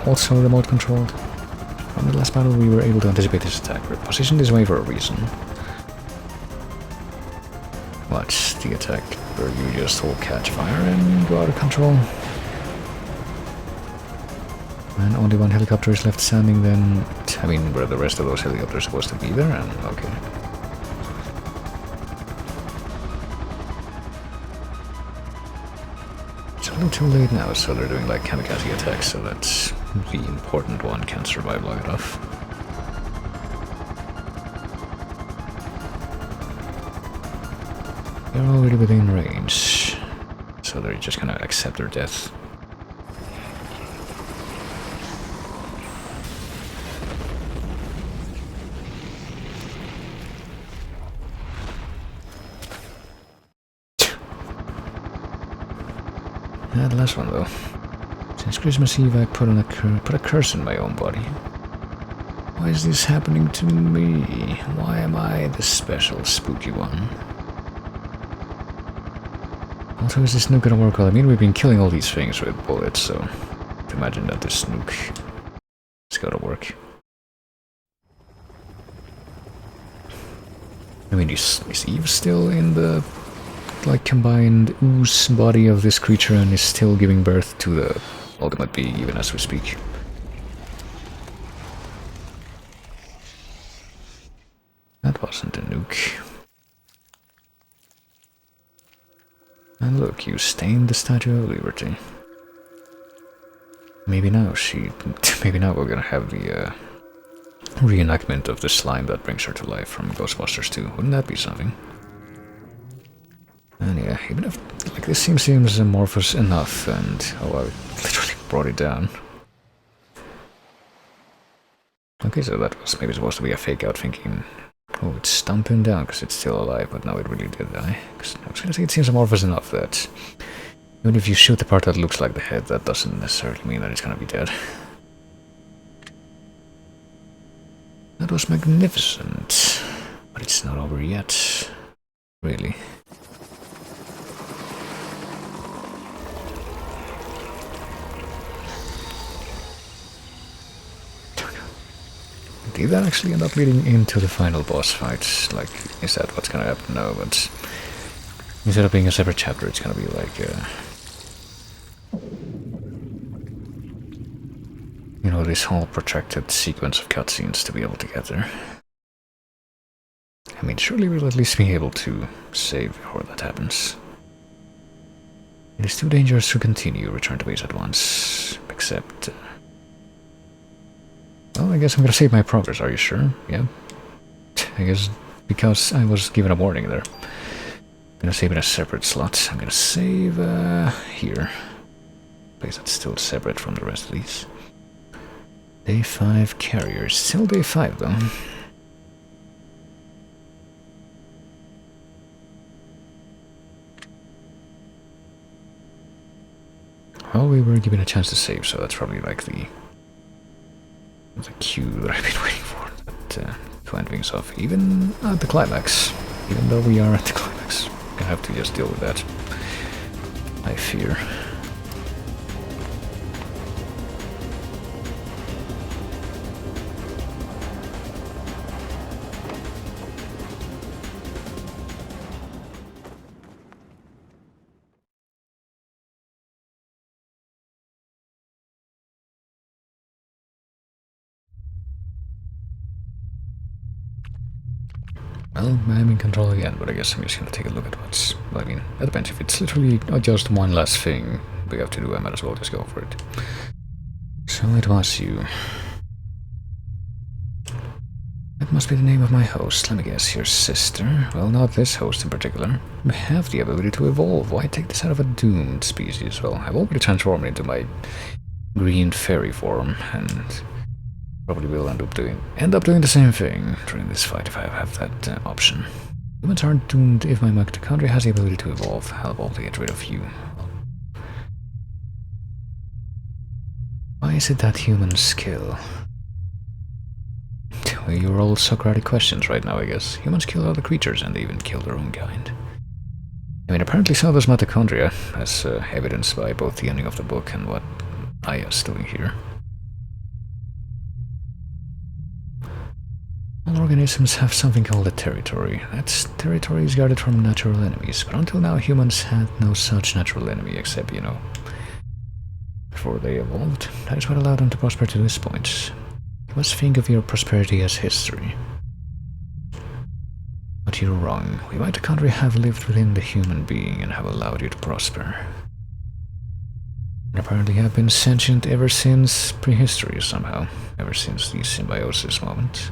also remote controlled? From the last battle we were able to anticipate this attack. We're positioned this way for a reason. What's the attack where you just all catch fire and go out of control? And only one helicopter is left standing, then... I mean, were the rest of those helicopters supposed to be there? And okay. It's a little too late now, so they're doing like kamikaze attacks, so that the important one can't survive long enough. They're already within range, so they're just gonna accept their death. That last one though. Since Christmas Eve I put a curse in my own body. Why is this happening to me? Why am I the special spooky one? Also, is this nuke gonna work well? I mean, we've been killing all these things with bullets, so imagine that this nuke is gonna work. I mean, is Eve still in the like combined ooze body of this creature and is still giving birth to the ultimate being even as we speak? That wasn't a nuke. And look, you stained the Statue of Liberty. Maybe now maybe now we're gonna have the reenactment of the slime that brings her to life from Ghostbusters 2. Wouldn't that be something? And yeah, even if like this seems amorphous enough, and oh, I literally brought it down. Okay, so that was maybe supposed to be a fake out, thinking, oh, it's stumping down because it's still alive, but no, it really did die. Because I was gonna say it seems amorphous enough that even if you shoot the part that looks like the head, that doesn't necessarily mean that it's gonna be dead. That was magnificent, but it's not over yet, really. Did that actually end up leading into the final boss fight? Like, is that what's gonna happen? No, but instead of being a separate chapter, it's gonna be like, you know, this whole protracted sequence of cutscenes to be able to get there. I mean, surely we'll at least be able to save before that happens. It is too dangerous to continue. Return to base at once. Except... well, I guess I'm gonna save my progress, are you sure? Yeah. I guess because I was given a warning there. I'm gonna save in a separate slot. I'm gonna save here. Place that's still separate from the rest of these. Day 5 carriers. Still day 5 though. Well, we were given a chance to save, so that's probably like the cue that I've been waiting for. But to end things off, even at the climax, even though we are at the climax, we're gonna have to just deal with that, I fear. Well, I'm in control again, but I guess I'm just gonna take a look at what's... I mean, it depends. If it's literally just one last thing we have to do, I might as well just go for it. So it was you. That must be the name of my host. Let me guess, your sister? Well, not this host in particular. You have the ability to evolve. Why take this out of a doomed species? Well, I've already transformed into my green fairy form, and probably will end up doing the same thing during this fight if I have that option. Humans aren't doomed if my mitochondria has the ability to evolve. I'll evolve to get rid of you. Why is it that humans kill? Well, you're all Socratic questions right now, I guess. Humans kill other creatures and they even kill their own kind. I mean, apparently so does mitochondria, as evidenced by both the ending of the book and what Aya's doing here. All organisms have something called a territory. That territory is guarded from natural enemies, but until now humans had no such natural enemy except, you know, before they evolved. That is what allowed them to prosper to this point. You must think of your prosperity as history. But you're wrong. We mitochondria have lived within the human being and have allowed you to prosper. And apparently have been sentient ever since prehistory somehow, ever since the symbiosis moment.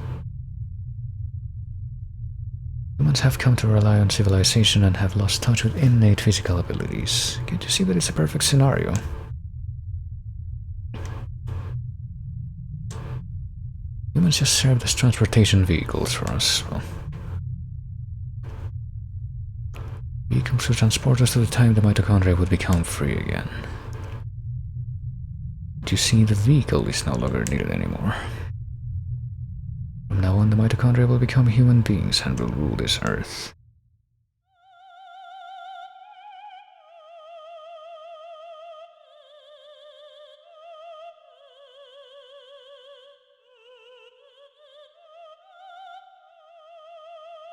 Humans have come to rely on civilization and have lost touch with innate physical abilities. Can't you see that it's a perfect scenario? Humans just served as transportation vehicles for us. Well, vehicles to transport us to the time the mitochondria would become free again. But you see, the vehicle is no longer needed anymore. From now on, the mitochondria will become human beings and will rule this earth.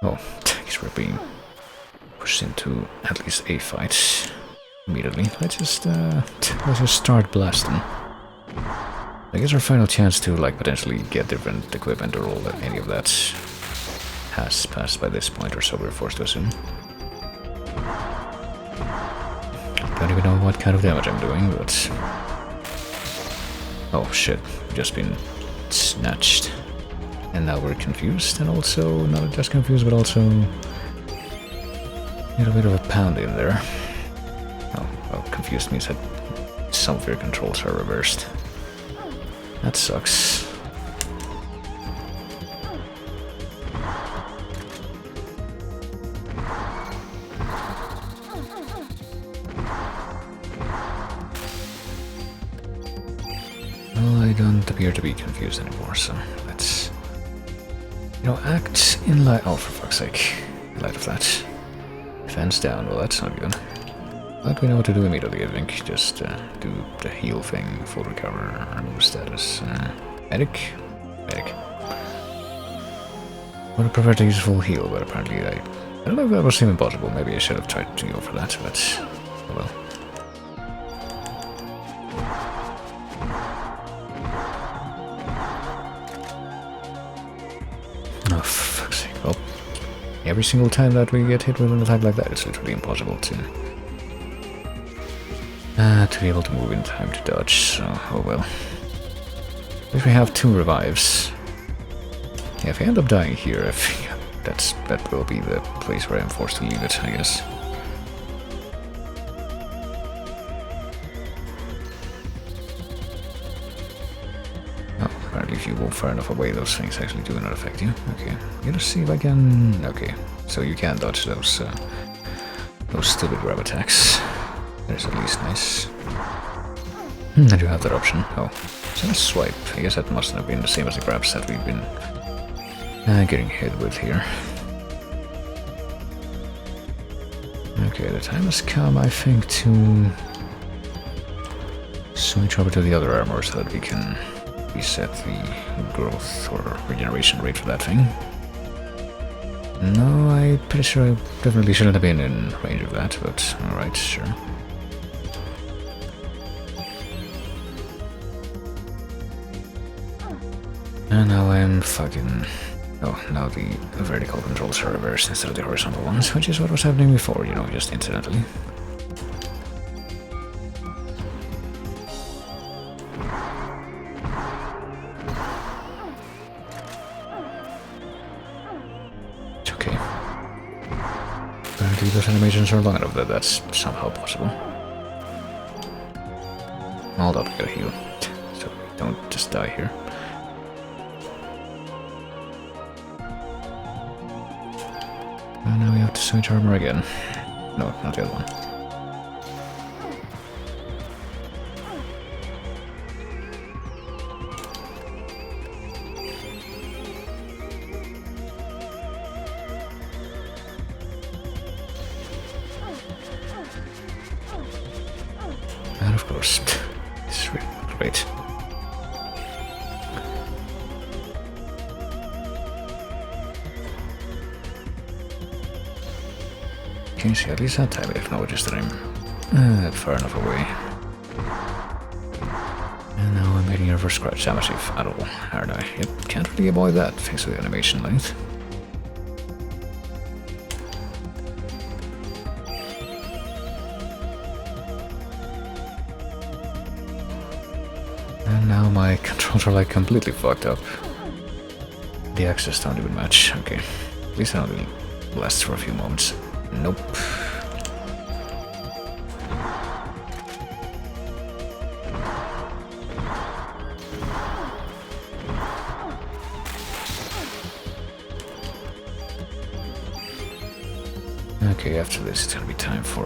Oh, because we're being pushed into at least a fight immediately. Let's just start blasting. I guess our final chance to like potentially get different equipment or all that, any of that has passed by this point, or so we're forced to assume. Don't even know what kind of damage I'm doing, but oh shit, just been snatched. And now we're confused, and also not just confused, but also a little bit of a pound in there. Oh, well, confused means that some of your controls are reversed. That sucks. Well, I don't appear to be confused anymore, so let's, you know, act in light. Oh, for fuck's sake! In light of that, fence down. Well, that's not good. But we know what to do immediately, I think. Just do the heal thing, full recover, remove status. Medic? Medic. Would have preferred to use full heal, but apparently I don't know if that was even possible. Maybe I should have tried to go for that, but oh well. Oh, for fuck's sake. Well, every single time that we get hit with an attack like that, it's literally impossible to be able to move in time to dodge, so oh well. At least we have 2 revives. Yeah, if I end up dying here, I think that will be the place where I'm forced to leave it, I guess. Oh, apparently if you go far enough away, those things actually do not affect you. Okay, let's see if I can... Okay, so you can dodge those stupid grab attacks. That is at least nice. And you have that option. Oh, so let's swipe. I guess that must have been the same as the grabs that we've been getting hit with here. Okay, the time has come, I think, to switch over to the other armor so that we can reset the growth or regeneration rate for that thing. No, I'm pretty sure I definitely shouldn't have been in range of that, but alright, sure. And now I'm fucking... Oh, now the vertical controls are reversed instead of the horizontal ones, which is what was happening before, you know, just incidentally. It's okay. Apparently those animations are long enough that that's somehow possible. Hold up, I gotta heal, so we don't just die here. And now we have to switch armor again. No, not the other one. And of course, this is really great. Can you see at least that time it acknowledges that I'm far enough away. And now I'm getting a reverse scratch damage if at all, aren't I? Yep, can't really avoid that thanks to the animation length. And now my controls are like completely fucked up. The axes don't even match. Okay, at least I'll last for a few moments. Nope. Okay, after this it's gonna be time for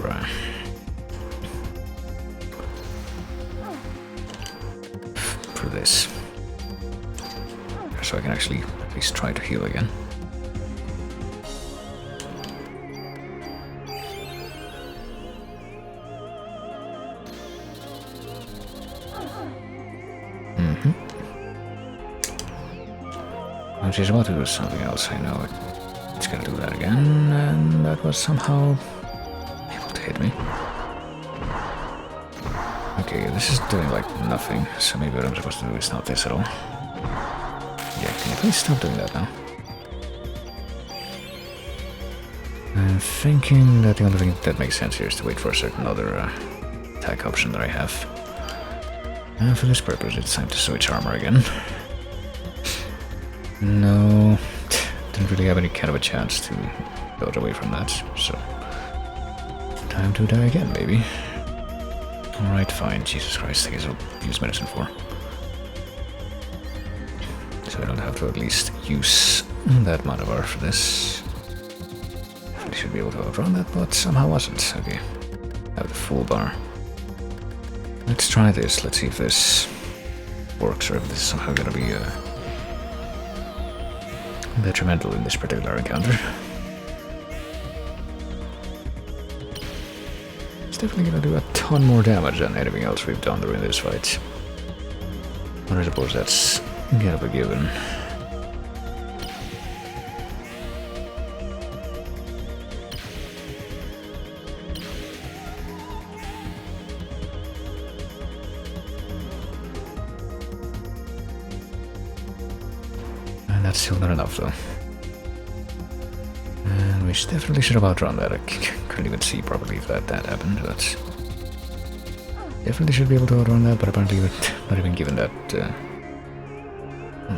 this. So I can actually at least try to heal again. She's about to do something else, I know it. It's just gonna do that again, and that was somehow able to hit me. Okay, this is doing like nothing, so maybe what I'm supposed to do is not this at all. Yeah, can you please stop doing that now? I'm thinking that the only thing that makes sense here is to wait for a certain other attack option that I have. And for this purpose, it's time to switch armor again. No, didn't really have any kind of a chance to dodge away from that, so time to die again, maybe. Alright, fine. Jesus Christ, I guess I'll use medicine for. So I don't have to at least use that modifier for this. I should be able to outrun that, but somehow wasn't. Okay, have the full bar. Let's try this. Let's see if this works or if this is somehow gonna be detrimental in this particular encounter. It's definitely gonna do a ton more damage than anything else we've done during this fight. But I suppose that's gonna be given. And that's still not enough though. And we definitely should have outrun that. I couldn't even see properly if that happened, but definitely should be able to outrun that, but apparently we're not even given that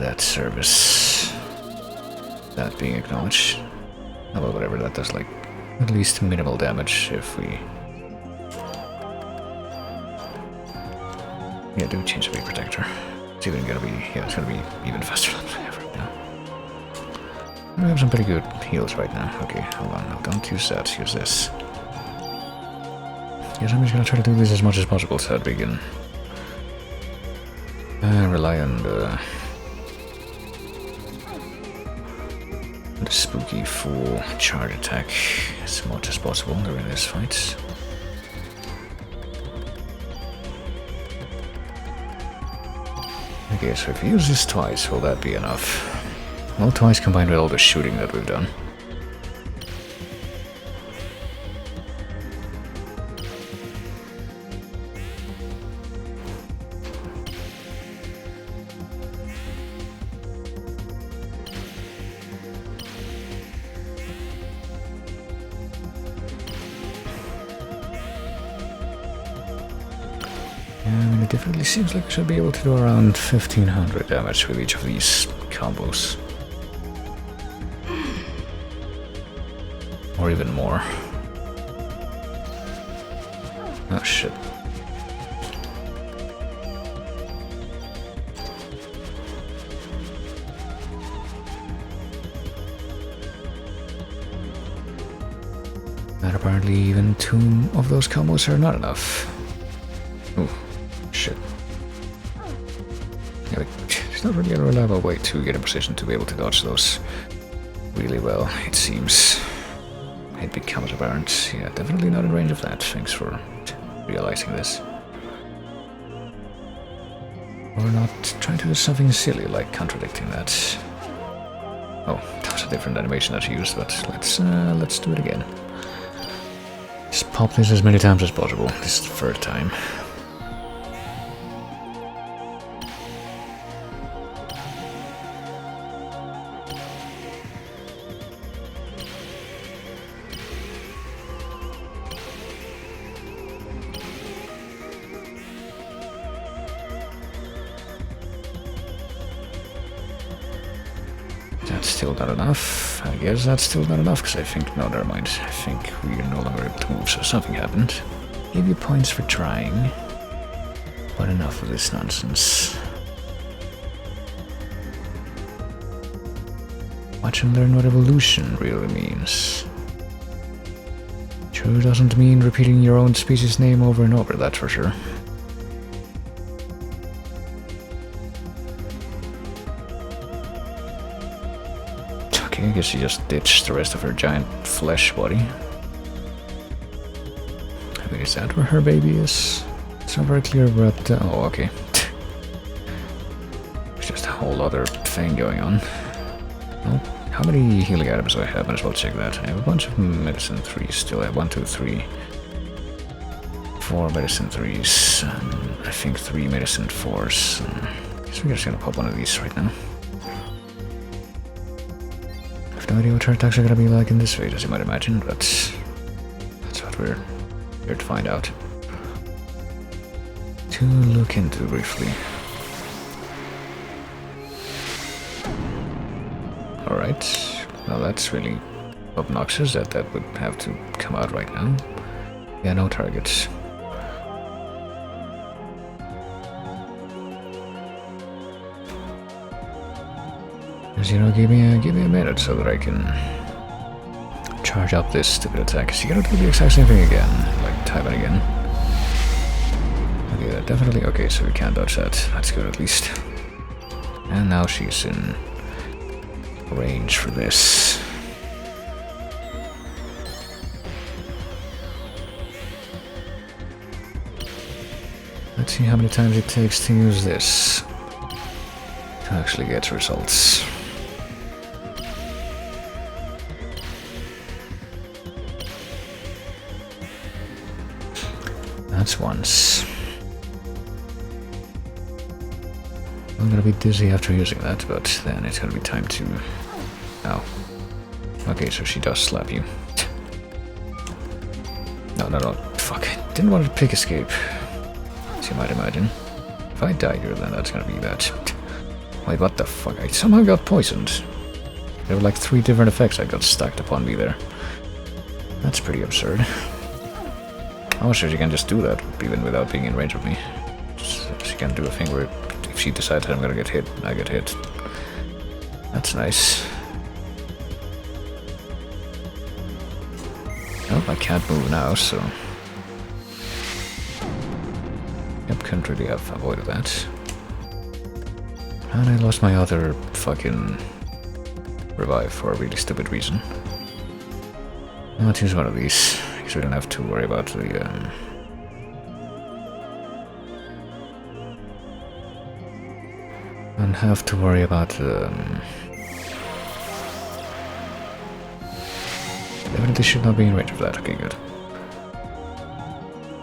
that service. That being acknowledged. Oh, well, whatever, that does like at least minimal damage if we... Yeah, do change the weight protector. It's even gonna be, yeah, it's gonna be even faster than ever now. I have some pretty good heals right now. Okay, hold on, no, don't use that, use this. Yes, I'm just gonna try to do this as much as possible so that we can rely on the spooky full charge attack as much as possible during this fight. Okay, so if we use this twice, will that be enough? Well, twice combined with all the shooting that we've done. It definitely seems like we should be able to do around 1500 damage with each of these combos. Or even more. Oh shit. And apparently even 2 of those combos are not enough. Ooh. Shit. Yeah, there's not really a reliable way to get in position to be able to dodge those really well, it seems. It becomes apparent. Yeah, definitely not in range of that. Thanks for realizing this. Or not trying to do something silly like contradicting that. Oh, that was a different animation that she used, but let's do it again. Just pop this as many times as possible. This is the 3rd time. That's still not enough. I guess that's still not enough, because I think... No, never mind. I think we're no longer able to move, so something happened. Give you points for trying. But enough of this nonsense. Watch and learn what evolution really means. Sure doesn't mean repeating your own species' name over and over, that's for sure. I guess she just ditched the rest of her giant flesh body. I mean, is that where her baby is? It's not very clear, but... oh, okay. It's just a whole other thing going on. Well, How many healing items do I have? Might as well check that. I have a bunch of medicine 3s still. I have 1, 2, 3. 4 medicine 3s. I think 3 medicine 4s. I guess we're just gonna pop one of these right now. I have no idea what her attacks are gonna be like in this phase, as you might imagine, but that's what we're here to find out. To look into briefly. Alright, well that's really obnoxious that that would have to come out right now. Yeah, no targets. Just, you know, give me a minute so that I can charge up this stupid attack. So you gotta do the exact same thing again, like time and again. Okay, definitely. Okay, so we can't dodge that. That's good at least. And now she's in range for this. Let's see how many times it takes to use this to actually get results. That's once. I'm gonna be dizzy after using that, but then it's gonna be time to... Oh. Okay, so she does slap you. No. Fuck. Didn't want to pick escape. As you might imagine. If I die here, then that's gonna be bad. Wait, what the fuck? I somehow got poisoned. There were like 3 different effects that got stacked upon me there. That's pretty absurd. I'm not sure she can just do that, even without being in range of me. She can do a thing where if she decides that I'm gonna get hit, I get hit. That's nice. Oh, I can't move now, so... Yep, couldn't really have avoided that. And I lost my other fucking revive for a really stupid reason. I'll choose one of these, because we don't have to worry about the... Don't have to worry about the... Definitely should not be in range of that. Okay, good.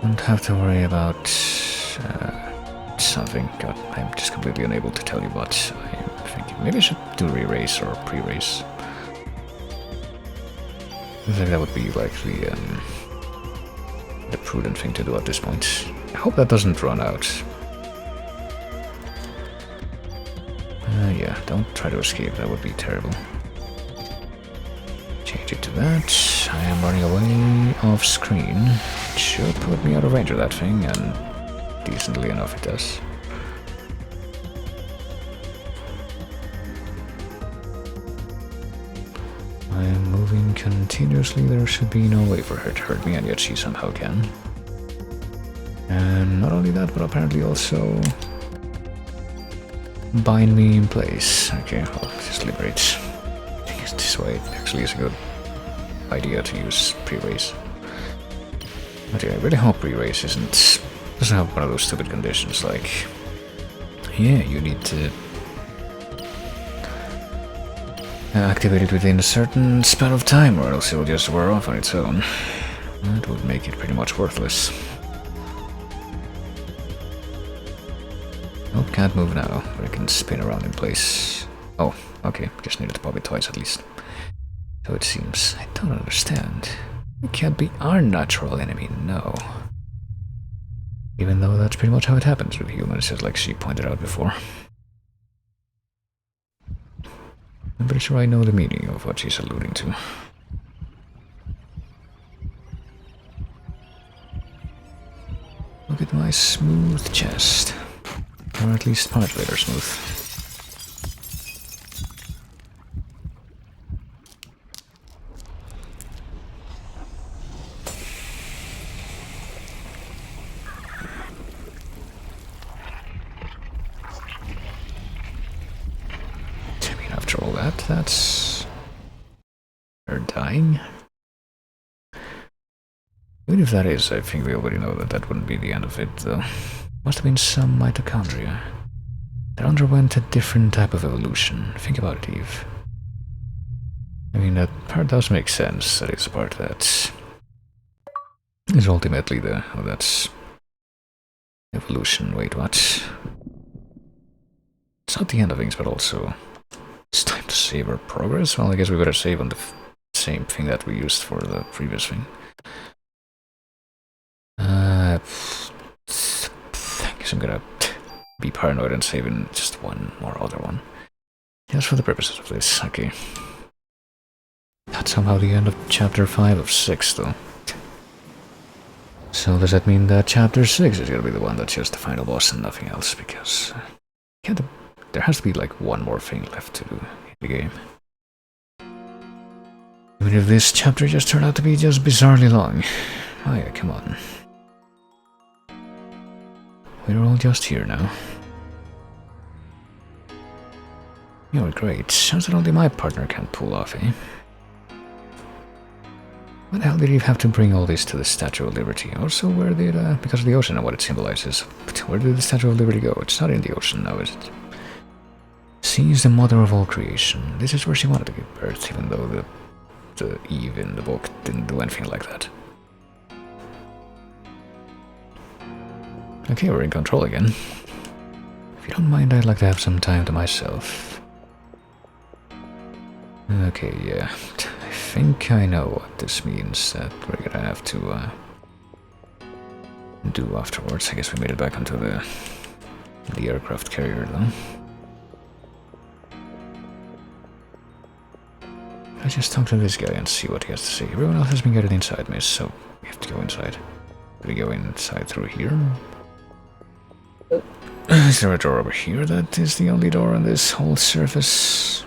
Don't have to worry about something. God, I'm just completely unable to tell you what I'm thinking. Maybe I should do re-race or pre-race. I think that would be like the prudent thing to do at this point. I hope that doesn't run out. Yeah, don't try to escape. That would be terrible. Change it to that. I am running away off screen. It should put me out of range of that thing, and decently enough it does. I am moving continuously. There should be no way for her to hurt me, and yet she somehow can. And not only that, but apparently also bind me in place. Okay, I'll just liberate. This way it actually is a good idea to use pre-race. But yeah, I really hope pre-race doesn't have one of those stupid conditions like, yeah, you need to activate it within a certain span of time, or else it will just wear off on its own. That would make it pretty much worthless. Nope, can't move now, but I can spin around in place. Oh, okay, just needed to pop it twice at least. So it seems. I don't understand. It can't be our natural enemy, no. Even though that's pretty much how it happens with humans, just like she pointed out before. I'm pretty sure I know the meaning of what she's alluding to. Look at my smooth chest. Or at least part later smooth. I mean, after all that, that's her dying. Even if that is, I think we already know that that wouldn't be the end of it, though. Must have been some mitochondria that underwent a different type of evolution. Think about it, Eve. I mean, that part does make sense. That is a part that is ultimately the... Oh, that's... evolution. Wait, what? It's not the end of things, but also... It's time to save our progress? Well, I guess we better save on the same thing that we used for the previous thing. I guess I'm gonna be paranoid and save in just one more other one. Just for the purposes of this, okay. That's somehow the end of chapter 5 of 6, though. So does that mean that chapter 6 is gonna be the one that's just the final boss and nothing else? Because there has to be like one more thing left to do in the game. I mean, if this chapter just turned out to be just bizarrely long. Oh yeah, come on. We're all just here now. You're great. Sounds that only my partner can pull off, eh? What the hell did you have to bring all this to the Statue of Liberty? Also, where did, because of the ocean and what it symbolizes, where did the Statue of Liberty go? It's not in the ocean now, is it? She is the mother of all creation. This is where she wanted to give birth, even though the Eve in the book didn't do anything like that. Okay, we're in control again. If you don't mind, I'd like to have some time to myself. Okay, yeah. I think I know what this means that we're gonna have to do afterwards. I guess we made it back onto the aircraft carrier, though. Let's just talk to this guy and see what he has to say. Everyone else has been getting inside, miss, so we have to go inside. Do we go inside through here? Is there a door over here that is the only door on this whole surface?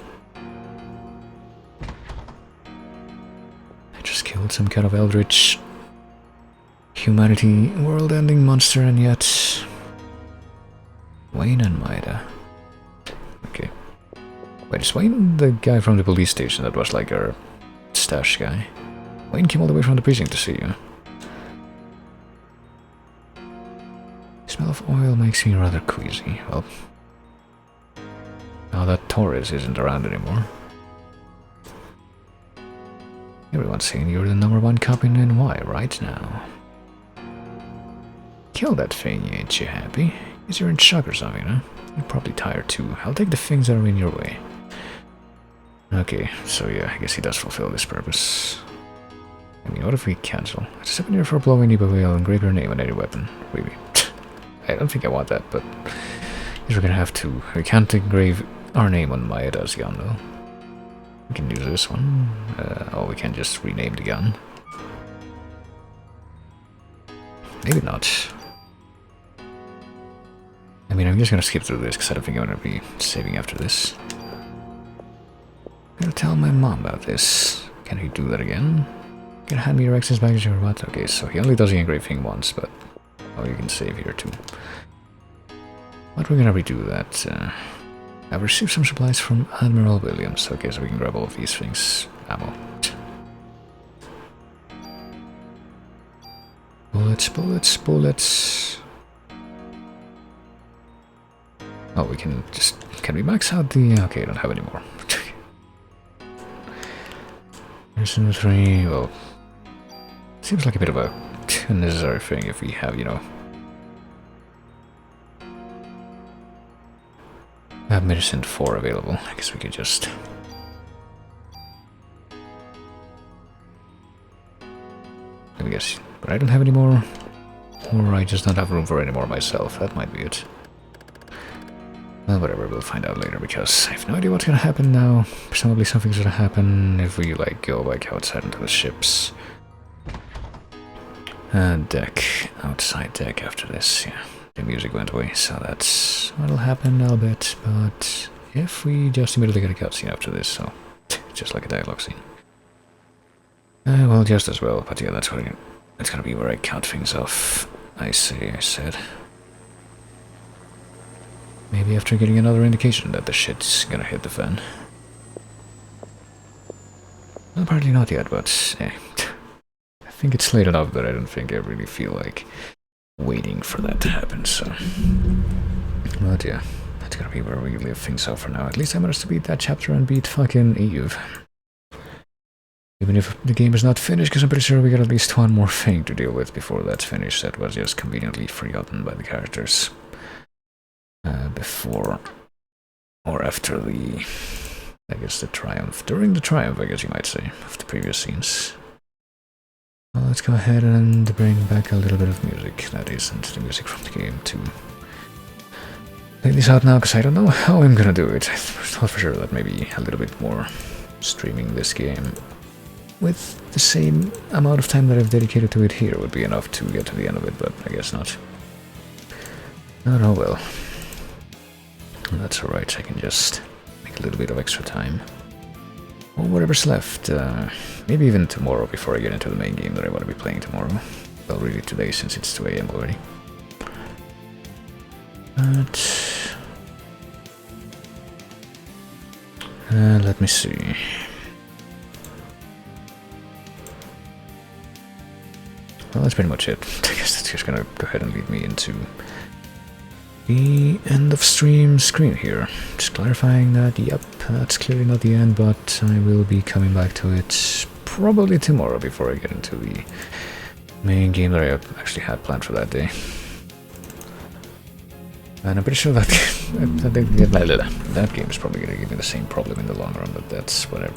I just killed some kind of eldritch humanity world-ending monster, and yet Wayne and Maida. Okay. Wait, is Wayne the guy from the police station that was like our stash guy? Wayne came all the way from the precinct to see you. The smell of oil makes me rather queasy. Well, now that Torres isn't around anymore. Everyone's saying you're the #1 cop in NY right now. Kill that thing, ain't you happy? Guess you're in shock or something, huh? You're probably tired too. I'll take the things that are in your way. Okay, so yeah, I guess he does fulfill this purpose. I mean, what if we cancel? It's a souvenir for blowing you, but we'll engrave your name on any weapon. Really. I don't think I want that, but I guess we're gonna have to. We can't engrave our name on Maeda's gun, though. We can use this one. Or we can just rename the gun. Maybe not. I mean, I'm just gonna skip through this because I don't think I'm gonna be saving after this. I'm gonna tell my mom about this. Can he do that again? Can hand me your ex's baggage or what? Okay, so he only does the engrave thing once, but oh, you can save here too. But we're gonna redo that. I've received some supplies from Admiral Williams. Okay, so we can grab all of these things. Ammo. Bullets, bullets, bullets. Oh, we can just... Can we max out the... Okay, I don't have any more. Person 3, well... Seems like a bit of a unnecessary thing if we have, you know... I have medicine 4 available. I guess we could just... Let me guess. But I don't have any more. Or I just don't have room for any more myself. That might be it. Well, whatever, we'll find out later, because I have no idea what's gonna happen now. Presumably something's gonna happen if we, like, go back outside into the ships. Deck. Outside deck after this, yeah. The music went away, so that's what'll happen, I'll bet. But if we just immediately get a cutscene after this, so... Just like a dialogue scene. Well, just as well, but yeah, that's what it's gonna be where I count things off. I said. Maybe after getting another indication that the shit's gonna hit the fan. Well, apparently not yet, but I think it's late enough that I don't think I really feel like waiting for that to happen, so... But yeah, that's gonna be where we leave things off for now. At least I managed to beat that chapter and beat fucking Eve. Even if the game is not finished, because I'm pretty sure we got at least one more thing to deal with before that's finished. That was just conveniently forgotten by the characters. Before or after the, I guess, the triumph. During the triumph, I guess you might say, of the previous scenes. Well, let's go ahead and bring back a little bit of music. That isn't the music from the game to play this out now, because I don't know how I'm gonna do it. I thought for sure that maybe a little bit more streaming this game with the same amount of time that I've dedicated to it here would be enough to get to the end of it, but I guess not. Oh well. That's alright, I can just make a little bit of extra time. Or whatever's left. Maybe even tomorrow before I get into the main game that I want to be playing tomorrow. Well, really today since it's 2 AM already. But... let me see. Well, that's pretty much it. I guess that's just gonna go ahead and lead me into the end of stream screen here. Just clarifying that, yep, that's clearly not the end, but I will be coming back to it probably tomorrow before I get into the main game that I actually had planned for that day. And I'm pretty sure that that game is probably gonna give me the same problem in the long run, but that's whatever.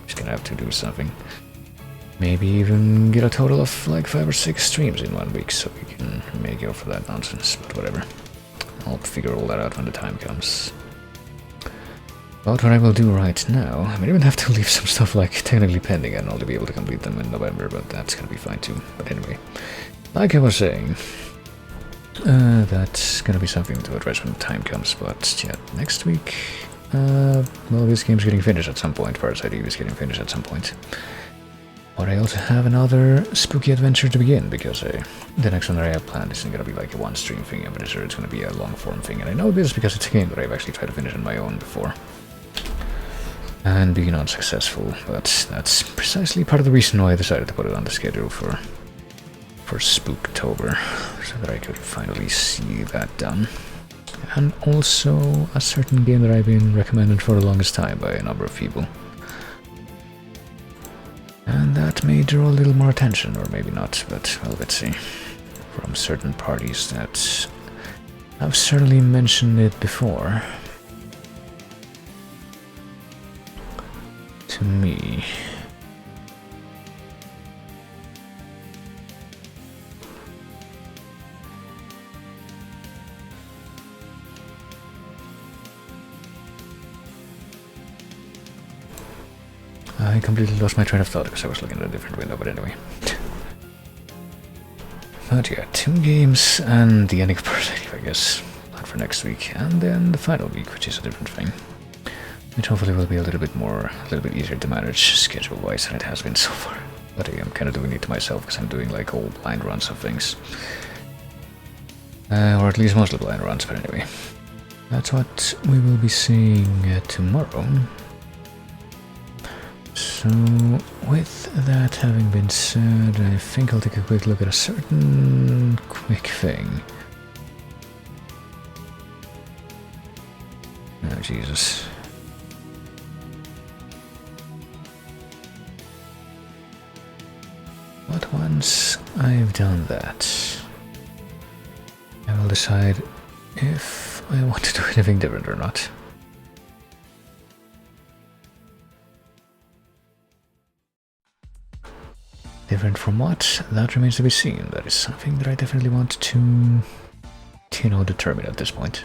Just gonna have to do something. Maybe even get a total of like 5 or 6 streams in 1 week, so we can make up for that nonsense, but whatever. I'll figure all that out when the time comes. But what I will do right now, I might even have to leave some stuff like technically pending and only be able to complete them in November, but that's gonna be fine too. But anyway, like I was saying, that's gonna be something to address when the time comes, but yeah, next week, well, this game's getting finished at some point, Parasite Eve is getting finished at some point. But I also have another spooky adventure to begin, because the next one that I have planned isn't going to be like a one-stream thing. I'm pretty sure it's going to be a long-form thing, and I know this because it's a game that I've actually tried to finish on my own before. And being unsuccessful, but that's precisely part of the reason why I decided to put it on the schedule for Spooktober, so that I could finally see that done. And also a certain game that I've been recommended for the longest time by a number of people. And that may draw a little more attention, or maybe not, but well, let's see. From certain parties that have certainly mentioned it before. To me. I completely lost my train of thought because I was looking at a different window, but anyway. But yeah, 2 games and the ending of Parasite Eve, I guess, planned for next week, and then the final week, which is a different thing. Which hopefully will be a little bit easier to manage schedule-wise than it has been so far. But I'm kind of doing it to myself because I'm doing like all blind runs of things. Or at least mostly blind runs, but anyway. That's what we will be seeing tomorrow. So, with that having been said, I think I'll take a quick look at a certain quick thing. Oh, Jesus. But once I've done that, I will decide if I want to do anything different or not. Different from what? That remains to be seen. That is something that I definitely want to, determine at this point.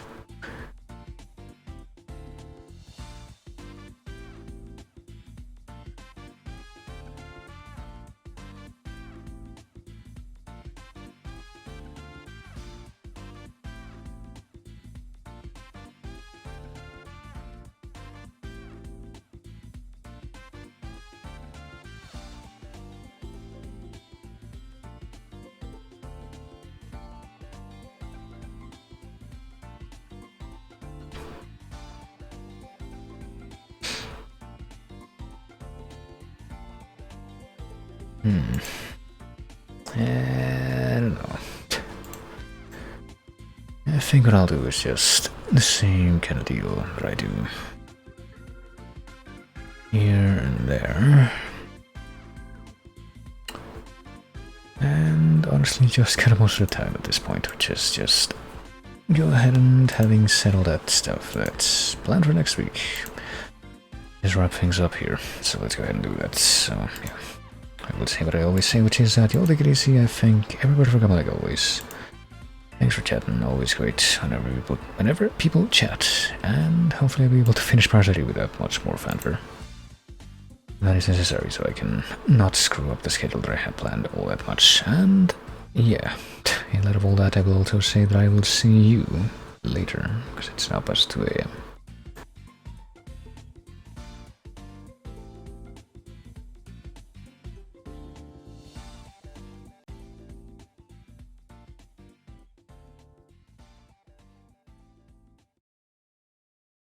I don't know. I think what I'll do is just the same kind of deal that I do here and there. And honestly, just got most of the time at this point, which is just go ahead and having said all that stuff that's planned for next week. Just wrap things up here, so let's go ahead and do that. So, yeah. I will say what I always say, which is that y'all take it easy. I thank everybody for coming, like always. Thanks for chatting, always great whenever people chat, and hopefully I'll be able to finish Parasite Eve without much more fanfare. That is necessary, so I can not screw up the schedule that I had planned all that much. And yeah, in light of all that, I will also say that I will see you later, because it's now past 2 AM.